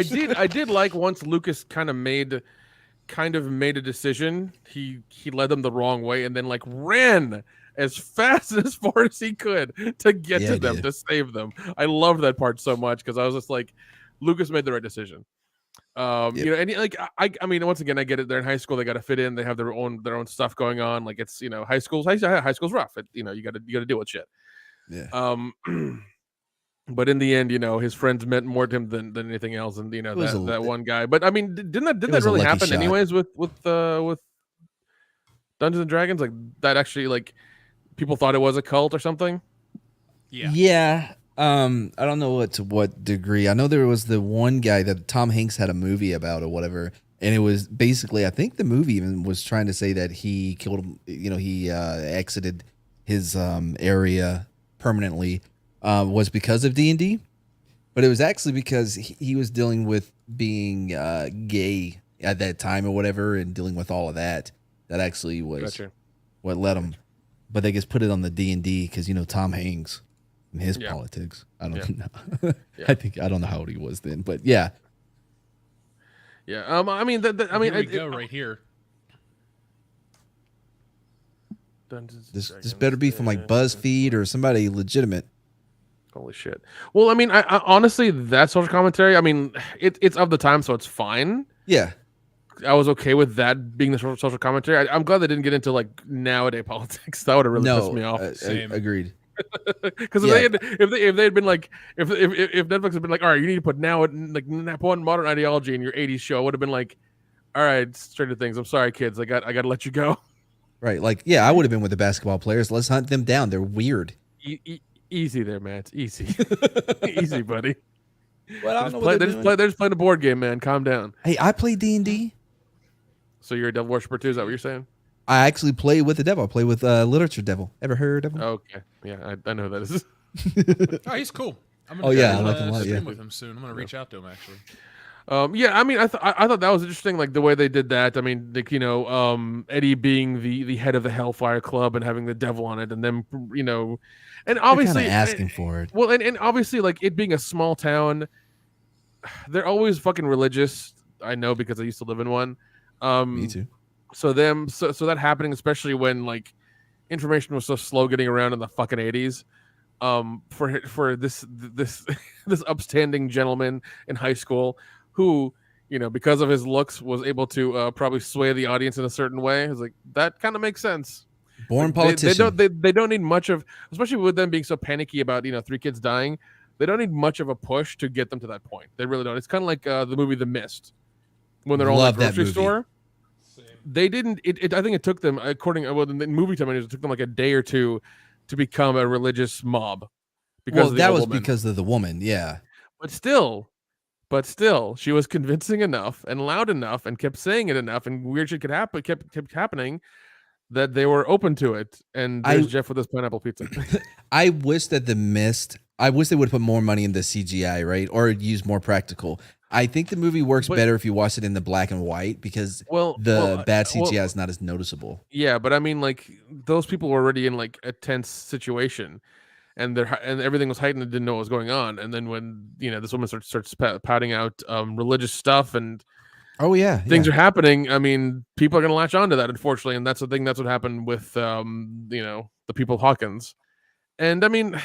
did like once Lucas kind of made a decision. He led them the wrong way and then like ran as fast and as far as he could to get to them, to save them. I loved that part so much, because I was just like, Lucas made the right decision. You know, and like I mean, once again, I get it. They're in high school; they got to fit in. They have their own stuff going on. Like, it's, you know, high school's rough. You know, you got to deal with shit. Yeah. But in the end, you know, his friends meant more to him than anything else, and you know that one guy. But I mean, didn't that really happen anyways with Dungeons and Dragons? Like, that actually, like, people thought it was a cult or something. Yeah. Yeah. I don't know to what degree. I know there was the one guy that Tom Hanks had a movie about or whatever, and it was basically, I think the movie even was trying to say that he killed him. You know, he exited his area permanently was because of D&D, but it was actually because he was dealing with being gay at that time or whatever, and dealing with all of that. That actually was what led him. But they just put it on the D&D because, you know, Tom Hanks. His politics. I don't know. I don't know how old he was then, but yeah. Yeah. I mean, Here we go right here. This better be from like BuzzFeed or somebody legitimate. Holy shit. Well, I mean, I honestly, that social commentary, I mean, it's of the time, so it's fine. Yeah. I was okay with that being the social commentary. I'm glad they didn't get into like nowadays politics. That would have really pissed me off. Agreed. Because if they had been like, if Netflix had been like, all right, you need to put now like modern ideology in your 80s show, I would have been like, all right, straight to things. I'm sorry, kids. I got to let you go. Right. Like, yeah, I would have been with the basketball players. Let's hunt them down. They're weird. Easy there, man. It's easy. Easy, buddy. Well, I don't know they're just playing a board game, man. Calm down. Hey, I play D&D. So you're a devil worshiper too? Is that what you're saying? I actually play with the devil. I play with Literature Devil. Ever heard of him? Okay. Yeah, I know who that is. Oh, he's cool. I'm gonna I like him a lot. Stream with him soon. I'm gonna reach out to him actually. Yeah, I mean, I thought that was interesting, like the way they did that. I mean, like, you know, Eddie being the head of the Hellfire Club and having the devil on it, and then, you know, and obviously asking for it. Well, and obviously, like, it being a small town, they're always fucking religious. I know, because I used to live in one. Me too. So that happening, especially when like information was so slow getting around in the fucking 80s, for this this upstanding gentleman in high school who because of his looks, was able to probably sway the audience in a certain way. It's like that kind of makes sense. Born Like, politician. they don't need much of, especially with them being so panicky about 3 kids dying. They don't need much of a push to get them to that point. They really don't. It's kind of like the movie The Mist, when they're all in Love the that grocery movie. store. They didn't. I think it took them, according in the movie time, it took them like a day or two to become a religious mob. Because of the that old was woman. because of the woman. Yeah. But still, she was convincing enough and loud enough and kept saying it enough, and weird shit kept happening, that they were open to it. And there's Jeff with his pineapple pizza. I wish that I wish they would put more money in the CGI, right? Or use more practical. I think the movie works better if you watch it in the black and white, because the bad CGI is not as noticeable. Yeah, but I mean, like, those people were already in like a tense situation, and everything was heightened and didn't know what was going on. And then when this woman starts pouting out religious stuff and things are happening, I mean, people are going to latch onto that, unfortunately, and that's the thing. That's what happened with the people of Hawkins. And I mean,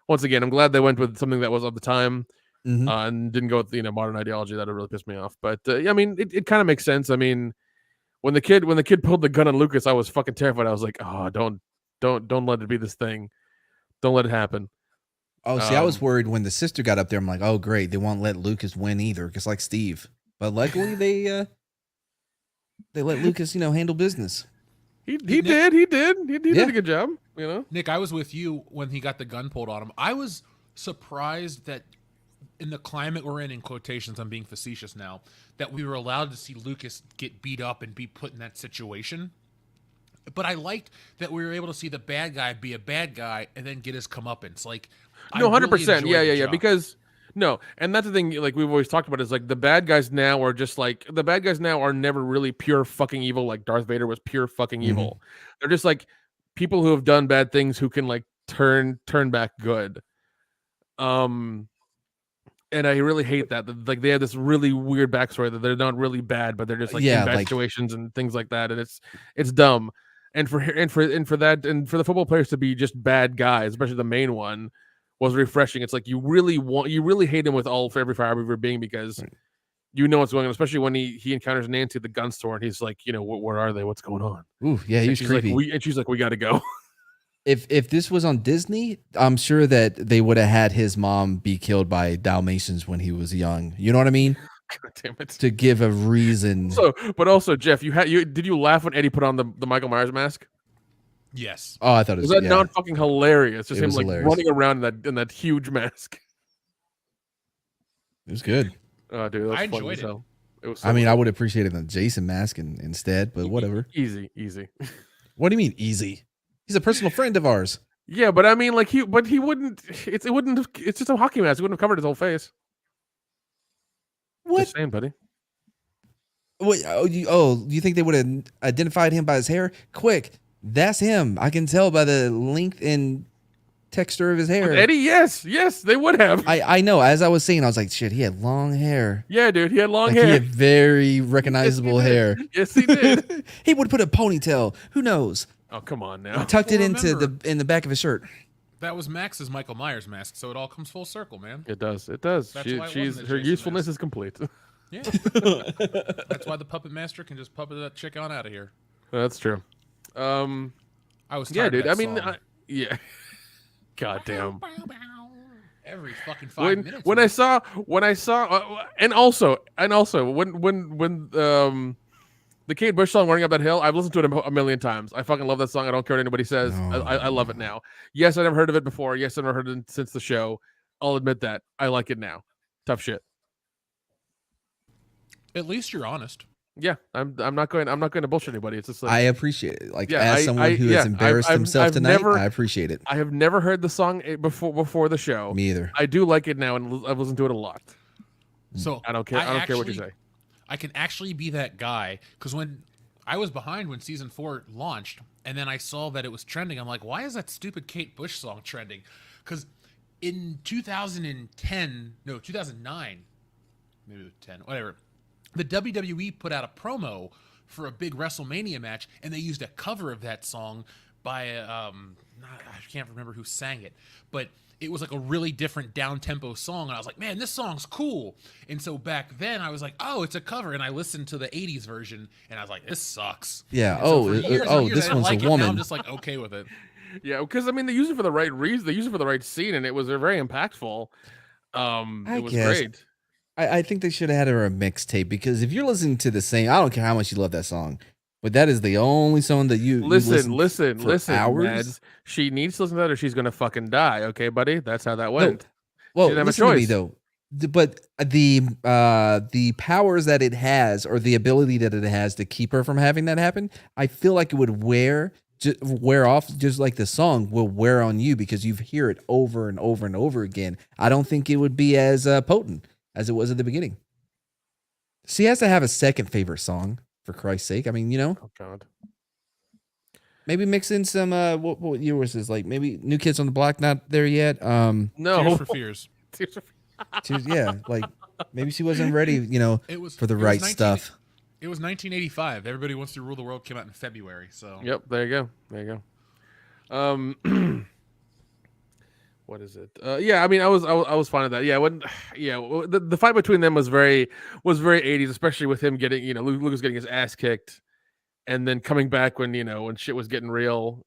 once again, I'm glad they went with something that was of the time. And didn't go with modern ideology. That would really piss me off. But I mean, it kind of makes sense. I mean, when the kid pulled the gun on Lucas, I was fucking terrified. I was like, oh, don't let it be this thing. Don't let it happen. Oh, see, I was worried when the sister got up there. I'm like, oh, great, they won't let Lucas win either, just like Steve. But luckily, they let Lucas, handle business. He did a good job. Nick, I was with you when he got the gun pulled on him. I was surprised that in the climate we're in quotations, I'm being facetious now, that we were allowed to see Lucas get beat up and be put in that situation. But I liked that we were able to see the bad guy be a bad guy and then get his comeuppance. Like, no, 100%. Yeah. Because and that's the thing. Like we've always talked about, is like the bad guys now are never really pure fucking evil. Like Darth Vader was pure fucking evil. They're just like people who have done bad things who can like turn back good. And I really hate that. Like they have this really weird backstory that they're not really bad, but they're just like in bad situations and things like that, and it's dumb. And for the football players to be just bad guys, especially the main one, was refreshing. It's like you really hate him with every fiber of your being, because you know what's going on. Especially when he encounters Nancy at the gun store and he's like, where are they? What's going on? Ooh, yeah, he was creepy. And she's like, we got to go. If this was on Disney, I'm sure that they would have had his mom be killed by Dalmatians when he was young. You know what I mean? God damn it. To give a reason. But also, Jeff, did you laugh when Eddie put on the Michael Myers mask? Yes. Oh, I thought it was. Was that not fucking hilarious? Just him like hilarious. running around in that huge mask. It was good. Oh, dude, I enjoyed it. It was. I mean, I would appreciate the Jason mask instead, but whatever. Easy. What do you mean easy? He's a personal friend of ours. Yeah, but I mean, like he wouldn't. It's just a hockey mask. It wouldn't have covered his whole face. What? Just saying, buddy. Wait, you think they would have identified him by his hair? Quick, that's him. I can tell by the length and texture of his hair. With Eddie, yes, they would have. I know. As I was saying, I was like, shit, he had long hair. Yeah, dude, he had long hair. He had very recognizable hair. Yes, he did. He would put a ponytail. Who knows? Oh, come on now. He tucked it into the back of his shirt. That was Max's Michael Myers mask, so it all comes full circle, man. It does. That's why it wasn't a Her Jason usefulness mask. is complete. Yeah. That's why the puppet master can just puppet that chick on out of here. That's true. I was tired yeah, of dude. that I mean, song. yeah. God damn. Every fucking 5 minutes. When I saw, and also when the Kate Bush song "Running Up That Hill," I've listened to it a million times. I fucking love that song. I don't care what anybody says. I love it now. Yes, I never heard of it before. Yes, I never heard it since the show. I'll admit that. I like it now. Tough shit. At least you're honest. Yeah, I'm not going to bullshit anybody. It's just like, I appreciate it. Like, yeah, as someone who has embarrassed himself I've tonight, never, I appreciate it. I have never heard the song before the show. Me either. I do like it now, and I've listened to it a lot. So I don't care. I don't care what you say. I can actually be that guy, because when I was behind when season 4 launched, and then I saw that it was trending, I'm like, why is that stupid Kate Bush song trending? Because in 2009, maybe it was 10, whatever, the WWE put out a promo for a big WrestleMania match, and they used a cover of that song by I can't remember who sang it, but it was like a really different down tempo song, and I was like, man, this song's cool. And so back then I was like, oh, it's a cover, and I listened to the '80s version, and I was like, this sucks. Yeah. And so Oh, for years and years, this I didn't one's like a it. Now woman. I'm just like okay with it. Yeah, because I mean, they use it for the right reason. They use it for the right scene, and it was very impactful. It was guess. great. I think they should have had her a mixtape, because if you're listening to the same, I don't care how much you love that song, but that is the only song that you listen, for hours. Mads. She needs to listen to that, or she's gonna fucking die. Okay, buddy, that's how that went. Well, she didn't have a listen to me choice. though. But the powers that it has, or the ability that it has to keep her from having that happen, I feel like it would wear off, just like the song will wear on you, because you hear it over and over and over again. I don't think it would be as potent as it was at the beginning. She has to have a second favorite song, for Christ's sake. I mean, Oh God. maybe mix in some what yours is like, maybe New Kids on the Block, not there yet. No. Tears for Fears. Yeah, like maybe she wasn't ready, for the right stuff. It was 1985. Everybody Wants to Rule the World came out in February. So Yep. There you go. What is it? Yeah, I mean, I was fine with that. Yeah, the fight between them was very 80s, especially with him getting, Lucas getting his ass kicked, and then coming back when when shit was getting real.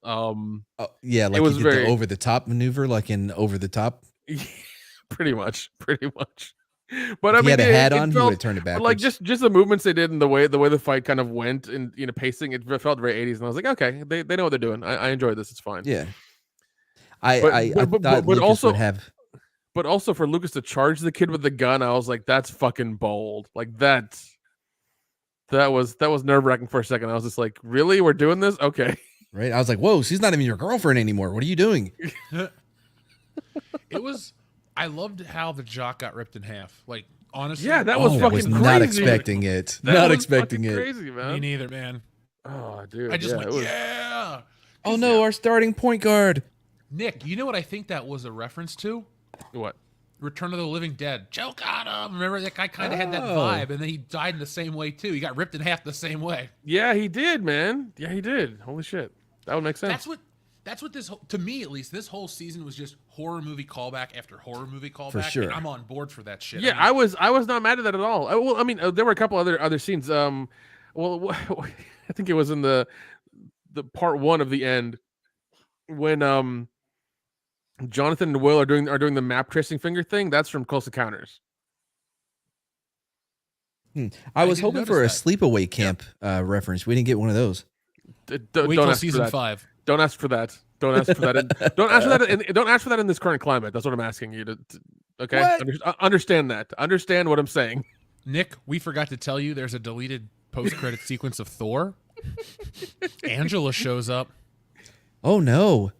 Yeah, like it was he did very the over the top maneuver, like in Over the Top. pretty much. But If I he mean, had a hat on, he felt- would have turned it but, backwards. like just the movements they did and the way the fight kind of went, and pacing, it felt very 80s, and I was like, okay, they know what they're doing. I enjoyed this. It's fine. Yeah. I thought Lucas also would have. But also for Lucas to charge the kid with the gun, I was like, that's fucking bold. Like that was nerve-wracking for a second. I was just like, really? We're doing this? Okay. Right? I was like, whoa, she's not even your girlfriend anymore. What are you doing? I loved how the jock got ripped in half. Like, honestly. Yeah, that was I fucking was crazy. not expecting it. Not expecting it. Crazy, man. Me neither, man. Oh, dude. I just yeah, went, it was- yeah. Oh no, our starting point guard. Nick, you know what I think that was a reference to? What? Return of the Living Dead. Joe got him. Remember that guy kind of had that Oh. vibe, and then he died in the same way too. He got ripped in half the same way. Yeah, he did, man. Yeah, he did. Holy shit. That would make sense. That's what this, to me at least, this whole season was just horror movie callback after horror movie callback. For sure. And I'm on board for that shit. Yeah, I was not mad at that at all. Well, I mean, there were a couple other scenes. Well, I think it was in the part one of the end when Jonathan and Will are doing the map tracing finger thing. That's from Close Encounters. I was didn't hoping for a notice sleepaway camp reference. We didn't get one of those. Wait Don't till ask for season that. 5. Don't ask for that. Don't ask for that. Don't ask for that. Don't ask for that in this current climate. That's what I'm asking you to. Okay, What? Understand that. Understand what I'm saying. Nick, we forgot to tell you there's a deleted post-credit sequence of Thor. Angela shows up. Oh no.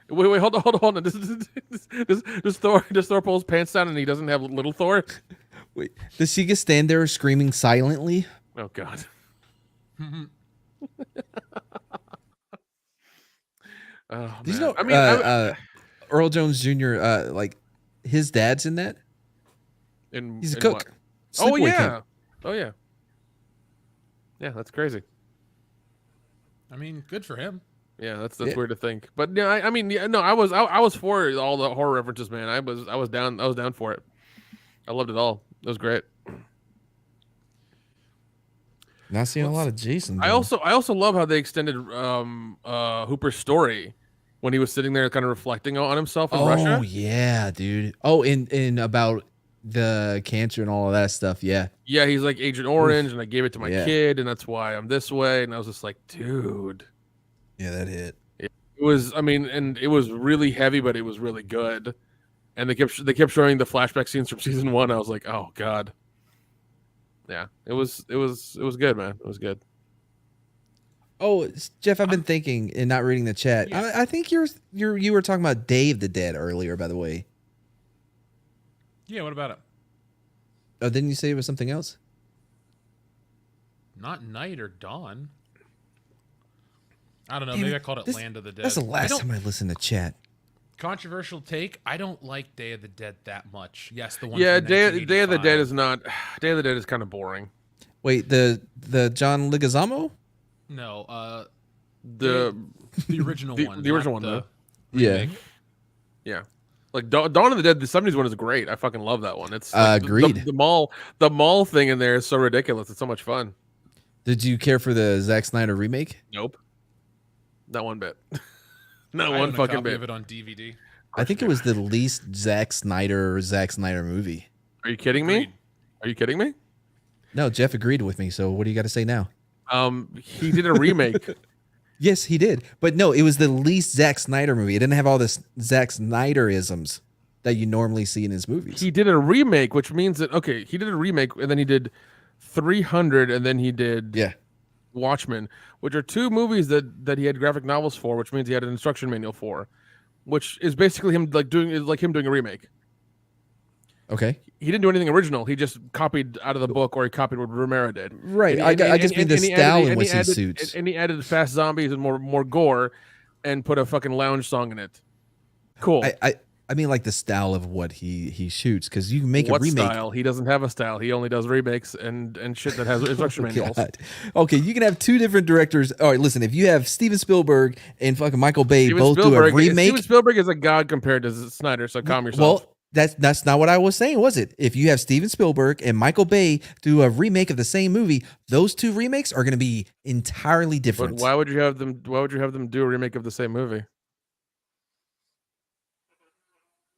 Wait, hold on. Does Thor pull his pants down and he doesn't have little Thor? Wait, does she just stand there screaming silently? Oh God. Oh, Did you man. know? I mean, Earl Jones Jr. Like his dad's in that. He's a cook. what? Oh Sleepaway yeah. Camp. Oh yeah. Yeah, that's crazy. I mean, good for him. Yeah, that's Yeah. weird to think. But yeah, I mean, yeah, no, I was for all the horror references, man. I was down for it. I loved it all. It was great. Not seeing a lot of Jason. I though. also love how they extended Hooper's story when he was sitting there kind of reflecting on himself in Russia. Oh yeah, dude. Oh, in about the cancer and all of that stuff. Yeah. Yeah, he's like Agent Orange, and I gave it to my Yeah. kid, and that's why I'm this way. And I was just like, dude. Yeah, that hit. It was, I mean, and it was really heavy, but it was really good. And they kept showing the flashback scenes from season 1. I was like, oh God. Yeah, it was good, man. It was good. Oh, Jeff, I've been thinking and not reading the chat. Yeah. I think you were talking about Dave the Dead earlier, by the way. Yeah, what about it? Oh, didn't you say it was something else? Not Night or Dawn. I don't know. Damn Maybe it. I called it This- Land of the Dead. That's the I last don't- time I listened to chat. Controversial take. I don't like Day of the Dead that much. Yes, the one. Yeah, from Day of the 1985. Dead is not. Day of the Dead is kind of boring. Wait, the John Leguizamo? No, The the original the one. original not one, though. Yeah. remake. Yeah. Like Dawn of the Dead, the 70s one is great. I fucking love that one. It's like Agreed. The mall thing in there is so ridiculous. It's so much fun. Did you care for the Zack Snyder remake? Nope. Not one bit. Not I one own a fucking copy bit. of it on DVD. I think it was the least Zack Snyder movie. Are you kidding me? Agreed. Are you kidding me? No, Jeff agreed with me. So what do you got to say now? He did a remake. Yes, he did. But no, it was the least Zack Snyder movie. It didn't have all the Zack Snyderisms that you normally see in his movies. He did a remake, which means that he did a remake and then he did 300 and then he did Watchmen, which are two movies that he had graphic novels for, which means he had an instruction manual for, which is basically him doing a remake. Okay. He didn't do anything original. He just copied out of the book, or he copied what Romero did. Right. I just mean the style in which he suits. And he added fast zombies and more gore, and put a fucking lounge song in it. Cool. I mean like the style of what he shoots, because you can make a remake. Style? He doesn't have a style. He only does remakes and shit that has instruction manuals. God. Okay, you can have two different directors. All right, listen, if you have Steven Spielberg and fucking Michael Bay do a remake. Steven Spielberg is a god compared to Snyder, so calm yourself. Well, that's not what I was saying, was it? If you have Steven Spielberg and Michael Bay do a remake of the same movie, those two remakes are going to be entirely different. But why would you have them do a remake of the same movie?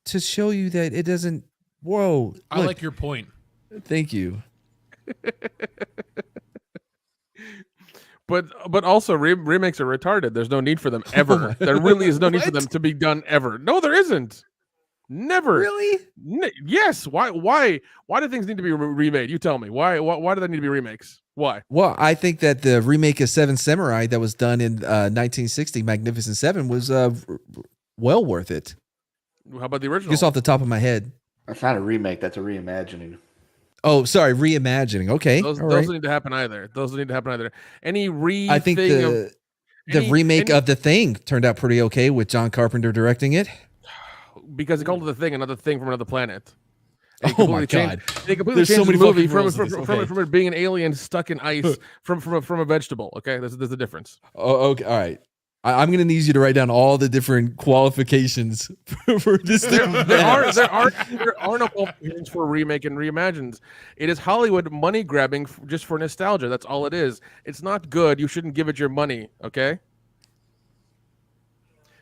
To show you that it doesn't. Whoa! I like your point. Thank you. But also remakes are retarded. There's no need for them ever. There really is no need for them to be done ever. No, there isn't. Never. Really? Yes. Why do things need to be remade? You tell me. Why do they need to be remakes? Why? Well, I think that the remake of Seven Samurai that was done in 1960, Magnificent Seven, was well worth it. How about the original? Just off the top of my head. That's not a remake. That's a reimagining. Oh, sorry, reimagining. Okay, those right. don't need to happen either. Any I think the remake of The Thing turned out pretty okay with John Carpenter directing it. Because he called it The Thing, another thing from another planet. Oh my God! They completely changed the movie from it being an alien stuck in ice from a vegetable. Okay, there's a difference. Oh, okay, all right. I'm going to need you to write down all the different qualifications for this. There are no qualifications for remake and reimagines. It is Hollywood money grabbing just for nostalgia. That's all it is. It's not good. You shouldn't give it your money. Okay.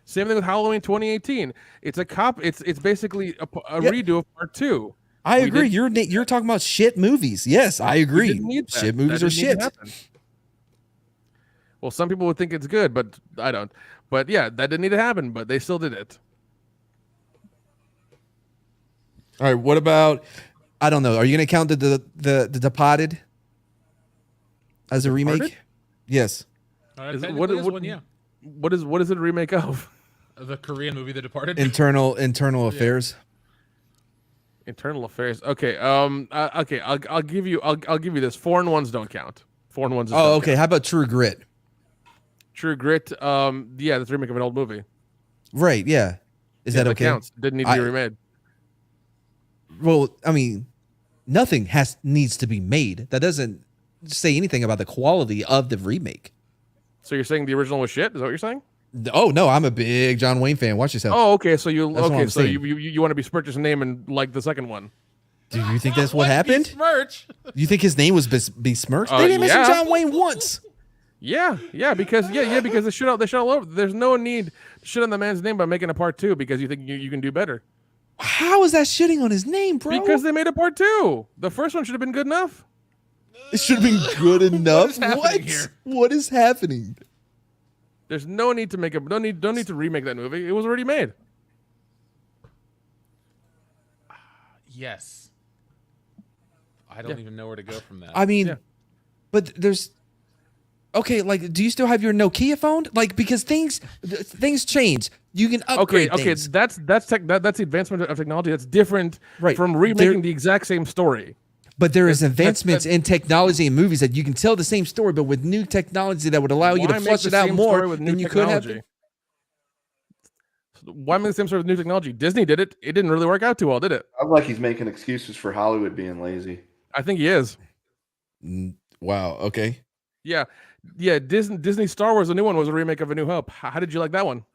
Same thing with Halloween 2018. It's It's basically a redo of part 2. I agree. You're talking about shit movies. Yes, I agree. Shit movies are shit. Well, some people would think it's good, but I don't. But yeah, that didn't need to happen, but they still did it. All right, what about? I don't know. Are you going to count the Departed as a remake? Departed? Yes. What is one? Yeah. What is it a remake of? The Korean movie The Departed. Internal Affairs. Internal Affairs. Okay. Okay. I'll give you this. Foreign ones don't count. Foreign ones. Oh, okay. How about True Grit? True Grit. Yeah, that's a remake of an old movie. Right. Yeah. Is that okay? Counts. Didn't need to be remade. Well, I mean, nothing needs to be made. That doesn't say anything about the quality of the remake. So you're saying the original was shit? Is that what you're saying? Oh no, I'm a big John Wayne fan. Watch yourself. Oh, okay. So you want to besmirch his name and like the second one? Do you think that's what happened? Besmirch? You think his name was besmirched? They didn't mention John Wayne once. Yeah, because they shit all over. There's no need to shit on the man's name by making a part 2 because you think you can do better. How is that shitting on his name, bro? Because they made a part 2. The first one should have been good enough. It should have been good enough. What? Here? What is happening? There's no need to don't need to remake that movie. It was already made. Yes. I don't even know where to go from that. I mean, but there's okay. Like, do you still have your Nokia phone? Like, because things change. You can upgrade. Okay. Things. That's the advancement of technology. That's different from remaking the exact same story. But there is advancements in technology and movies that you can tell the same story, but with new technology that would allow you to flush it out more than you could have. Why make the same sort of new technology? Disney did it. It didn't really work out too well, did it? I'm like he's making excuses for Hollywood being lazy. I think he is. Wow. Okay. Yeah. Disney Star Wars, the new one, was a remake of A New Hope. How did you like that one?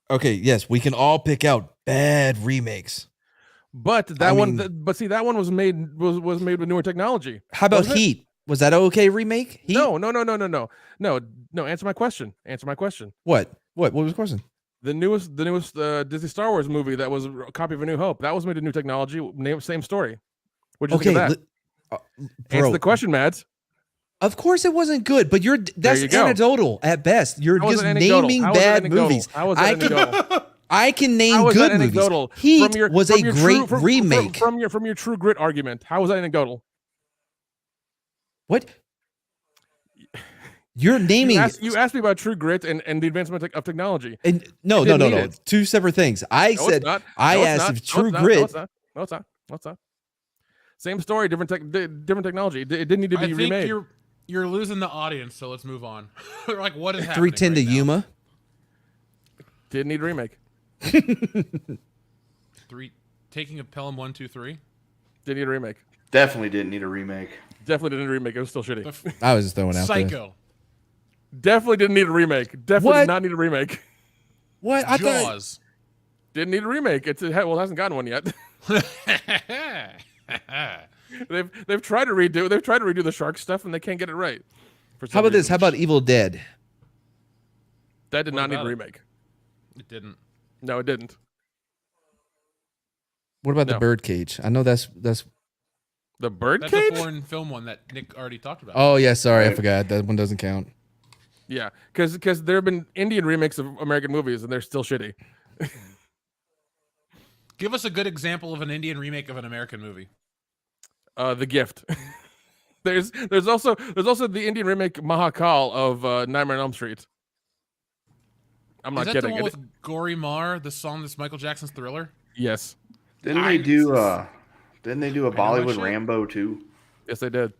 Okay, yes, we can all pick out bad remakes. But that but see, that one was made with newer technology. How about wasn't it? Heat? Was that an okay remake? Heat? No. Answer my question. What? What was the question? The newest Disney Star Wars movie that was a copy of A New Hope. That was made with new technology. Same story. What'd you think of that? Answer Bro, the question, Mads. of course it wasn't good, but that's you go. anecdotal at best. You're How was just it anecdotal? naming How was it bad anecdotal? movies. How was it anecdotal? I can How name was good that movies. anecdotal? Heat From was a great remake. From your true grit argument. How was that anecdotal? What? You're naming. You asked me about true grit and the advancement of technology. And no. Two separate things. I said I asked if true grit. No, it's not. Same story, different technology. It didn't need to be remade. You're losing the audience, so let's move on. Like, what is happening? 310 to Yuma. Didn't need a remake. Taking a Pelham 1, 2, 3. Didn't need a remake. Definitely didn't need a remake. Definitely didn't need a remake. It was still shitty. I was just throwing out there. Psycho. Definitely didn't need a remake. Definitely did not need a remake. What? Jaws. Didn't need a remake. It hasn't gotten one yet. They've tried to redo the shark stuff and they can't get it right. How about this? How about Evil Dead? That did not need a remake. It didn't. No, it didn't. What about the Birdcage? I know that's the Birdcage. That's a foreign film one that Nick already talked about. Oh yeah, sorry, I forgot that one doesn't count. Yeah, because there have been Indian remakes of American movies and they're still shitty. Give us a good example of an Indian remake of an American movie. The Gift. there's also the Indian remake Mahakal of Nightmare on Elm Street. I'm not kidding. Is that the one with Gory Mar, the song that's Michael Jackson's Thriller? Yes. Didn't they do a Bollywood Rambo too? Yes, they did.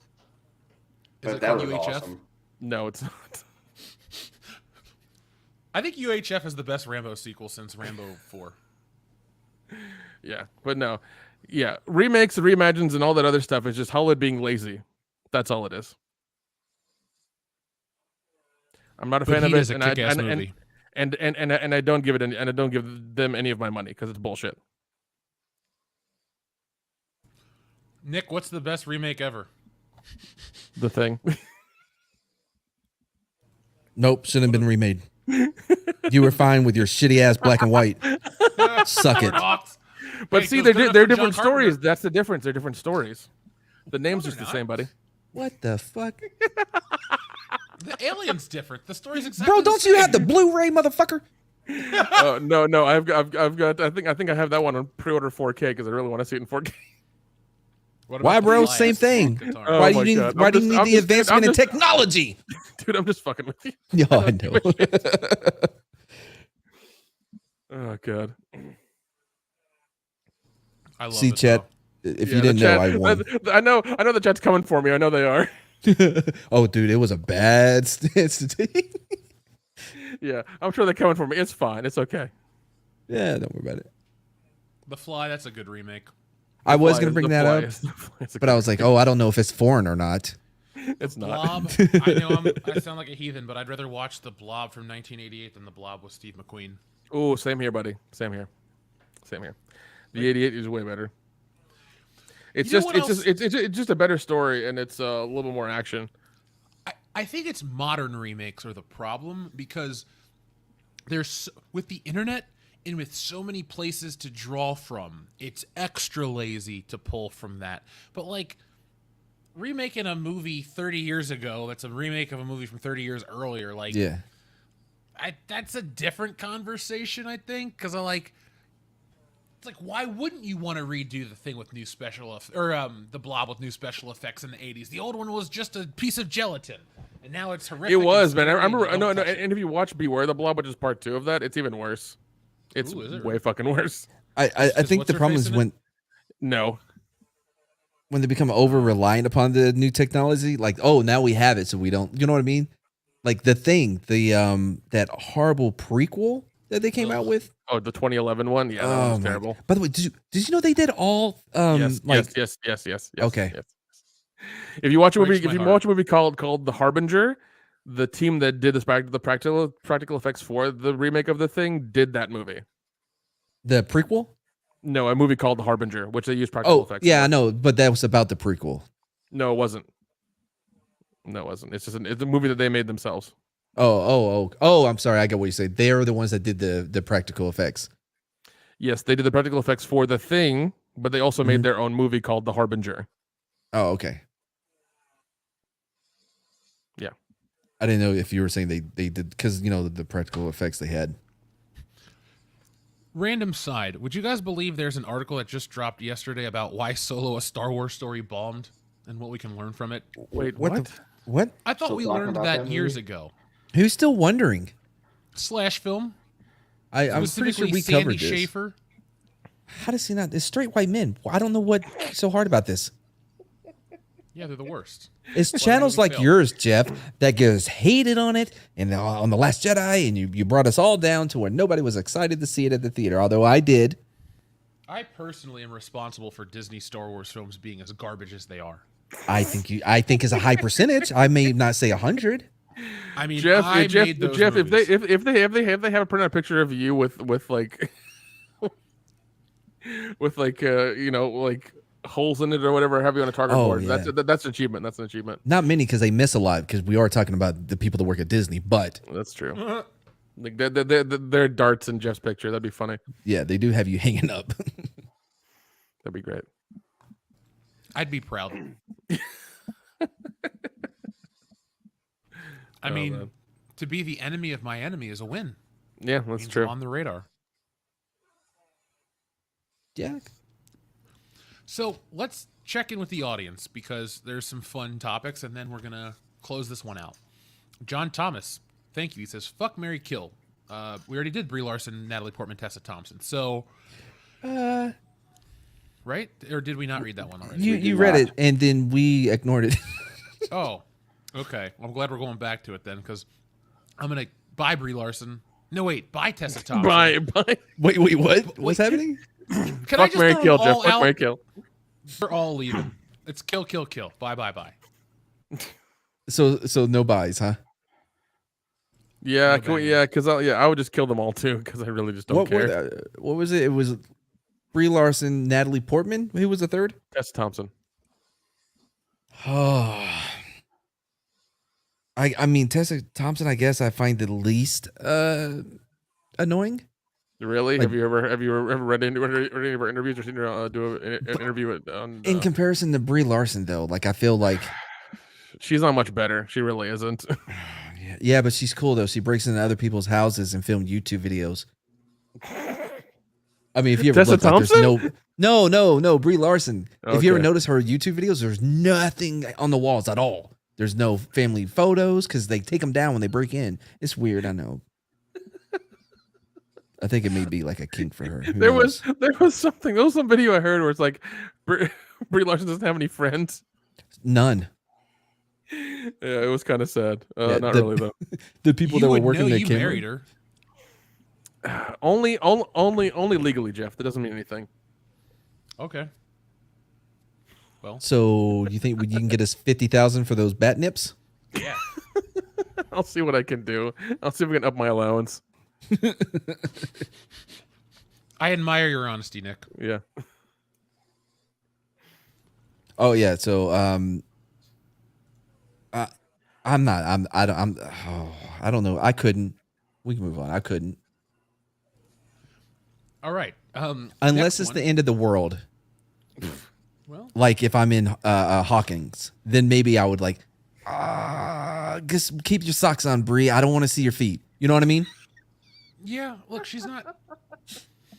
Is it that called was UHF? awesome. No, it's not. I think UHF is the best Rambo sequel since Rambo 4. Yeah, but no. Yeah, remakes, reimagines, and all that other stuff is just Hollywood being lazy. That's all it is. I'm not a fan of it, and I don't give it any, and I don't give them any of my money because it's bullshit. Nick, what's the best remake ever? The Thing. Nope, shouldn't have been remade. You were fine with your shitty ass black and white. Suck it. But see, they're different stories. That's the difference. They're different stories. The name's just the same, buddy. What the fuck? The alien's different. The story's exactly Bro, don't you have the Blu-ray, motherfucker? No. I've got. I think I have that one on pre-order 4K because I really want to see it in 4K. Why, bro? Same thing. Why do you need the advancement in technology? Dude, I'm just fucking with you. Yeah, I know. Oh god. I love See, it, chat. If you didn't know, I won. I know the chat's coming for me. I know they are. Oh, dude, it was a bad stance to take. Yeah, I'm sure they're coming for me. It's fine. It's okay. Yeah, don't worry about it. The Fly, that's a good remake. I was going to bring that up, but I was like, oh, I don't know if it's foreign or not. It's not. Blob. I know I sound like a heathen, but I'd rather watch The Blob from 1988 than The Blob with Steve McQueen. Oh, same here, buddy. Same here. The 88 is way better. It's just a better story, and it's a little more action. I think it's modern remakes are the problem because there's with the internet and with so many places to draw from, it's extra lazy to pull from that. But like remaking a movie 30 years ago, that's a remake of a movie from 30 years earlier. Like, yeah, that's a different conversation, I think, because it's like, why wouldn't you want to redo the thing with new special the Blob with new special effects in the 80s? The old one was just a piece of gelatin, and now it's horrific. It was, man. I remember. No. And if you watch Beware the Blob, which is part 2 of that, it's even worse. It's way fucking worse. I think the problem is when they become over reliant upon the new technology. Like, oh, now we have it, so we don't. You know what I mean? Like The Thing, that horrible prequel that they came out with. Oh, the 2011 one. Yeah, that was terrible. By the way, did you know they did all? Yes. Okay. Yes. If you watch a movie, called The Harbinger, the team that did the practical effects for the remake of The Thing did that movie. The prequel? No, a movie called The Harbinger, which they used practical effects. Yeah, for. I know, but that was about the prequel. No, it wasn't. No, it wasn't. It's a movie that they made themselves. Oh! I'm sorry. I get what you say. They're the ones that did the practical effects. Yes, they did the practical effects for The Thing, but they also made their own movie called The Harbinger. Oh, okay. Yeah. I didn't know if you were saying they did, because the practical effects they had. Random side. Would you guys believe there's an article that just dropped yesterday about why Solo: A Star Wars Story bombed and what we can learn from it? Wait, what? What? I thought we learned that years ago. Who's still wondering? Slash film. I'm pretty sure we Sandy covered this. Schaefer. How does he not? It's straight white men. I don't know what's so hard about this. Yeah, they're the worst. It's Why channels did we like fail? yours, Jeff, that gets hated on it and on The Last Jedi, and you brought us all down to where nobody was excited to see it at the theater, although I did. I personally am responsible for Disney Star Wars films being as garbage as they are. I think it's a high percentage. I may not say 100. I mean, Jeff, Jeff, if they have a printout picture of you with like with like like holes in it or whatever, have you on a target board? Yeah. That's an achievement. That's an achievement. Not many, because they miss a lot, because we are talking about the people that work at Disney, but That's true. Like they're darts in Jeff's picture. That'd be funny. yeah, they do have you hanging up. That'd be great. I'd be proud. I Oh, mean, man. to be the enemy of my enemy is a win. Yeah, that's Means true. I'm on the radar. Yeah. So let's check in with the audience, because there's some fun topics, and then we're gonna close this one out. John Thomas, thank you. He says, "Fuck, Mary, kill." We already did Brie Larson, Natalie Portman, Tessa Thompson. So, right? Or did we not read that one already? You read it, and then we ignored it. Oh, okay. I'm glad we're going back to it then, because I'm gonna buy Brie Larson. No, wait, buy Tessa Thompson. Bye. Wait, what? What's happening? Can I Fuck, just Mary, throw kill, them Jeff. all Fuck, out? Mary, kill. We're all leaving. It's kill, kill, kill. Bye, bye, bye. So no buys, huh? Yeah, No can we, banging. yeah, because I would just kill them all too, because I really just don't care. What was it? It was Brie Larson, Natalie Portman. Who was the third? Tessa Thompson. Oh, I mean Tessa Thompson. I guess I find the least annoying. Really? Like- have you ever read any of her interviews or seen her do an interview on? In comparison to Brie Larson, though, like I feel like, She's not much better. She really isn't. yeah, but she's cool though. She breaks into other people's houses and filmed YouTube videos. I mean, if you ever Tessa look, like, there's Thompson? no, Brie Larson. If you ever Okay. notice her YouTube videos, there's nothing on the walls at all. There's no family photos because they take them down when they break in. It's weird, I know. I think it may be like a kink for her. Who There knows? was some video I heard where it's like Brie Larson doesn't have any friends. None. Yeah, it was kind of sad. Yeah, Not the- really though. The people You that were would working know the you camera. married her. Only legally, Jeff. That doesn't mean anything. Okay. Well, So you think you can get us 50,000 for those bat nips? yeah. I'll see what I can do. I'll see if we can up my allowance. I admire your honesty, Nick. Yeah. Oh yeah. So I don't know. I couldn't. We can move on. I couldn't. All right. Unless next it's one. the end of the world. Well, Like if I'm in Hawkins, then maybe I would like just keep your socks on, Brie. I don't want to see your feet. You know what I mean? yeah. Look, she's not.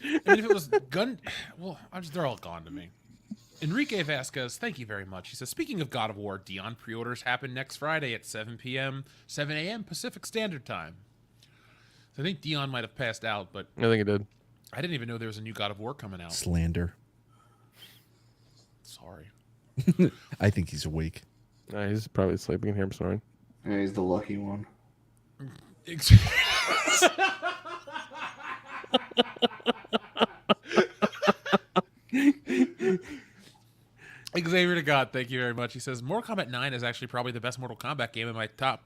I mean, if it was gun, well, they're all gone to me. Enrique Vasquez, thank you very much. He says, speaking of God of War, Dion pre-orders happen next Friday at 7 a.m. Pacific Standard Time. So I think Dion might have passed out, but I think it did. I didn't even know there was a new God of War coming out. Slander. Sorry. I think he's awake. He's probably asleep. You can hear him snoring. Yeah, he's the lucky one. Xavier to God, thank you very much. He says, Mortal Kombat 9 is actually probably the best Mortal Kombat game in my top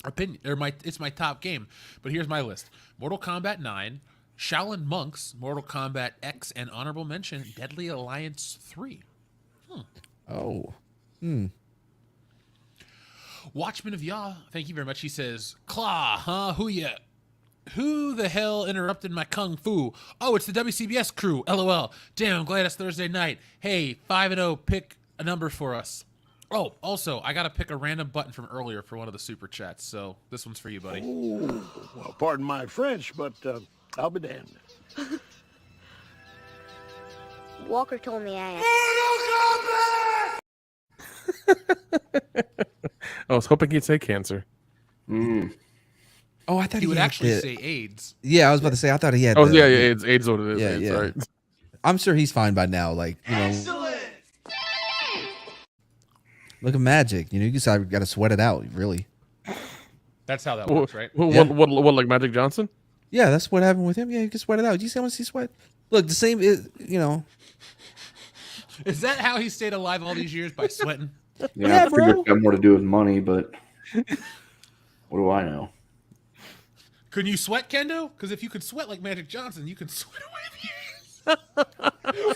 opinion, or it's my top game. But here's my list: Mortal Kombat 9, Shaolin Monks, Mortal Kombat X, and honorable mention Deadly Alliance 3. Oh. Watchman of Yah, thank you very much. He says, Claw, huh? Who the hell interrupted my kung fu? Oh, it's the WCBS crew. LOL. Damn, I'm glad it's Thursday night. Hey, 5-0, pick a number for us. Oh, also, I got to pick a random button from earlier for one of the super chats. So this one's for you, buddy. Ooh, well, pardon my French, but I'll be damned. Walker told me I I was hoping he'd say cancer. Oh, I thought He would had actually the- say AIDS. Yeah, I was about to say. I thought he had. Oh, the- yeah, AIDS is what it is. Yeah, AIDS, yeah. right. I'm sure he's fine by now. Like, you know. Look at Magic. You know, you just got to sweat it out. Really. That's how that works, right? What, like Magic Johnson? Yeah, that's what happened with him. Yeah, you can sweat it out. Do you see how much he sweat? Look, the same is, you know. Is that how he stayed alive all these years, by sweating? Yeah, I figured it got more to do with money, but what do I know? Couldn't you sweat, Kendo? Because if you could sweat like Magic Johnson, you can sweat away the years.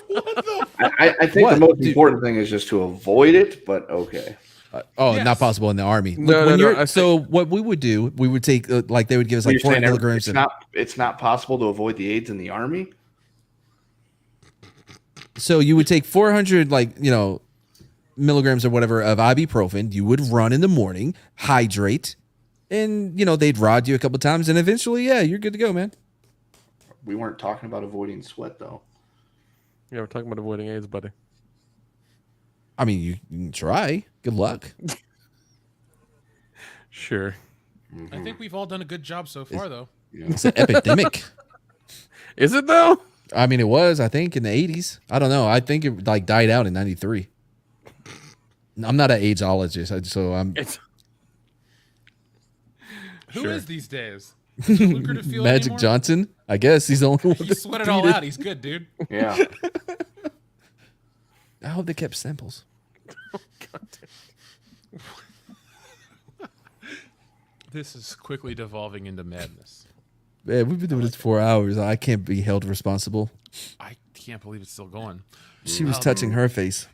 What the fuck? I think the most important thing is just to avoid it, but okay. Not possible in the army. No, Look, no, when no, so what we would do, we would take like they would give us like 400 milligrams. It's not possible to avoid the AIDS in the army. So you would take 400 milligrams or whatever of ibuprofen. You would run in the morning, hydrate, and they'd rod you a couple times, and eventually, yeah, you're good to go, man. We weren't talking about avoiding sweat though. Yeah, we're talking about avoiding AIDS, buddy. I mean, you can try. Good luck. Sure. I think we've all done a good job so far, though. It's an epidemic. Is it though? I mean, it was, I think, in the 80s. I don't know. I think it died out in 93. I'm not an AIDSologist, so I'm. Who is these days? Is it lucrative field Magic anymore? Johnson. I guess he's the only one. He sweat it all out. He's good, dude. Yeah. I hope they kept samples. This is quickly devolving into madness. Man, we've been doing this 4 hours. I can't be held responsible. I can't believe it's still going. She was touching her face.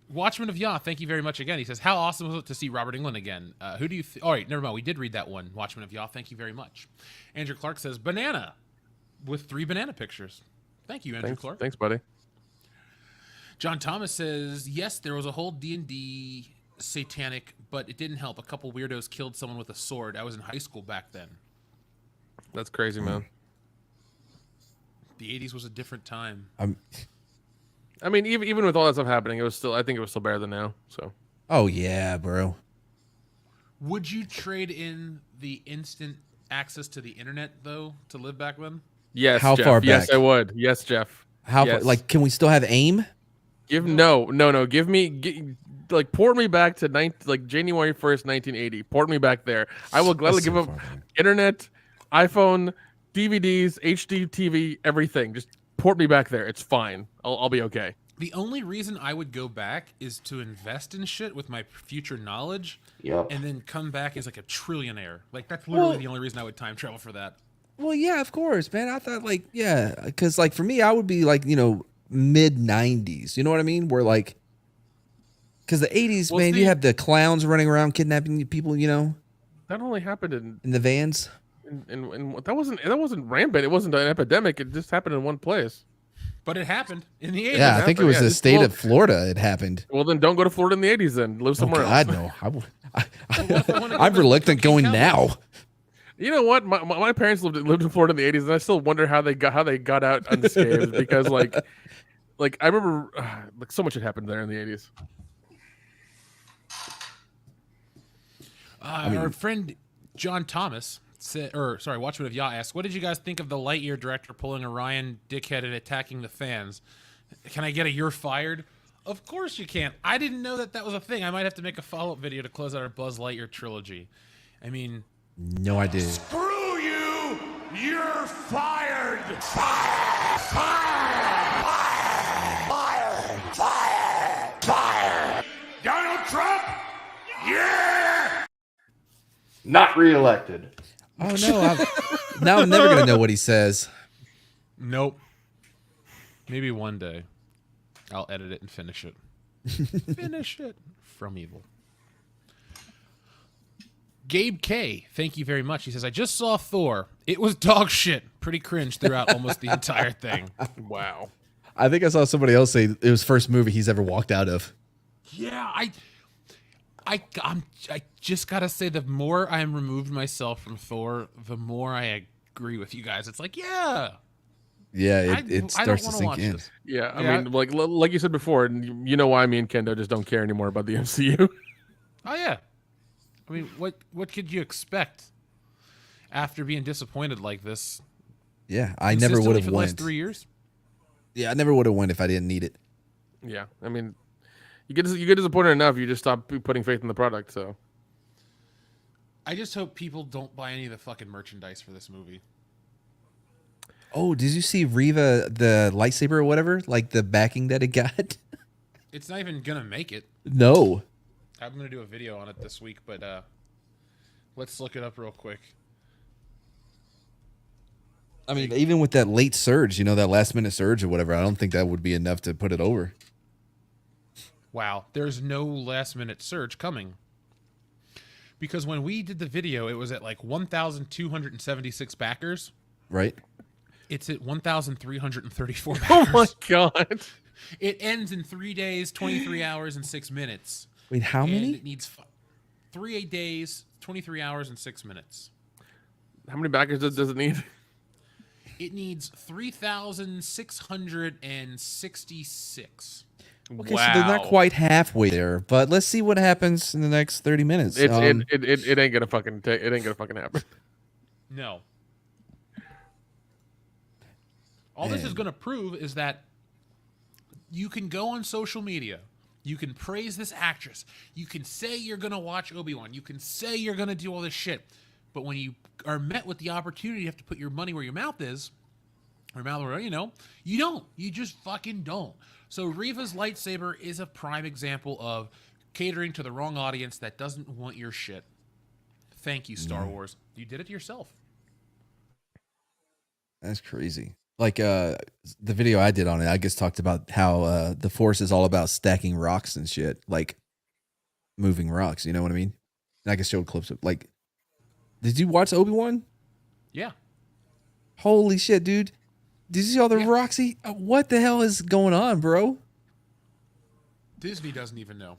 Watchman of Yah, thank you very much again. He says, how awesome was it to see Robert Englund again? Who do you... All right, never mind. We did read that one. Watchman of Yah, thank you very much. Andrew Clark says, banana, with 3 banana pictures. Thank you, Andrew Clark. Thanks, buddy. John Thomas says, yes, there was a whole D&D satanic, but it didn't help. A couple weirdos killed someone with a sword. I was in high school back then. That's crazy, man. The 80s was a different time. I mean, even with all that stuff happening, I think it was still better than now. So. Oh yeah, bro. Would you trade in the instant access to the internet though to live back then? Yes. How Jeff. far back? Yes, I would. Yes, Jeff. How yes. far, like, can we still have AIM? No. Give me port me back to January 1st, 1980. Port me back there. I will gladly give up internet, iPhone, DVDs, HD TV, everything. Just port me back there. It's fine. I'll be okay. The only reason I would go back is to invest in shit with my future knowledge, and then come back as like a trillionaire. Like that's literally the only reason I would time travel for that. Well, yeah, of course, man. I thought because for me, I would be mid 90s. You know what I mean? Where because the 80s, man, you have the clowns running around kidnapping people. That only happened in the vans. And that wasn't rampant. It wasn't an epidemic. It just happened in one place. But it happened in the 80s. Yeah, I think it was the state of Florida. It happened. Well, then don't go to Florida in the 80s. Then live somewhere else. No. I'm reluctant going now. You know what? My parents lived in Florida in the 80s, and I still wonder how they got out unscathed because I remember so much had happened there in the 80s. Our friend John Thomas Watchman of Yah asked, what did you guys think of the Lightyear director pulling a Ryan dickhead and attacking the fans? Can I get a you're fired? Of course you can. I didn't know that was a thing. I might have to make a follow-up video to close out our Buzz Lightyear trilogy. I mean... No idea. Screw you! You're fired! Fire! Fire! Fire! Fire! Fire! Donald Trump? Yeah! not reelected. Oh no! Now I'm never gonna know what he says. Nope. Maybe one day I'll edit it and finish it. Finish it from evil. Gabe K, thank you very much. He says, I just saw Thor. It was dog shit. Pretty cringe throughout almost the entire thing. Wow. I think I saw somebody else say it was first movie he's ever walked out of. Yeah, I just gotta say, the more I am removed myself from Thor, the more I agree with you guys. It's like, yeah. Yeah, it starts to sink in. Yeah, I mean, like you said before, you know why me and Kendo just don't care anymore about the MCU. Oh yeah. I mean, what could you expect after being disappointed like this? Yeah, I never would have for the last went. 3 years. Yeah, I never would have went if I didn't need it. Yeah, I mean, you get disappointed enough, you just stop putting faith in the product. So, I just hope people don't buy any of the fucking merchandise for this movie. Oh, did you see Reva the lightsaber or whatever? Like the backing that it got? It's not even gonna make it. No. I'm gonna do a video on it this week, but let's look it up real quick. I mean, even with that late surge, that last minute surge or whatever, I don't think that would be enough to put it over. Wow, there's no last minute surge coming. Because when we did the video, it was at like 1,276 backers. Right. It's at 1,334 backers. Oh my god. It ends in 3 days, 23 hours, and 6 minutes. Wait, how many? It needs 3 days, 23 hours, and 6 minutes. How many backers does it need? It needs 3,666. Okay, so they're not quite halfway there, but let's see what happens in the next 30 minutes. It ain't gonna fucking happen. No. All this is going to prove is that you can go on social media. You can praise this actress. You can say you're going to watch Obi-Wan. You can say you're going to do all this shit. But when you are met with the opportunity, you have to put your money where your mouth is. Or mouth where, you don't. You just fucking don't. So Reva's lightsaber is a prime example of catering to the wrong audience that doesn't want your shit. Thank you, Star Wars. You did it to yourself. That's crazy. Like the video I did on it, I just talked about how the Force is all about stacking rocks and shit, like moving rocks. You know what I mean? And I can show clips of like. Did you watch Obi-Wan? Yeah. Holy shit, dude! Did you see all the rocks? What the hell is going on, bro? Disney doesn't even know.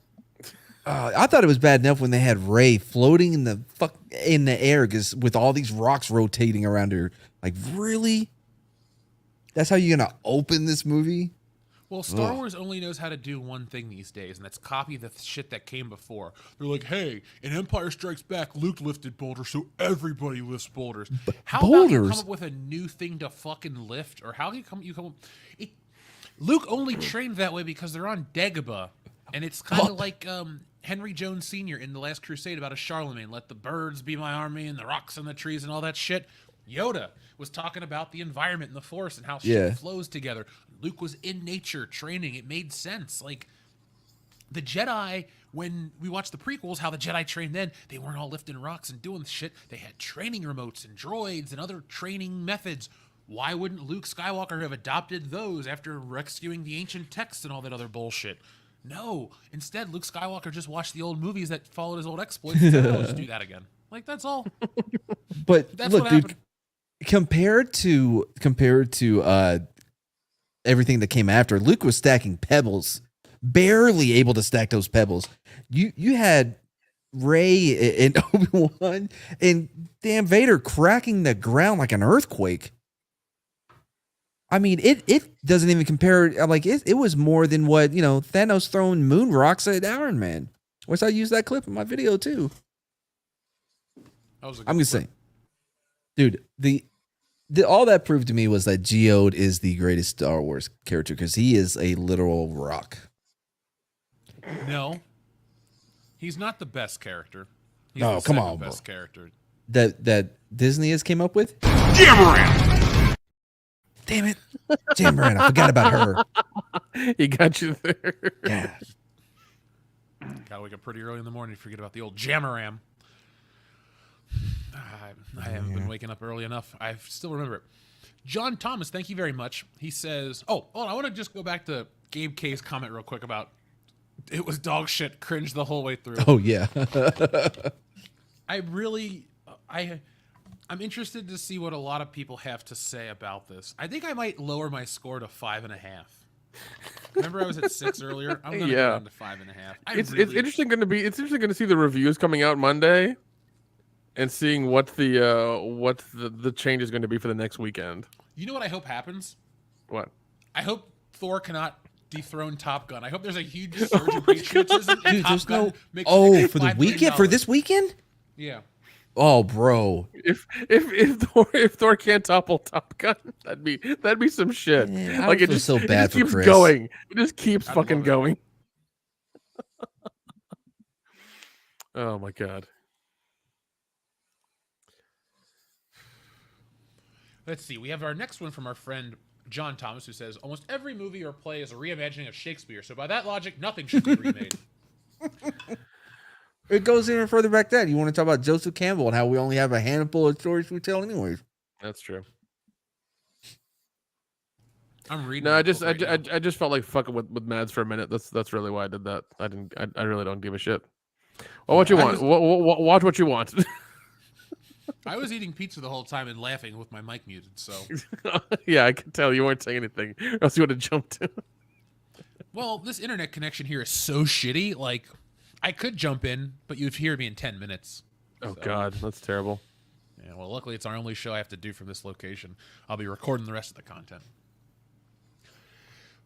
I thought it was bad enough when they had Rey floating in the air, because with all these rocks rotating around her. Like, really? That's how you're gonna open this movie? Well, Star Wars only knows how to do one thing these days, and that's copy the shit that came before. They're like, hey, in Empire Strikes Back, Luke lifted boulders, so everybody lifts boulders. How about you come up with a new thing to fucking lift? Or how do you come Luke only trained that way because they're on Dagobah, and it's kind of like Henry Jones Sr. in The Last Crusade about a Charlemagne. Let the birds be my army, and the rocks and the trees and all that shit. Yoda was talking about the environment and the Force and how shit flows together. Luke was in nature training. It made sense. Like, the Jedi, when we watched the prequels, how the Jedi trained then, they weren't all lifting rocks and doing shit. They had training remotes and droids and other training methods. Why wouldn't Luke Skywalker have adopted those after rescuing the ancient texts and all that other bullshit? No. Instead, Luke Skywalker just watched the old movies that followed his old exploits and said, I'll just do that again. Like, that's all. But that's look, what dude, happened. compared to everything that came after, Luke was stacking pebbles, barely able to stack those pebbles. You had Rey and Obi-Wan and damn Vader cracking the ground like an earthquake. I mean, it doesn't even compare. Like, it was more than what, Thanos throwing moon rocks at Iron Man. Which I used that clip in my video too. I'm just saying, dude, the all that proved to me was that Geode is the greatest Star Wars character because he is a literal rock. No, he's not the best character. He's No, the come second on, bro. best character. That Disney has came up with. Jamaran! Damn it, Jamaran! I forgot about her. He got you there. Yeah. Gotta wake up pretty early in the morning to forget about the old Jamaram. I haven't been waking up early enough. I still remember it. John Thomas, thank you very much. He says, oh, I want to just go back to Gabe K's comment real quick about it was dog shit, cringe the whole way through. Oh, yeah. I'm interested to see what a lot of people have to say about this. I think I might lower my score to 5.5. Remember I was at 6 earlier? I'm going to go down to 5.5. It's interesting going to see the reviews coming out Monday and seeing what the change is going to be for the next weekend. You know what I hope happens? What? I hope Thor cannot dethrone Top Gun. I hope there's a huge surge in patriotism. Dude, there's no. Oh, for the weekend? For this weekend? Yeah. Oh, bro. If Thor can't topple Top Gun, that'd be some shit. Yeah, like it just so bad for keeps Chris. going. It just keeps fucking going. Oh my god. Let's see. We have our next one from our friend John Thomas, who says, almost every movie or play is a reimagining of Shakespeare. So by that logic, nothing should be remade. It goes even further back then. You want to talk about Joseph Campbell and how we only have a handful of stories we tell anyways. That's true. I'm reading. No, I just felt like fucking with Mads for a minute. That's really why I did that. I really don't give a shit. Well, what you want? Watch what you want. I was eating pizza the whole time and laughing with my mic muted, so... Yeah, I could tell you weren't saying anything, or else you would have jumped in. Well, this internet connection here is so shitty, like, I could jump in, but you'd hear me in 10 minutes. Oh, God, that's terrible. Yeah, well, luckily it's our only show I have to do from this location. I'll be recording the rest of the content.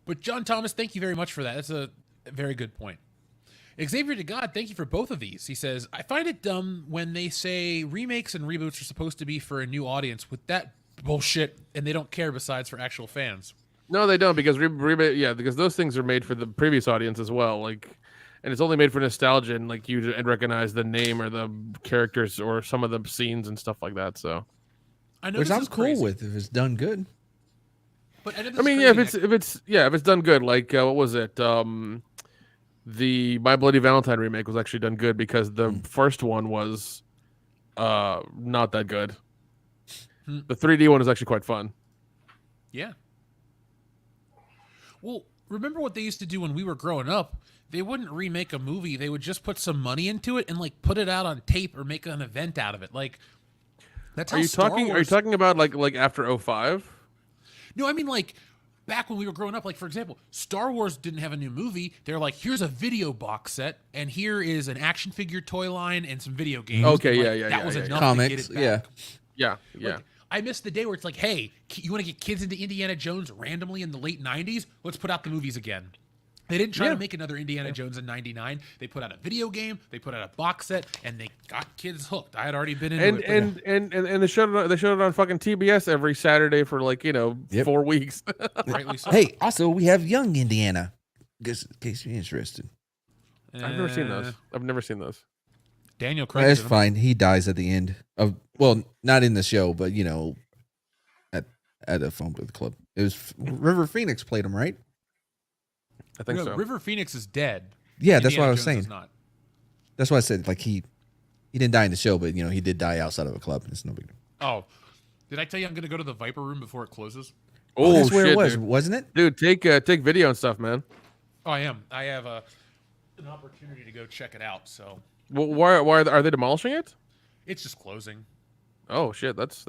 But John Thomas, thank you very much for that. That's a very good point. Xavier to God, thank you for both of these. He says, I find it dumb when they say remakes and reboots are supposed to be for a new audience with that bullshit, and they don't care besides for actual fans. No, they don't, because because those things are made for the previous audience as well. Like, and it's only made for nostalgia and like you and recognize the name or the characters or some of the scenes and stuff like that. So, I know which I'm cool crazy. with if it's done good. But I mean, yeah, if it's done good, like what was it? The My Bloody Valentine remake was actually done good because the first one was not that good. The 3D one is actually quite fun. Yeah. Well, remember what they used to do when we were growing up? They wouldn't remake a movie. They would just put some money into it and like put it out on tape or make an event out of it. Like that's how Are you talking about like after 05? No, I mean like back when we were growing up, like, for example, Star Wars didn't have a new movie. They're like, here's a video box set, and here is an action figure toy line and some video games. Okay, like, that was enough Comics, to get it back. Yeah. Like, I miss the day where it's like, hey, you want to get kids into Indiana Jones randomly in the late 90s? Let's put out the movies again. They didn't try to make another Indiana Jones in 99. They put out a video game, they put out a box set, and they got kids hooked. I had already been into it. And they showed it on fucking TBS every Saturday for 4 weeks. Rightly so. Hey, also we have Young Indiana. Just in case you're interested. I've never seen those. Daniel Craig. That's fine. He dies at the end of not in the show, but at a phone booth club. It was River Phoenix played him, right? I think so. River Phoenix is dead. Yeah, that's what I was Jones saying. That's why I said he didn't die in the show, but he did die outside of a club. It's no big deal. Oh, did I tell you I'm going to go to the Viper Room before it closes? Oh, that's where shit, it was, dude. Wasn't it? Dude, take video and stuff, man. Oh, I am. I have an opportunity to go check it out. So, why are they demolishing it? It's just closing. Oh shit, that's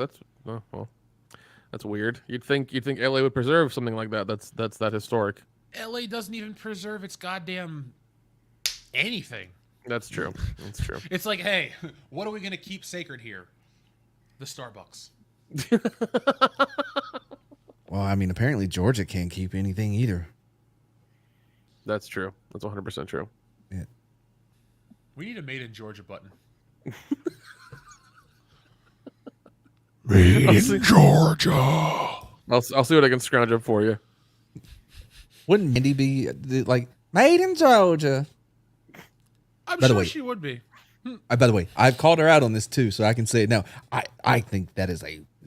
weird. You'd think LA would preserve something like that. That's that historic. LA doesn't even preserve its goddamn anything. That's true. That's true. It's like, hey, what are we going to keep sacred here? The Starbucks. Well, I mean, apparently Georgia can't keep anything either. That's true. That's 100% true. Yeah. We need a Made in Georgia button. Made in Georgia. I'll see what I can scrounge up for you. Wouldn't Mindy be Made in Georgia? I'm By the sure way, she would be. by the way, I've called her out on this too, so I can say it now. I think that is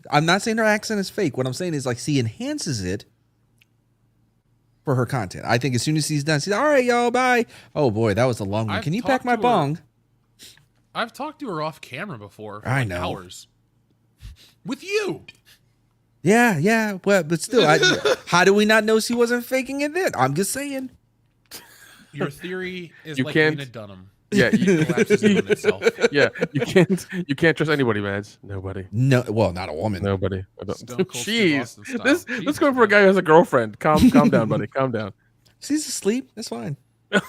I'm not saying her accent is fake. What I'm saying is she enhances it for her content. I think as soon as she's done, she's all right, y'all, bye. Oh boy, that was a long one. Can you pack my bong? I've talked to her off camera before for I like know. hours. With you. Yeah. Well, but still, how do we not know she wasn't faking it then? I'm just saying. Your theory is You like can't- Lena Dunham. Yeah, It collapses in on itself. yeah. You can't trust anybody, Mads. Nobody. No, well, not a woman. Nobody. Stone Cold Steve Jeez, Austin style. this Jesus, going for a man. guy who has a girlfriend. Calm down, buddy. Calm down. She's asleep. That's fine. That's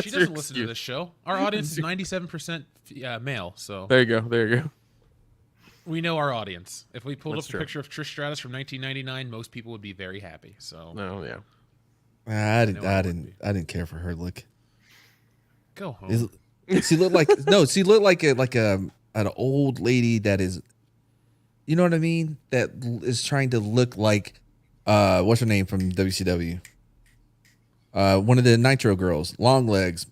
She your doesn't listen to excuse. this show. Our audience is 97% male, so There you go. we know our audience. If we pulled That's up true. a picture of Trish Stratus from 1999, most people would be very happy. So No, yeah. I know it would be. didn't care for her look. go home. She looked like she looked like an old lady that is, you know what I mean? That is trying to look like what's her name from WCW? One of the Nitro girls, long legs.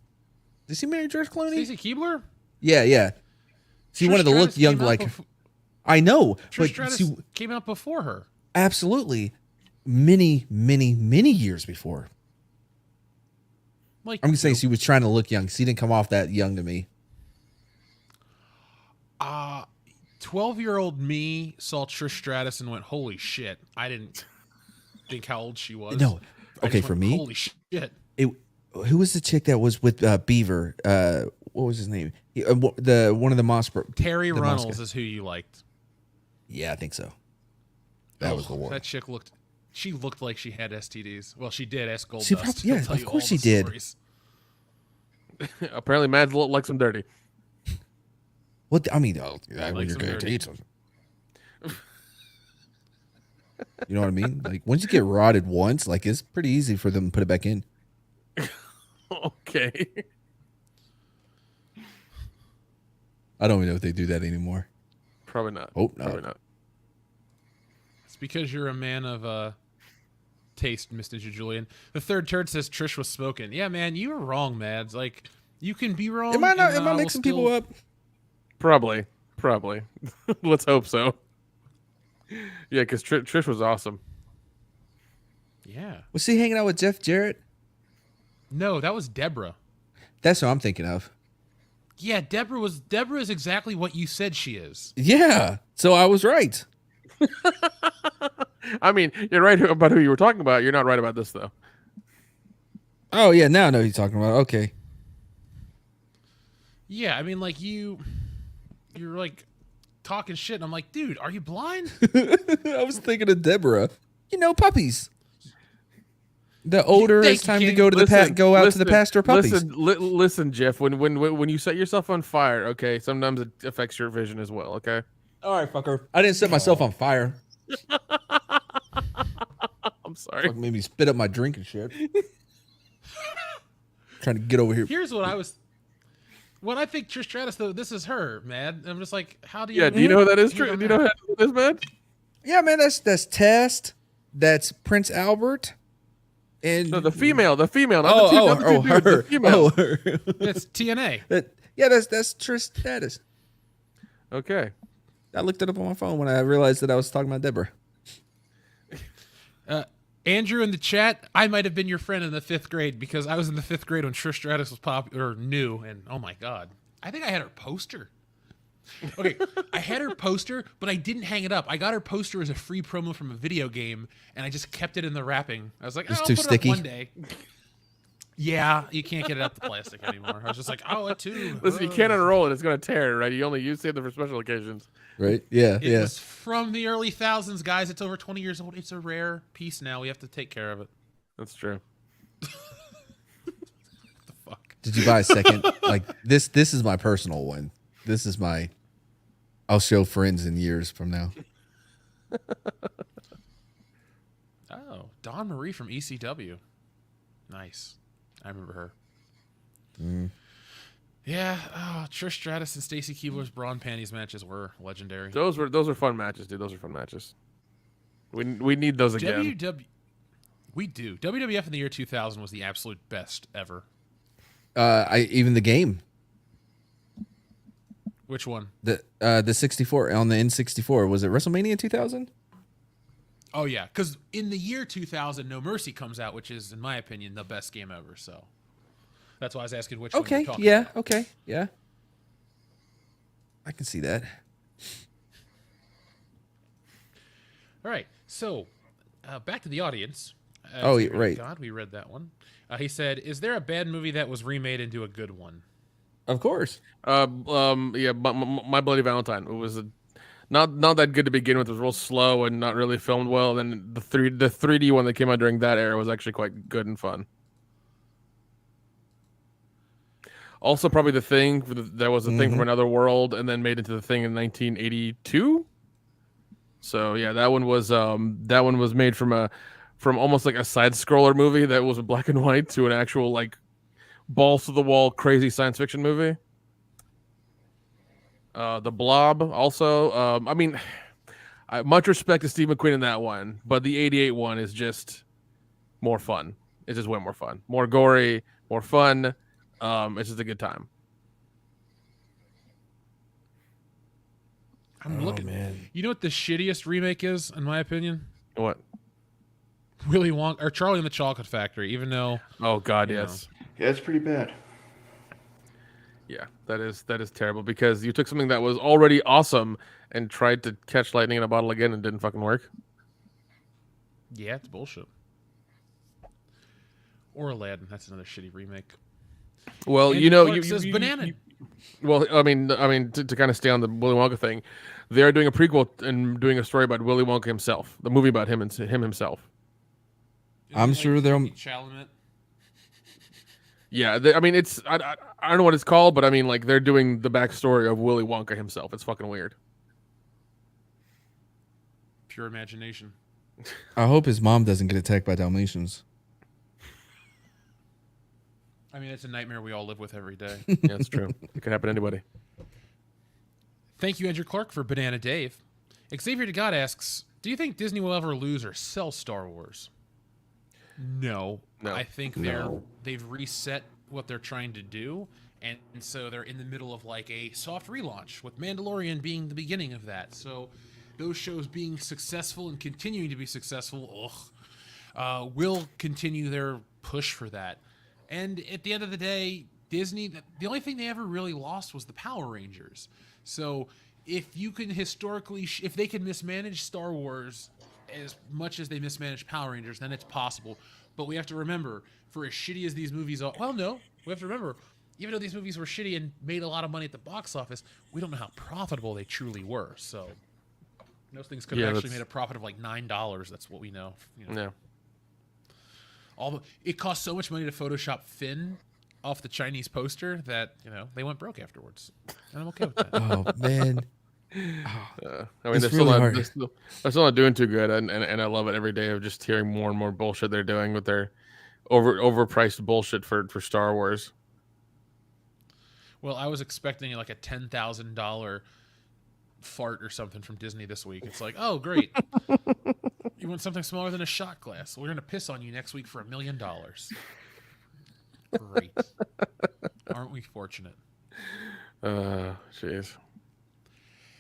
Did she marry George Clooney? Stacey Keebler? Yeah. She Trish wanted to look Stratus young came out like. befo- I know, Trish but Stratus she came out before her. absolutely many years before. Like I'm just saying she was trying to look young. She didn't come off that young to me. 12-year-old me saw Trish Stratus and went, "Holy shit!" I didn't think how old she was. No, I okay, just for went, me, holy shit. who was the chick that was with Beaver? What was his name? One of the Moss. Terry the Runnels Moss guy. is who you liked. Yeah, I think so. That was the one. That chick looked. She looked like she had STDs. Well, she did. Ask Goldust. She probably- He'll yeah, tell of you course all she the did. stories. Apparently, Mads likes them dirty. What I mean, I Like mean, you're some guaranteed dirty. something. You know what I mean? Like once you get rotted once, like it's pretty easy for them to put it back in. Okay. I don't even know if they do that anymore. Probably not. Oh, no. Probably not. It's because you're a man of taste, Mr. Julian. The third turd says Trish was smoking. Yeah, man, you were wrong, Mads. Like, you can be wrong. Am I not? and Am I will mixing still- people up? Probably. Let's hope so. Yeah, because Trish was awesome. Yeah. Was she hanging out with Jeff Jarrett? No, that was Deborah. That's what I'm thinking of. Yeah, Deborah is exactly what you said she is. Yeah. So I was right. I mean, you're right about who you were talking about. You're not right about this, though. Oh yeah, now I know who you're talking about. Okay. Yeah, I mean, like you're like talking shit, and I'm like, dude, are you blind? I was thinking of Deborah. You know, puppies. The older think it's you time to can- go to the pasture of puppies. Listen, Jeff. When you set yourself on fire, okay, sometimes it affects your vision as well. Okay. All right, fucker. I didn't set myself on fire. I'm sorry. Fuck made me spit up my drink and shit. Trying to get over here. Here's what I was. When I think Trish Stratus, though, this is her, man. I'm just like, how do you? Yeah. Do you know who that is? Do you know who that is, man? Yeah, man. That's Test. That's Prince Albert. And No, the female, not the her. the female. Oh, her. It's TNA. That's Trish Stratus. Okay. I looked it up on my phone when I realized that I was talking about Deborah. Andrew in the chat, I might have been your friend in the 5th grade because I was in the 5th grade when Trish Stratus was popular or new, and oh my god, I think I had her poster. Okay, I had her poster, but I didn't hang it up. I got her poster as a free promo from a video game, and I just kept it in the wrapping. I was like, It's I'll too put sticky? it up one day. Yeah, you can't get it out the plastic anymore. I was just like, oh, it too. Listen, you can't unroll it; it's gonna tear, right? You only save them for special occasions. Right? Yeah, It was from the early thousands, guys. It's over 20 years old. It's a rare piece now. We have to take care of it. That's true. The fuck? Did you buy a second? Like this is my personal one. This is my I'll show friends in years from now. Oh, Dawn Marie from ECW. Nice. I remember her. Yeah, Trish Stratus and Stacey Keebler's brawn panties matches were legendary. Those were fun matches, dude. Those are fun matches. We need those again. We do. WWF in the year 2000 was the absolute best ever. Even the game. Which one? The 64 on the N64, was it WrestleMania 2000? Oh yeah, because in the year 2000, No Mercy comes out, which is, in my opinion, the best game ever. So that's why I was asking which one you're Okay, talking yeah, about. okay, yeah. I can see that. All right, so back to the audience. Oh, Xavier right. God, we read that one. He said, "Is there a bad movie that was remade into a good one?" Of course. Yeah, My Bloody Valentine. It was not that good to begin with. It was real slow and not really filmed well. Then the 3D one that came out during that era was actually quite good and fun. Also, probably The Thing. There was a Thing from Another World, and then made into The Thing in 1982. So yeah, that one was made from almost like a side scroller movie that was black and white to an actual like balls to the wall crazy science fiction movie. The Blob also. I mean, much respect to Steve McQueen in that one, but the '88 one is just more fun. It's just way more fun, more gory, more fun. It's just a good time. I'm looking. Man. You know what the shittiest remake is, in my opinion? What? Willy Wonka or Charlie and the Chocolate Factory. Even though, oh God, you yes. Yeah, it's pretty bad. Yeah, that is terrible because you took something that was already awesome and tried to catch lightning in a bottle again and didn't fucking work. yeah, it's bullshit. Or Aladdin. That's another shitty remake. Well, Andy you know, Clark says banana. Well, I mean, to kind of stay on the Willy Wonka thing, they are doing a prequel and doing a story about Willy Wonka himself, the movie about him and him himself. I'm sure they'll. Chalamet? Yeah, I mean, it's I don't know what it's called, but I mean, like they're doing the backstory of Willy Wonka himself. It's fucking weird. Pure imagination. I hope his mom doesn't get attacked by Dalmatians. I mean, it's a nightmare we all live with every day. Yeah, it's true. It could happen to anybody. Thank you, Andrew Clark, for Banana Dave. Xavier to God asks, do you think Disney will ever lose or sell Star Wars? No. I think they've reset what they're trying to do, and so they're in the middle of like a soft relaunch, with Mandalorian being the beginning of that. So those shows being successful and continuing to be successful, will continue their push for that. And at the end of the day, Disney, the only thing they ever really lost was the Power Rangers. So if you can historically, if they can mismanage Star Wars as much as they mismanage Power Rangers, then it's possible. But we have to remember, for as shitty as these movies are, well, no, we have to remember, even though these movies were shitty and made a lot of money at the box office, we don't know how profitable they truly were. So those things could have actually made a profit of like $9. That's what we know. Yeah. It cost so much money to Photoshop Finn off the Chinese poster that they went broke afterwards, and I'm okay with that. Oh man, I mean they're still not doing too good, and I love it every day of just hearing more and more bullshit they're doing with their overpriced bullshit for Star Wars. Well, I was expecting like a $10,000 fart or something from Disney this week. It's like, oh great. You want something smaller than a shot glass? We're going to piss on you next week for $1 million. Great. Aren't we fortunate? Jeez.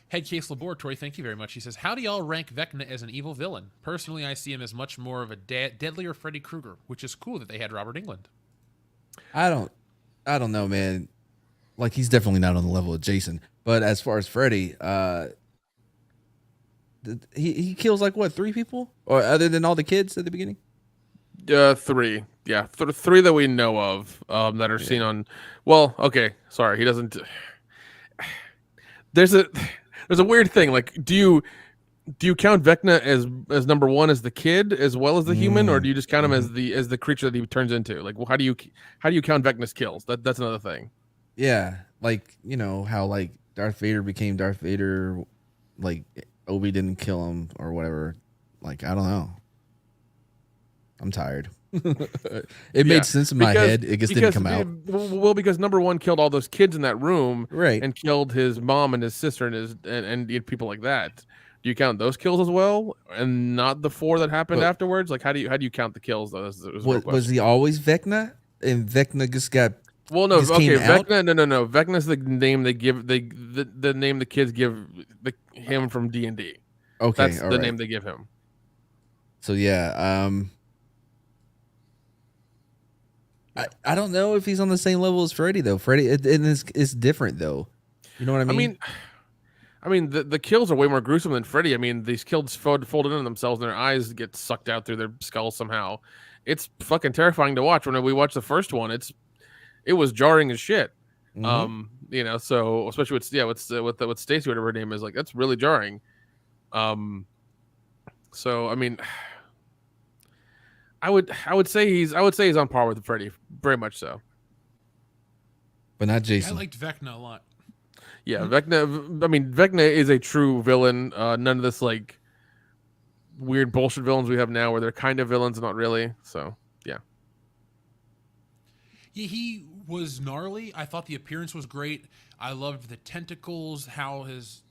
Head Case Laboratory, thank you very much. He says, how do y'all rank Vecna as an evil villain? Personally, I see him as much more of a deadlier Freddy Krueger, which is cool that they had Robert Englund. I don't know, man. Like, he's definitely not on the level of Jason. But as far as Freddy, he kills like what, 3 people, or other than all the kids at the beginning? 3, yeah, 3 that we know of that are seen on. Well, okay, sorry, he doesn't. There's a weird thing. Like, do you count Vecna as number 1 as the kid as well as the human, or do you just count him as the creature that he turns into? Like, well, how do you count Vecna's kills? That's another thing. Yeah, like how like Darth Vader became Darth Vader, like Obi didn't kill him or whatever. Like, I don't know. I'm tired. It made sense in my head. It just didn't come out. Well, because number 1 killed all those kids in that room, right, and killed his mom and his sister and people like that. Do you count those kills as well, and not the 4 that happened afterwards? Like, how do you count the kills? Though? Was he always Vecna? And Vecna just got. Well, no, okay, Vecna, no. Vecna's the name they give. The name the kids give him from D&D. Okay, that's the name they give him. So yeah, I don't know if he's on the same level as Freddy though. Freddy, it's different though. You know what I mean? I mean, the kills are way more gruesome than Freddy. I mean, these kills fold into themselves and their eyes get sucked out through their skulls somehow. It's fucking terrifying to watch. When we watched the first one, it was jarring as shit. You know, so especially with Stacy, whatever her name is, like that's really jarring. So I mean, I would say he's on par with Freddy, very much so. But not Jason. I liked Vecna a lot. Yeah, Vecna. I mean, Vecna is a true villain. None of this like weird bullshit villains we have now, where they're kind of villains, not really. So yeah. He was gnarly. I thought the appearance was great. I loved the tentacles, how his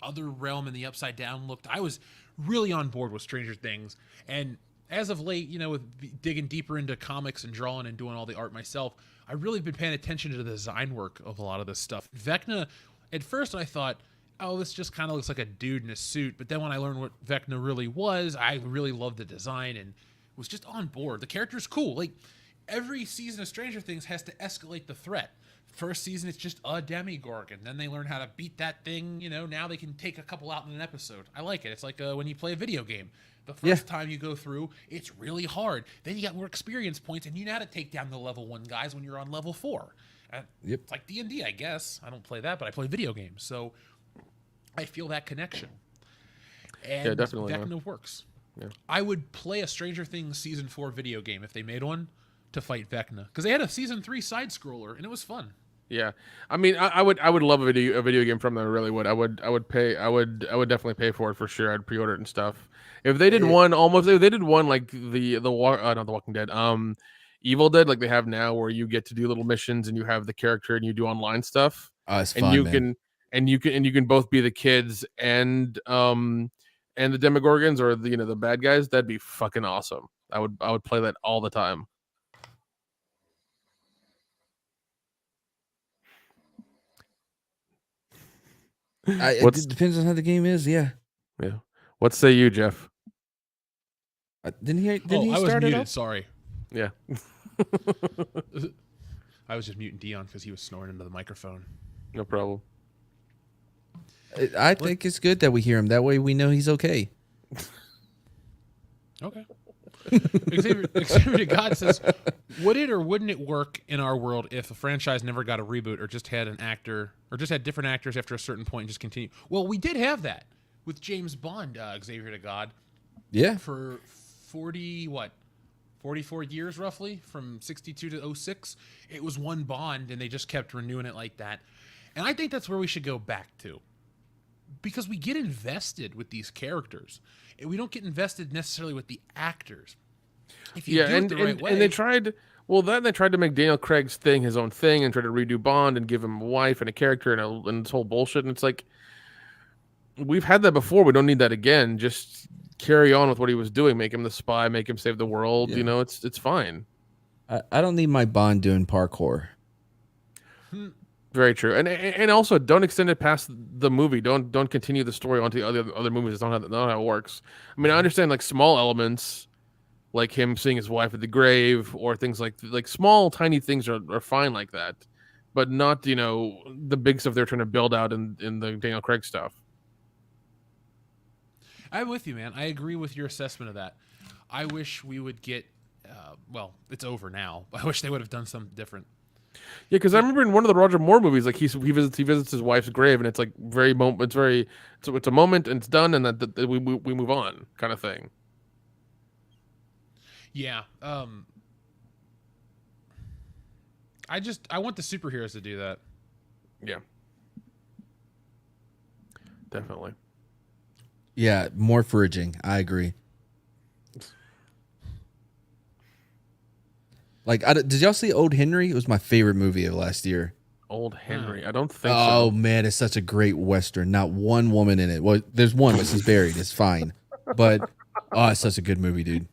other realm in the Upside Down looked. I was really on board with Stranger Things. And as of late, you know, with digging deeper into comics and drawing and doing all the art myself, I've really been paying attention to the design work of a lot of this stuff. Vecna, at first I thought, oh, this just kind of looks like a dude in a suit. But then when I learned what Vecna really was, I really loved the design and was just on board. The character's cool. Like, every season of Stranger Things has to escalate the threat. First season, it's just a Demigorgon. Then they learn how to beat that thing. You know, now they can take a couple out in an episode. I like it. It's like when you play a video game. The first time you go through, it's really hard. Then you got more experience points, and you know how to take down the level 1 guys when you're on level 4. It's like D&D, I guess. I don't play that, but I play video games. So I feel that connection. And yeah, definitely. Vecna works. Yeah. I would play a Stranger Things Season 4 video game if they made one to fight Vecna. Because they had a Season 3 side-scroller, and it was fun. Yeah, I mean, I would love a video game from them. I really would. I would definitely pay for it for sure. I'd pre-order it and stuff. If they did one, if they did one like not the Walking Dead, Evil Dead, like they have now, where you get to do little missions and you have the character and you do online stuff. It's and fun, you man. you can both be the kids and the Demogorgons or the bad guys. That'd be fucking awesome. I would play that all the time. It depends on how the game is. Yeah. Yeah. What say you, Jeff? Didn't he I was start it muted. up? Sorry. Yeah. I was just muting Dion because he was snoring into the microphone. No problem. I think it's good that we hear him. That way we know he's okay. Okay. Xavier God says, would it or wouldn't it work in our world if a franchise never got a reboot or just had an actor or just had different actors after a certain point and just continue? Well, we did have that with James Bond, Xavier to God. Yeah. For 44 years roughly, from 62 to 06. It was one Bond and they just kept renewing it like that. And I think that's where we should go back to. Because we get invested with these characters. And we don't get invested necessarily with the actors. If you do it the right way. And they tried to make Daniel Craig's thing his own thing and try to redo Bond and give him a wife and a character and this whole bullshit. And it's like, we've had that before. We don't need that again. Just carry on with what he was doing. Make him the spy. Make him save the world. Yeah. It's fine. I don't need my Bond doing parkour. Very true, and also don't extend it past the movie. Don't continue the story onto the other movies. It's not how it works. I mean, I understand like small elements, like him seeing his wife at the grave, or things like small tiny things are fine like that, but not the big stuff they're trying to build out in the Daniel Craig stuff. I'm with you, man. I agree with your assessment of that. I wish we would get. Well, it's over now. I wish they would have done something different. Yeah, because I remember in one of the Roger Moore movies, like he visits his wife's grave, and it's like it's a moment and it's done, and that we move on, kind of thing. Yeah. I want the superheroes to do that. Yeah. Definitely. Yeah, more foraging. I agree. Like, did y'all see Old Henry? It was my favorite movie of last year. Old Henry? I don't think so. Oh, man, it's such a great Western. Not one woman in it. Well, there's one, but she's buried. It's fine. But, it's such a good movie, dude.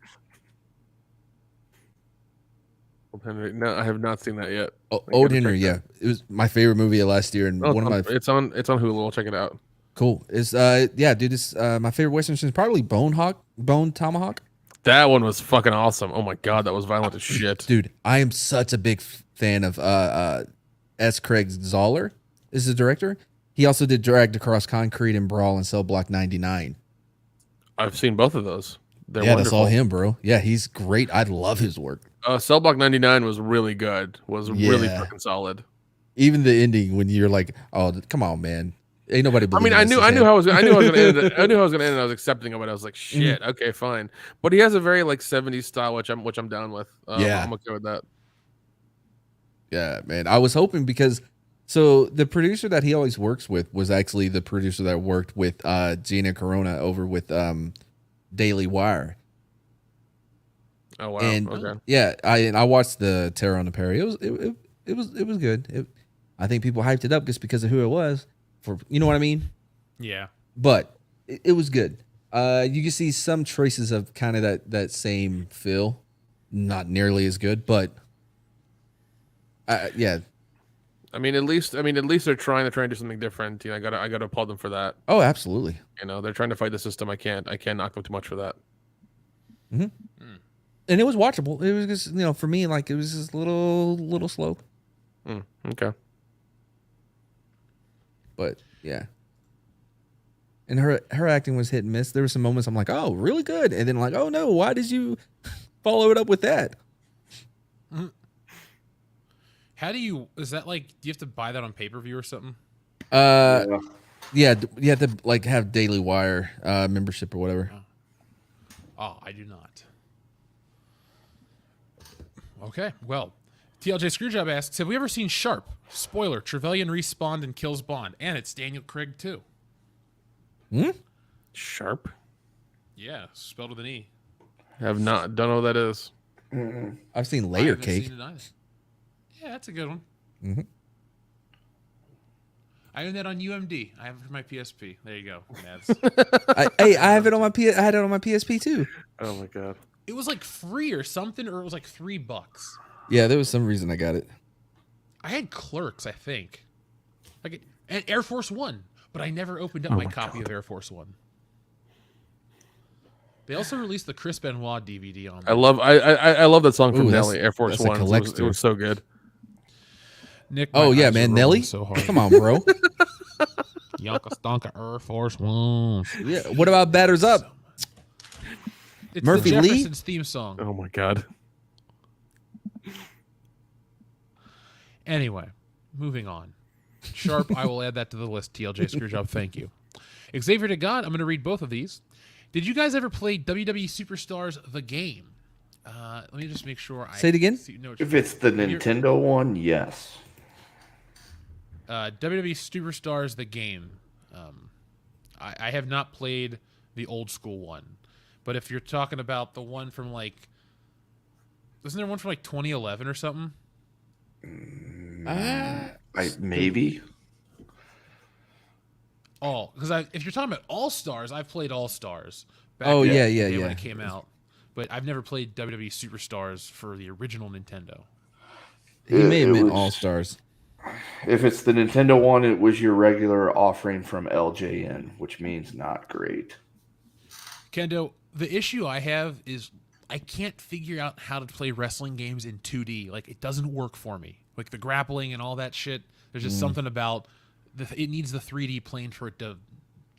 Old Henry? No, I have not seen that yet. Old Henry, yeah. It was my favorite movie of last year. And it's on Hulu. I'll check it out. Cool. It's dude, it's my favorite Western is probably Bone Tomahawk. That one was fucking awesome. Oh my god, that was violent as shit. Dude, I am such a big fan of S. Craig Zoller is the director. He also did Dragged Across Concrete and Brawl and Cell Block 99. I've seen both of those. They're yeah, wonderful. that's all him, bro. Yeah, he's great. I love his work. Cell Block 99 was really good. Was really fucking solid. Even the ending when you're like, "Oh, come on, man." Ain't nobody believing. I knew how I was going to end it. I knew how I was going to end it. I was accepting of it. I was like, shit, okay, fine. But he has a very like 70s style, which I'm down with. I'm okay with that. Yeah, man. I was hoping because so the producer that he always works with was actually the producer that worked with Gina Carano over with Daily Wire. Oh wow. And okay. yeah, I watched the Terror on the Prairie. It was good. I think people hyped it up just because of who it was. For you know what I mean? Yeah. But it was good. You can see some traces of kind of that same feel. Not nearly as good, but yeah. I mean, at least they're trying to do something different. You know, I gotta applaud them for that. Oh, absolutely. You know, they're trying to fight the system. I can't knock them too much for that. Mm-hmm. And it was watchable. It was just, for me, like it was just a little slow. Okay. But yeah. And her acting was hit and miss. There were some moments I'm like, oh, really good. And then like, oh no, why did you follow it up with that? How do you, is that like, do you have to buy that on pay-per-view or something? Yeah, you have to like have Daily Wire membership or whatever. Oh, I do not. Okay, well, TLJ Screwjob asks, have we ever seen Sharp? Spoiler, Trevelyan respawned and kills Bond. And it's Daniel Craig, too. Sharp? Yeah, spelled with an E. Have not. Don't know what that is. I've seen Layer Cake. Seen it either. Yeah, that's a good one. Mm-hmm. I own that on UMD. I have it for my PSP. There you go. I have it on my I had it on my PSP too. Oh my god. It was like free or something, or it was like $3. Yeah, there was some reason I got it. I had Clerks, I think. Like and Air Force One, but I never opened up my copy of Air Force One. They also released the Chris Benoit DVD on there. I love that song from Ooh, Nelly, Air Force One. It was so good. Nick, oh yeah, man, Nelly. So hard. Come on, bro. Yonka Stonka Air Force One. Yeah. What about Batters Up? It's Murphy the Lee? Jefferson's theme song. Oh my god. Anyway, moving on. Sharp, I will add that to the list. TLJ Screwjob, thank you. Xavier to God, I'm going to read both of these. Did you guys ever play WWE Superstars the game? Let me just make sure. Say it again. If it's the Nintendo one, yes. WWE Superstars the game. I have not played the old school one, but if you're talking about the one from like, isn't there one from like 2011 or something? Maybe. Oh, because if you're talking about All Stars, I've played All Stars. Oh yeah, when it came out, but I've never played WWE Superstars for the original Nintendo. He may have meant All Stars. If it's the Nintendo one, it was your regular offering from LJN, which means not great. Kendo, the issue I have is I can't figure out how to play wrestling games in 2D. Like, it doesn't work for me. Like, the grappling and all that shit, there's just something about it needs the 3D plane for it to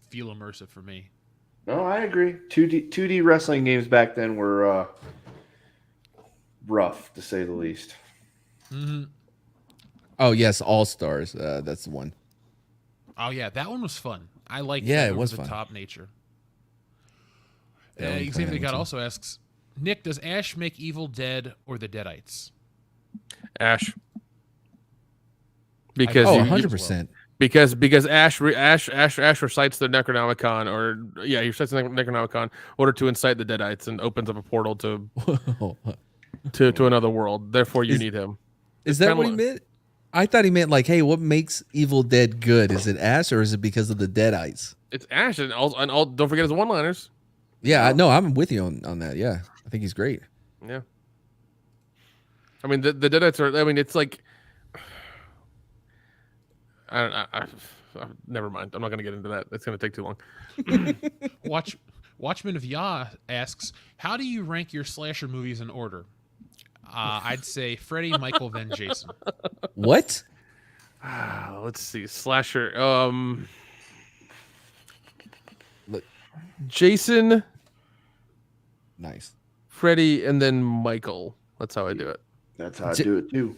feel immersive for me. No, I agree. 2D wrestling games back then were rough, to say the least. Mm-hmm. Oh yes, All Stars. That's the one. Oh yeah, that one was fun. I like that it was fun. The top nature. Yeah, Xavier God also asks, Nick, does Ash make Evil Dead or the Deadites? Ash. Because 100%. Because Ash recites the Necronomicon, he recites the Necronomicon in order to incite the Deadites and opens up a portal to another world. Therefore, you need him. Is that what he meant? I thought he meant like, hey, what makes Evil Dead good? Is it Ash or is it because of the Deadites? It's Ash and all. Don't forget his one-liners. Yeah, no, I'm with you on that. Yeah, I think he's great. Yeah. I mean, the Deadites are. I mean, it's like. Never mind. I'm not going to get into that. It's going to take too long. Watchman of Yah asks, how do you rank your slasher movies in order? I'd say Freddy, Michael, then Jason. What? let's see. Slasher. Look. Jason, Nice. Freddy, and then Michael. That's how I do it. That's how I do it too.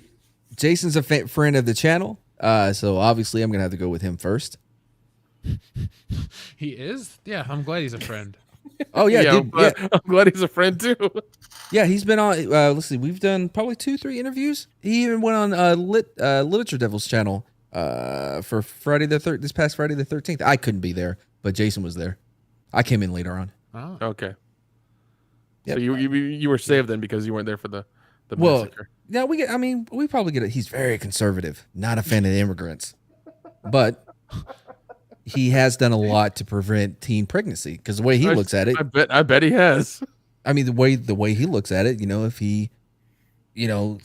Jason's a friend of the channel, so obviously I'm gonna have to go with him first. He is? Yeah, I'm glad he's a friend. Oh yeah, I'm glad he's a friend too. Yeah, he's been on. Let's see, we've done probably 2-3 interviews. He even went on Literature Devil's channel for this past Friday the 13th. I couldn't be there, but Jason was there. I came in later on. Oh. Okay. Yep. So you were saved then because you weren't there for the Well, massacre. yeah, we probably get it. He's very conservative, not a fan of immigrants, but he has done a lot to prevent teen pregnancy because the way he looks at it. I bet he has. I mean, the way he looks at it, if he,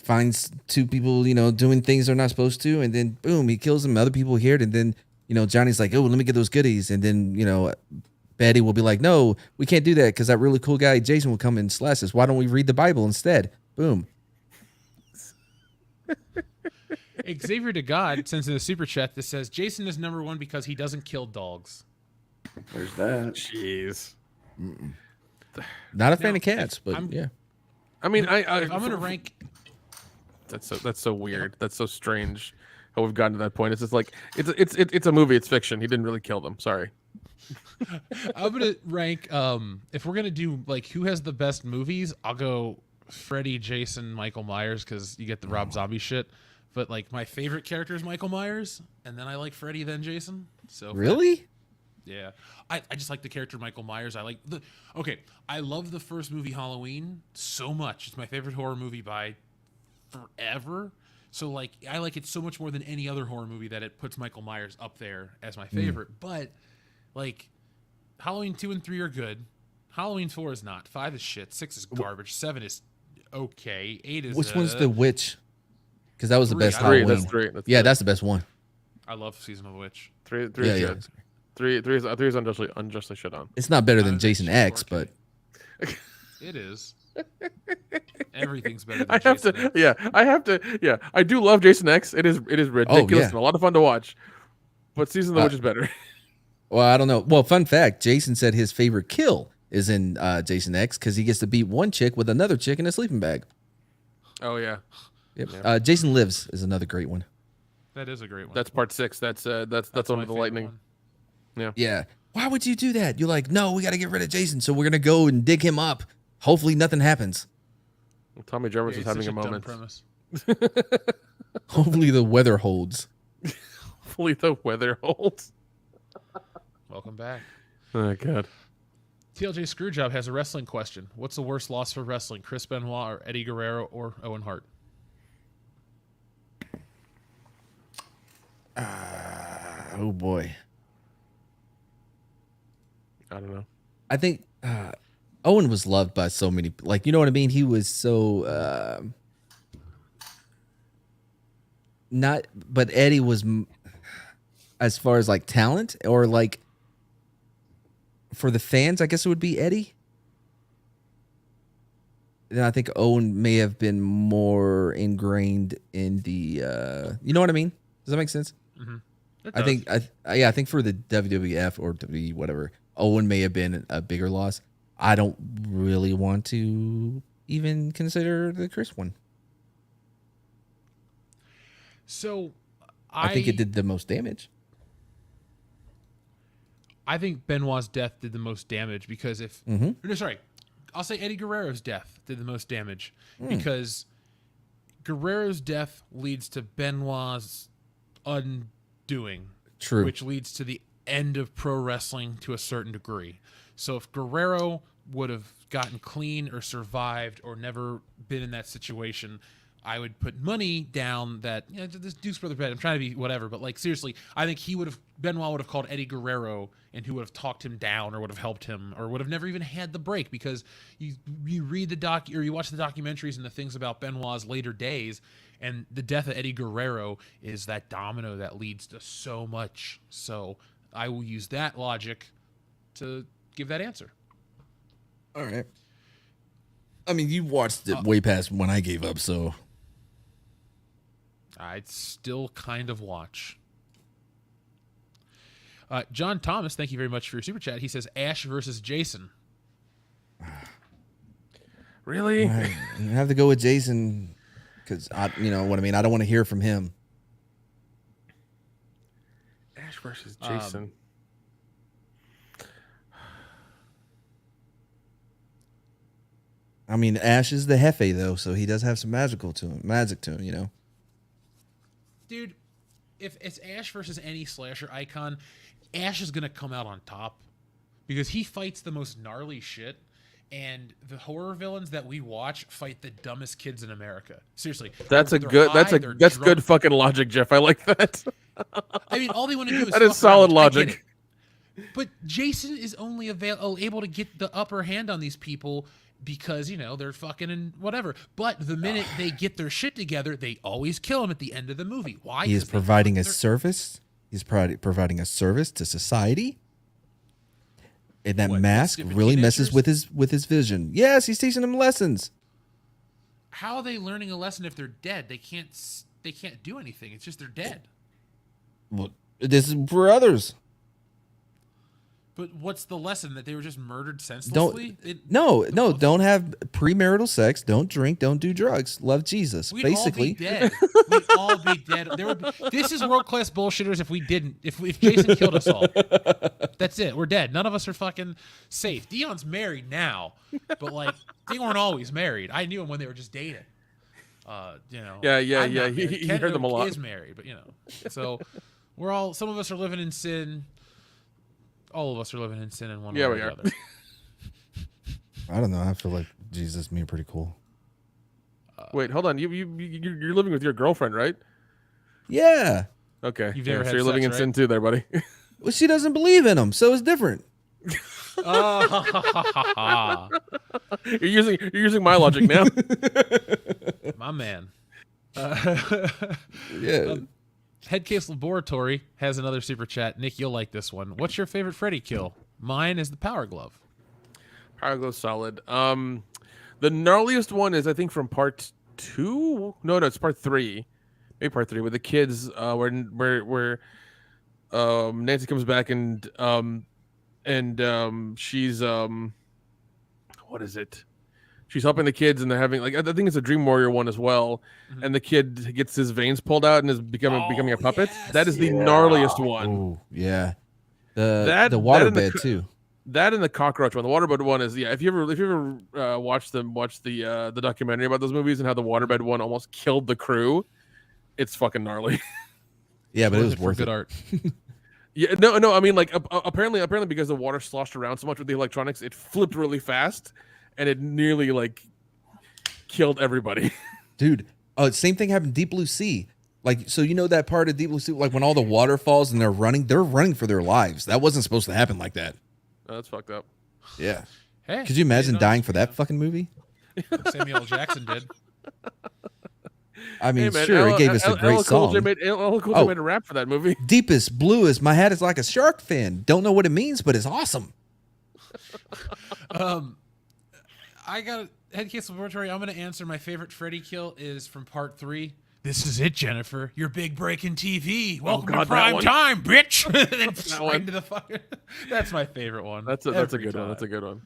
finds two people, doing things they're not supposed to, and then boom, he kills them. Other people hear it, and then Johnny's like, oh, let me get those goodies, and then Betty will be like, no, we can't do that because that really cool guy Jason will come and slash us. Why don't we read the Bible instead? Boom. Xavier to God sends in a super chat that says Jason is number one because he doesn't kill dogs. There's that. Jeez. Not a fan of cats, but yeah. I mean, if I'm gonna rank. That's so weird. That's so strange. How we've gotten to that point. It's just like it's a movie. It's fiction. He didn't really kill them. Sorry. I'm gonna rank. If we're gonna do like who has the best movies, I'll go Freddy, Jason, Michael Myers because you get the Rob Zombie shit. But like my favorite character is Michael Myers, and then I like Freddy, then Jason. So really, yeah, I just like the character Michael Myers. I love the first movie Halloween so much. It's my favorite horror movie by forever. So like I like it so much more than any other horror movie that it puts Michael Myers up there as my favorite. But like Halloween 2 and 3 are good. Halloween 4 is not. 5 is shit. 6 is garbage. 7 is okay. 8 is which one's the witch? Because that was the best Halloween. Halloween. That's 3. That's the best one. I love Season of the Witch. 3 is good. 3 is unjustly shit on. It's not better than Jason X, but it is. Everything's better than I have Jason to. X. Yeah, I have to. Yeah, I do love Jason X. It is ridiculous and a lot of fun to watch. But Season of the Witch is better. Well, I don't know. Well, fun fact: Jason said his favorite kill is in Jason X because he gets to beat one chick with another chick in a sleeping bag. Oh yeah. Yep. Yeah. Jason Lives is another great one. That is a great one. That's part 6. That's Under the Lightning. One. Yeah. Yeah. Why would you do that? You're like, no, we got to get rid of Jason, so we're gonna go and dig him up. Hopefully, nothing happens. Tommy Jarvis is having a moment. Premise. Hopefully, the weather holds. Hopefully, the weather holds. Welcome back. Oh God. TLJ Screwjob has a wrestling question. What's the worst loss for wrestling, Chris Benoit or Eddie Guerrero or Owen Hart? Oh boy. I don't know. I think Owen was loved by so many. Like, you know what I mean? He was so not. But Eddie was, as far as like talent or like for the fans, I guess it would be Eddie. And I think Owen may have been more ingrained in the. You know what I mean? Does that make sense? Mm-hmm. I think I think for the WWF or WWE whatever, Owen may have been a bigger loss. I don't really want to even consider the Chris one. So I think it did the most damage. I think Benoit's death did the most damage because if no, sorry, I'll say Eddie Guerrero's death did the most damage because Guerrero's death leads to Benoit's undoing. True. Which leads to the end of pro wrestling to a certain degree. So if Guerrero would have gotten clean or survived or never been in that situation, I would put money down that this Duke's brother bet. I'm trying to be whatever, but like seriously, I think Benoit would have called Eddie Guerrero and who would have talked him down or would have helped him or would have never even had the break because you read the you watch the documentaries and the things about Benoit's later days, and the death of Eddie Guerrero is that domino that leads to so much. So I will use that logic to give that answer. All right. I mean, you watched it way past when I gave up, so I'd still kind of watch. John Thomas, thank you very much for your super chat. He says Ash versus Jason. Really? I have to go with Jason because you know what I mean. I don't want to hear from him. Ash versus Jason. I mean, Ash is the Hefe though, so he does have some magic to him, you know. Dude, if it's Ash versus any slasher icon, Ash is gonna come out on top because he fights the most gnarly shit, and the horror villains that we watch fight the dumbest kids in America. Seriously, that's good fucking logic, Jeff. I like that. I mean, all they want to do is that is solid logic. But Jason is only able to get the upper hand on these people because, you know, they're fucking and whatever. But the minute they get their shit together, they always kill him at the end of the movie. Why? He is providing a service. He's providing a service to society. And that mask really messes with his vision. Yes, he's teaching them lessons. How are they learning a lesson if they're dead? They can't do anything. It's just they're dead. Well, this is for others. But what's the lesson? That they were just murdered senselessly? Don't have premarital sex. Don't drink. Don't do drugs. Love Jesus. We'd basically, all be dead. We'd all be dead. This is world class bullshitters. If we didn't, if Jason killed us all, that's it. We're dead. None of us are fucking safe. Dion's married now, but like they weren't always married. I knew him when they were just dating. You know. Yeah. He heard them a lot. Is married, but you know. So we're all. Some of us are living in sin. All of us are living in sin in one way or the other. I don't know. I feel like Jesus being pretty cool. Wait, hold on. You're living with your girlfriend, right? Yeah. Okay. You've never had so you're living sex, in sin too, there, buddy. Well, she doesn't believe in him, so it's different. You're using my logic now. My man. Yeah. Headcase Laboratory has another super chat. Nick, you'll like this one. What's your favorite Freddy kill? Mine is the Power Glove. Power Glove's solid. The gnarliest one is, I think, from part 2. No, it's part 3. Maybe part 3 with the kids, where Nancy comes back and she's what is it? She's helping the kids, and they're having I think it's a Dream Warrior one as well. Mm-hmm. And the kid gets his veins pulled out and is becoming a puppet. Yes, that is the gnarliest one. Oh yeah, the waterbed too. That and the cockroach one. The waterbed one is If you ever watch the documentary about those movies and how the waterbed one almost killed the crew, it's fucking gnarly. Yeah, but it was worth it. Good art. Yeah, no. I mean, apparently, because the water sloshed around so much with the electronics, it flipped really fast. And it nearly killed everybody. Dude, same thing happened in Deep Blue Sea. So you know that part of Deep Blue Sea, when all the water falls and they're running for their lives. That wasn't supposed to happen like that. Oh, that's fucked up. Yeah. Hey, could you imagine dying for that fucking movie? Samuel L. Jackson did. I mean, sure, it gave us a great song. LL Cool J made a rap for that movie. Deepest, bluest, my hat is like a shark fin. Don't know what it means, but it's awesome. I got a Headcase Laboratory. I'm going to answer my favorite Freddy kill is from part 3. This is it, Jennifer. Your big break in TV. Welcome to prime time, bitch. And then straight into the fucking. That's my favorite one. That's a good one. That's a good one.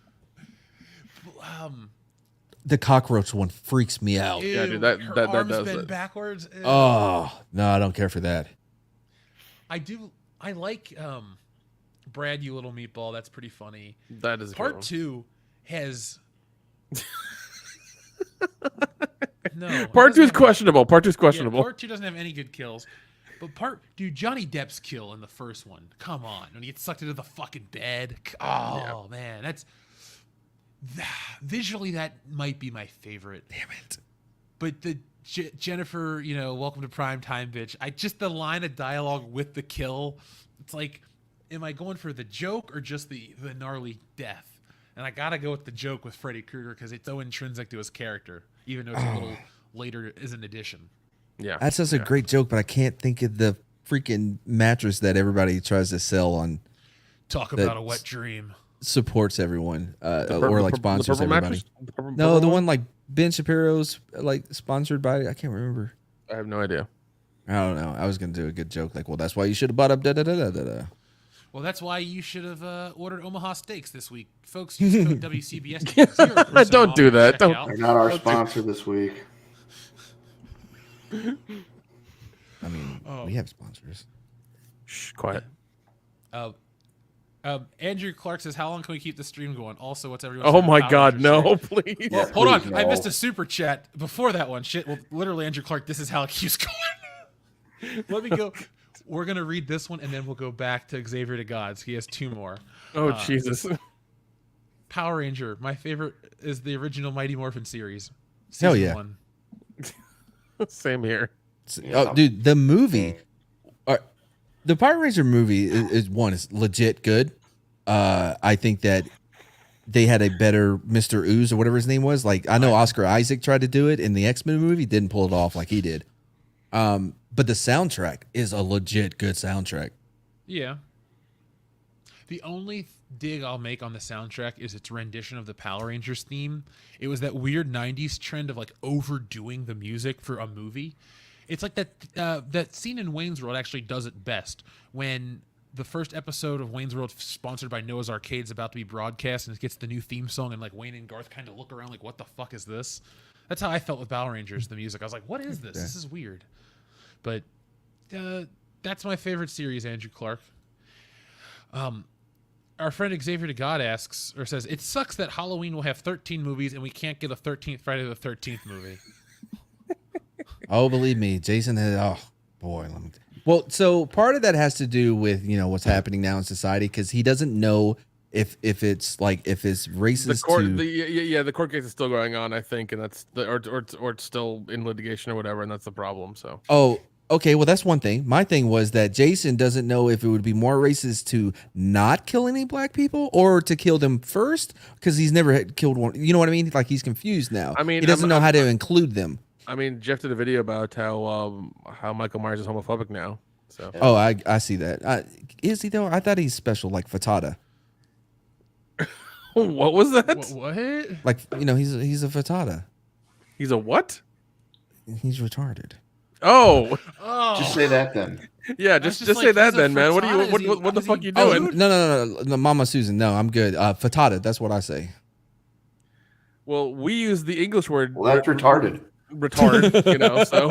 The cockroach one freaks me out. Ew, yeah, dude, that does bend it. Backwards. Ew. Oh no, I don't care for that. I like Brad, you little meatball. That's pretty funny. That is part 2 has. No. Part 2 is questionable. Part 2 is questionable. Yeah, part 2 doesn't have any good kills. But Johnny Depp's kill in the first one. Come on. When he gets sucked into the fucking bed. Oh, man. That's visually, that might be my favorite. Damn it. But the Jennifer, welcome to prime time, bitch. Just the line of dialogue with the kill. It's like, am I going for the joke or just the gnarly death? And I gotta go with the joke with Freddy Krueger because it's so intrinsic to his character, even though it's a little later as an addition. Yeah, that's just a great joke, but I can't think of the freaking mattress that everybody tries to sell on. Talk about a wet dream. Supports everyone, or sponsors everybody. No, the one Ben Shapiro's sponsored by. I can't remember. I have no idea. I don't know. I was gonna do a good joke well, that's why you should have bought up. Da da da da da. Well, that's why you should have ordered Omaha Steaks this week, folks. Use code WCBS314. Don't do that. Don't. They're not our sponsor this week. I mean, we have sponsors. Shh, quiet. Andrew Clark says, "How long can we keep the stream going?" Also, what's everyone's Oh favorite my Power God, Rangers no, snack? please. Yeah, Hold on, please, I no. missed a super chat before that one. Shit. Well, literally, Andrew Clark. This is how it keeps going. Let me go. We're gonna read this one, and then we'll go back to Xavier to Gods. He has two more. Oh Jesus. Power Ranger. My favorite is the original Mighty Morphin series. Hell Season yeah. 1. Same here. Oh, dude, the movie, the Power Ranger movie is legit good. I think that they had a better Mr. Ooze or whatever his name was. Like, I know Oscar Isaac tried to do it in the X-Men movie, didn't pull it off like he did. But the soundtrack is a legit good soundtrack. Yeah. The only dig I'll make on the soundtrack is its rendition of the Power Rangers theme. It was that weird 90s trend of like overdoing the music for a movie. It's like that scene in Wayne's World actually does it best when the first episode of Wayne's World, sponsored by Noah's Arcade, is about to be broadcast, and it gets the new theme song, and like Wayne and Garth kind of look around like, what the fuck is this? That's how I felt with Power Rangers, the music. I was like, what is this? This is weird. But that's my favorite series, Andrew Clark. Our friend Xavier to God asks, or says, it sucks that Halloween will have 13 movies and we can't get a 13th Friday the 13th movie. Oh, believe me, Jason had. Oh boy, well, so part of that has to do with what's happening now in society, because he doesn't know if it's racist. The court, the court case is still going on, I think, and that's or it's still in litigation or whatever, and that's the problem. So. Oh, okay. Well, that's one thing. My thing was that Jason doesn't know if it would be more racist to not kill any black people or to kill them first, because he's never killed one. You know what I mean? Like, he's confused now. I mean, he doesn't know how to include them. I mean, Jeff did a video about how Michael Myers is homophobic now. So. Oh, I see that. Is he though? I thought he's special, like Fatata. What was that? What? Like, he's a Fatata. He's a what? He's retarded. Oh. Just say that then. Yeah, just say that then, man. What the fuck you doing? Oh, no, Mama Susan. No, I'm good. Fatata. That's what I say. Well, we use the English word. Well, that's retarded. Retard, so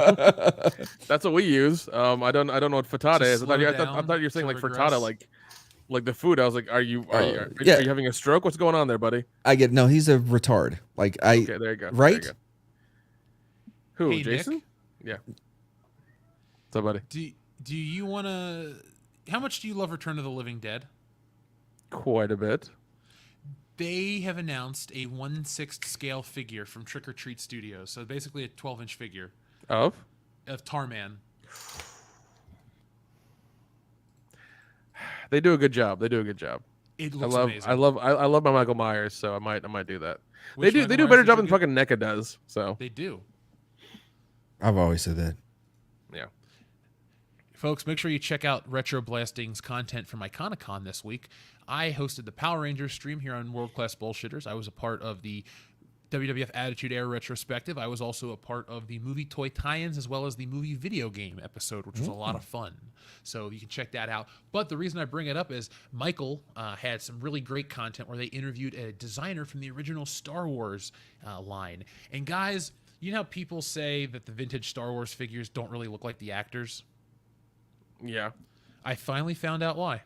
that's what we use. I don't know what frittata is. I thought you were saying like frittata, like the food. I was like, are you having a stroke? What's going on there, buddy? I get no. He's a retard. Like okay, there you go. Right? There you go. Who? Hey, Jason? Nick? Yeah. What's up, buddy? Do you want to? How much do you love Return of the Living Dead? Quite a bit. They have announced a 1/6 scale figure from Trick or Treat Studios. So basically a 12-inch figure of Tarman. They do a good job. It looks amazing. I love my Michael Myers, so I might do that. Which they do a better job than fucking NECA does. So they do. I've always said that. Yeah. Folks, make sure you check out Retro Blasting's content from Iconicon this week. I hosted the Power Rangers stream here on World Class Bullshitters. I was a part of the WWF Attitude Era retrospective. I was also a part of the movie toy tie-ins as well as the movie video game episode, which was a lot of fun. So you can check that out. But the reason I bring it up is Michael had some really great content where they interviewed a designer from the original Star Wars line. And guys, you know how people say that the vintage Star Wars figures don't really look like the actors? Yeah. I finally found out why.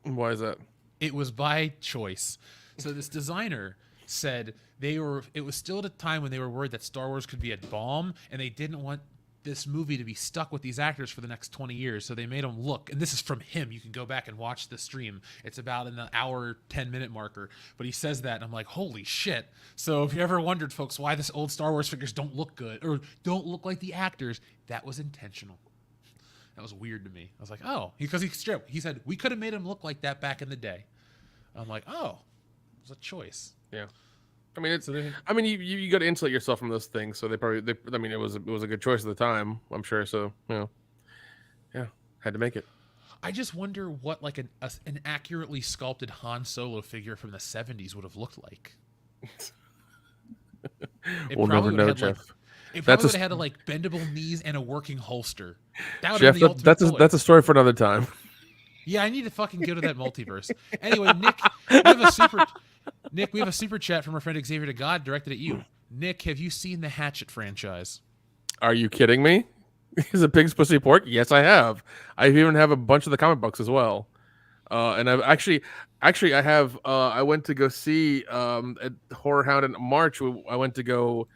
Why is that? It was by choice. So this designer said it was still at a time when they were worried that Star Wars could be a bomb, and they didn't want this movie to be stuck with these actors for the next 20 years. So they made them look, and this is from him. You can go back and watch the stream. It's about an hour, 10-minute marker. But he says that, and I'm like, holy shit. So if you ever wondered, folks, why this old Star Wars figures don't look good or don't look like the actors, that was intentional. That was weird to me. I was like, oh, because he said, we could have made him look like that back in the day. I'm like, oh, it was a choice. Yeah. I mean, you got to insulate yourself from those things. So it was a good choice at the time, I'm sure. So, yeah, had to make it. I just wonder what like an accurately sculpted Han Solo figure from the 70s would have looked like. We'll never know, Jeff. It probably would have had like bendable knees and a working holster. That would Jeff, have been the ultimate toy. that's a story for another time. Yeah, I need to fucking go to that multiverse. Anyway, Nick, we have a super chat from our friend Xavier to God directed at you. Nick, have you seen the Hatchet franchise? Are you kidding me? Is it Pig's Pussy Pork? Yes, I have. I even have a bunch of the comic books as well. And I've actually I have I went to go see at Horror Hound in March. I went to go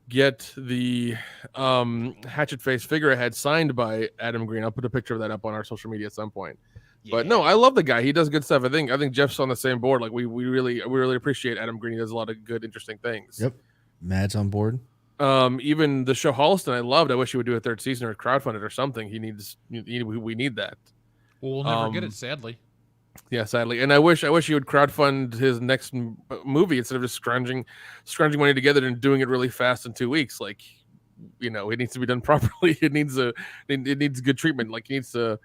get the Hatchet Face figure I had signed by Adam Green. I'll put a picture of that up on our social media at some point. Yeah. But no, I love the guy. He does good stuff. I think Jeff's on the same board. Like we really appreciate Adam Green. He does a lot of good, interesting things. Yep. Mad's on board. Even the show Holliston I loved. I wish he would do a third season or crowdfund it or something. We need that. Well, we'll never get it, sadly. Yeah, sadly. And I wish he would crowdfund his next movie instead of just scrounging money together and doing it really fast in 2 weeks. Like, it needs to be done properly. It needs good treatment. Like, he needs to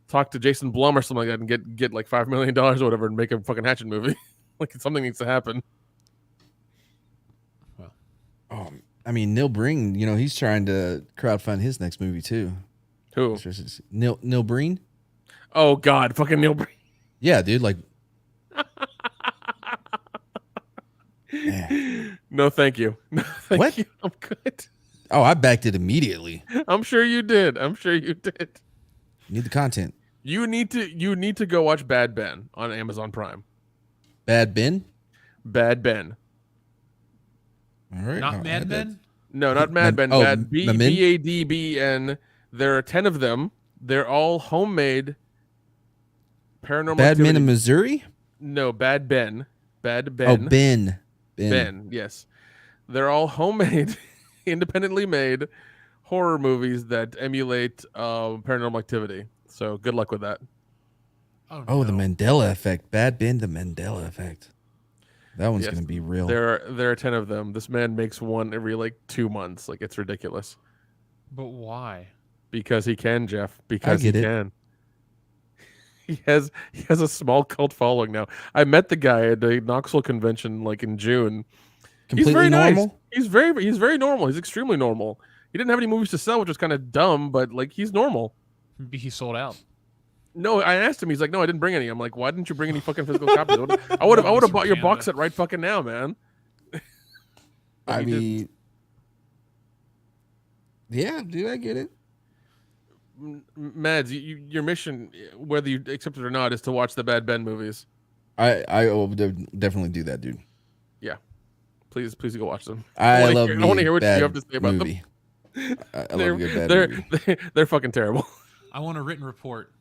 talk to Jason Blum or something like that and get like $5 million or whatever and make a fucking Hatchet movie. Like, something needs to happen. Well, I mean, Neil Breen, he's trying to crowdfund his next movie too. Who? Neil Breen? Oh God, fucking Neil Breen. Yeah, dude. Like, no, thank you. No, thank you. I'm good. Oh, I backed it immediately. I'm sure you did. Need the content. You need to go watch Bad Ben on Amazon Prime. Bad Ben? Bad Ben. All right. Not Mad Men? No, not Mad Ben. Oh, Bad BADBN. There are 10 of them. They're all homemade paranormal Bad activity. Men in Missouri? No, Bad Ben. Bad Ben. Oh, Ben. Yes. They're all homemade, independently made horror movies that emulate paranormal activity. So good luck with that. Oh, the Mandela Effect. Bad Ben, the Mandela Effect. That one's going to be real. There are 10 of them. This man makes one every 2 months. Like, it's ridiculous. But why? Because he can, Jeff. Because he it. can. He has a small cult following now. I met the guy at the Knoxville convention in June. Completely he's very normal? Nice. He's very normal. He's extremely normal. He didn't have any movies to sell, which was kind of dumb, but he's normal. Maybe he sold out. No, I asked him. He's like, no, I didn't bring any. I'm like, why didn't you bring any fucking physical copies? I would have bought your box set right fucking now, man. I mean, yeah, dude, I get it. Mads, your mission, whether you accept it or not, is to watch the Bad Ben movies. I will definitely do that, dude. Yeah, please go watch them. I want to hear what you have to say about movie. them. I love a good bad movie. They're fucking terrible. I want a written report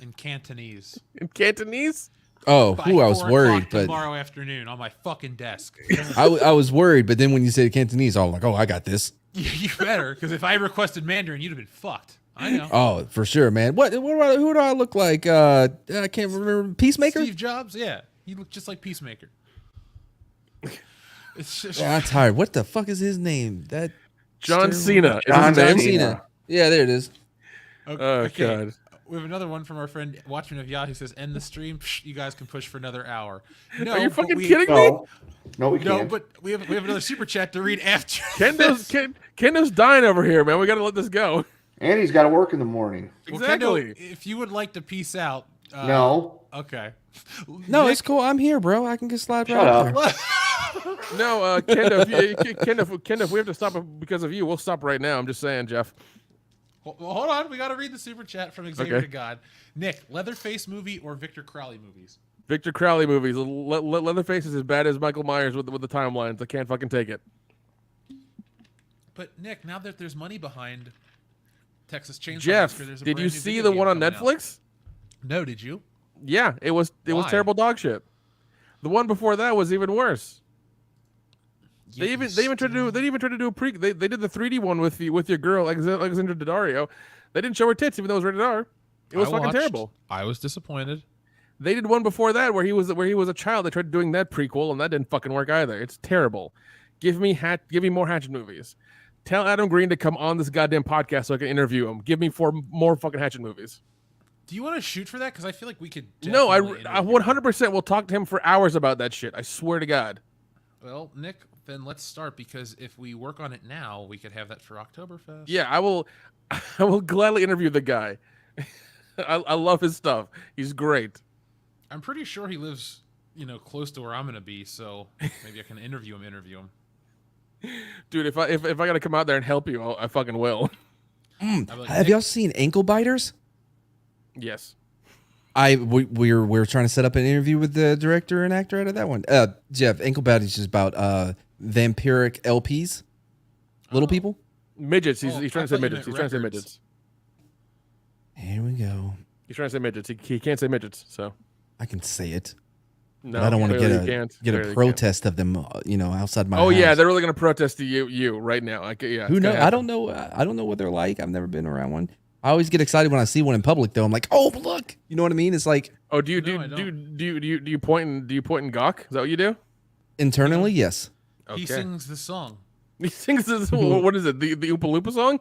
in Cantonese. In Cantonese? Oh, By I was 4 worried, o'clock but tomorrow afternoon on my fucking desk. I was worried, but then when you said Cantonese, I was like, oh, I got this. You better, because if I requested Mandarin, you'd have been fucked. I know. Oh, for sure, man. Who do I look like? I can't remember. Peacemaker? Steve Jobs? Yeah. He looked just like Peacemaker. It's just... I'm tired. What the fuck is his name? That John Cena. John Cena. Yeah, there it is. Okay. God. We have another one from our friend Watchman of Yah who says, end the stream. Psh, you guys can push for another hour. No, are you fucking kidding me? No, we can't. No, but we have another super chat to read after. Kendo's dying over here, man. We got to let this go. And he's got to work in the morning. Exactly. Well, Kendo, if you would like to peace out. No. Okay. No, it's cool. I'm here, bro. I can just slide right up there. No, Kendo, if we have to stop because of you, we'll stop right now. I'm just saying, Jeff. Well, hold on. We got to read the super chat from Xavier to God. Nick, Leatherface movie or Victor Crowley movies? Victor Crowley movies. Leatherface is as bad as Michael Myers with the timelines. I can't fucking take it. But Nick, now that there's money behind Texas Chainsaw Jeff, Massacre, there's a did brand you new see video the game one on coming Netflix? out. No, did you? Yeah, it was terrible dog shit. The one before that was even worse. They even tried to do a pre. They did the 3D one with your girl Alexandra Daddario. They didn't show her tits even though it was rated R. It was fucking terrible. I was disappointed. They did one before that where he was a child. They tried doing that prequel and that didn't fucking work either. It's terrible. Give me more Hatchet movies. Tell Adam Green to come on this goddamn podcast so I can interview him. Give me 4 more fucking Hatchet movies. Do you want to shoot for that? Because I feel like we could. No, I 100% will talk to him for hours about that shit. I swear to God. Well, Nick, then let's start because if we work on it now, we could have that for Oktoberfest. Yeah, I will gladly interview the guy. I love his stuff. He's great. I'm pretty sure he lives, close to where I'm gonna be, so maybe I can interview him. Dude, if I gotta come out there and help you, I fucking will. Like, Have y'all seen Ankle Biters? Yes. We're trying to set up an interview with the director and actor out of that one. Jeff, Ankle Biters is about vampiric LPs, little people. Midgets. He's trying to say I thought you midgets. meant He's trying to say records. midgets. Here we go. He's trying to say midgets. He can't say midgets, so. I can say it. No, But I don't want to clearly get you can't. a Clearly you protest of them, outside my can't. Oh house. yeah, they're really gonna protest you right now. Yeah. Who it's knows? gonna I don't know. I don't know what they're like. I've never been around one. I always get excited when I see one in public, though. I'm like, oh look, you know what I mean? It's like, Oh, do you point and gawk? Is that what you do? internally, yes. Okay. He sings the song. He sings this. What is it? The Oompa Loompa song?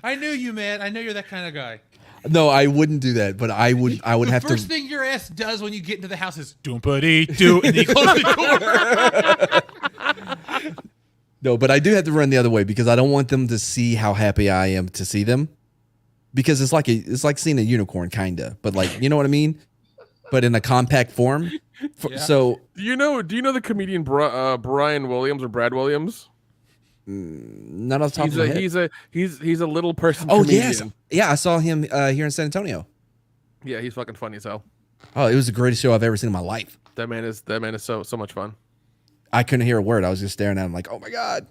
I knew you, man. I know you're that kind of guy. No, I wouldn't do that, but I would The have first to. thing your ass does when you get into the house is doompa-dee-doo, and then you close the door. No, but I do have to run the other way because I don't want them to see how happy I am to see them. Because it's like seeing a unicorn, kinda, but like, you know what I mean? But in a compact form. Yeah. So Do you know the comedian Brian Williams or Brad Williams? not off the top of my head. He's a little person. Oh comedian. yes, yeah, I saw him here in San Antonio. Yeah, he's fucking funny as hell. Oh, it was the greatest show I've ever seen in my life. That man is so much fun. I couldn't hear a word. I was just staring at him like, oh my god.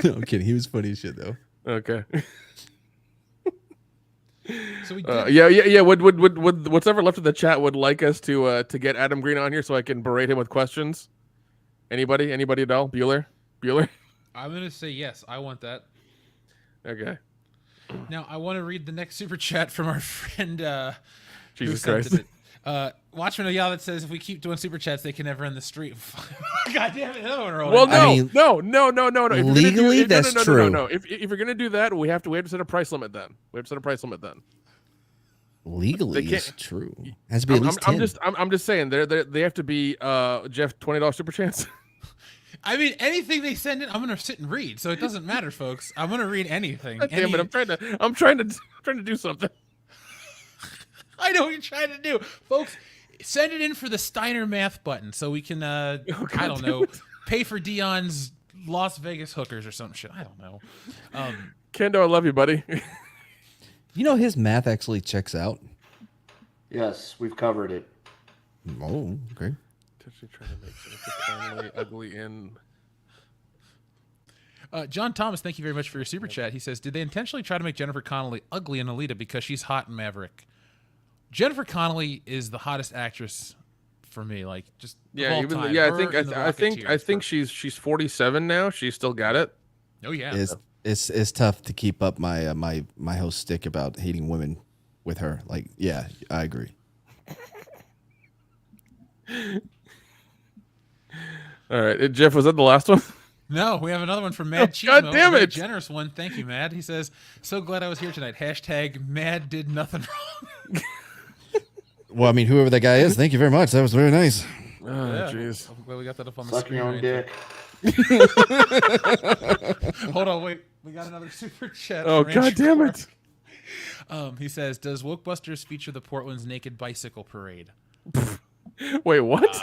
No, I'm kidding. He was funny as shit though. Okay. So we did. Yeah. What's ever left of the chat would like us to get Adam Green on here so I can berate him with questions. Anybody at all? Bueller? I'm gonna say yes. I want that. Okay. Now I want to read the next super chat from our friend. Jesus who sent Christ. it. Watchman O'Yall that says if we keep doing super chats, they can never end the stream. God damn it! Another one rolling. Well, I mean, no. If legally, that's true. No. If you're gonna do that, we have to set a price limit then. Legally, They it's can't- true. It has to be at least 10. I'm just saying they have to be Jeff $20 super chance. I mean, anything they send in, I'm gonna sit and read. So it doesn't matter, folks. I'm gonna read anything. God damn it! I'm trying to do something. I know what you're trying to do, folks. Send it in for the Steiner math button so we can, I don't know, pay for Dion's Las Vegas hookers or some shit. I don't know. Kendo, I love you, buddy. You know, his math actually checks out. Yes, we've covered it. Oh, okay. Trying to make Jennifer Connelly ugly in. John Thomas, thank you very much for your super chat. He says, did they intentionally try to make Jennifer Connelly ugly in Alita because she's hot in Maverick? Jennifer Connelly is the hottest actress for me. Like, just of all time. Yeah, Her and The I think Rocketeer. she's 47 now. She's still got it. Oh yeah. It's tough to keep up my my whole stick about hating women with her. Like, yeah, I agree. All right, Jeff, was that the last one? No, we have another one from Mad Chimo. God damn a very it. generous one. Thank you, Mad. He says, so glad I was here tonight. Hashtag Mad did nothing wrong. Well, I mean, whoever that guy is, thank you very much. That was very nice. Oh, jeez. I'm glad we got that up on the Suck screen. your own right dick. there. Hold on, wait. We got another super chat. Oh, from God Andrew damn Clark. it. He says, does Wokebusters feature the Portland's Naked Bicycle Parade? Wait, what?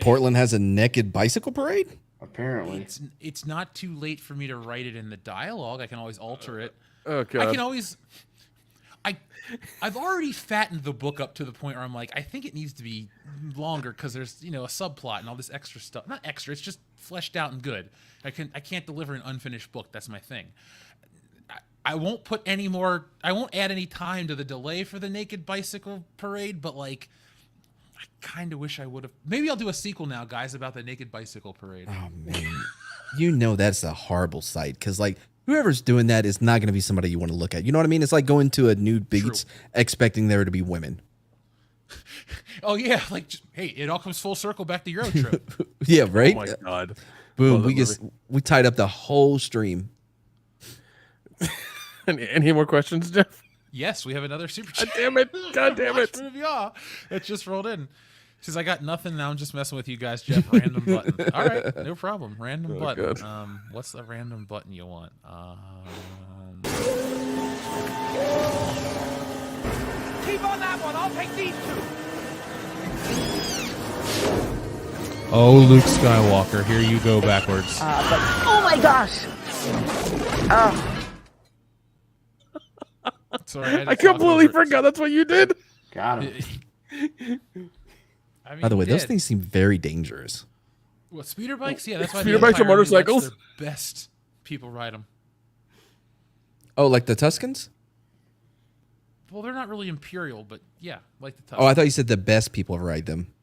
Portland has a naked bicycle parade? Apparently. It's not too late for me to write it in the dialogue. I can always alter it. Oh, God. I can always... I've already fattened the book up to the point where I'm like, I think it needs to be longer because there's, a subplot and all this extra stuff. Not extra, it's just fleshed out and good. I can't deliver an unfinished book. That's my thing. I won't put any more. I won't add any time to the delay for the Naked Bicycle Parade, but like, I kind of wish I would have. Maybe I'll do a sequel now, guys, about the Naked Bicycle Parade. Oh man, that's a horrible sight because like whoever's doing that is not going to be somebody you want to look at. You know what I mean? It's like going to a nude beach expecting there to be women. Oh yeah, like hey, it all comes full circle back to Euro Trip. Yeah, right. Oh my God. Boom. We tied up the whole stream. Any more questions, Jeff? Yes, we have another super chat. God damn it. God damn it. Yeah, it just rolled in. Says I got nothing. Now I'm just messing with you guys, Jeff. Random button. All right, no problem. Random button. God. What's the random button you want? Keep on that one. I'll take these two. Oh, Luke Skywalker, here you go backwards. Oh my gosh. Sorry, I completely forgot that's what you did. Got him. I mean, By the way, those did. things seem very dangerous. What, speeder bikes? Yeah, that's why Speeder the bikes are Empire really lets motorcycles? their best people ride them. Oh, like the Tuscans? Well, they're not really Imperial, but yeah, like the Tuscans. Oh, I thought you said the best people ride them.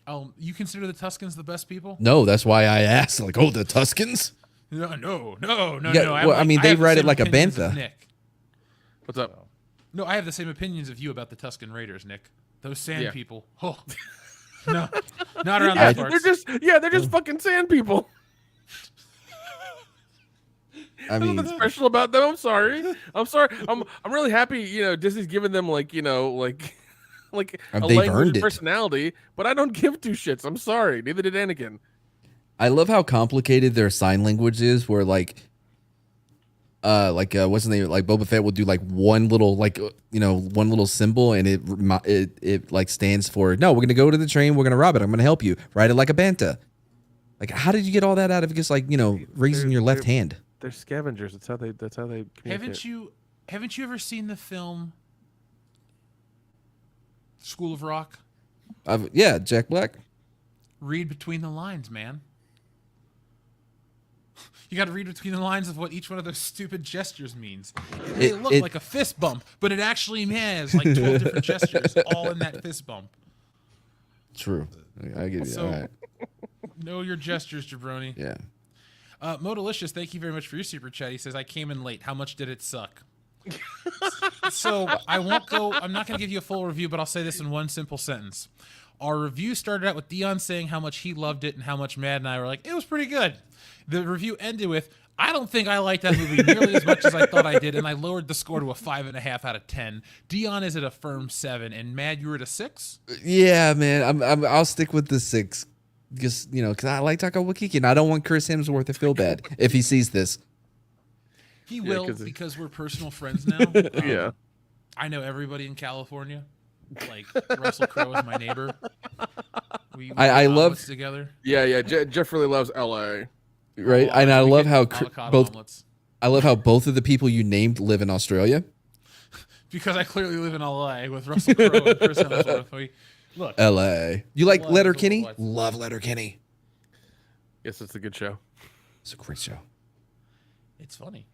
Oh, you consider the Tuscans the best people? No, that's why I asked. Like, oh, the Tuscans? No. Yeah, well, I mean, they have the ride it same like a opinions as bantha. Nick. What's up? No, I have the same opinions of you about the Tuscan Raiders, Nick. Those sand Yeah. people. Oh, no, not around Yeah, those parts. they're just fucking sand people. I mean, Nothing special about them. I'm sorry. I'm really happy. You know, Disney's giving them like a They've language earned and it. personality, but I don't give two shits. I'm sorry. Neither did Anakin. I love how complicated their sign language is. Where what's his name? Like Boba Fett will do like one little one little symbol, and it like stands for no. We're gonna go to the train. We're gonna rob it. I'm gonna help you. Ride it like a banta. Like, how did you get all that out of just raising your left hand? They're scavengers. That's how they communicate. Haven't you ever seen the film School of Rock? Yeah, Jack Black. Read between the lines, man. You got to read between the lines of what each one of those stupid gestures means. They look like a fist bump, but it actually has like 12 different gestures all in that fist bump. True. I give you So, that. Know your gestures, jabroni. Yeah. Modalicious, thank you very much for your super chat. He says, I came in late. How much did it suck? So I'm not going to give you a full review, but I'll say this in one simple sentence. Our review started out with Dion saying how much he loved it and how much Matt and I were like, it was pretty good. The review ended with, I don't think I liked that movie nearly as much as I thought I did, and I lowered the score to a 5.5 out of 10. Dion is at a firm 7, and Matt, you were at a 6? Yeah, man. I'll stick with the 6. Just, because I like Taika Waititi, and I don't want Chris Hemsworth to feel bad if he sees this. He will, because we're personal friends now. Yeah. I know everybody in California. Like, Russell Crowe is my neighbor. I love together. Yeah. Jeff really loves L.A. Right, and I love how both. Omelets. I love how both of the people you named live in Australia. Because I clearly live in LA with Russell Crowe and Chris Hemsworth. Look, L.A. You like Love Letterkenny? Life. Love Letterkenny. Yes, it's a good show. It's a great show. it's funny.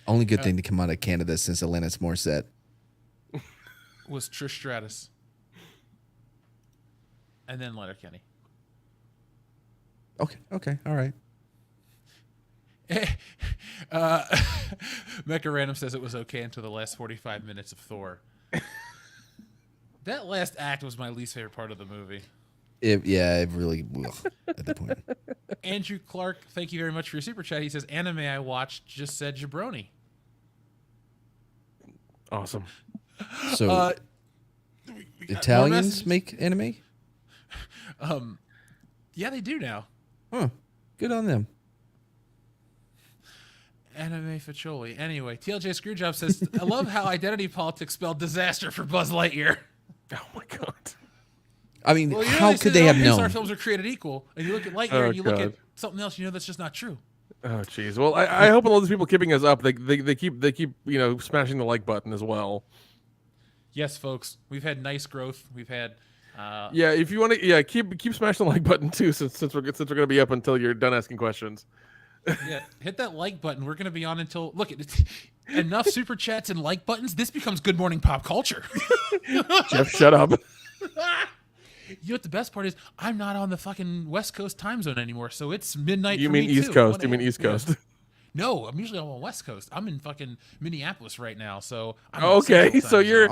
Only good thing to come out of Canada since Alanis Morissette. Was Trish Stratus. And then Letterkenny. Okay, all right. Mecha Random says it was okay until the last 45 minutes of Thor. That last act was my least favorite part of the movie. It really at the point. Andrew Clark, thank you very much for your super chat. He says, anime I watched just said jabroni. Awesome. So Italians make anime? Yeah, they do now. Huh. Good on them. Anime Faccioli. Anyway, TLJ Screwjob says, I love how identity politics spelled disaster for Buzz Lightyear. Oh my god. I mean, Well, how could they have known? Pixar films are created equal, and you look at Lightyear and you look at something else, you know that's just not true. Oh jeez. Well, I hope all these people keeping us up, they keep smashing the like button as well. Yes, folks, we've had nice growth. We've had. Yeah, if you want to, keep smashing the like button too, since we're gonna be up until you're done asking questions. Yeah, hit that like button. We're gonna be on until enough super chats and like buttons. This becomes Good Morning Pop Culture. Jeff, shut up. You know what the best part is? I'm not on the fucking West Coast time zone anymore, so it's midnight. You for mean me East too. Coast? You mean East Coast? Yeah. No, I'm usually on West Coast. I'm in fucking Minneapolis right now, so. I'm Okay, so you're.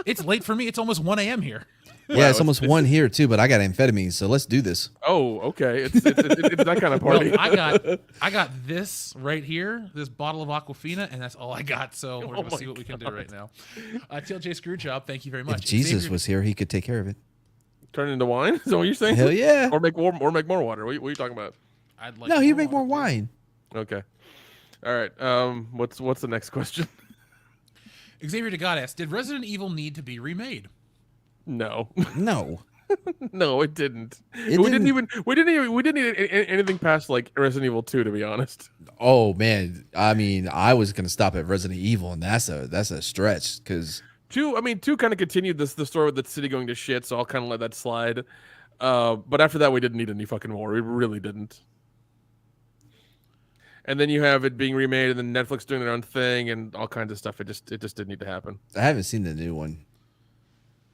It's late for me. It's almost 1 a.m. here. Yeah, it's almost 1 here too, but I got amphetamines, so let's do this. Oh, okay. It's that kind of party. No, I got this right here, this bottle of Aquafina, and that's all I got. So we're gonna see what we can do right now. TLJ Screwjob, thank you very much. If Jesus was here, he could take care of it. Turn it into wine? Is that what you're saying? Hell yeah. Or make more water. What are you talking about? I'd like No, he'd make water, more too. wine. Okay. All right. What's the next question? Xavier DeGod asked, did Resident Evil need to be remade? No. No. No, it didn't. It We didn't even need anything past like Resident Evil 2, to be honest. Oh man, I mean, I was gonna stop at Resident Evil, and that's a stretch because 2 kind of continued the story with the city going to shit, so I'll kind of let that slide. But after that, we didn't need any fucking more. We really didn't. And then you have it being remade, and then Netflix doing their own thing, and all kinds of stuff. It just didn't need to happen. I haven't seen the new one.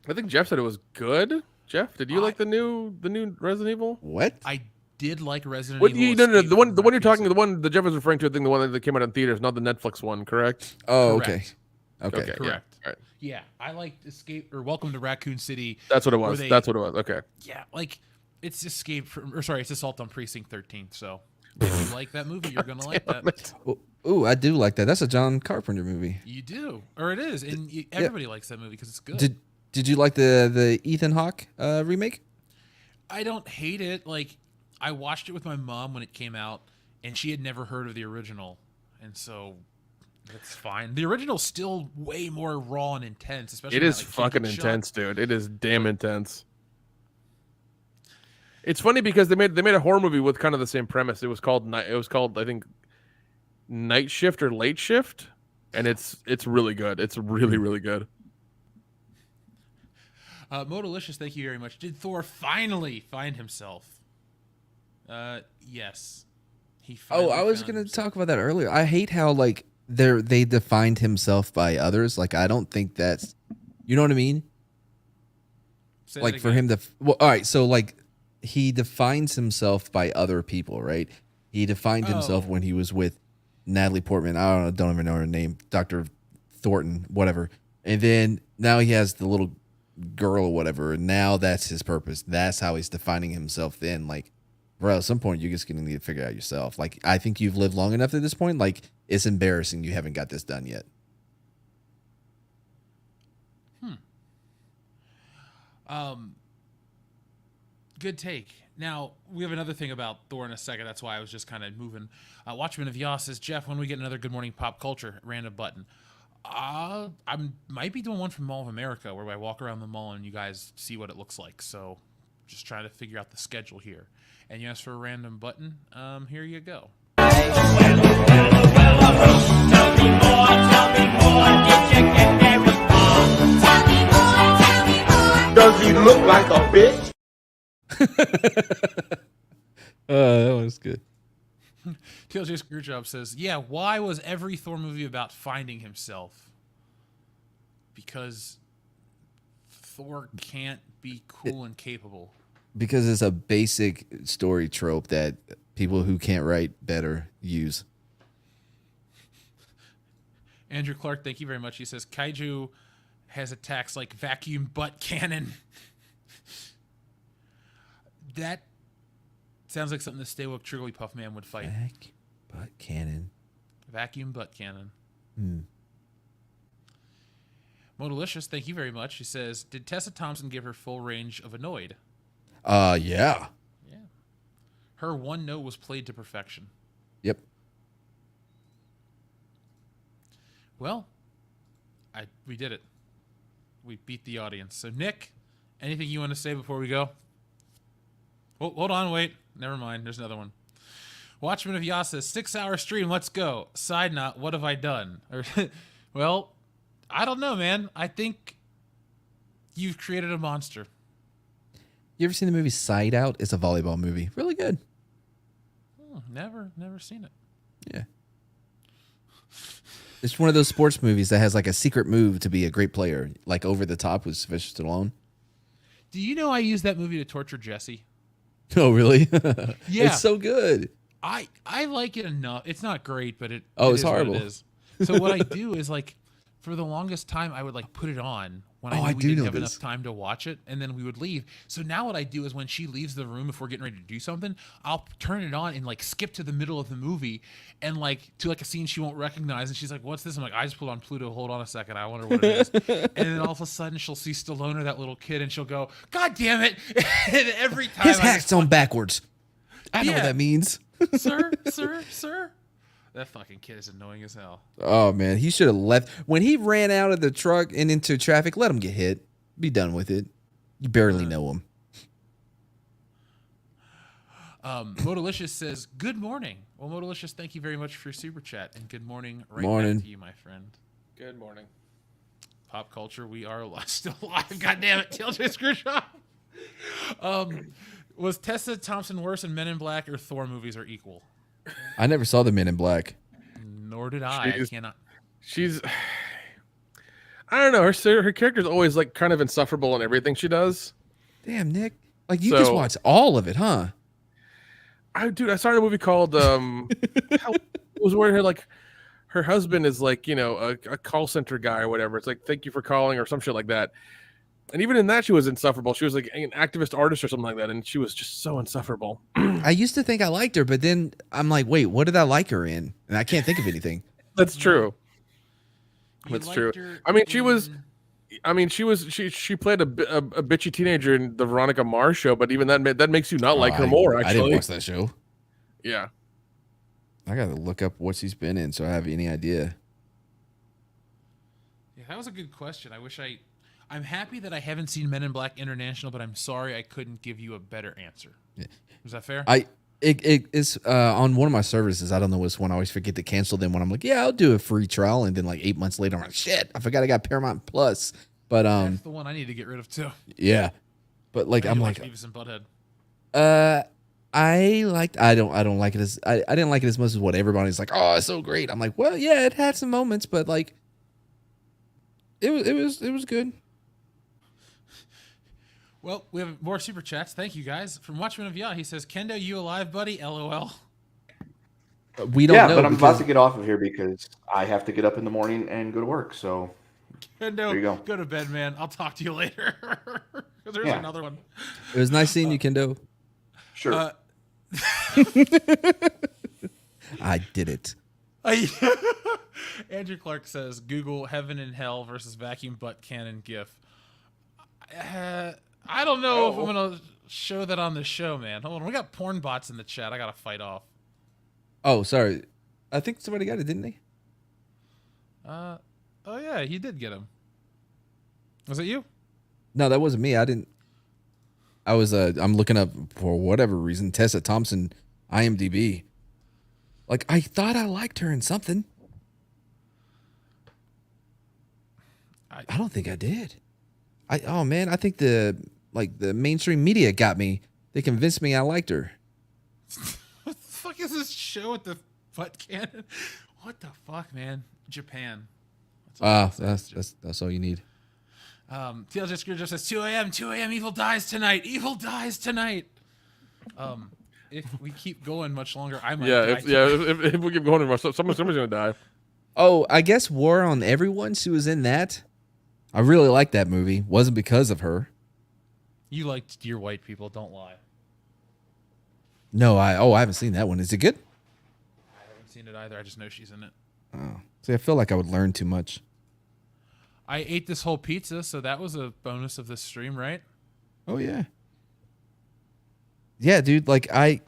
I think Jeff said it was good. Jeff, did you like the new Resident Evil? What? I did like Resident What, Evil. no, Escape the one from you're Raccoon talking, City. the one that Jeff was referring to, I think the one that came out in theaters, not the Netflix one, correct? Oh, Correct. okay. Okay, Correct. yeah. All right. Yeah, I liked Escape or Welcome to Raccoon City. That's what it where was. they- That's what it was. Okay. Yeah, like it's Escape from, or sorry, it's Assault on Precinct 13. So if you like that movie, you're gonna like that. Ooh, I do like that. That's a John Carpenter movie. You do, or it is, and everybody likes that movie because it's good. Did you like the Ethan Hawke remake? I don't hate it. Like I watched it with my mom when it came out, and she had never heard of the original, and so that's fine. The original's still way more raw and intense, especially. It when is that, like, kid fucking gets shot. intense, dude. It is damn intense. It's funny because they made a horror movie with kind of the same premise. It was called I think Night Shift or Late Shift, and it's really good. It's really really good. Modalicious, thank you very much. Did Thor finally find himself? Yes. He. Oh, Finally I was found gonna himself. talk about that earlier. I hate how like they defined himself by others. Like I don't think that's, you know what I mean? Say that Like for again. him to, well, all right. So like he defines himself by other people, right? He defined himself when he was with Natalie Portman. I don't even know her name, Dr. Thornton, whatever. And then now he has the little girl or whatever, and now that's his purpose. That's how he's defining himself. Then, like, bro, at some point you're just gonna need to figure it out yourself. Like, I think you've lived long enough at this point. Like, it's embarrassing you haven't got this done yet. Good take. Now, we have another thing about Thor in a second. That's why I was just kind of moving. Watchman of Yas says, Jeff, when we get another Good Morning Pop Culture, random button. I might be doing one from Mall of America where I walk around the mall and you guys see what it looks like. So just trying to figure out the schedule here. And you asked for a random button. Here you go. Does he look like a bitch? That was good. TLJ Screwjob says, yeah, why was every Thor movie about finding himself? Because Thor can't be cool and capable. Because it's a basic story trope that people who can't write better use. Andrew Clark, thank you very much. He says, Kaiju has attacks like vacuum butt cannon. That sounds like something the Stay Woke Triggly Man would fight. Butt cannon. Vacuum butt cannon. Hmm. Modalicious, thank you very much. He says, did Tessa Thompson give her full range of annoyed? Yeah. Yeah. Her one note was played to perfection. Yep. Well, we did it. We beat the audience. So, Nick, anything you want to say before we go? Oh, hold on, wait. Never mind. There's another one. Watchman of Yasa, 6-hour stream. Let's go. Side note, what have I done? Well, I don't know, man. I think you've created a monster. You ever seen the movie Side Out? It's a volleyball movie. Really good. Never seen it. Yeah. It's one of those sports movies that has like a secret move to be a great player, like Over the Top with Sylvester Stallone. Do you know I used that movie to torture Jesse? Oh, really? Yeah. It's so good. I like it enough. It's not great, but Oh, it it's is what horrible. it is. So what I do is like for the longest time, I would like put it on when Oh, I I knew we do didn't know have this. enough time to watch it, and then we would leave. So now what I do is when she leaves the room, if we're getting ready to do something, I'll turn it on and like skip to the middle of the movie and like to like a scene she won't recognize, and she's like, "What's this?" I'm like, "I just put on Pluto. Hold on a second, I wonder what it is." And then all of a sudden she'll see Stallone or that little kid, and she'll go, "God damn it!" And every time His I hat's just on backwards. I know what Yeah. that means. sir. That fucking kid is annoying as hell. Oh man, he should have left when he ran out of the truck and into traffic. Let him get hit. Be done with it. You barely know him. Modalicious says, "Good morning." Well, Modalicious, thank you very much for your super chat, and good morning Morning. back to you, my friend. Good morning. Pop culture, we are still alive. God damn it, TLJ Screwshop. Was Tessa Thompson worse in Men in Black or Thor movies are equal? I never saw the Men in Black. Nor did I. I cannot. She's, I don't know. Her character's always like kind of insufferable in everything she does. Damn, Nick. Like you just watched all of it, huh? I started a movie called it was where her husband is like, you know, a call center guy or whatever. It's like, thank you for calling or some shit like that. And even in that, she was insufferable. She was like an activist artist or something like that, and she was just so insufferable. I used to think I liked her, but then I'm like, wait, what did I like her in? And I can't think of anything. That's true. You That's true. liked her I mean, she played a bitchy teenager in the Veronica Mars show, but even that makes you not like her more. Actually, I didn't watch that show. Yeah, I gotta look up what she's been in so I have any idea. Yeah, that was a good question. I'm happy that I haven't seen Men in Black International, but I'm sorry I couldn't give you a better answer. Yeah. Was that fair? It is on one of my services. I don't know which one. I always forget to cancel them when I'm like, yeah, I'll do a free trial, and then like 8 months later, I'm like, shit, I forgot I got Paramount Plus. But That's the one I need to get rid of too. yeah, but like I'm like, Beavis and Butthead. I don't like it as I didn't like it as much as what everybody's like. Oh, it's so great. I'm like, well, yeah, it had some moments, but like, it was good. Well, we have more super chats. Thank you guys. From Watchman of Yah, he says, "Kendo, you alive, buddy? LOL." We don't know. But I'm about to get off of here because I have to get up in the morning and go to work. So Kendo, there you go. Go to bed, man. I'll talk to you later. There's another one. It was nice seeing you, Kendo. Sure. I did it. Andrew Clark says, "Google Heaven and Hell versus Vacuum Butt Cannon GIF." I don't know if I'm gonna show that on the show, man. Hold on, we got porn bots in the chat. I gotta fight off. Oh, sorry. I think somebody got it, didn't they? Oh yeah, he did get him. Was it you? No, that wasn't me. I didn't. I was. I'm looking up for whatever reason. Tessa Thompson, IMDb. Like I thought I liked her in something. I don't think I did. Oh man, I think the mainstream media got me. They convinced me I liked her. What the fuck is this show with the butt cannon? What the fuck, man? Japan. That's all you need. TLJ Scrooge just says 2 a.m. Evil dies tonight. Evil dies tonight. If we keep going much longer, I might. If we keep going, somebody's gonna die. Oh, I guess War on Everyone. She was in that. I really liked that movie. Wasn't because of her. You liked Dear White People. Don't lie. No, I haven't seen that one. Is it good? I haven't seen it either. I just know she's in it. Oh, see, I feel like I would learn too much. I ate this whole pizza, so that was a bonus of this stream, right? Oh yeah. Yeah, dude. Like I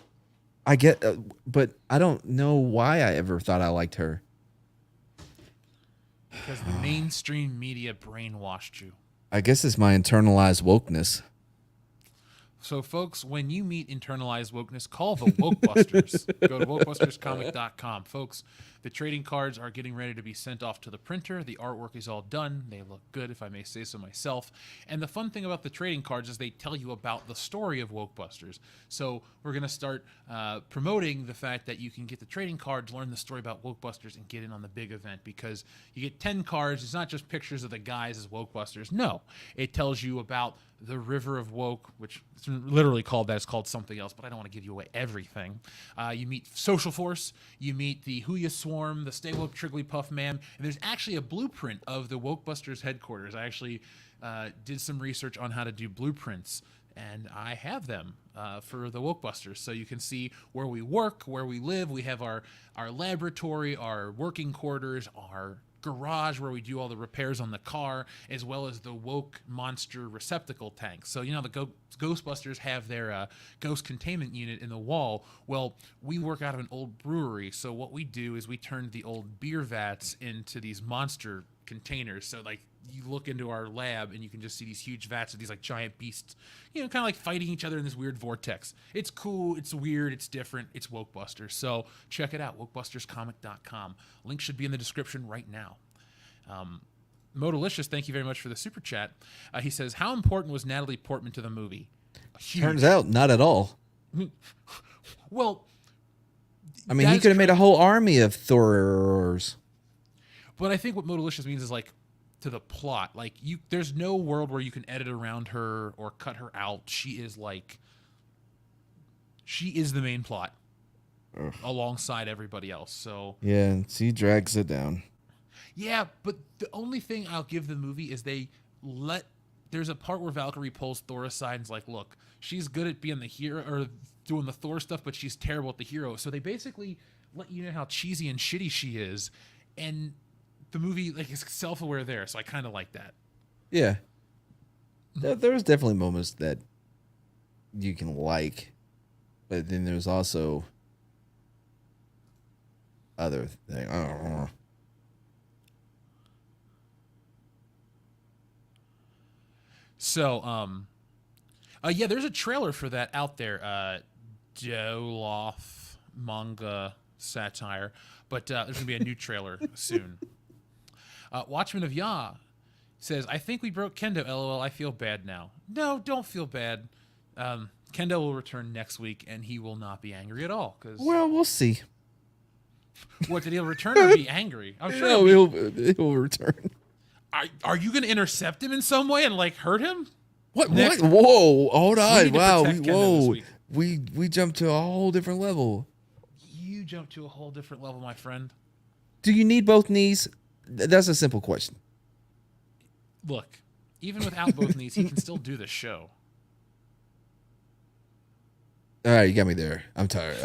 get, but I don't know why I ever thought I liked her. Because the mainstream media brainwashed you. I guess it's my internalized wokeness. So, folks, when you meet internalized wokeness, call the Wokebusters. Go to wokebusterscomic.com. Folks, the trading cards are getting ready to be sent off to the printer. The artwork is all done. They look good, if I may say so myself. And the fun thing about the trading cards is they tell you about the story of Wokebusters. So we're going to start promoting the fact that you can get the trading cards, learn the story about Wokebusters, and get in on the big event. Because you get 10 cards. It's not just pictures of the guys as Wokebusters. No. It tells you about the River of Woke, which it's literally called that. It's called something else, but I don't want to give you away everything. You meet Social Force, you meet the Who Ya Swarm, the Stay Woke Trigglypuff Man, and there's actually a blueprint of the Wokebusters headquarters. I actually did some research on how to do blueprints, and I have them for the Wokebusters. So you can see where we work, where we live. We have our laboratory, our working quarters, our garage where we do all the repairs on the car, as well as the woke monster receptacle tank. So the Ghostbusters have their ghost containment unit in the wall. Well, we work out of an old brewery, so what we do is we turn the old beer vats into these monster containers. So like you look into our lab and you can just see these huge vats of these like giant beasts, kind of like fighting each other in this weird vortex. It's cool, it's weird, it's different, it's Wokebusters. So check it out, wokebusterscomic.com. Link should be in the description right now. Modalicious, thank you very much for the super chat. He says, how important was Natalie Portman to the movie? Huge. Turns out not at all. Well, I mean, he could have made a whole army of Thors. But I think what Modalicious means is like to the plot. Like there's no world where you can edit around her or cut her out. She is the main plot. Ugh. Alongside everybody else. So yeah, she drags it down. Yeah, but the only thing I'll give the movie is there's a part where Valkyrie pulls Thor aside and is like, look, she's good at being the hero or doing the Thor stuff, but she's terrible at the hero. So they basically let you know how cheesy and shitty she is, and the movie is self-aware there. So I kind of like that. Yeah, there's definitely moments that you can like, but then there's also other things. I don't know. So, yeah, there's a trailer for that out there. Doloth manga satire, but there's gonna be a new trailer soon. Watchman of Yah says, "I think we broke Kendo. LOL. I feel bad now. No, don't feel bad. Kendo will return next week, and he will not be angry at all. Well, we'll see. What, did he return or be angry? I'm sure he'll return. Are you going to intercept him in some way and hurt him? What? Whoa! Hold on! Wow! Whoa! We jumped to a whole different level. You jumped to a whole different level, my friend. Do you need both knees? That's a simple question. Look, even without both knees, he can still do the show. All right, you got me there. I'm tired.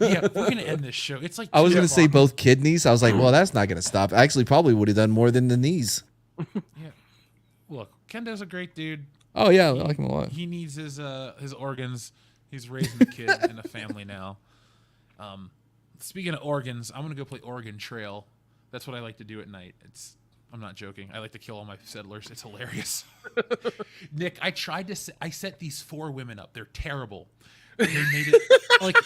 Yeah, we're gonna end this show. It's like I was gonna say both kidneys. I was like, well, that's not gonna stop. I actually probably would have done more than the knees. Yeah. Look, Kendo's a great dude. Oh yeah, I like him a lot. He needs his organs. He's raising a kid and a family now. Speaking of organs, I'm gonna go play Oregon Trail. That's what I like to do at night. I'm not joking. I like to kill all my settlers. It's hilarious. Nick, I set these 4 women up. They're terrible. They made it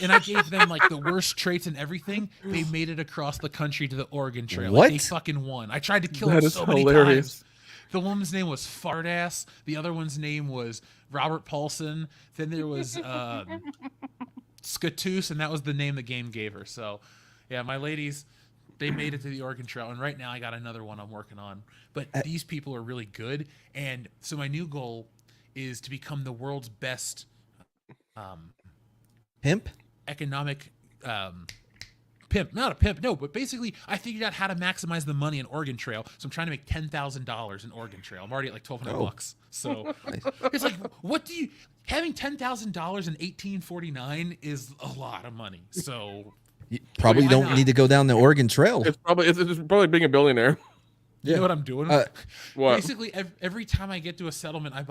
and I gave them the worst traits and everything. They made it across the country to the Oregon Trail. What? They fucking won. I tried to kill them so many times. The woman's name was Fartass. The other one's name was Robert Paulson. Then there was Skatoos, and that was the name the game gave her. So, yeah, my ladies, they made it to the Oregon Trail, and right now I got another one I'm working on. But these people are really good, and so my new goal is to become the world's best pimp? Economic pimp. Not a pimp, no, but basically I figured out how to maximize the money in Oregon Trail, so I'm trying to make $10,000 in Oregon Trail. I'm already at $1,200. So it's having $10,000 in 1849 is a lot of money. So you probably don't need to go down the Oregon Trail. It's probably being a billionaire. You know what I'm doing? What? Basically, every time I get to a settlement, I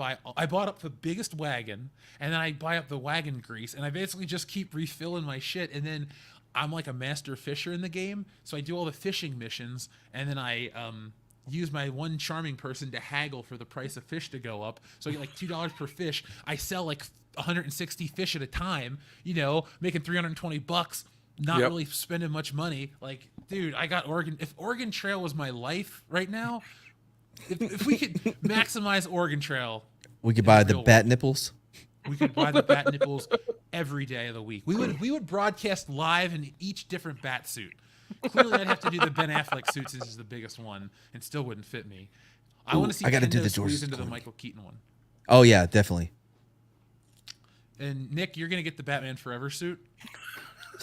bought up the biggest wagon, and then I buy up the wagon grease, and I basically just keep refilling my shit, and then I'm like a master fisher in the game, so I do all the fishing missions, and then I use my one charming person to haggle for the price of fish to go up, so I get $2 per fish. I sell 160 fish at a time, making $320. Not really spending much money. Dude, I got Oregon. If Oregon Trail was my life right now, if we could maximize Oregon Trail, we could buy the bat nipples. We could buy the bat nipples every day of the week. We would broadcast live in each different bat suit. Clearly, I'd have to do the Ben Affleck suit since is the biggest one, and still wouldn't fit me. I want to see. I got to do the squeeze George into the Michael Keaton one. Oh yeah, definitely. And Nick, you're gonna get the Batman Forever suit.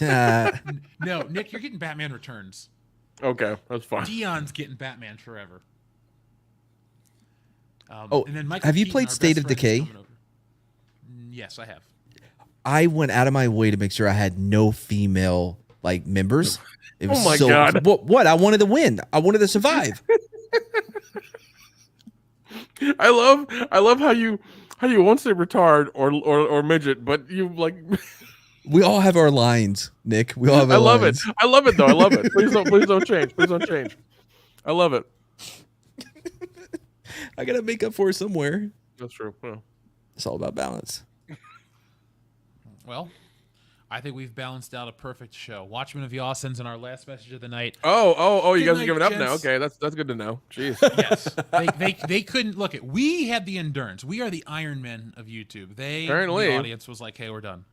Uh, No, Nick, you're getting Batman Returns. Okay, that's fine. Dion's getting Batman Forever. Oh, and then Michael have you Keaton, played our State best of friend, is Decay? coming over. Yes, I have. I went out of my way to make sure I had no female like members. It was Oh my God. What? I wanted to win. I wanted to survive. I love how you won't say retard or midget, but you like. We all have our lines, Nick. We all have our I love lines. it. I love it though. I love it. Please don't change. Please don't change. I love it. I gotta make up for it somewhere. That's true. Yeah. It's all about balance. Well, I think we've balanced out a perfect show. Watchman of Yaw sends in our last message of the night. Oh! You Good guys night, are giving up gents. now. Okay, that's good to know. Jeez. Yes, they couldn't look it. We had the endurance. We are the Iron Men of YouTube. Apparently. The audience was like, "Hey, we're done."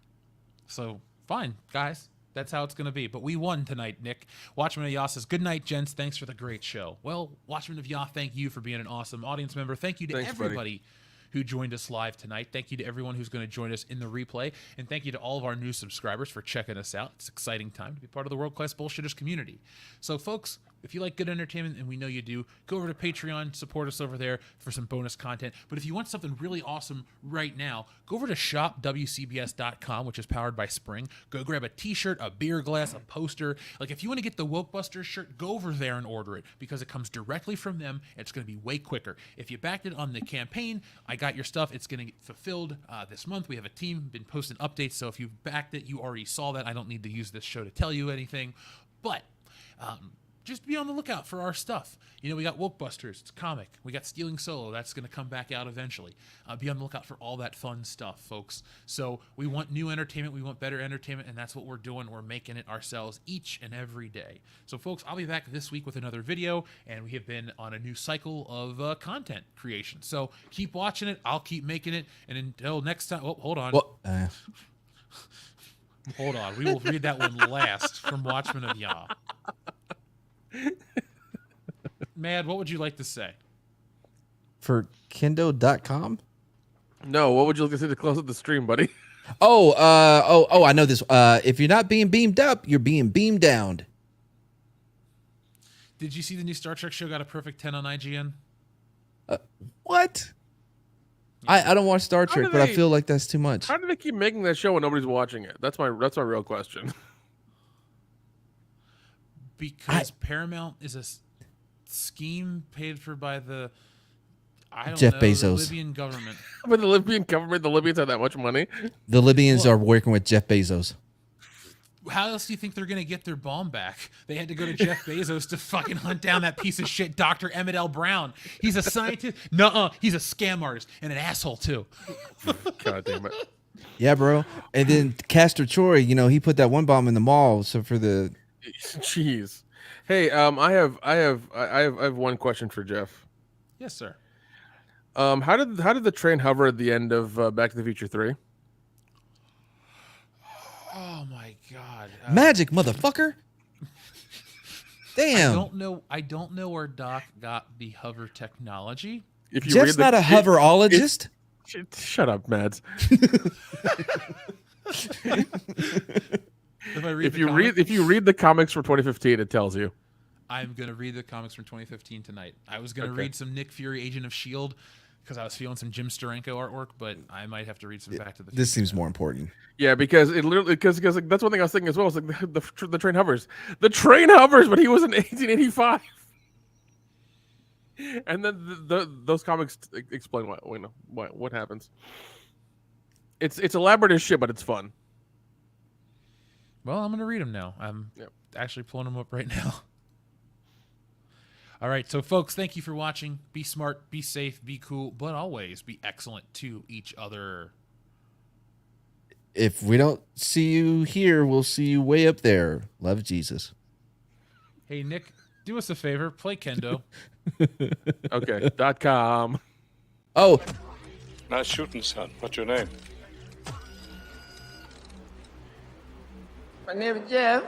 So fine, guys. That's how it's going to be. But we won tonight, Nick. Watchman of Yaw says, "Good night, gents. Thanks for the great show." Well, Watchman of Yaw, thank you for being an awesome audience member. Thank you to Thanks, buddy. everybody who joined us live tonight. Thank you to everyone who's going to join us in the replay. And thank you to all of our new subscribers for checking us out. It's an exciting time to be part of the World Class Bullshitters community. So, folks, if you like good entertainment, and we know you do, go over to Patreon, support us over there for some bonus content. But if you want something really awesome right now, go over to shopwcbs.com, which is powered by Spring. Go grab a t-shirt, a beer glass, a poster. Like, if you want to get the Wokebusters shirt, go over there and order it because it comes directly from them. It's going to be way quicker. If you backed it on the campaign, I got your stuff. It's going to get fulfilled this month. We have a team, been posting updates. So if you backed it, you already saw that. I don't need to use this show to tell you anything. But just be on the lookout for our stuff. You know, we got Wokebusters, it's a comic. We got Stealing Solo, that's going to come back out eventually. Be on the lookout for all that fun stuff, folks. So we want new entertainment, we want better entertainment, and that's what we're doing. We're making it ourselves each and every day. So, folks, I'll be back this week with another video, and we have been on a new cycle of content creation. So keep watching it, I'll keep making it, and until next time, oh, hold on. Well, Hold on, we will read that one last from Watchmen of Yah. Mad, what would you like to say? For kendo.com? No, what would you like to say to close up the stream, buddy? I know this. If you're not being beamed up, you're being beamed down. Did you see the new Star Trek show got a perfect 10 on IGN? What? I don't watch Star Trek, but I feel like that's too much. How do they keep making that show when nobody's watching it? That's my real question. Because Paramount is a scheme paid for by the Jeff Bezos. the Libyan government. But the Libyan government, the Libyans have that much money. The Libyans are working with Jeff Bezos. How else do you think they're going to get their bomb back? They had to go to Jeff Bezos to fucking hunt down that piece of shit, Dr. Emmett L. Brown. He's a scientist. Nuh-uh. He's a scam artist and an asshole, too. God damn it. Yeah, bro. And then Castor Troy, he put that one bomb in the mall. So for the... Jeez. Hey, I have one question for Jeff. Yes, sir. How did the train hover at the end of Back to the Future 3? Oh my God! Magic, motherfucker! Damn. I don't know where Doc got the hover technology. If you Jeff's not a hoverologist. Shut up, Mads. If you read the comics for 2015, it tells you. I'm gonna read the comics from 2015 tonight. I was gonna read some Nick Fury, Agent of S.H.I.E.L.D. because I was feeling some Jim Steranko artwork, but I might have to read some Back to the Future. This seems more important. Yeah, because it literally because like, that's one thing I was thinking as well. It's like the train hovers. The train hovers, but he was in 1885. And then those comics explain what happens. It's elaborate as shit, but it's fun. Well, I'm gonna read them now. I'm actually pulling them up right now. All right, so folks, thank you for watching. Be smart, be safe, be cool, but always be excellent to each other. If we don't see you here, we'll see you way up there. Love, Jesus. Hey, Nick, do us a favor. Play Kendo. Okay, .com. Oh. Nice shooting, son. What's your name? My name is Jeff.